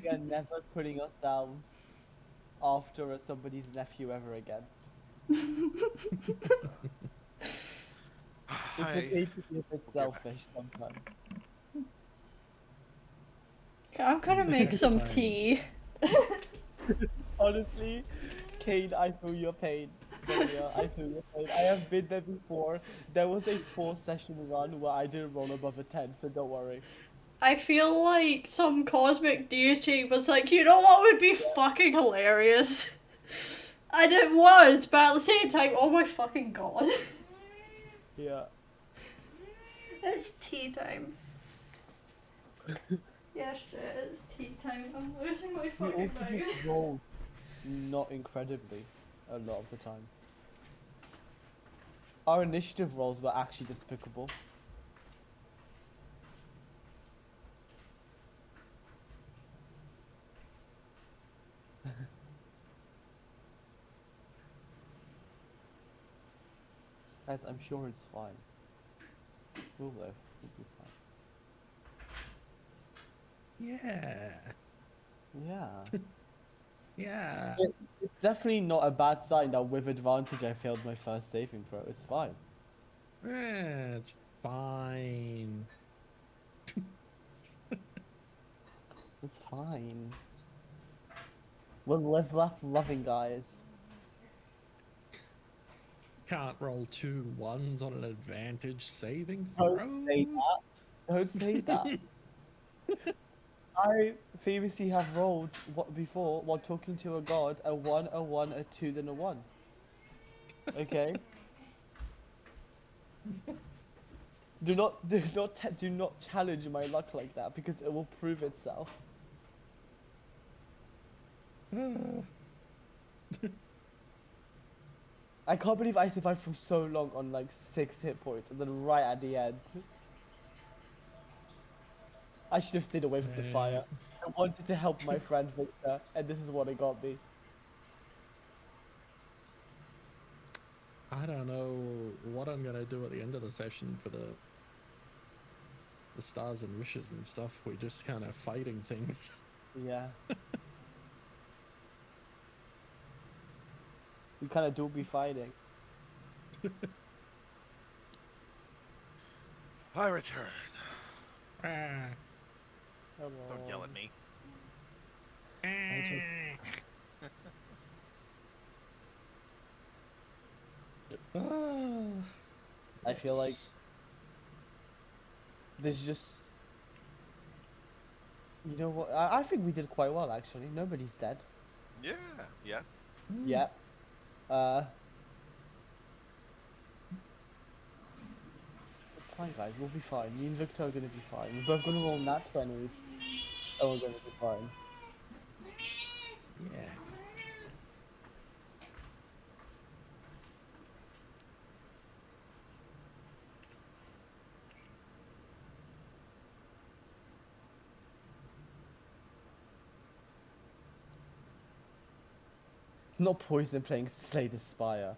we are never putting ourselves after somebody's nephew ever again. It's okay to be a bit selfish sometimes. I'm gonna make some Fine. tea. Honestly, Kane, I feel your pain. Sonia, I feel your pain. I have been there before. There was a 4-session run where I didn't roll above a 10, so don't worry. I feel like some cosmic deity was like, you know what would be fucking hilarious? And it was, but at the same time, oh my fucking god. Yeah. It's tea time. Yes, shit, it's tea time. I'm losing my We fucking also mind. just rolled not incredibly a lot of the time. Our initiative rolls were actually despicable. Guys, I'm sure it's fine. We'll live. We'll be fine. Yeah. Yeah. Yeah. It's definitely not a bad sign that with advantage I failed my first saving throw. It's fine. Yeah, it's fine. It's fine. We'll live, laugh, loving, guys. Can't roll 2 1s on an advantage saving Don't throw. say that. Don't say that. I previously have rolled what before while talking to a god a 1, a 1, a 2, then a 1. Okay. do not challenge my luck like that because it will prove itself. I can't believe I survived for so long on like 6 hit points and then right at the end. I should have stayed away from the fire. I wanted to help my friend Victor, and this is what it got me. I don't know what I'm gonna do at the end of the session for the stars and wishes and stuff. We're just kind of fighting things. Yeah. We kind of do be fighting. I return. Ah. Don't yell at me. I feel like there's just, you know what? I think we did quite well actually. Nobody's dead. Yeah, yeah. Yeah. It's fine, guys. We'll be fine. Me and Victor are gonna be fine. We're both gonna roll nat 20s, and we're gonna be fine. Yeah. Not Poison playing Slay the Spire.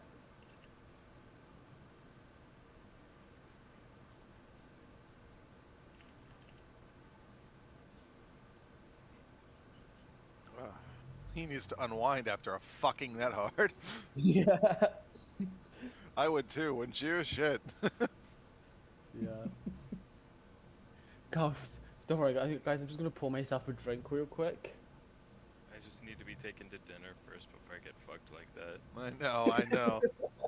He needs to unwind after a fucking that hard. Yeah. I would too, wouldn't you? Shit. Yeah. Guys, don't worry, guys. I'm just gonna pour myself a drink real quick. I just need to be taken to dinner first before I get fucked like that. I know.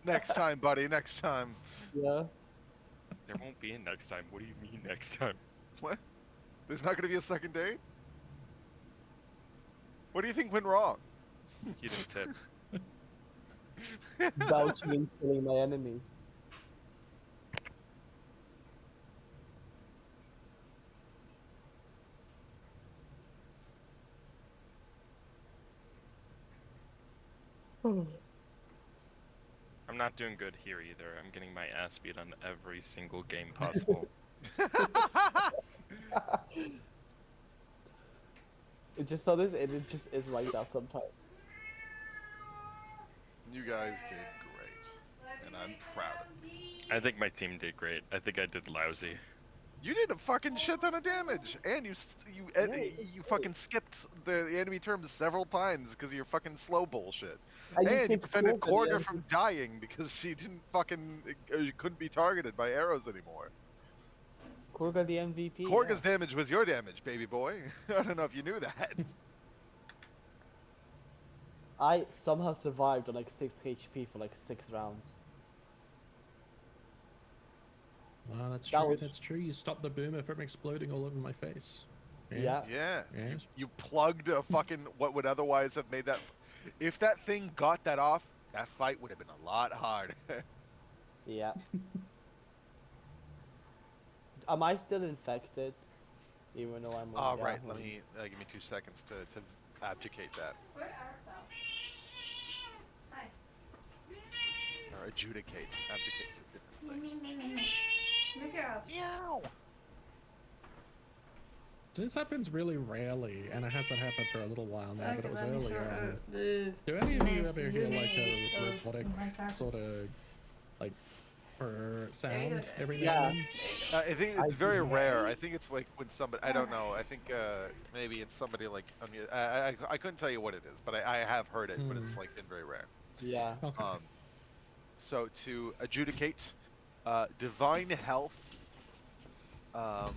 Next time, buddy, next time. Yeah. There won't be a next time. What do you mean next time? What? There's not gonna be a second date? What do you think went wrong? You didn't tip. Vouching and killing my enemies. I'm not doing good here either. I'm getting my ass beat on every single game possible. It just so this, it just is like that sometimes. You guys did great, and I'm proud of you. I think my team did great. I think I did lousy. You did a fucking shit ton of damage, and you fucking skipped the enemy terms several times because of your fucking slow bullshit. And you prevented Korga from dying because she didn't fucking couldn't be targeted by arrows anymore. Korga the MVP. Korga's damage was your damage, baby boy. I don't know if you knew that. I somehow survived on like 6 HP for like 6 rounds. Well, that's That true. was- That's true. You stopped the boomer from exploding all over my face. Yeah. Yeah. Yes. You plugged a fucking what would otherwise have made that. If that thing got that off, that fight would have been a lot harder. Yeah. Am I still infected? Even though I'm. All yeah, right. I'm- Let me give me 2 seconds to abdicate that Where art thou? Hi. or adjudicate. Abdicate's a different thing. Move your ass. Meow. This happens really rarely, and it hasn't happened for a little while now, but it was let me sort earlier. out the Do any of you mess ever hear like a unit of robotic my car. sort of like or you sound go. every now Yeah. and then. I think I it's very do. rare. I think it's like when somebody, I don't know. I think maybe it's somebody like I couldn't tell you what it is, but I have heard it, but it's like been very rare. Yeah. Okay. So to adjudicate, divine health. Um,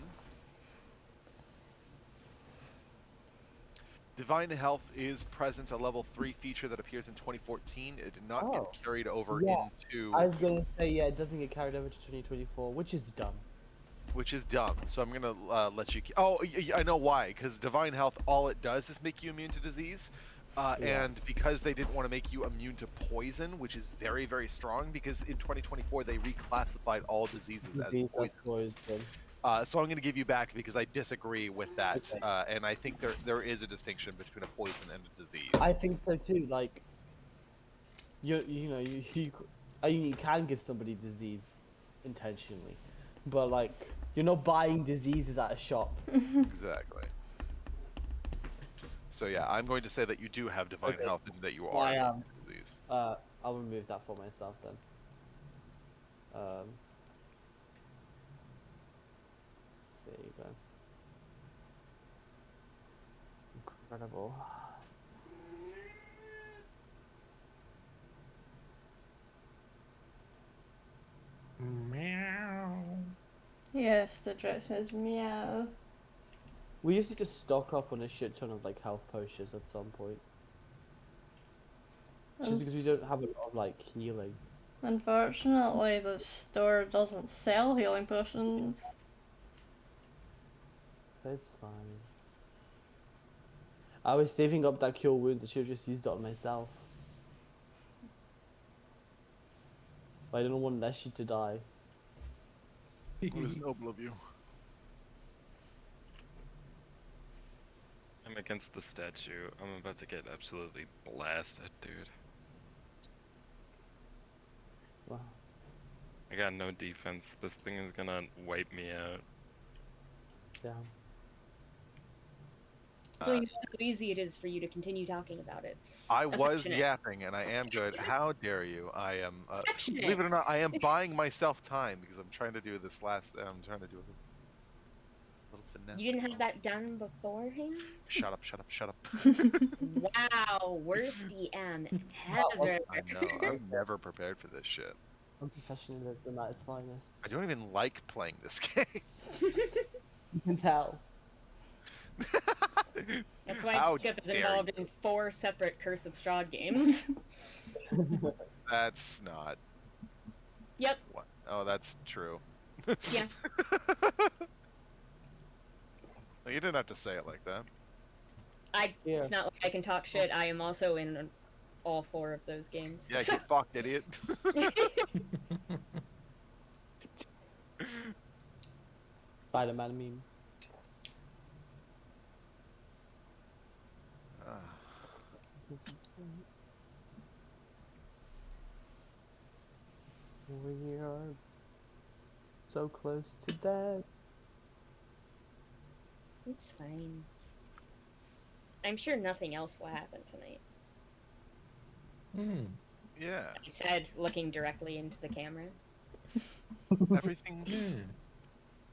Divine Health is present, a level 3 feature that appears in 2014. It did not get Oh. carried over Yeah. into, I was gonna say, yeah, it doesn't get carried over to 2024, which is dumb. which is dumb. So I'm gonna let you. Oh, I know why. Because Divine Health, all it does is make you immune to disease. Yeah. And because they didn't want to make you immune to poison, which is very, very strong, because in 2024 they reclassified all diseases as Disease that's poison. poison. So I'm going to give you back because I disagree with that, Okay. and I think there is a distinction between a poison and a disease. I think so too. Like, you can give somebody disease intentionally, but like you're not buying diseases at a shop. Exactly. So yeah, I'm going to say that you do have divine Okay. health and that you I are am. immune to disease. I'll remove that for myself then. There you go. Incredible. Meow. Yes, the dress says meow. We just need to stock up on a shit ton of like health potions at some point. Just Um, because we don't have a lot of like healing. Unfortunately, the store doesn't sell healing potions. It's fine. I was saving up that cure wounds. I should have just used it on myself. But I didn't want Leshy to die. It was noble of you. I'm against the statue. I'm about to get absolutely blasted, dude. Wow. I got no defense. This thing is gonna wipe me out. Yeah. Hopefully you know how easy it is for you to continue talking about it. I was Affectionate. yapping, and I am good. How dare you? I am. Affectionate. Believe it or not, I am buying myself time because I'm trying to do this last. I'm trying to do a little finesse. You didn't have that done beforehand? Shut up! Shut up! Shut up! Wow, worst DM ever. I know. I'm never prepared for this shit. Unprofessionalism at its finest. I don't even like playing this game. You can tell. That's why How Jacob is dare involved you. in 4 separate Curse of Strahd games. That's not. Yep. What? Oh, that's true. Yeah. No, you didn't have to say it like that. Yeah. It's not like I can talk shit. I am also in all 4 of those games. Yeah, get fucked, idiot. Spider-Man meme. We are so close to death. It's fine. I'm sure nothing else will happen tonight. Yeah, I said, looking directly into the camera. everything's Yeah.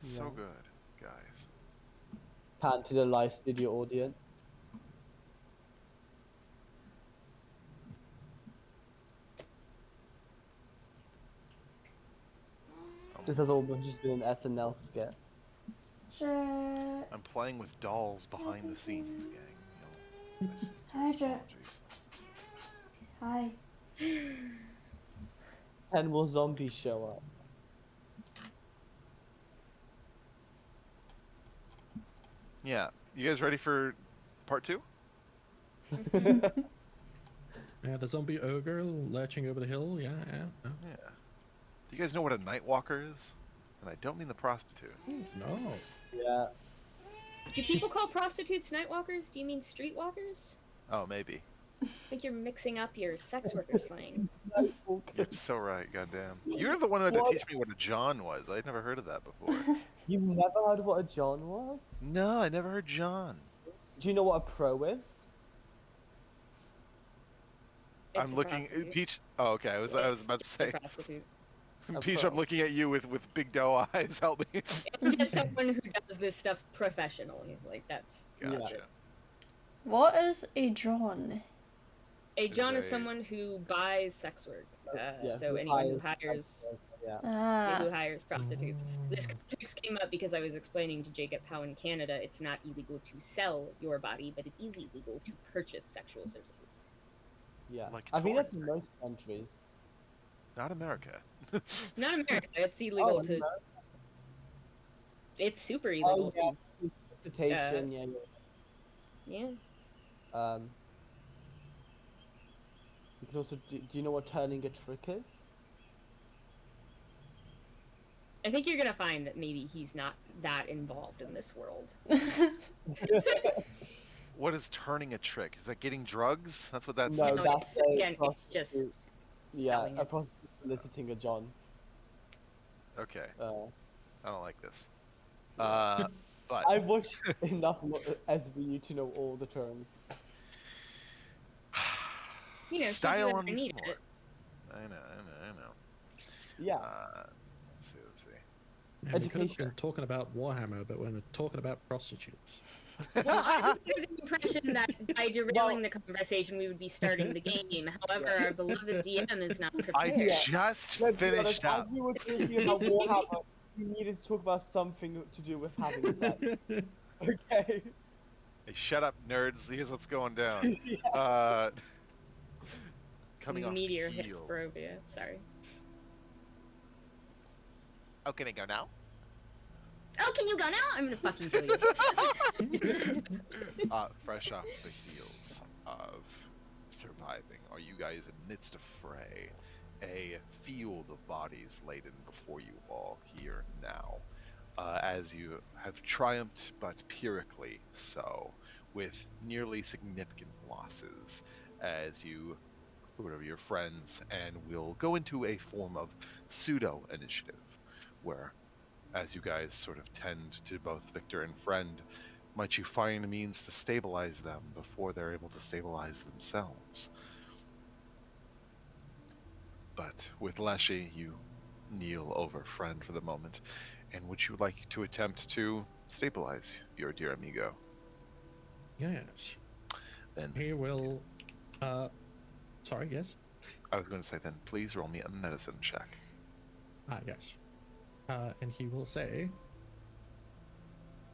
so Yeah. good, guys. Pan to the live studio audience. This has almost just been an SNL skit. Sure. I'm playing with dolls behind the scenes, gang. You'll miss Hi, Jack. apologies. Hi. 10 more zombies show up. Yeah, you guys ready for part 2? Yeah, the zombie ogre lurching over the hill. Yeah, yeah. Oh. Yeah. Do you guys know what a Nightwalker is? And I don't mean the prostitute. No. Yeah. Do people call prostitutes nightwalkers? Do you mean streetwalkers? Oh, maybe. I think you're mixing up your sex worker slang. You're so right, goddamn. You're the one who had to What? teach me what a John was. I'd never heard of that before. You've never heard what a John was? No, I never heard John. Do you know what a pro is? It's I'm a looking. prostitute. Peach. Oh, okay. I was about to It's a say. prostitute. Peach, I'm looking at you with big doe eyes. Help me. It's just someone who does this stuff professionally. Like that's Gotcha. What is a John? A John is a- someone who buys sex work. Yeah, So who anyone who hires hires Yeah. who Ah, hires prostitutes. This context came up because I was explaining to Jacob how in Canada it's not illegal to sell your body, but it is illegal to purchase sexual services. Yeah. Like I think toys. that's in most countries. Not America. Not America. It's illegal to. America. It's super illegal yeah. to. Solicitation, yeah. Yeah. You can also do you know what turning a trick is? I think you're gonna find that maybe he's not that involved in this world. What is turning a trick? Is that getting drugs? That's what that's. No, No, that's it's- a again, it's just prostitute. Yeah, selling a it. prostitute soliciting a John. Okay, Uh, I don't like this. But I watched enough SVU to know all the terms. You know, style she's on need more. it. I know. Yeah. Let's see. Man, we could have Education. been talking about Warhammer, but we're talking about prostitutes. Well, I was under the impression that by derailing the conversation, we would be starting the game. However, our beloved DM is not I prepared. just Let's be honest, finished up. as we were talking about Warhammer, we needed to talk about something to do with having sex. Okay. Hey, shut up, nerds. Here's what's going down. Coming off Meteor the hits heel. Barovia. Sorry. Oh, can I go now? Oh, can you go now? I'm gonna fucking kill you. Fresh off the heels of surviving, are you guys amidst a fray? A field of bodies laden before you all here now. As you have triumphed, but pyrrhically so, with nearly significant losses, as you, whatever your friends, and will go into a form of pseudo-initiative, where, as you guys sort of tend to both Victor and friend, might you find a means to stabilize them before they're able to stabilize themselves. But with Leshy, you kneel over friend for the moment, and would you like to attempt to stabilize your dear amigo? Yes. Then He will. Sorry, yes? I was going to say, then please roll me a medicine check. Ah, yes. And he will say,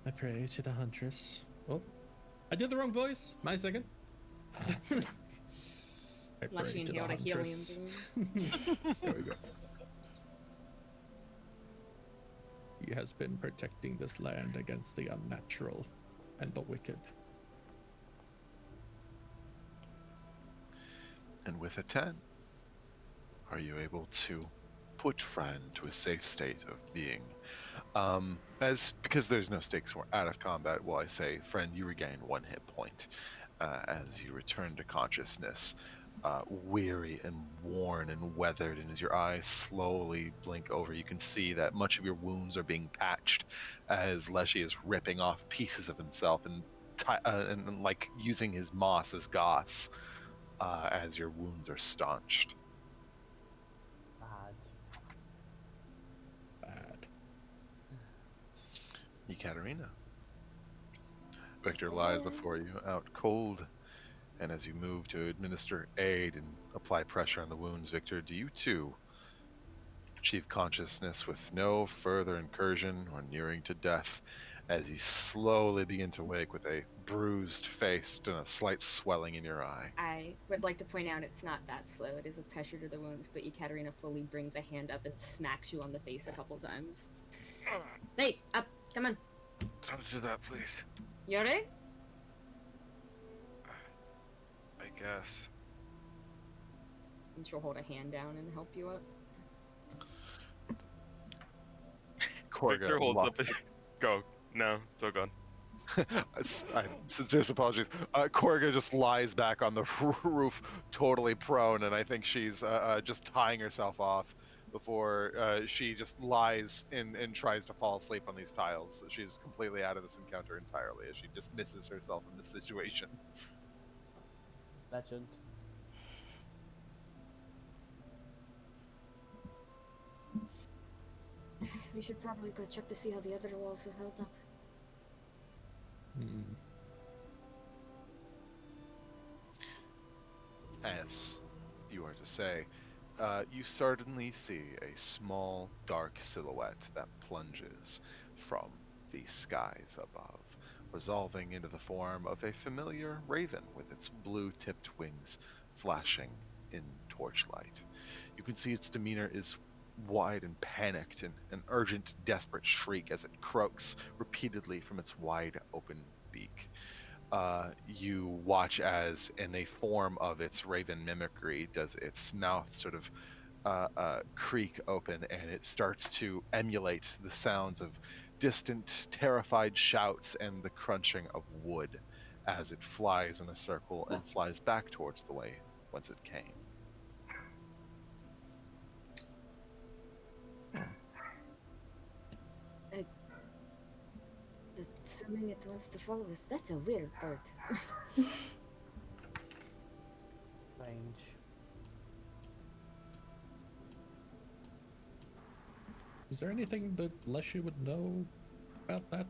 I pray to the huntress. Oh, I did the wrong voice. My second. I Unless pray you to the inhaled a helium huntress. balloon. There we go. He has been protecting this land against the unnatural and the wicked. And with a 10, are you able to put friend to a safe state of being? Because there's no stakes, we're out of combat. Well, I say, friend, you regain 1 hit point as you return to consciousness, weary and worn and weathered. And as your eyes slowly blink over, you can see that much of your wounds are being patched as Leshy is ripping off pieces of himself and like using his moss as gauze. As your wounds are staunched. Bad. Ekaterina. Victor lies before you, out cold, and as you move to administer aid and apply pressure on the wounds, Victor, do you too achieve consciousness with no further incursion or nearing to death, as you slowly begin to wake with a bruised face and a slight swelling in your eye? I would like to point out it's not that slow. It is a pressure to the wounds, but Ekaterina fully brings a hand up and smacks you on the face a couple times. Hey, up, come on. Don't do that, please. You alright? I guess. And she'll hold a hand down and help you up. Victor holds up his. Go. No, it's all gone. Sincerest apologies. Korga just lies back on the roof, totally prone, and I think she's just tying herself off before she just lies and tries to fall asleep on these tiles. She's completely out of this encounter entirely as she dismisses herself in this situation. We should probably go check to see how the other walls have held up. Hmm. As you are to say, you suddenly see a small, dark silhouette that plunges from the skies above, resolving into the form of a familiar raven with its blue-tipped wings flashing in torchlight. You can see its demeanor is wide and panicked, and an urgent, desperate shriek as it croaks repeatedly from its wide open beak. You watch as, in a form of its raven mimicry, does its mouth sort of creak open, and it starts to emulate the sounds of distant, terrified shouts and the crunching of wood as it flies in a circle and flies back towards the way whence it came. Assuming it wants to follow us, that's a weird bird. Strange. Is there anything that Leshy would know about that,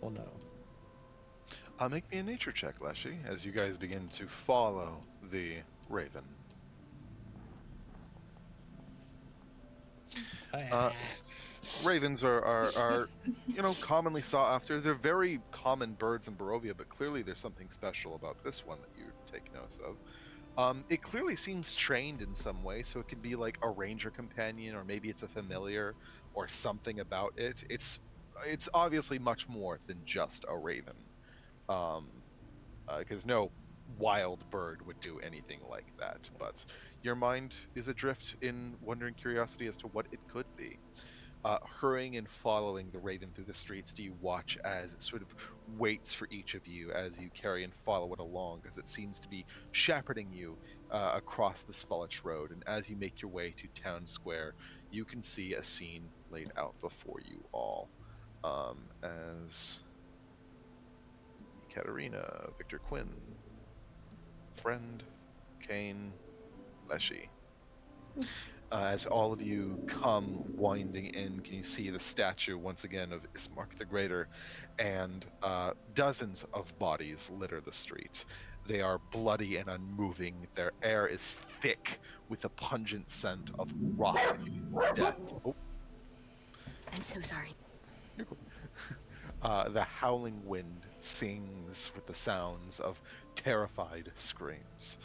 or no? Make me a nature check, Leshy, as you guys begin to follow the raven. Ravens are commonly sought after. They're very common birds in Barovia, but clearly there's something special about this one that you take notice of. It clearly seems trained in some way, so it can be like a ranger companion, or maybe it's a familiar, or something about it. It's obviously much more than just a raven, because no wild bird would do anything like that. But your mind is adrift in wondering curiosity as to what it could be. Hurrying and following the raven through the streets, do you watch as it sort of waits for each of you as you carry and follow it along, as it seems to be shepherding you across the Spallach Road? And as you make your way to Town Square, you can see a scene laid out before you all. As Katerina, Victor Quinn, Friend, Kane, Leshy. As all of you come winding in, can you see the statue once again of Ismark the Greater, and dozens of bodies litter the street. They are bloody and unmoving. Their air is thick with a pungent scent of rotting death. Oh, I'm so sorry. you're cool. The howling wind sings with the sounds of terrified screams.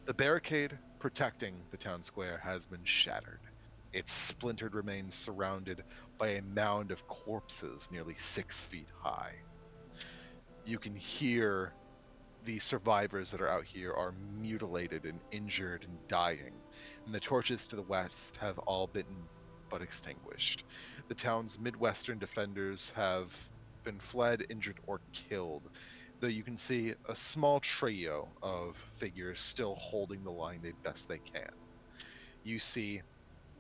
The barricade protecting the town square has been shattered. Its splintered remains surrounded by a mound of corpses nearly 6 feet high. You can hear the survivors that are out here are mutilated and injured and dying, and the torches to the west have all been but extinguished. The town's Midwestern defenders have been fled, injured, or killed, though you can see a small trio of figures still holding the line they best they can. You see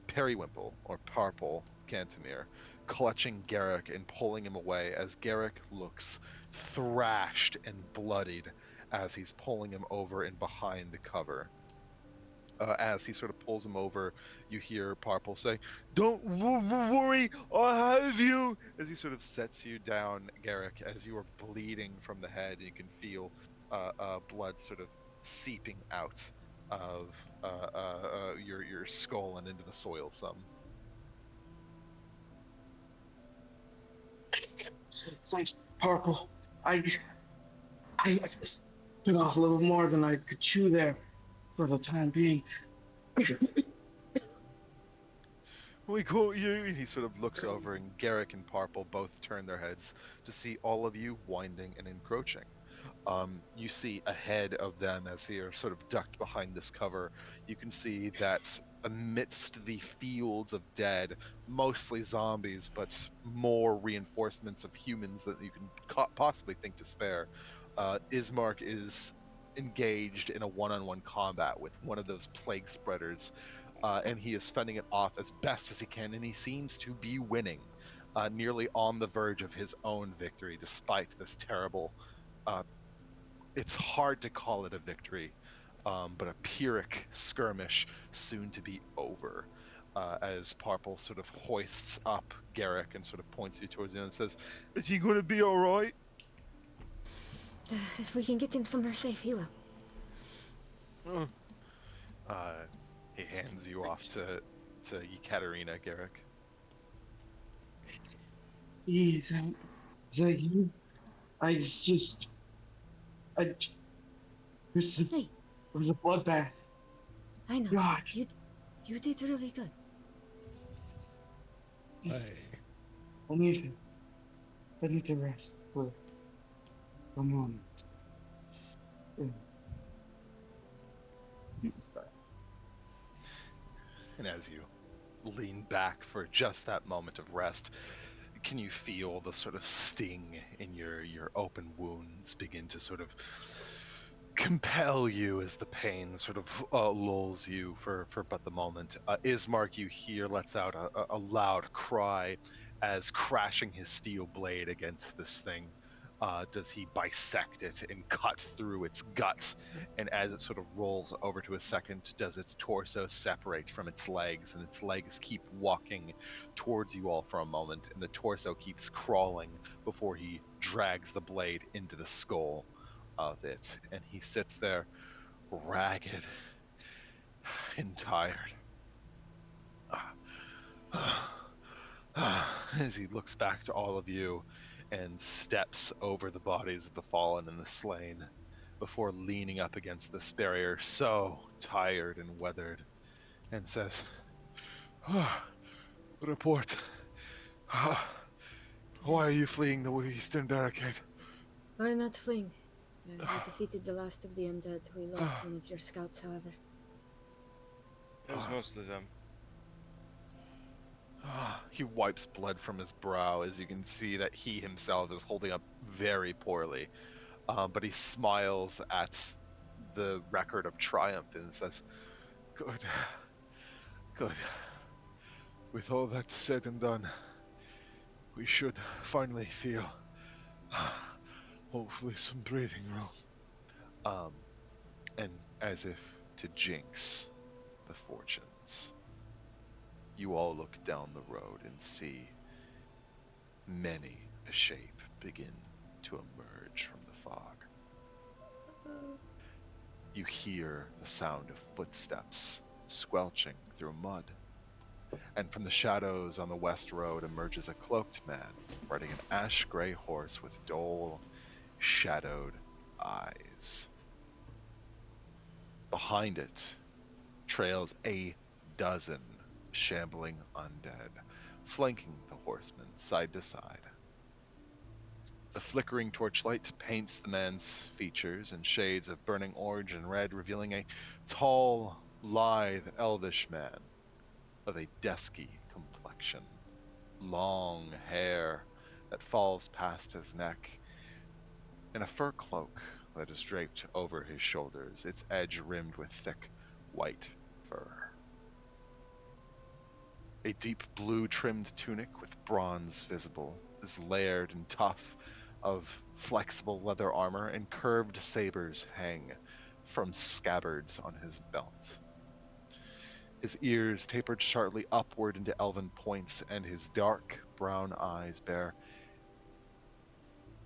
Periwimple, or Parpol Cantimir, clutching Garrick and pulling him away as Garrick looks thrashed and bloodied as he's pulling him over and behind the cover. As he sort of pulls him over, you hear Parpol say, "Don't worry, I'll have you!" As he sort of sets you down, Garrick, as you are bleeding from the head, and you can feel blood sort of seeping out of your skull and into the soil some. Thanks, Purple. I took off a little more than I could chew there for the time being. We caught you, and he sort of looks over, and Garrick and Parpol both turn their heads to see all of you winding and encroaching. You see ahead of them, as they are sort of ducked behind this cover, you can see that amidst the fields of dead, mostly zombies, but more reinforcements of humans that you can possibly think to spare, Ismark is engaged in a one-on-one combat with one of those plague spreaders, and he is fending it off as best as he can, and he seems to be winning, nearly on the verge of his own victory, despite this terrible it's hard to call it a victory, but a Pyrrhic skirmish soon to be over. as Parpel sort of hoists up Garrick and sort of points you towards him and says, "Is he going to be all right?" If we can get him somewhere safe, he will. He hands you off to Ekaterina, Garrick. Is that you? Hey. It was a bloodbath. I know. God. You did really good. Hey. I need to rest for a moment. And as you lean back for just that moment of rest, can you feel the sort of sting in your open wounds begin to sort of compel you as the pain sort of lulls you for but the moment? Ismark, you hear, lets out a loud cry as crashing his steel blade against this thing. Does he bisect it and cut through its guts? And as it sort of rolls over to a second, does its torso separate from its legs? And its legs keep walking towards you all for a moment, and the torso keeps crawling before he drags the blade into the skull of it. And he sits there, ragged and tired. As he looks back to all of you and steps over the bodies of the fallen and the slain before leaning up against this barrier, so tired and weathered, and says, "Report. Why are you fleeing the eastern barricade?" I'm not fleeing. We defeated the last of the undead. We lost one of your scouts, however. It was mostly them. He wipes blood from his brow, as you can see that he himself is holding up very poorly. But he smiles at the record of triumph and says, "Good. Good. With all that said and done, we should finally feel, hopefully, some breathing room." And as if to jinx the fortunes, you all look down the road and see many a shape begin to emerge from the fog. You hear the sound of footsteps squelching through mud, and from the shadows on the west road emerges a cloaked man riding an ash-gray horse with dull, shadowed eyes. Behind it trails a dozen shambling undead, flanking the horseman side to side. The flickering torchlight paints the man's features in shades of burning orange and red, revealing a tall, lithe, elvish man of a dusky complexion, long hair that falls past his neck, and a fur cloak that is draped over his shoulders, its edge rimmed with thick, white fur. A deep blue trimmed tunic with bronze visible is layered and tough of flexible leather armor, and curved sabers hang from scabbards on his belt. His ears tapered sharply upward into elven points, and his dark brown eyes bear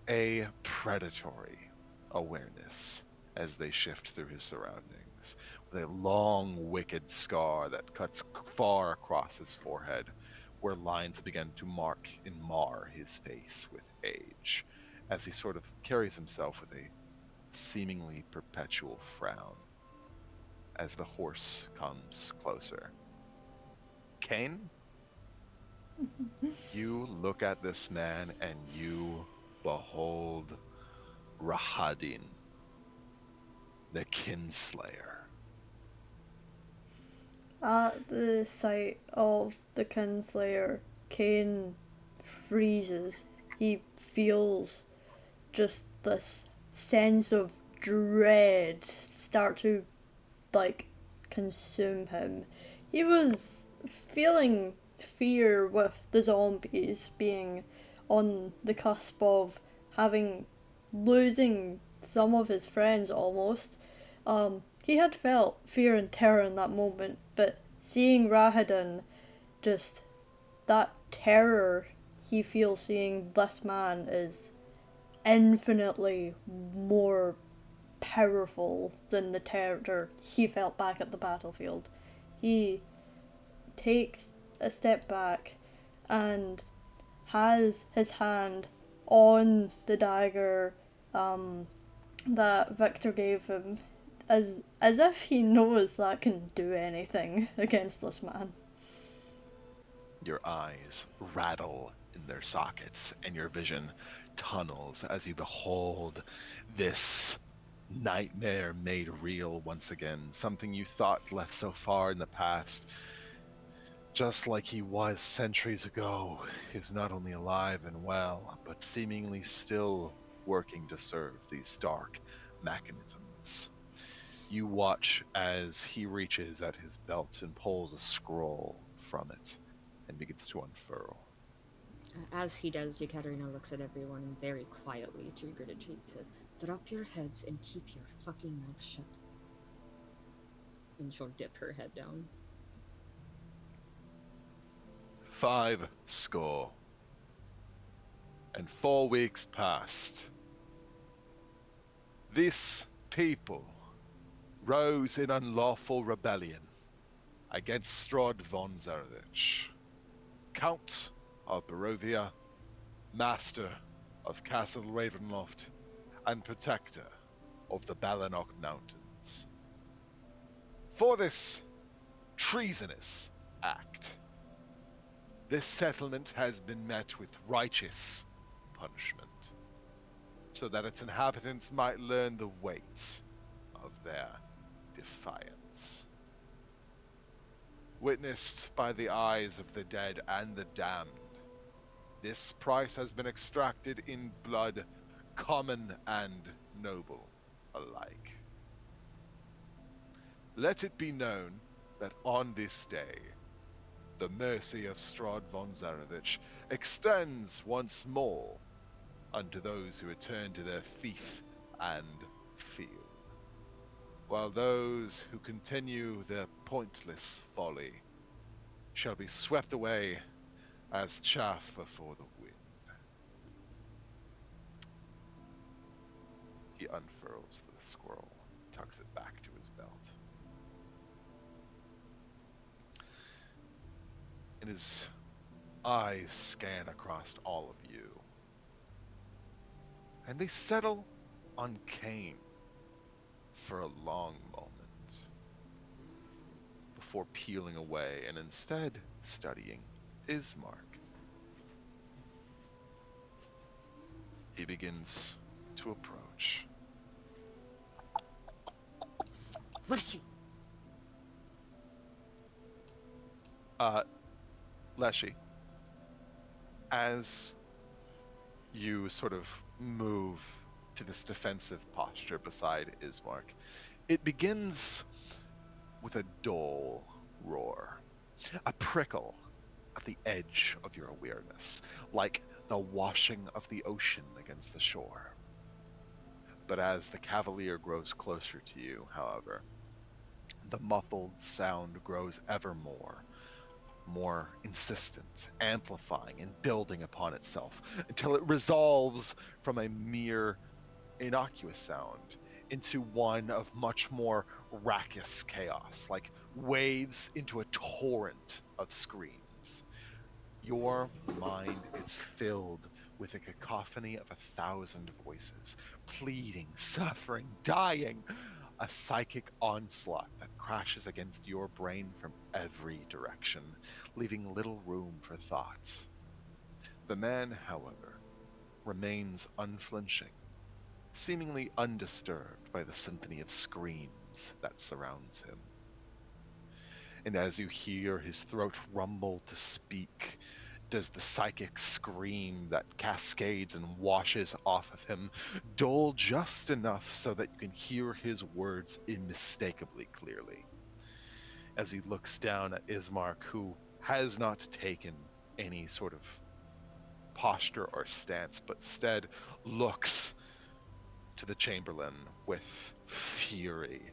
a predatory awareness as they shift through his surroundings, with a long, wicked scar that cuts far across his forehead, where lines begin to mark and mar his face with age, as he sort of carries himself with a seemingly perpetual frown as the horse comes closer. Kane, you look at this man and you behold Rahadin, the Kinslayer. At the sight of the Kinslayer, Kane freezes. He feels just this sense of dread start to consume him. He was feeling fear with the zombies being on the cusp of losing some of his friends almost. He had felt fear and terror in that moment, but seeing Rahadin just that terror he feels seeing this man is infinitely more powerful than the terror he felt back at the battlefield. He takes a step back and has his hand on the dagger that Victor gave him, as if he knows that can do anything against this man. Your eyes rattle in their sockets, and your vision tunnels as you behold this nightmare made real once again. Something you thought left so far in the past, just like he was centuries ago, is not only alive and well, but seemingly still working to serve these dark mechanisms. You watch as he reaches at his belt and pulls a scroll from it and begins to unfurl. As he does, Yekaterina looks at everyone and very quietly, to regurgitate, says, "Drop your heads and keep your fucking mouth shut." And she'll dip her head down. 5 score. And 4 weeks passed. This people rose in unlawful rebellion against Strahd von Zarovich, Count of Barovia, Master of Castle Ravenloft, and Protector of the Balanok Mountains. For this treasonous act, this settlement has been met with righteous punishment, so that its inhabitants might learn the weight of their defiance. Witnessed by the eyes of the dead and the damned, this price has been extracted in blood, common and noble alike. Let it be known that on this day, the mercy of Strahd von Zarovich extends once more unto those who return to their fief and field, while those who continue their pointless folly shall be swept away as chaff before the wind. He unfurls the scroll, tucks it back to his belt. And his eyes scan across all of you, and they settle on Kane for a long moment before peeling away and instead studying Ismark. He begins to approach. Leshy! Leshy, as you sort of move to this defensive posture beside Ismark, it begins with a dull roar, a prickle at the edge of your awareness, like the washing of the ocean against the shore. But as the cavalier grows closer to you, however, the muffled sound grows ever more insistent, amplifying and building upon itself until it resolves from a mere innocuous sound into one of much more raucous chaos, like waves into a torrent of screams. Your mind is filled with a cacophony of 1,000 voices, pleading, suffering, dying, a psychic onslaught that crashes against your brain from every direction, leaving little room for thought. The man, however, remains unflinching, seemingly undisturbed by the symphony of screams that surrounds him. And as you hear his throat rumble to speak, does the psychic scream that cascades and washes off of him dull just enough so that you can hear his words unmistakably clearly. As he looks down at Ismark, who has not taken any sort of posture or stance, but instead looks to the Chamberlain with fury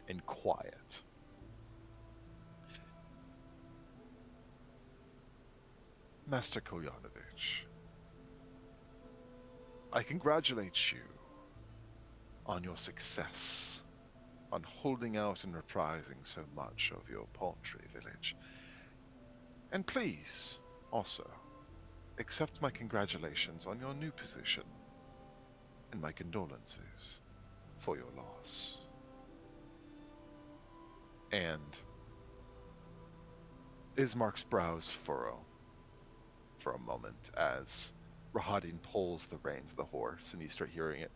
and quiet. Master Kolyanovich, I congratulate you on your success, on holding out and reprising so much of your paltry village. And please, also, accept my congratulations on your new position, and my condolences for your loss. And Ismark's brows furrow for a moment as Rahadin pulls the reins of the horse, and you start hearing it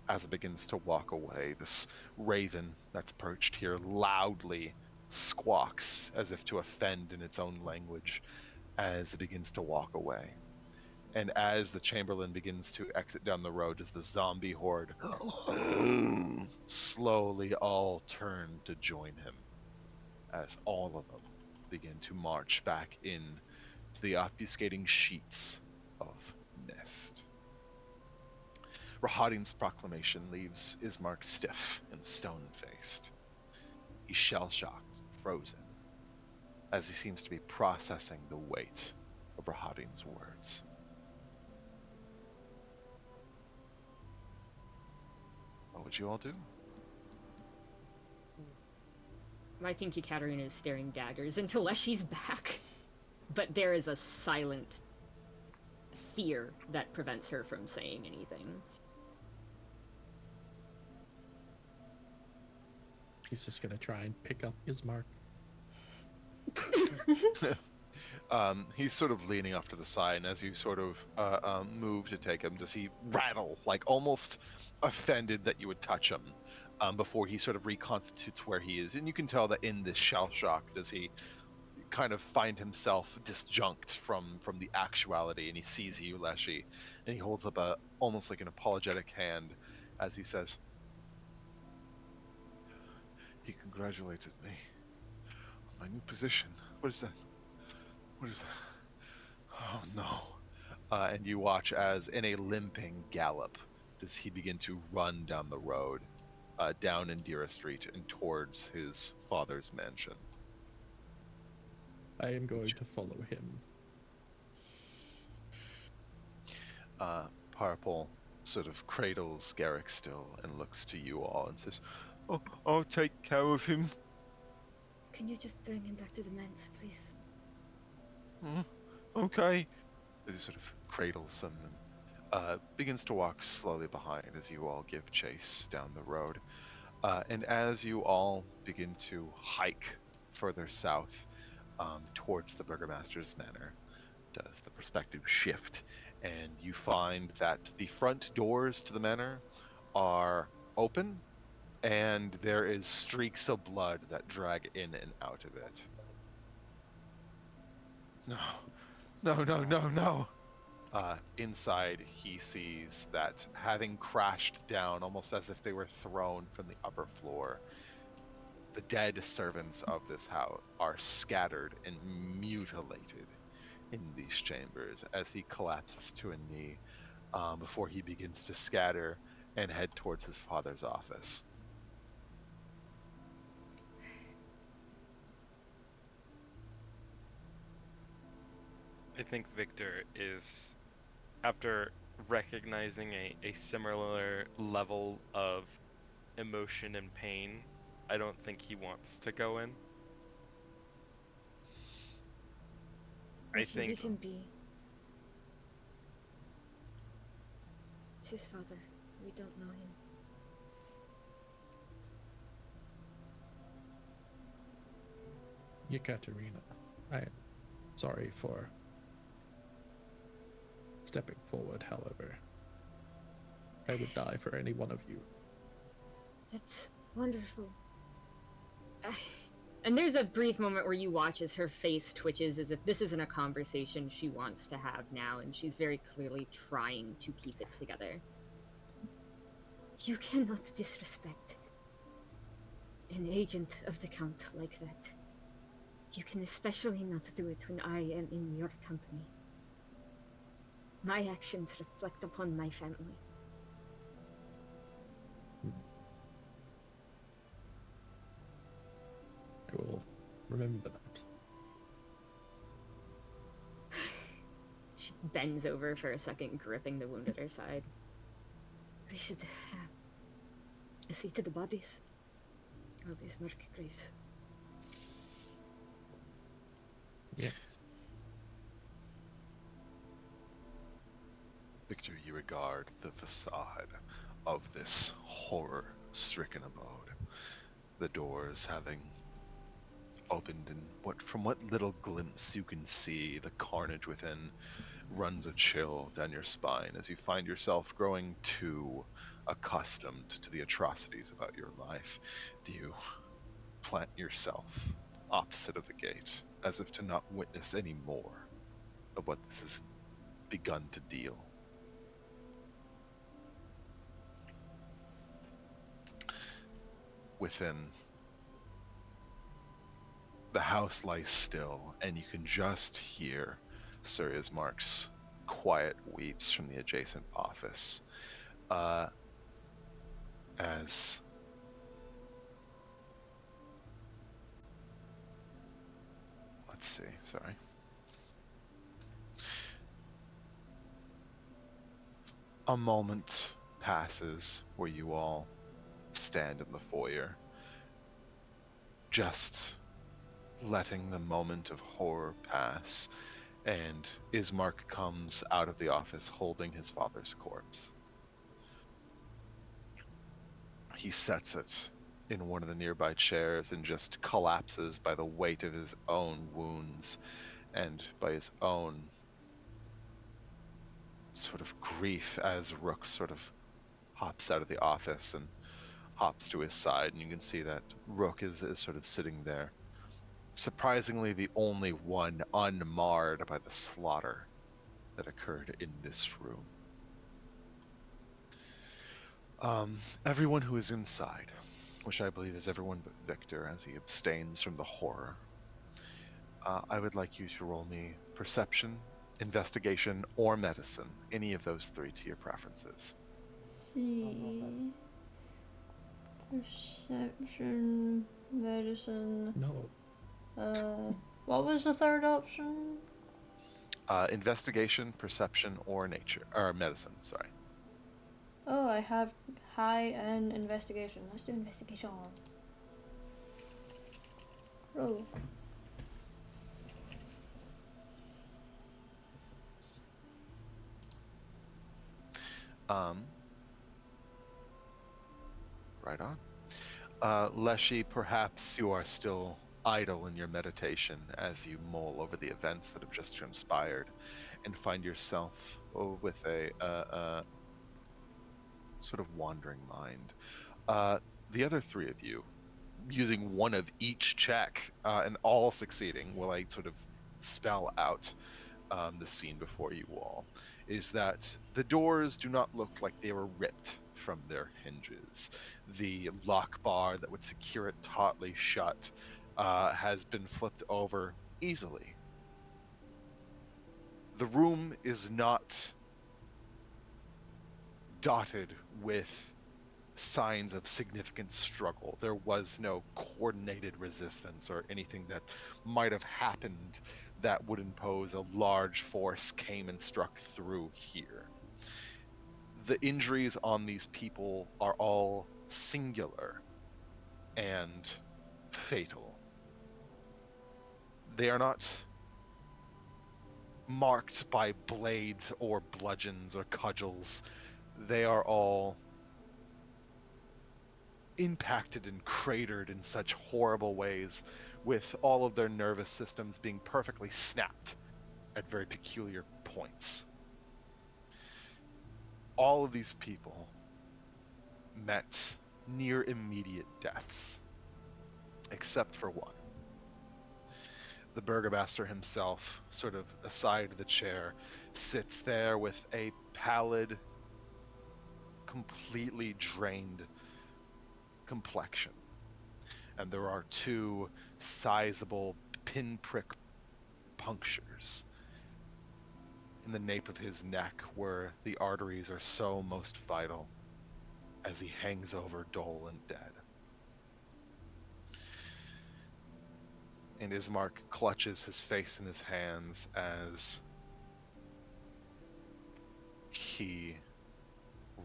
as it begins to walk away. This raven that's perched here loudly squawks as if to offend in its own language as it begins to walk away. And as the Chamberlain begins to exit down the road, as the zombie horde slowly all turn to join him, as all of them begin to march back in to the obfuscating sheets of mist. Rahadin's proclamation leaves Ismark stiff and stone-faced. He's shell-shocked, frozen, as he seems to be processing the weight of Rahadin's words. What would you all do? I think Ekaterina is staring daggers into Leshy's back. But there is a silent fear that prevents her from saying anything. He's just gonna try and pick up Ismark. He's sort of leaning off to the side, and as you sort of move to take him, does he rattle, like almost offended that you would touch him, before he sort of reconstitutes where he is? And you can tell that in this shell shock, does he kind of find himself disjunct from the actuality, and he sees you, Leshy, and he holds up a almost like an apologetic hand as he says, "He congratulated me on my new position. What is that? What is that? Oh no." And you watch as in a limping gallop does he begin to run down the road, down Indira Street and towards his father's mansion. I am going to follow him. Parpol sort of cradles Garrick still and looks to you all and says, "Oh, I'll take care of him." Can you just bring him back to the manse, please? Okay. As he sort of cradles him and begins to walk slowly behind as you all give chase down the road. And as you all begin to hike further south towards the Burgomaster's Manor, does the perspective shift, and you find that the front doors to the manor are open, and there is streaks of blood that drag in and out of it. No. Inside, he sees that having crashed down, almost as if they were thrown from the upper floor, the dead servants of this house are scattered and mutilated in these chambers as he collapses to a knee before he begins to scatter and head towards his father's office. I think Victor is, after recognizing a similar level of emotion and pain, I don't think he wants to go in. Leave him be. It's his father. We don't know him. Yekaterina, I am sorry for stepping forward, however. I would die for any one of you. That's wonderful. And there's a brief moment where you watch as her face twitches as if this isn't a conversation she wants to have now, and she's very clearly trying to keep it together. You cannot disrespect an agent of the Count like that. You can especially not do it when I am in your company. My actions reflect upon my family. I will remember that. bends over for a second, gripping the wound at her side. We should see to the bodies. All these murk graves. Yes. Victor, you regard the facade of this horror-stricken abode. The doors having opened, and from what little glimpse you can see, the carnage within runs a chill down your spine as you find yourself growing too accustomed to the atrocities about your life. Do you plant yourself opposite of the gate, as if to not witness any more of what this has begun to deal? Within, the house lies still, and you can just hear Sir Ismark's quiet weeps from the adjacent office. As let's see, sorry. A moment passes where you all stand in the foyer, just letting the moment of horror pass, and Ismark comes out of the office holding his father's corpse. He sets it in one of the nearby chairs and just collapses by the weight of his own wounds and by his own sort of grief, as Rook sort of hops out of the office and hops to his side, and you can see that Rook is sort of sitting there, surprisingly the only one unmarred by the slaughter that occurred in this room. Everyone who is inside, which I believe is everyone but Victor, as he abstains from the horror, I would like you to roll me perception, investigation, or medicine, any of those three to your preferences. See. Perception, medicine. No. What was the third option? Investigation, perception, or nature, or medicine, sorry. Oh, I have high and investigation. Let's do investigation. Roll. Right on. Leshy, perhaps you are still idle in your meditation as you mull over the events that have just transpired and find yourself with a sort of wandering mind. The other three of you, using one of each check and all succeeding, will I sort of spell out the scene before you all, is that the doors do not look like they were ripped from their hinges. The lock bar that would secure it tautly shut has been flipped over easily. The room is not dotted with signs of significant struggle. There was no coordinated resistance or anything that might have happened that would impose a large force came and struck through here. The injuries on these people are all singular and fatal. They are not marked by blades or bludgeons or cudgels. They are all impacted and cratered in such horrible ways, with all of their nervous systems being perfectly snapped at very peculiar points. All of these people met near immediate deaths, except for one. The Burgomaster himself, sort of aside the chair, sits there with a pallid, completely drained complexion. And there are two sizable pinprick punctures in the nape of his neck where the arteries are so most vital as he hangs over dull and dead. And Ismark clutches his face in his hands as he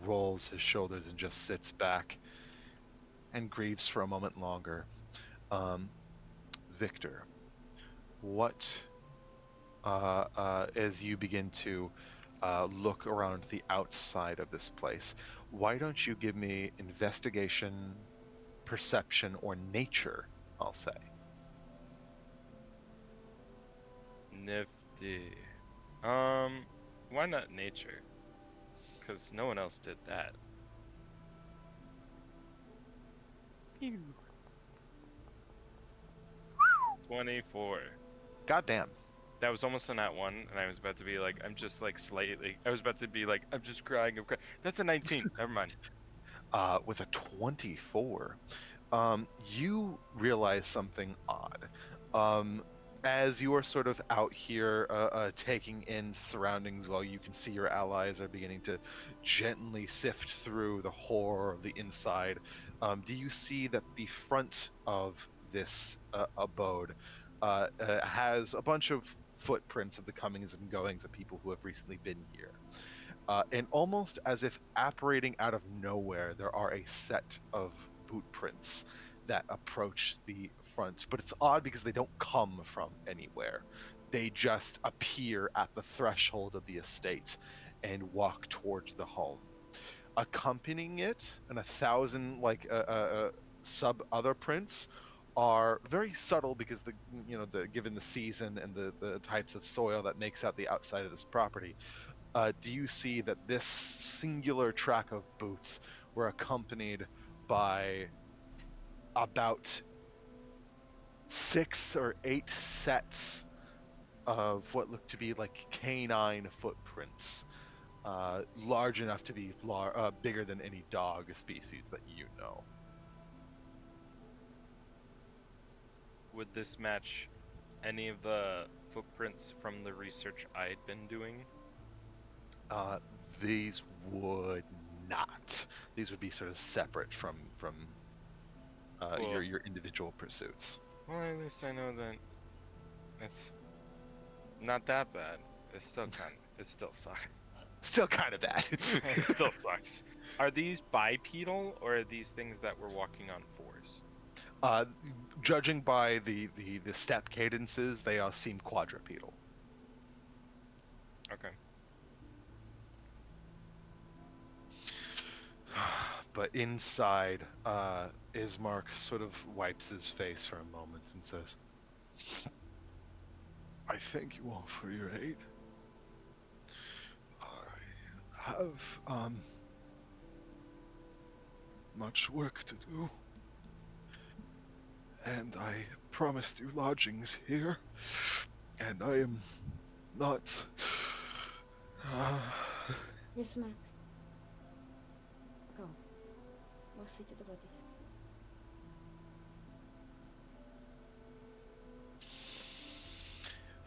rolls his shoulders and just sits back and grieves for a moment longer. Victor, what, as you begin to look around the outside of this place, why don't you give me investigation, perception, or nature, I'll say. Nifty. Why not nature? Because no one else did that. 24. Goddamn. That was almost a nat 1, and I was about to be like, I'm just like slightly. I was about to be like, I'm just crying. I'm crying. That's a 19. Never mind. With a 24, you realize something odd. As you are sort of out here taking in surroundings while you can see your allies are beginning to gently sift through the horror of the inside, do you see that the front of this abode has a bunch of footprints of the comings and goings of people who have recently been here? And almost as if apparating out of nowhere, there are a set of boot prints that approach the front. But it's odd because they don't come from anywhere. They just appear at the threshold of the estate and walk towards the home. Accompanying it, and 1,000 sub other prints are very subtle because given the season and the types of soil that makes out the outside of this property. Do you see that this singular track of boots were accompanied by about 6 or 8 sets of what look to be like canine footprints, large enough to be bigger than any dog species that you know. Would this match any of the footprints from the research I'd been doing? These would not. These would be sort of separate from Cool. your individual pursuits. Well, at least I know that it's not that bad. It still sucks. Still kind of bad. It still sucks. Are these bipedal or are these things that were walking on 4s? Judging by the step cadences, they all seem quadrupedal. Okay. But inside, Ismark sort of wipes his face for a moment and says, I thank you all for your aid. I have much work to do. And I promised you lodgings here. And I am not... Yes, Mark. Go. We'll see to the bodies.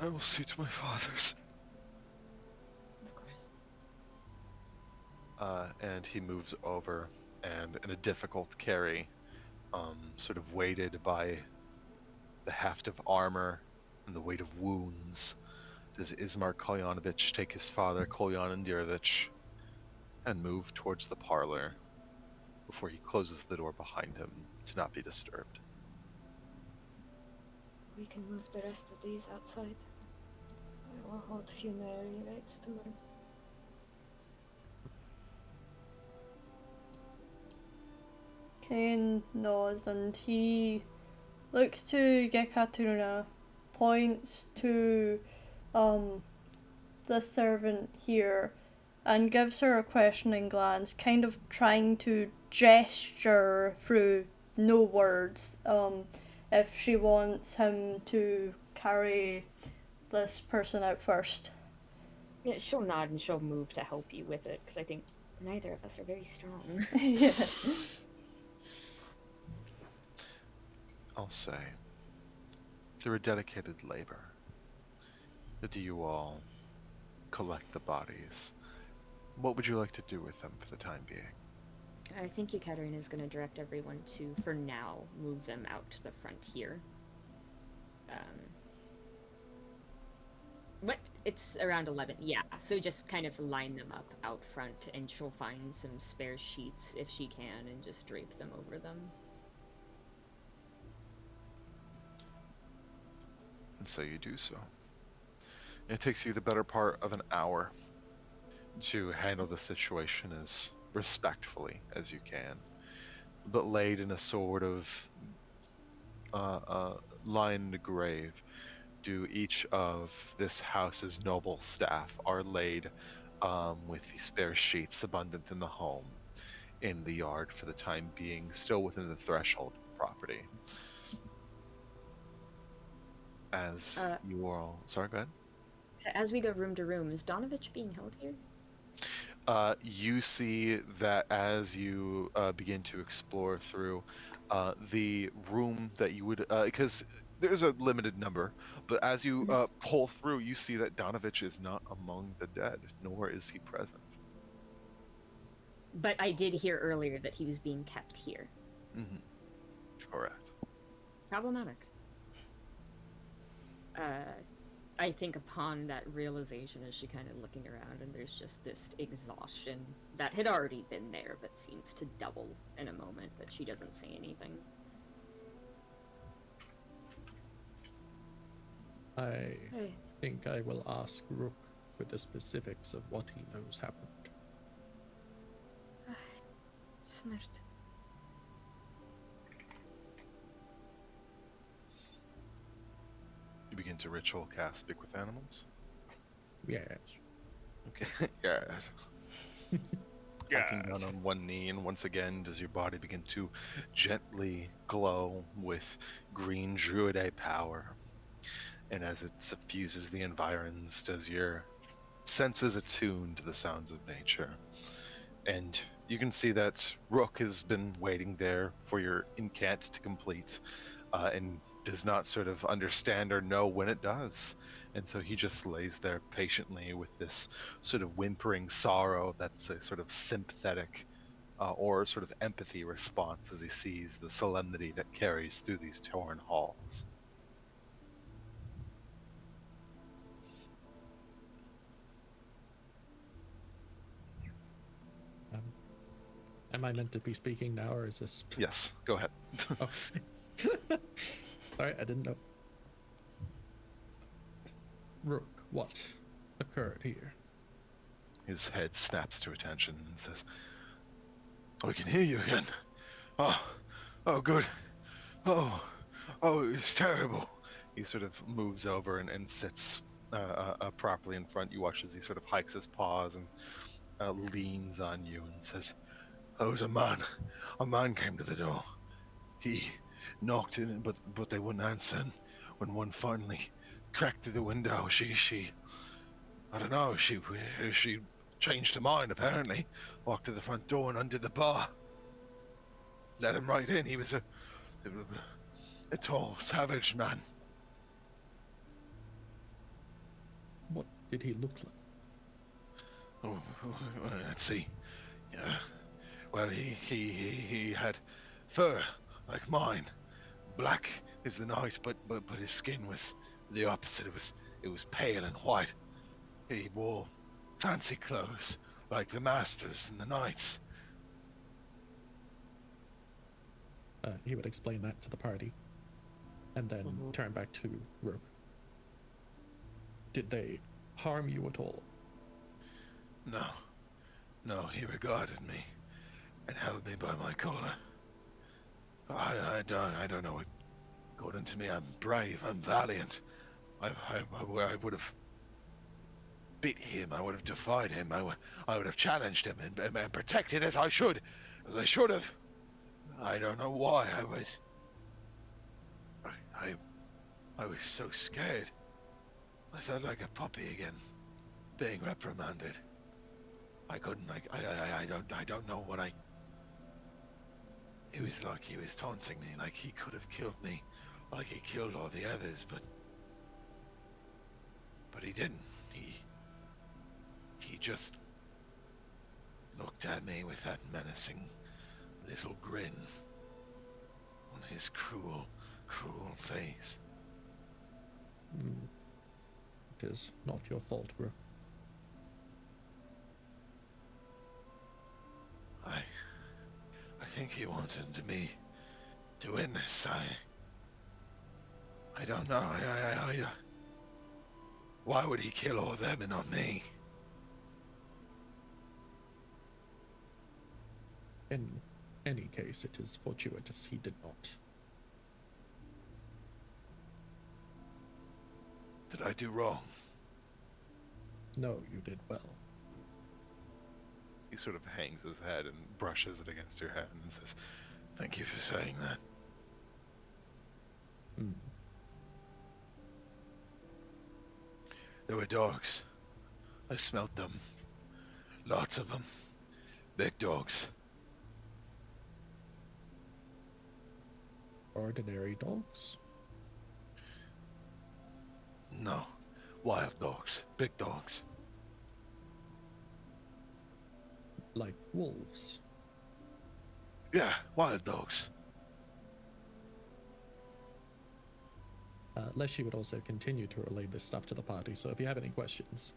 I will see to my father's. Of course. and he moves over, and in a difficult carry, sort of weighted by the heft of armor and the weight of wounds, does Ismark Kolyanovich take his father, Kolyan Indirovich, and move towards the parlor before he closes the door behind him to not be disturbed. We can move the rest of these outside. I will hold funerary rites tomorrow. Kane nods and he looks to Yekaterina, points to the servant here, and gives her a questioning glance, kind of trying to gesture through no words, if she wants him to carry this person out first. Yeah, she'll nod and she'll move to help you with it, because I think neither of us are very strong. Yeah. I'll say, through a dedicated labor, do you all collect the bodies? What would you like to do with them for the time being? I think Ekaterina is going to direct everyone to, for now, move them out to the front here. What? It's around 11. Yeah. So just kind of line them up out front, and she'll find some spare sheets if she can, and just drape them over them. And so you do so. It takes you the better part of an hour to handle the situation as respectfully as you can, but laid in a sort of line in the grave, do each of this house's noble staff are laid with the spare sheets abundant in the home, in the yard for the time being, still within the threshold of the property. As you all, sorry, go ahead. So as we go room to room, is Donovich being held here? You see that as you begin to explore through the room that you would, because there's a limited number, but as you pull through, you see that Donovich is not among the dead, nor is he present. But I did hear earlier that he was being kept here. Mm-hmm. Correct. Problematic. I think upon that realization, as she kind of looking around, and there's just this exhaustion that had already been there, but seems to double in a moment, that she doesn't say anything. I think I will ask Rook for the specifics of what he knows happened. Smart. You begin to ritual cast Speak with Animals? Yes. Okay, yes. Looking down on one knee, and once again does your body begin to gently glow with green druid power. And as it suffuses the environs, does your senses attune to the sounds of nature. And you can see that Rook has been waiting there for your incant to complete, and does not sort of understand or know when it does. And so he just lays there patiently with this sort of whimpering sorrow that's a sort of sympathetic or sort of empathy response as he sees the solemnity that carries through these torn halls. Am I meant to be speaking now, or is this... Yes, go ahead. Okay. Sorry, I didn't know. Rook, what occurred here? His head snaps to attention and says, "Oh, I can hear you again. Oh, good. Oh, it was terrible." He sort of moves over and sits properly in front. You watch as he sort of hikes his paws and leans on you and says, "There was a man. A man came to the door. He knocked in, but they wouldn't answer. And when one finally cracked through the window, she I don't know, she changed her mind apparently. Walked to the front door and undid the bar. Let him right in. He was a tall, savage man." What did he look like? Oh, let's see. Yeah. Well, he had fur like mine. Black is the night, but his skin was the opposite. It was pale and white. He wore fancy clothes like the masters and the knights. He would explain that to the party, and then turn back to Rook. Did they harm you at all? No, he regarded me and held me by my collar. I don't know. According to me, I'm brave, I'm valiant. I would have beat him, I would have defied him, I would have challenged him and protected as I should have. I don't know why I was so scared. I felt like a puppy again, being reprimanded. I couldn't, I don't know what it was like. He was taunting me, like he could have killed me, like he killed all the others, but he didn't. He just looked at me with that menacing little grin on his cruel face. fact is not your fault, Rook. I think he wanted me to win this. I don't know. Why would he kill all of them and not me? In any case, it is fortuitous he did not. Did I do wrong? No, you did well. He sort of hangs his head and brushes it against your head and says, Thank you for saying that. Hmm. There were dogs. I smelt them. Lots of them. Big dogs. Ordinary dogs? No. Wild dogs. Big dogs. Like wolves? Yeah, wild dogs. Leshy would also continue to relay this stuff to the party, so if you have any questions.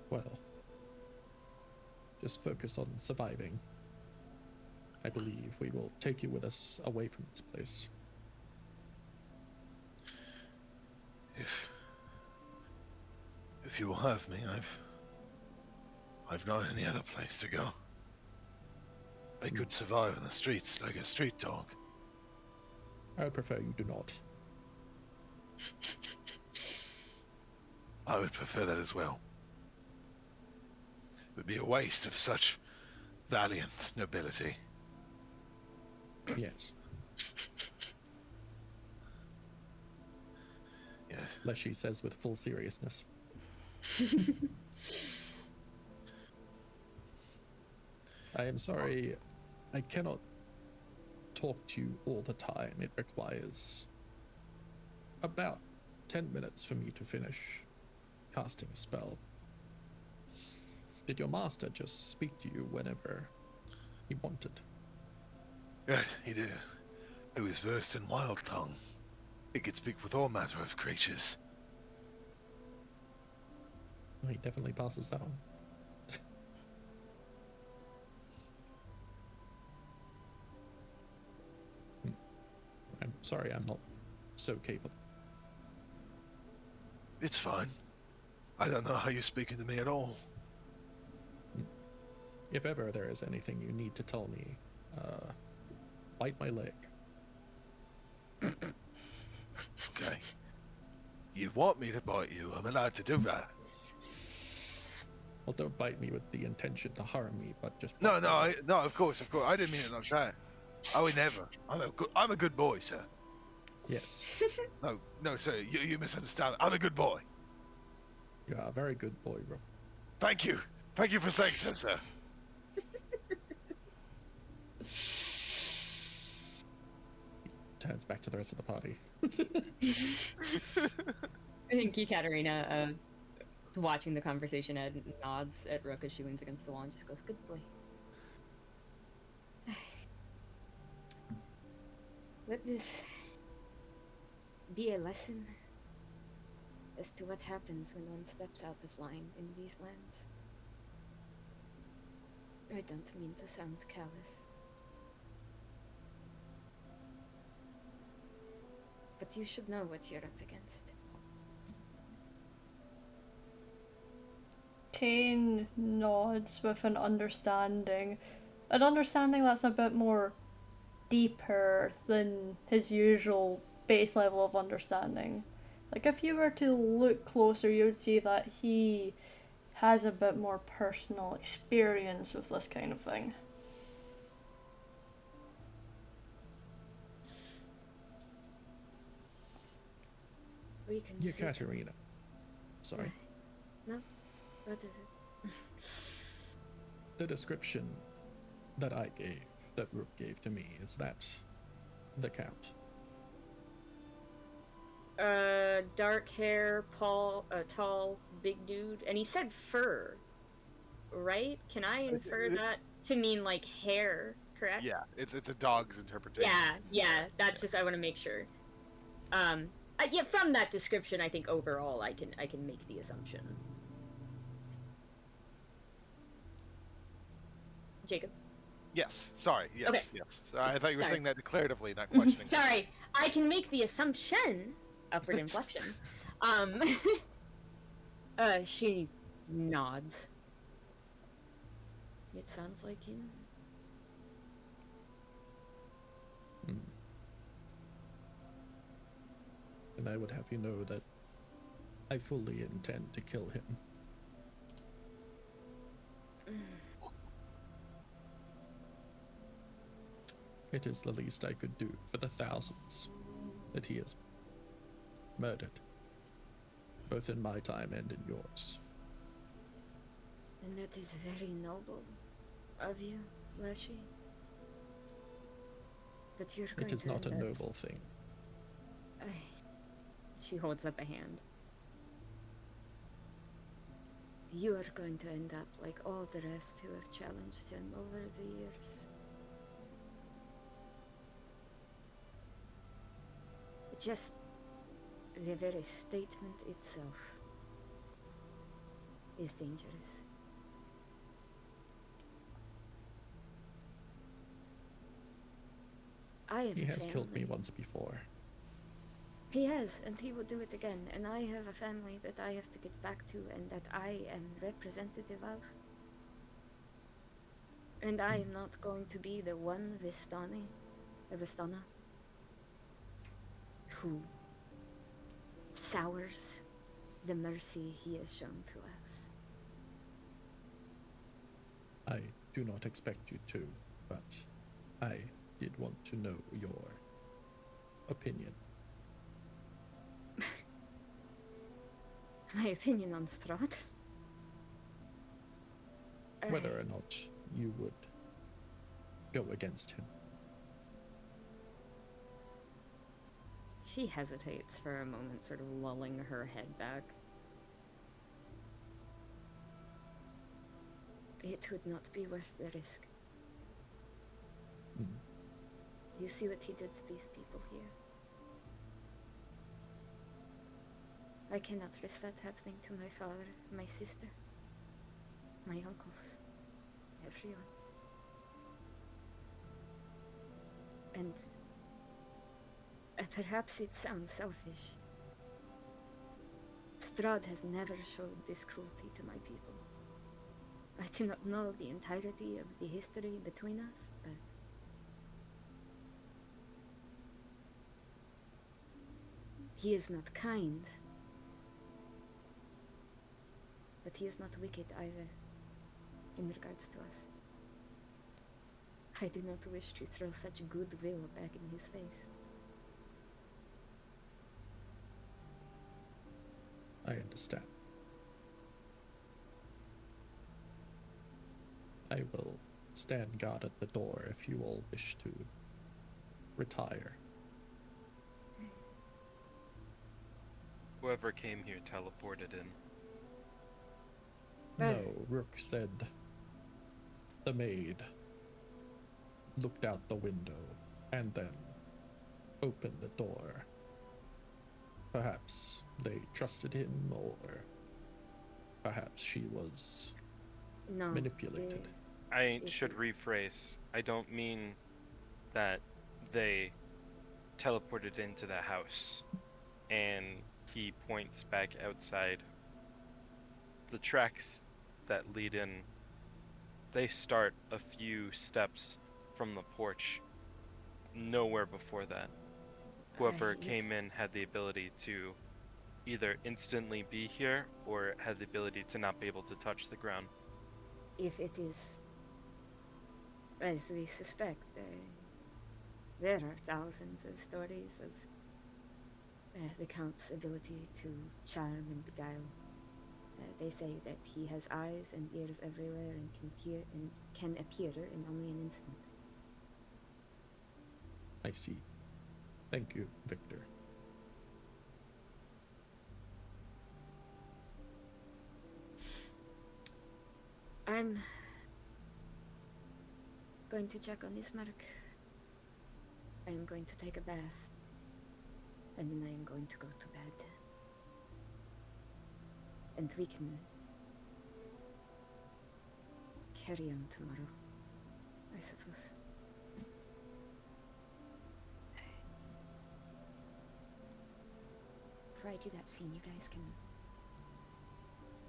Well, just focus on surviving. I believe we will take you with us away from this place. If you will have me, I've not any other place to go. I could survive in the streets like a street dog. I would prefer you do not. I would prefer that as well. It would be a waste of such valiant nobility. Yes. Yes. Leshy says with full seriousness. I am sorry, I cannot talk to you all the time. It requires about 10 minutes for me to finish casting a spell. Did your master just speak to you whenever he wanted? Yes, he did. He was versed in wild tongue. He could speak with all manner of creatures. Oh, he definitely passes that on. I'm sorry, I'm not so capable. It's fine. I don't know how you're speaking to me at all. If ever there is anything you need to tell me, bite my leg. Okay. You want me to bite you? I'm allowed to do that. Well, don't bite me with the intention to harm me, but just No, bite no, me. no. Of course. I didn't mean it like that. I would never. I'm a good boy, sir. Yes, No, sir. You misunderstand. I'm a good boy. you are a very good boy, Rook. Thank you. Thank you for saying so, sir. Turns back to the rest of the party. I think Katerina, watching the conversation, nods at Rook as she leans against the wall and just goes, "Good boy." Let this be a lesson as to what happens when one steps out of line in these lands. I don't mean to sound callous, but you should know what you're up against. Kane nods with an understanding that's a bit more deeper than his usual base level of understanding. Like, if you were to look closer, you would see that he has a bit more personal experience with this kind of thing. We can Yeah, see- Katerina. Sorry. No? What is it? The description that I gave, that Rook gave to me, is that the Count? Dark hair, tall, big dude, and he said fur, right? Can I infer that to mean like hair? correct? Yeah, it's a dog's interpretation. Yeah. That's just I want to make sure. Yeah, from that description, I think overall I can make the assumption. Jacob. Yes. Sorry. Yes. Okay. Yes. I thought you were Sorry. saying that declaratively, not questioning. Sorry, I can make the assumption. Upward inflection. She nods. It sounds like him. Hmm. And I would have you know that I fully intend to kill him. It is the least I could do for the thousands that he has murdered, both in my time and in yours. And that is very noble of you, Lashi. But you're going It is to not a end up- noble thing. She holds up a hand. You are going to end up like all the rest who have challenged him over the years. Just the very statement itself is dangerous. I have He a has killed me family. once before. He has, and he will do it again. And I have a family that I have to get back to and that I am representative of. And I am not going to be the one Vistana, who sours the mercy he has shown to us. I do not expect you to, but I did want to know your opinion. My opinion on Strahd? Whether or not you would go against him. She hesitates for a moment, sort of lulling her head back. It would not be worth the risk. Hmm. You see what he did to these people here? I cannot risk that happening to my father, my sister, my uncles, everyone. And perhaps it sounds selfish. Strahd has never showed this cruelty to my people. I do not know the entirety of the history between us, but he is not kind. But he is not wicked either, in regards to us. I do not wish to throw such goodwill back in his face. I understand. I will stand guard at the door if you all wish to retire. Whoever came here teleported in. No, Rook said the maid looked out the window and then opened the door. Perhaps they trusted him, or perhaps she was No. manipulated. I should rephrase. I don't mean that they teleported into the house. And he points back outside. The tracks that lead in, they start a few steps from the porch. Nowhere before that. Whoever came in had the ability to either instantly be here or had the ability to not be able to touch the ground. If it is as we suspect, there are thousands of stories of the Count's ability to charm and beguile. They say that he has eyes and ears everywhere and can appear in only an instant. I see. Thank you, Victor. I'm going to check on Ismark. I am going to take a bath. And then I am going to go to bed. And we can carry on tomorrow, I suppose. Before I do that scene, you guys can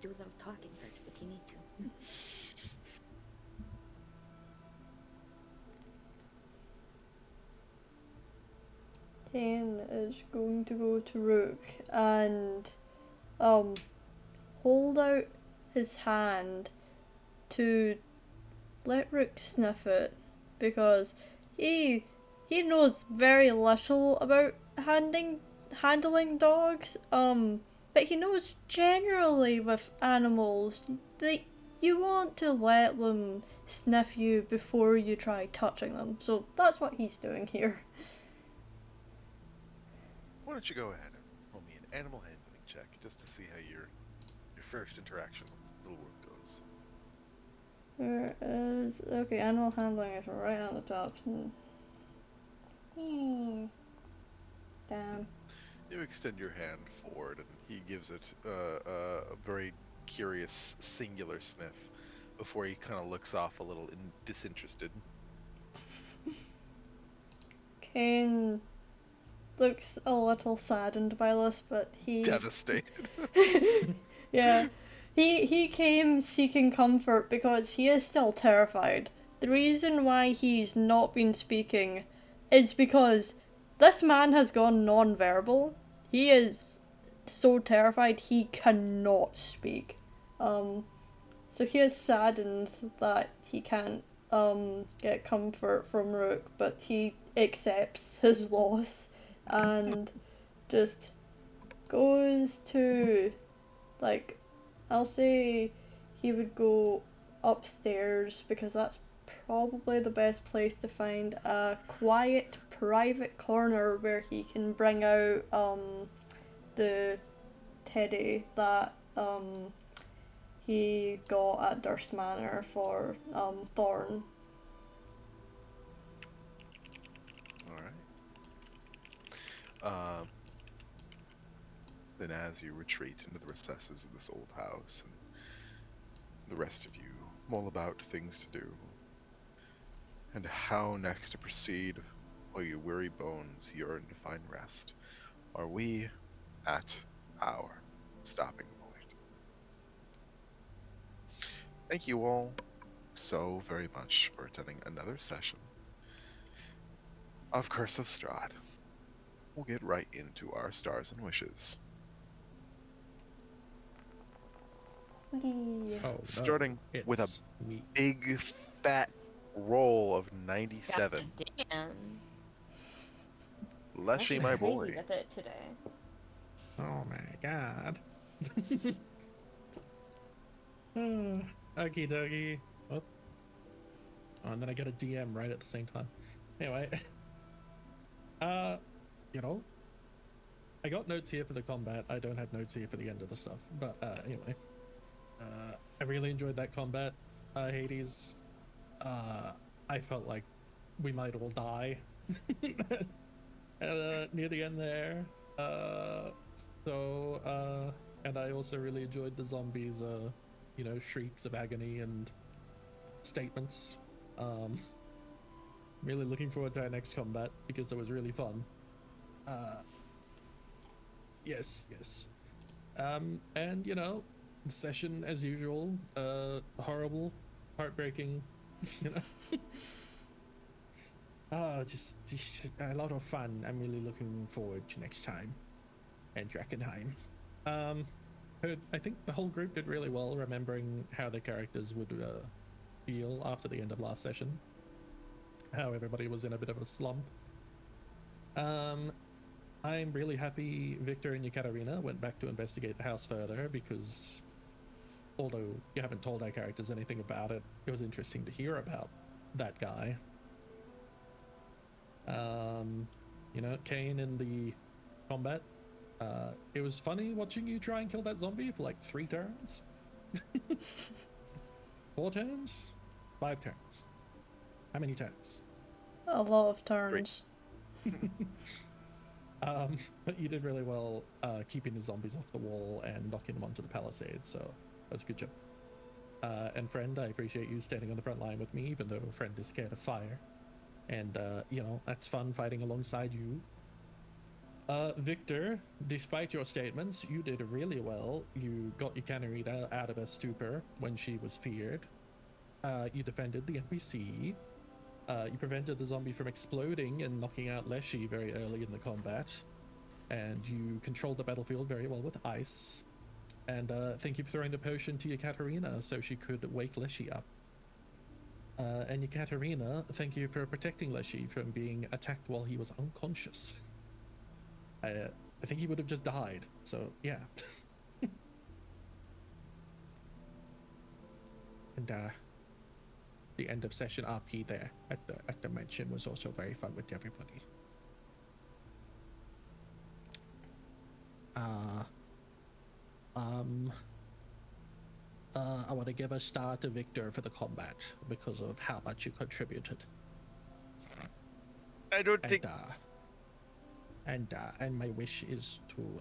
do a little talking first if you need to. Kane is going to go to Rook and hold out his hand to let Rook sniff it, because he knows very little about handling dogs, but he knows generally with animals that you want to let them sniff you before you try touching them, so that's what he's doing here. Why don't you go ahead and roll me an animal handling check just to see how your first interaction with Little World goes. Where is... okay, animal handling is right on the top. Damn. You extend your hand forward, and he gives it a very curious, singular sniff before he kind of looks off a little disinterested. Kane looks a little saddened by this, but he... Devastated. Yeah. He came seeking comfort because he is still terrified. The reason why he's not been speaking is because this man has gone non-verbal. He is so terrified he cannot speak. So he is saddened that he can't get comfort from Rook, but he accepts his loss and just goes to, like, I'll say he would go upstairs because that's probably the best place to find a quiet, private corner where he can bring out the teddy that he got at Durst Manor for Thorn. Alright. Then as you retreat into the recesses of this old house, and the rest of you mull about things to do, and how next to proceed while your weary bones yearn to find rest, are we at our stopping point. Thank you all so very much for attending another session of Curse of Strahd. We'll get right into our stars and wishes. Oh, Starting with a it's me. big fat roll of 97. Damn. Leshy, my boy. Crazy with it today. Oh my god. Okie dokie. Oh, and then I get a DM right at the same time. Anyway. You know, I got notes here for the combat. I don't have notes here for the end of the stuff. But anyway. I really enjoyed that combat, Hades. I felt like we might all die near the end there. And I also really enjoyed the zombies, you know, shrieks of agony and statements. Really looking forward to our next combat because it was really fun. Yes. And you know, session as usual, horrible, heartbreaking, you know. Just a lot of fun. I'm really looking forward to next time. And Drakkenheim. I think the whole group did really well remembering how their characters would feel after the end of last session. How everybody was in a bit of a slump. I'm really happy Victor and Yekaterina went back to investigate the house further because although you haven't told our characters anything about it, it was interesting to hear about that guy. You know, Kane in the combat. It was funny watching you try and kill that zombie for like 3 turns. 4 turns? 5 turns. How many turns? A lot of turns. But you did really well keeping the zombies off the wall and knocking them onto the palisade, so that was a good job. And Friend, I appreciate you standing on the front line with me, even though Friend is scared of fire. And, you know, that's fun fighting alongside you. Victor, despite your statements, you did really well. You got Ikaterina out of a stupor when she was feared. You defended the NPC. You prevented the zombie from exploding and knocking out Leshy very early in the combat. And you controlled the battlefield very well with ice. And thank you for throwing the potion to Ekaterina so she could wake Leshy up. And Ekaterina, thank you for protecting Leshy from being attacked while he was unconscious. I think he would have just died, so yeah. And the end of session RP there at the mansion was also very fun with everybody. I want to give a star to Victor for the combat because of how much you contributed. I don't think. And my wish is to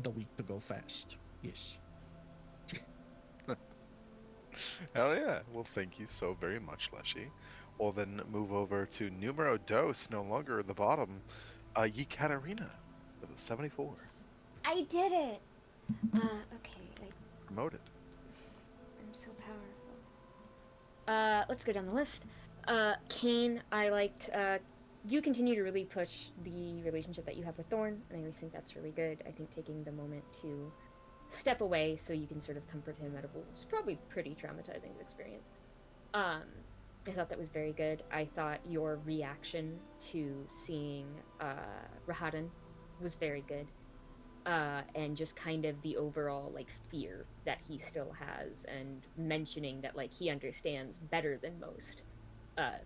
the week to go fast. Yes. Hell yeah. Well, thank you so very much, Leshy. We'll then move over to numero dos, no longer at the bottom, Ekaterina with a 74. I did it. Okay. Promoted. I'm so powerful. Let's go down the list. Kane, I liked. You continue to really push the relationship that you have with Thorn, and I always think that's really good. I think taking the moment to step away so you can sort of comfort him at a was probably pretty traumatizing to experience. I thought that was very good. I thought your reaction to seeing Rahadan was very good. And just kind of the overall like fear that he still has, and mentioning that like he understands better than most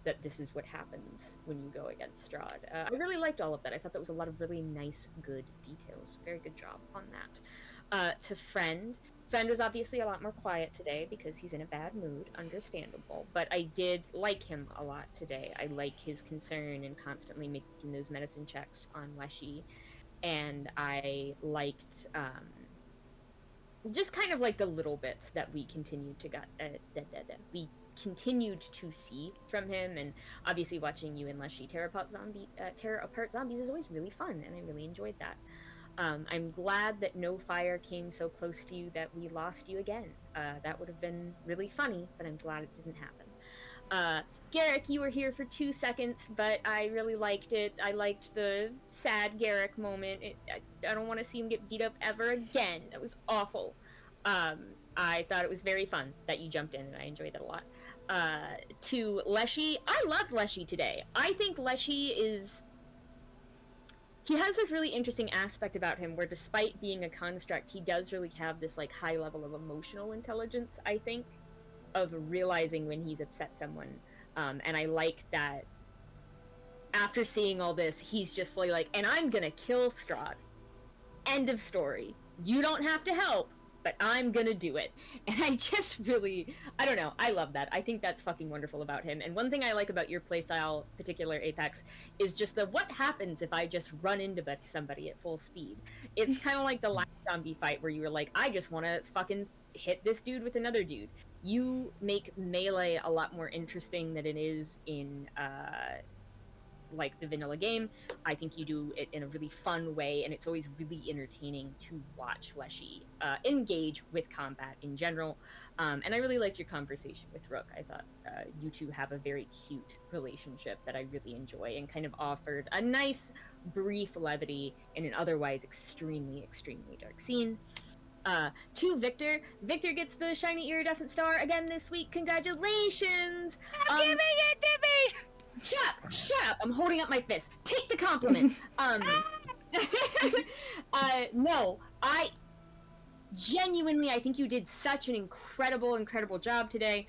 that this is what happens when you go against Strahd. I really liked all of that. I thought that was a lot of really nice, good details. Very good job on that. To Friend was obviously a lot more quiet today because he's in a bad mood, understandable. But I did like him a lot today. I like his concern and constantly making those medicine checks on Leshy. And I liked just kind of like the little bits that we continued to we continued to see from him, and obviously watching you and Leshy tear apart zombies is always really fun, and I really enjoyed that. I'm glad that no fire came so close to you that we lost you again. That would have been really funny, but I'm glad it didn't happen. Garrick, you were here for 2 seconds, but I really liked it. I liked the sad Garrick moment. I don't want to see him get beat up ever again. That was awful. I thought it was very fun that you jumped in, and I enjoyed that a lot. To Leshy, I loved Leshy today. I think Leshy he has this really interesting aspect about him where despite being a construct, he does really have this like high level of emotional intelligence, I think, of realizing when he's upset someone. And I like that after seeing all this, he's just fully like, and I'm gonna kill Strahd. End of story. You don't have to help, but I'm gonna do it. And I just really, I don't know, I love that. I think that's fucking wonderful about him. And one thing I like about your playstyle, particular Apex, is just what happens if I just run into somebody at full speed. It's kind of like the last zombie fight where you were like, I just want to fucking hit this dude with another dude. You make melee a lot more interesting than it is in like the vanilla game. I think you do it in a really fun way, and it's always really entertaining to watch Leshy engage with combat in general. And I really liked your conversation with Rook. I thought you two have a very cute relationship that I really enjoy, and kind of offered a nice brief levity in an otherwise extremely, extremely dark scene. To Victor gets the shiny iridescent star again this week. Congratulations! I'm giving it to me! Shut up! I'm holding up my fist. Take the compliment. No, I think you did such an incredible job today.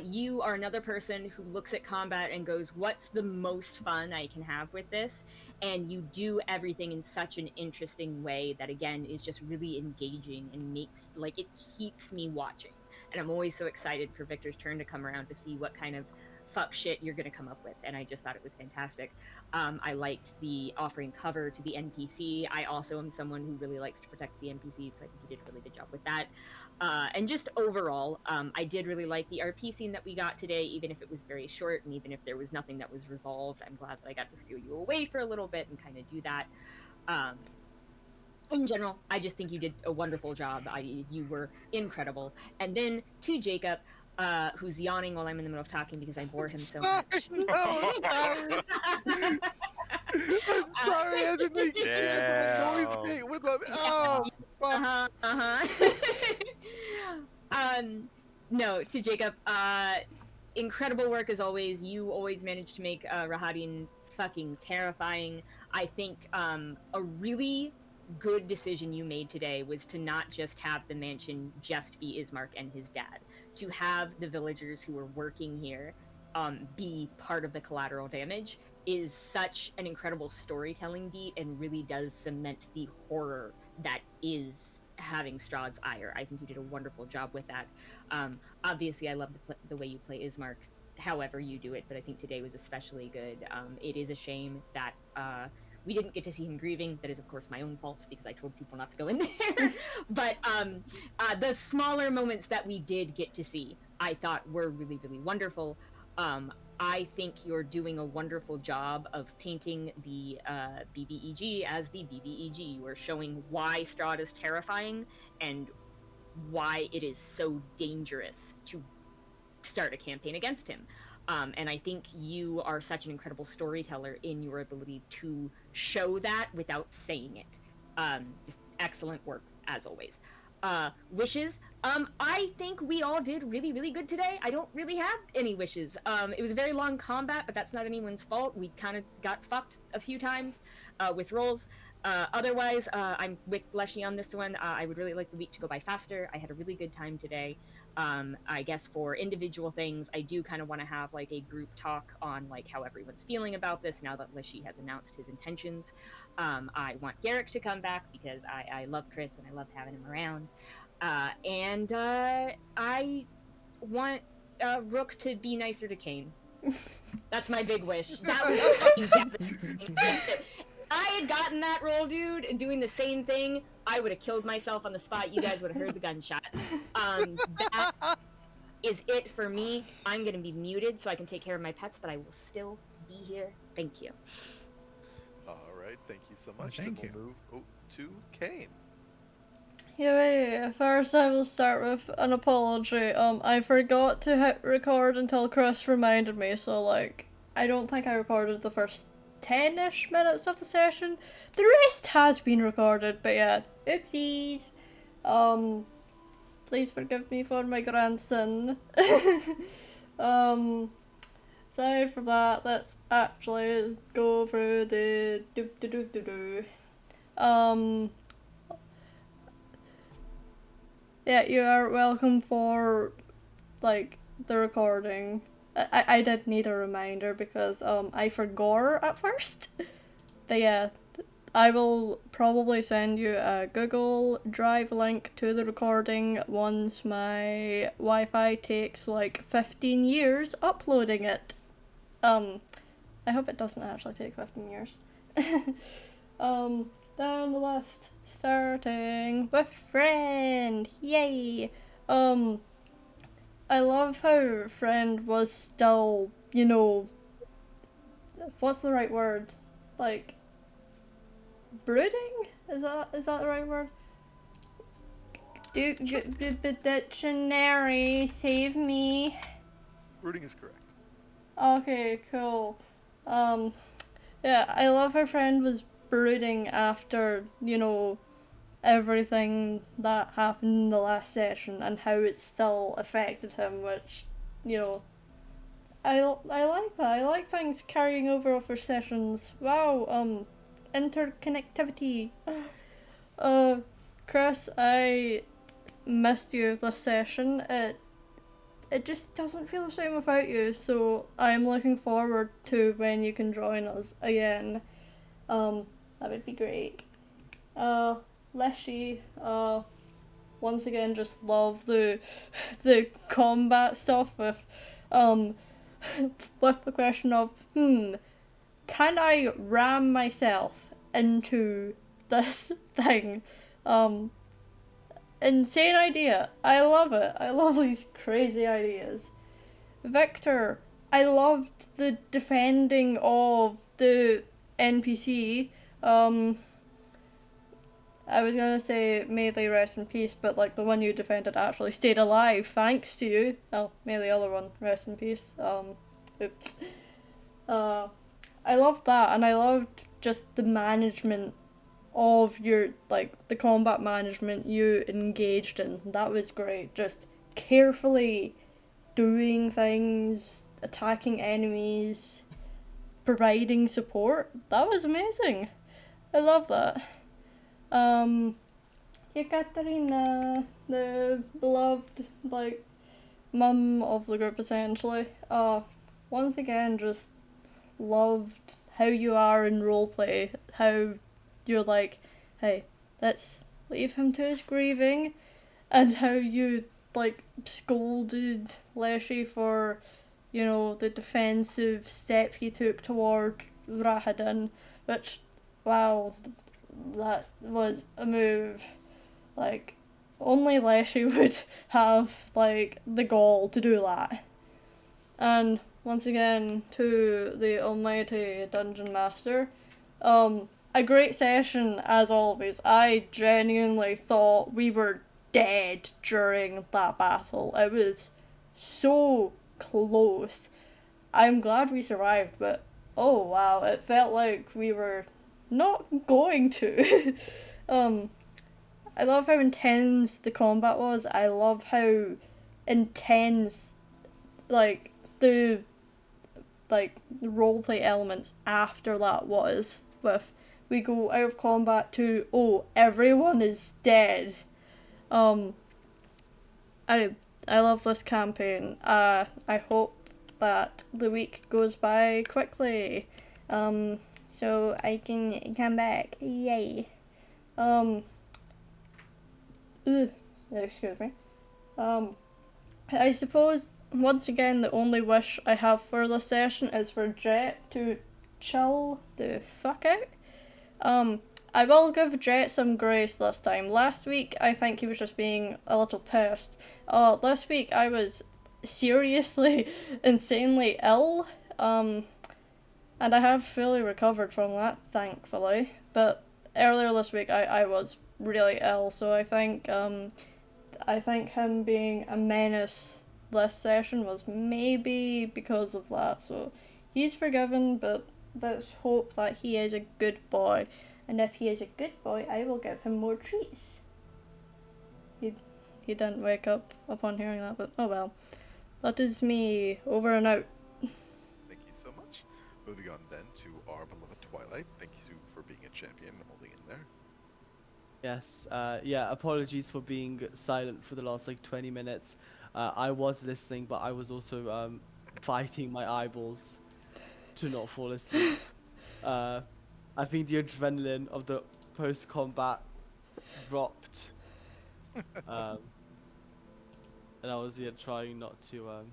You are another person who looks at combat and goes, what's the most fun I can have with this? And you do everything in such an interesting way that, again, is just really engaging and makes, like, it keeps me watching. And I'm always so excited for Victor's turn to come around to see what kind of fuck shit you're gonna come up with, and I just thought it was fantastic. I liked the offering cover to the NPC. I also am someone who really likes to protect the NPCs, so I think you did a really good job with that. And just overall, I did really like the RP scene that we got today, even if it was very short, and even if there was nothing that was resolved. I'm glad that I got to steal you away for a little bit and kind of do that. In general, I just think you did a wonderful job. You were incredible. And then to Jacob, who's yawning while I'm in the middle of talking because I bore him so much. No, I'm sorry, I didn't think you Damn. noise with them. Oh, fuck. No, to Jacob, incredible work as always. You always manage to make Rahadin fucking terrifying. I think a really good decision you made today was to not just have the mansion just be Ismark and his dad, to have the villagers who are working here be part of the collateral damage is such an incredible storytelling beat and really does cement the horror that is having Strahd's ire. I think you did a wonderful job with that. Obviously, I love the way you play Ismark, however you do it, but I think today was especially good. It is a shame that we didn't get to see him grieving. That is, of course, my own fault because I told people not to go in there. But the smaller moments that we did get to see, I thought were really, really wonderful. I think you're doing a wonderful job of painting the BBEG as the BBEG. You are showing why Strahd is terrifying and why it is so dangerous to start a campaign against him. And I think you are such an incredible storyteller in your ability to show that without saying it. Just excellent work, as always. Wishes. I think we all did really, really good today. I don't really have any wishes. It was a very long combat, but that's not anyone's fault. We kind of got fucked a few times with rolls. Otherwise, I'm with Leshy on this one. I would really like the week to go by faster. I had a really good time today. I guess for individual things, I do kind of want to have like a group talk on like how everyone's feeling about this now that Leshy has announced his intentions. I want Garrick to come back because I love Chris and I love having him around. And I want Rook to be nicer to Kane. That's my big wish. That was fucking devastating. I had gotten that role, dude, and doing the same thing, I would have killed myself on the spot. You guys would have heard the gunshot. That is it for me. I'm gonna be muted so I can take care of my pets, but I will still be here. Thank you. All right, thank you so much. Thank then we'll move to Kane. Yeah, first I will start with an apology. I forgot to hit record until Chris reminded me, so like, I don't think I recorded the first 10-ish minutes of the session. The rest has been recorded, but yeah, oopsies. Please forgive me for my grandson. Aside from that, let's actually go through the yeah, you are welcome for like the recording. I did need a reminder because I forgot at first. But yeah, I will probably send you a Google Drive link to the recording once my Wi-Fi takes like 15 years uploading it. I hope it doesn't actually take 15 years. Down the list, starting with Friend. Yay! I love how Friend was still, you know, what's the right word? Like, brooding? Is that the right word? Dictionary, save me. Brooding is correct. Okay, cool. Yeah, I love how Friend was brooding after, you know, everything that happened in the last session and how it still affected him, which, you know, I like that. I like things carrying over sessions. Wow, interconnectivity. Chris, I missed you this session. It just doesn't feel the same without you, so I'm looking forward to when you can join us again. That would be great. Leshy, once again, just love the combat stuff with, with the question of, can I ram myself into this thing? Insane idea. I love it. I love these crazy ideas. Victor, I loved the defending of the NPC. I was gonna say may they rest in peace, but like the one you defended actually stayed alive thanks to you. Oh, may the other one rest in peace. Oops. I loved that, and I loved just the management of your, like, the combat management you engaged in. That was great. Just carefully doing things, attacking enemies, providing support. That was amazing. I love that. Ekaterina, the beloved, like, mum of the group essentially. Once again, just loved how you are in roleplay, how you're like, hey, let's leave him to his grieving, and how you, like, scolded Leshy for, you know, the defensive step he took toward Rahadin, which, wow, that was a move. Like, only Leshy would have, like, the gall to do that. And once again, to the almighty Dungeon Master, a great session as always. I genuinely thought we were dead during that battle. It was so close. I'm glad we survived, but oh wow, it felt like we were not going to. I love how intense the combat was. I love how intense, like, the roleplay elements after that was, with we go out of combat to, oh, everyone is dead. I love this campaign. I hope that the week goes by quickly, so I can come back. Yay. Excuse me. I suppose, once again, the only wish I have for this session is for Jet to chill the fuck out. I will give Jet some grace this time. Last week, I think he was just being a little pissed. This week, I was seriously, insanely ill, and I have fully recovered from that, thankfully. But earlier this week, I was really ill, so I think him being a menace this session was maybe because of that, so he's forgiven, but let's hope that he is a good boy, and if he is a good boy, I will give him more treats. He didn't wake up upon hearing that, but oh well. That is me, over and out. Thank you so much. Moving on then to our beloved Twilight. Thank you for being a champion and holding in there. Yes, yeah, apologies for being silent for the last, like, 20 minutes. I was listening, but I was also fighting my eyeballs to not fall asleep. I think the adrenaline of the post-combat dropped. And I was trying not to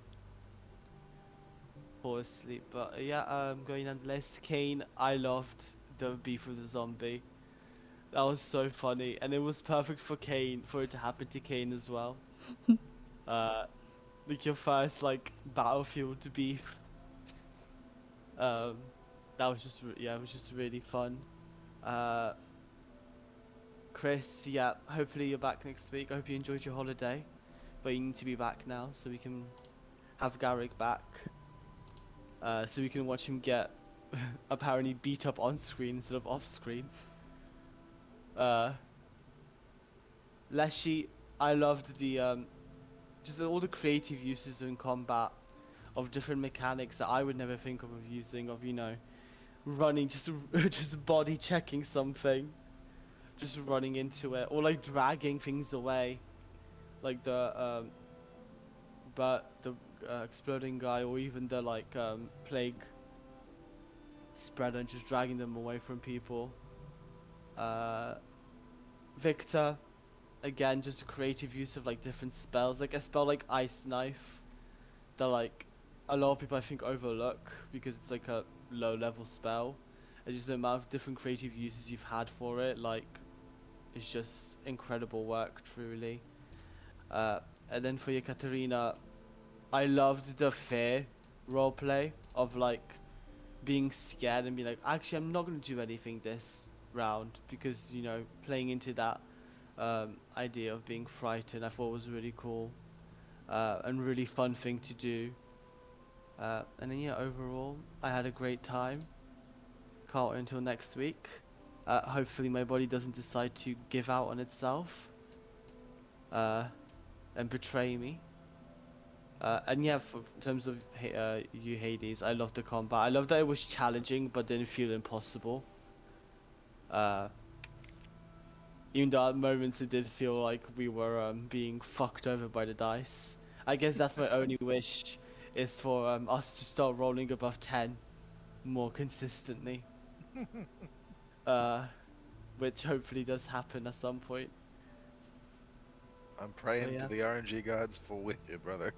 fall asleep. But yeah, going nonetheless. Kane, I loved the beef with the zombie. That was so funny, and it was perfect for Kane, for it to happen to Kane as well. Like your first, like, battlefield beef. That was just it was just really fun. Chris, yeah, hopefully you're back next week. I hope you enjoyed your holiday, but you need to be back now so we can have Garrick back. So we can watch him get apparently beat up on screen instead of off screen. Leshy, I loved the just all the creative uses in combat of different mechanics that I would never think of using, of, you know, running, just body checking something, just running into it, or like dragging things away, like the exploding guy, or even the plague spreader, and just dragging them away from people. Victor, again, just a creative use of, like, different spells, like a spell like Ice Knife that, like, a lot of people I think overlook because it's like a low level spell. And just the amount of different creative uses you've had for it, like, it's just incredible work, truly. And then for Katarina, I loved the fear roleplay of like being scared and be like, actually, I'm not going to do anything this round because, you know, playing into that idea of being frightened, I thought was really cool and really fun thing to do. And then, yeah, overall, I had a great time. Can't wait until next week. Hopefully, my body doesn't decide to give out on itself and betray me. And yeah, in terms of you, Hades, I love the combat. I love that it was challenging but didn't feel impossible. Even though at moments it did feel like we were being fucked over by the dice. I guess that's my only wish, is for us to start rolling above 10 more consistently. Which hopefully does happen at some point. I'm praying yeah. to the RNG gods for with you, brother.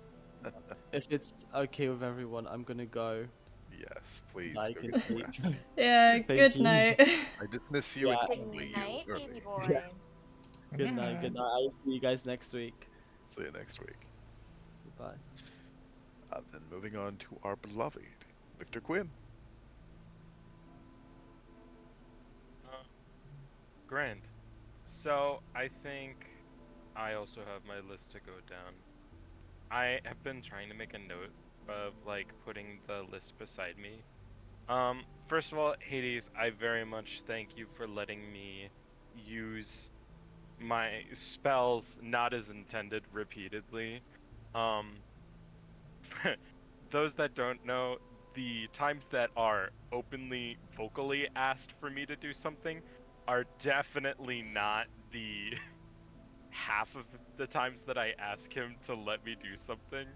If it's okay with everyone, I'm gonna go. Yes, please. I Go can get some sleep. rest. Yeah, Thank good you. night. I dismiss you Yeah. and Good only you. night, early. baby boy. Good night. Good night. I'll see you guys next week. See you next week. Goodbye. Then moving on to our beloved Victor Quinn. Grand. So I think I also have my list to go down. I have been trying to make a note of like putting the list beside me. First of all, Hades, I very much thank you for letting me use my spells not as intended repeatedly. Those that don't know, the times that are openly, vocally asked for me to do something are definitely not the half of the times that I ask him to let me do something.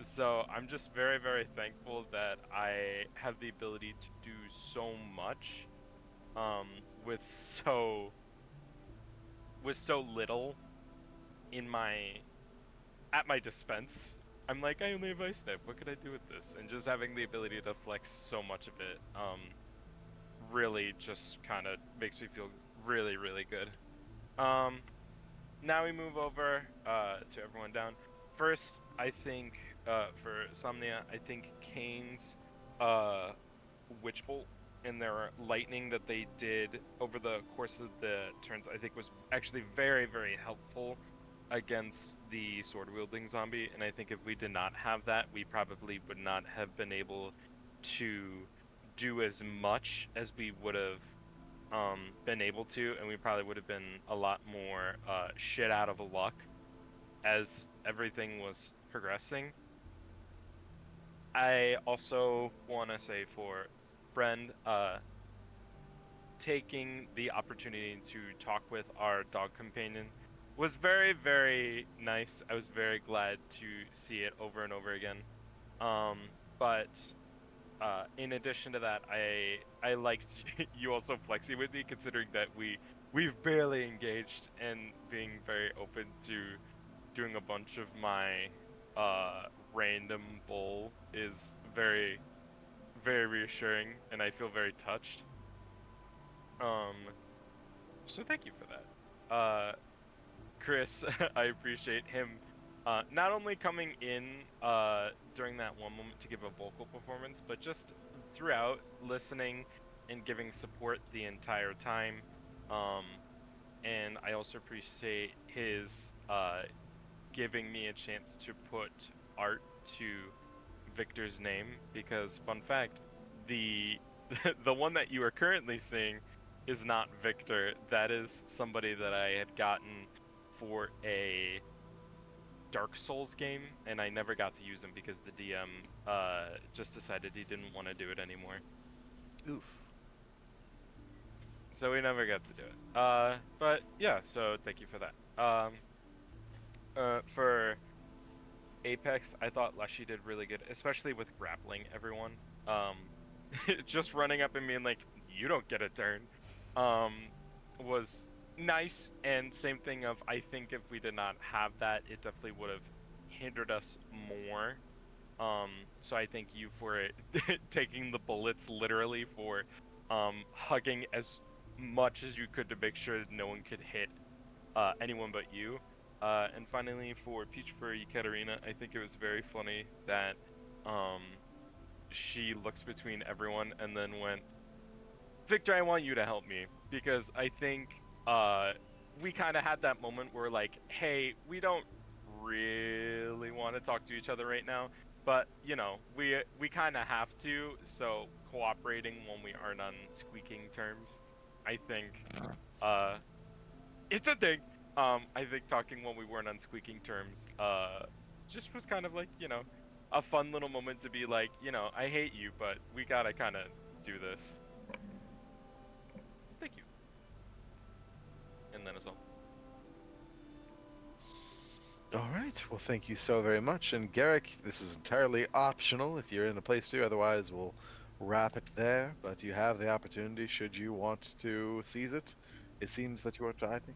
So I'm just very, very thankful that I have the ability to do so much with so little in at my dispense. I'm like, I only have Ice Knife, what could I do with this? And just having the ability to flex so much of it really just kind of makes me feel really, really good. Now we move over to everyone down. First, I think for Somnia, I think Kane's Witch Bolt and their lightning that they did over the course of the turns, I think was actually very, very helpful against the sword-wielding zombie. And I think if we did not have that, we probably would not have been able to do as much as we would have been able to, and we probably would have been a lot more shit out of luck as everything was progressing. I also want to say for Friend, taking the opportunity to talk with our dog companion was very, very nice. I was very glad to see it over and over again. But in addition to that, I liked you also flexing with me, considering that we've barely engaged, and being very open to doing a bunch of my random bull is very, very reassuring, and I feel very touched. So thank you for that. Chris, I appreciate him not only coming in during that one moment to give a vocal performance, but just throughout listening and giving support the entire time. And I also appreciate his giving me a chance to put art to Victor's name, because fun fact, the the one that you are currently seeing is not Victor. That is somebody that I had gotten for a Dark Souls game, and I never got to use him because the DM just decided he didn't want to do it anymore. Oof. So we never got to do it. But yeah, so thank you for that. For Apex, I thought Leshy did really good, especially with grappling everyone. Just running up and being like, you don't get a turn, was nice. And same thing of, I think if we did not have that, it definitely would have hindered us more So I thank you for taking the bullets literally, for hugging as much as you could to make sure that no one could hit anyone but you. And finally, for Peach Furry Katarina, I think it was very funny that she looks between everyone and then went, Victor, I want you to help me, because I think we kind of had that moment where like, hey, we don't really want to talk to each other right now, but you know, we kind of have to, so cooperating when we aren't on squeaking terms, I think it's a thing. I think talking when we weren't on squeaking terms just was kind of like, you know, a fun little moment to be like, you know, I hate you, but we gotta kind of do this. Thank you. And that is all. All right. Well, thank you so very much. And Garrick, this is entirely optional if you're in a place to. Otherwise, we'll wrap it there. But you have the opportunity should you want to seize it. It seems that you are driving.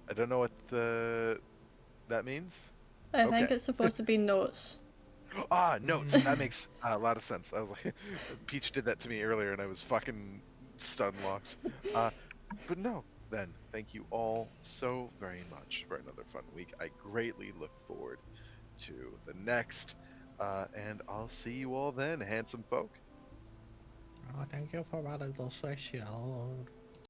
I don't know what that means. I think Okay. it's supposed to be notes. Ah, notes. That makes a lot of sense. I was like, Peach did that to me earlier, and I was fucking stun locked. But no. Then, thank you all so very much for another fun week. I greatly look forward to the next, and I'll see you all then, handsome folk. Oh, thank you for running the session.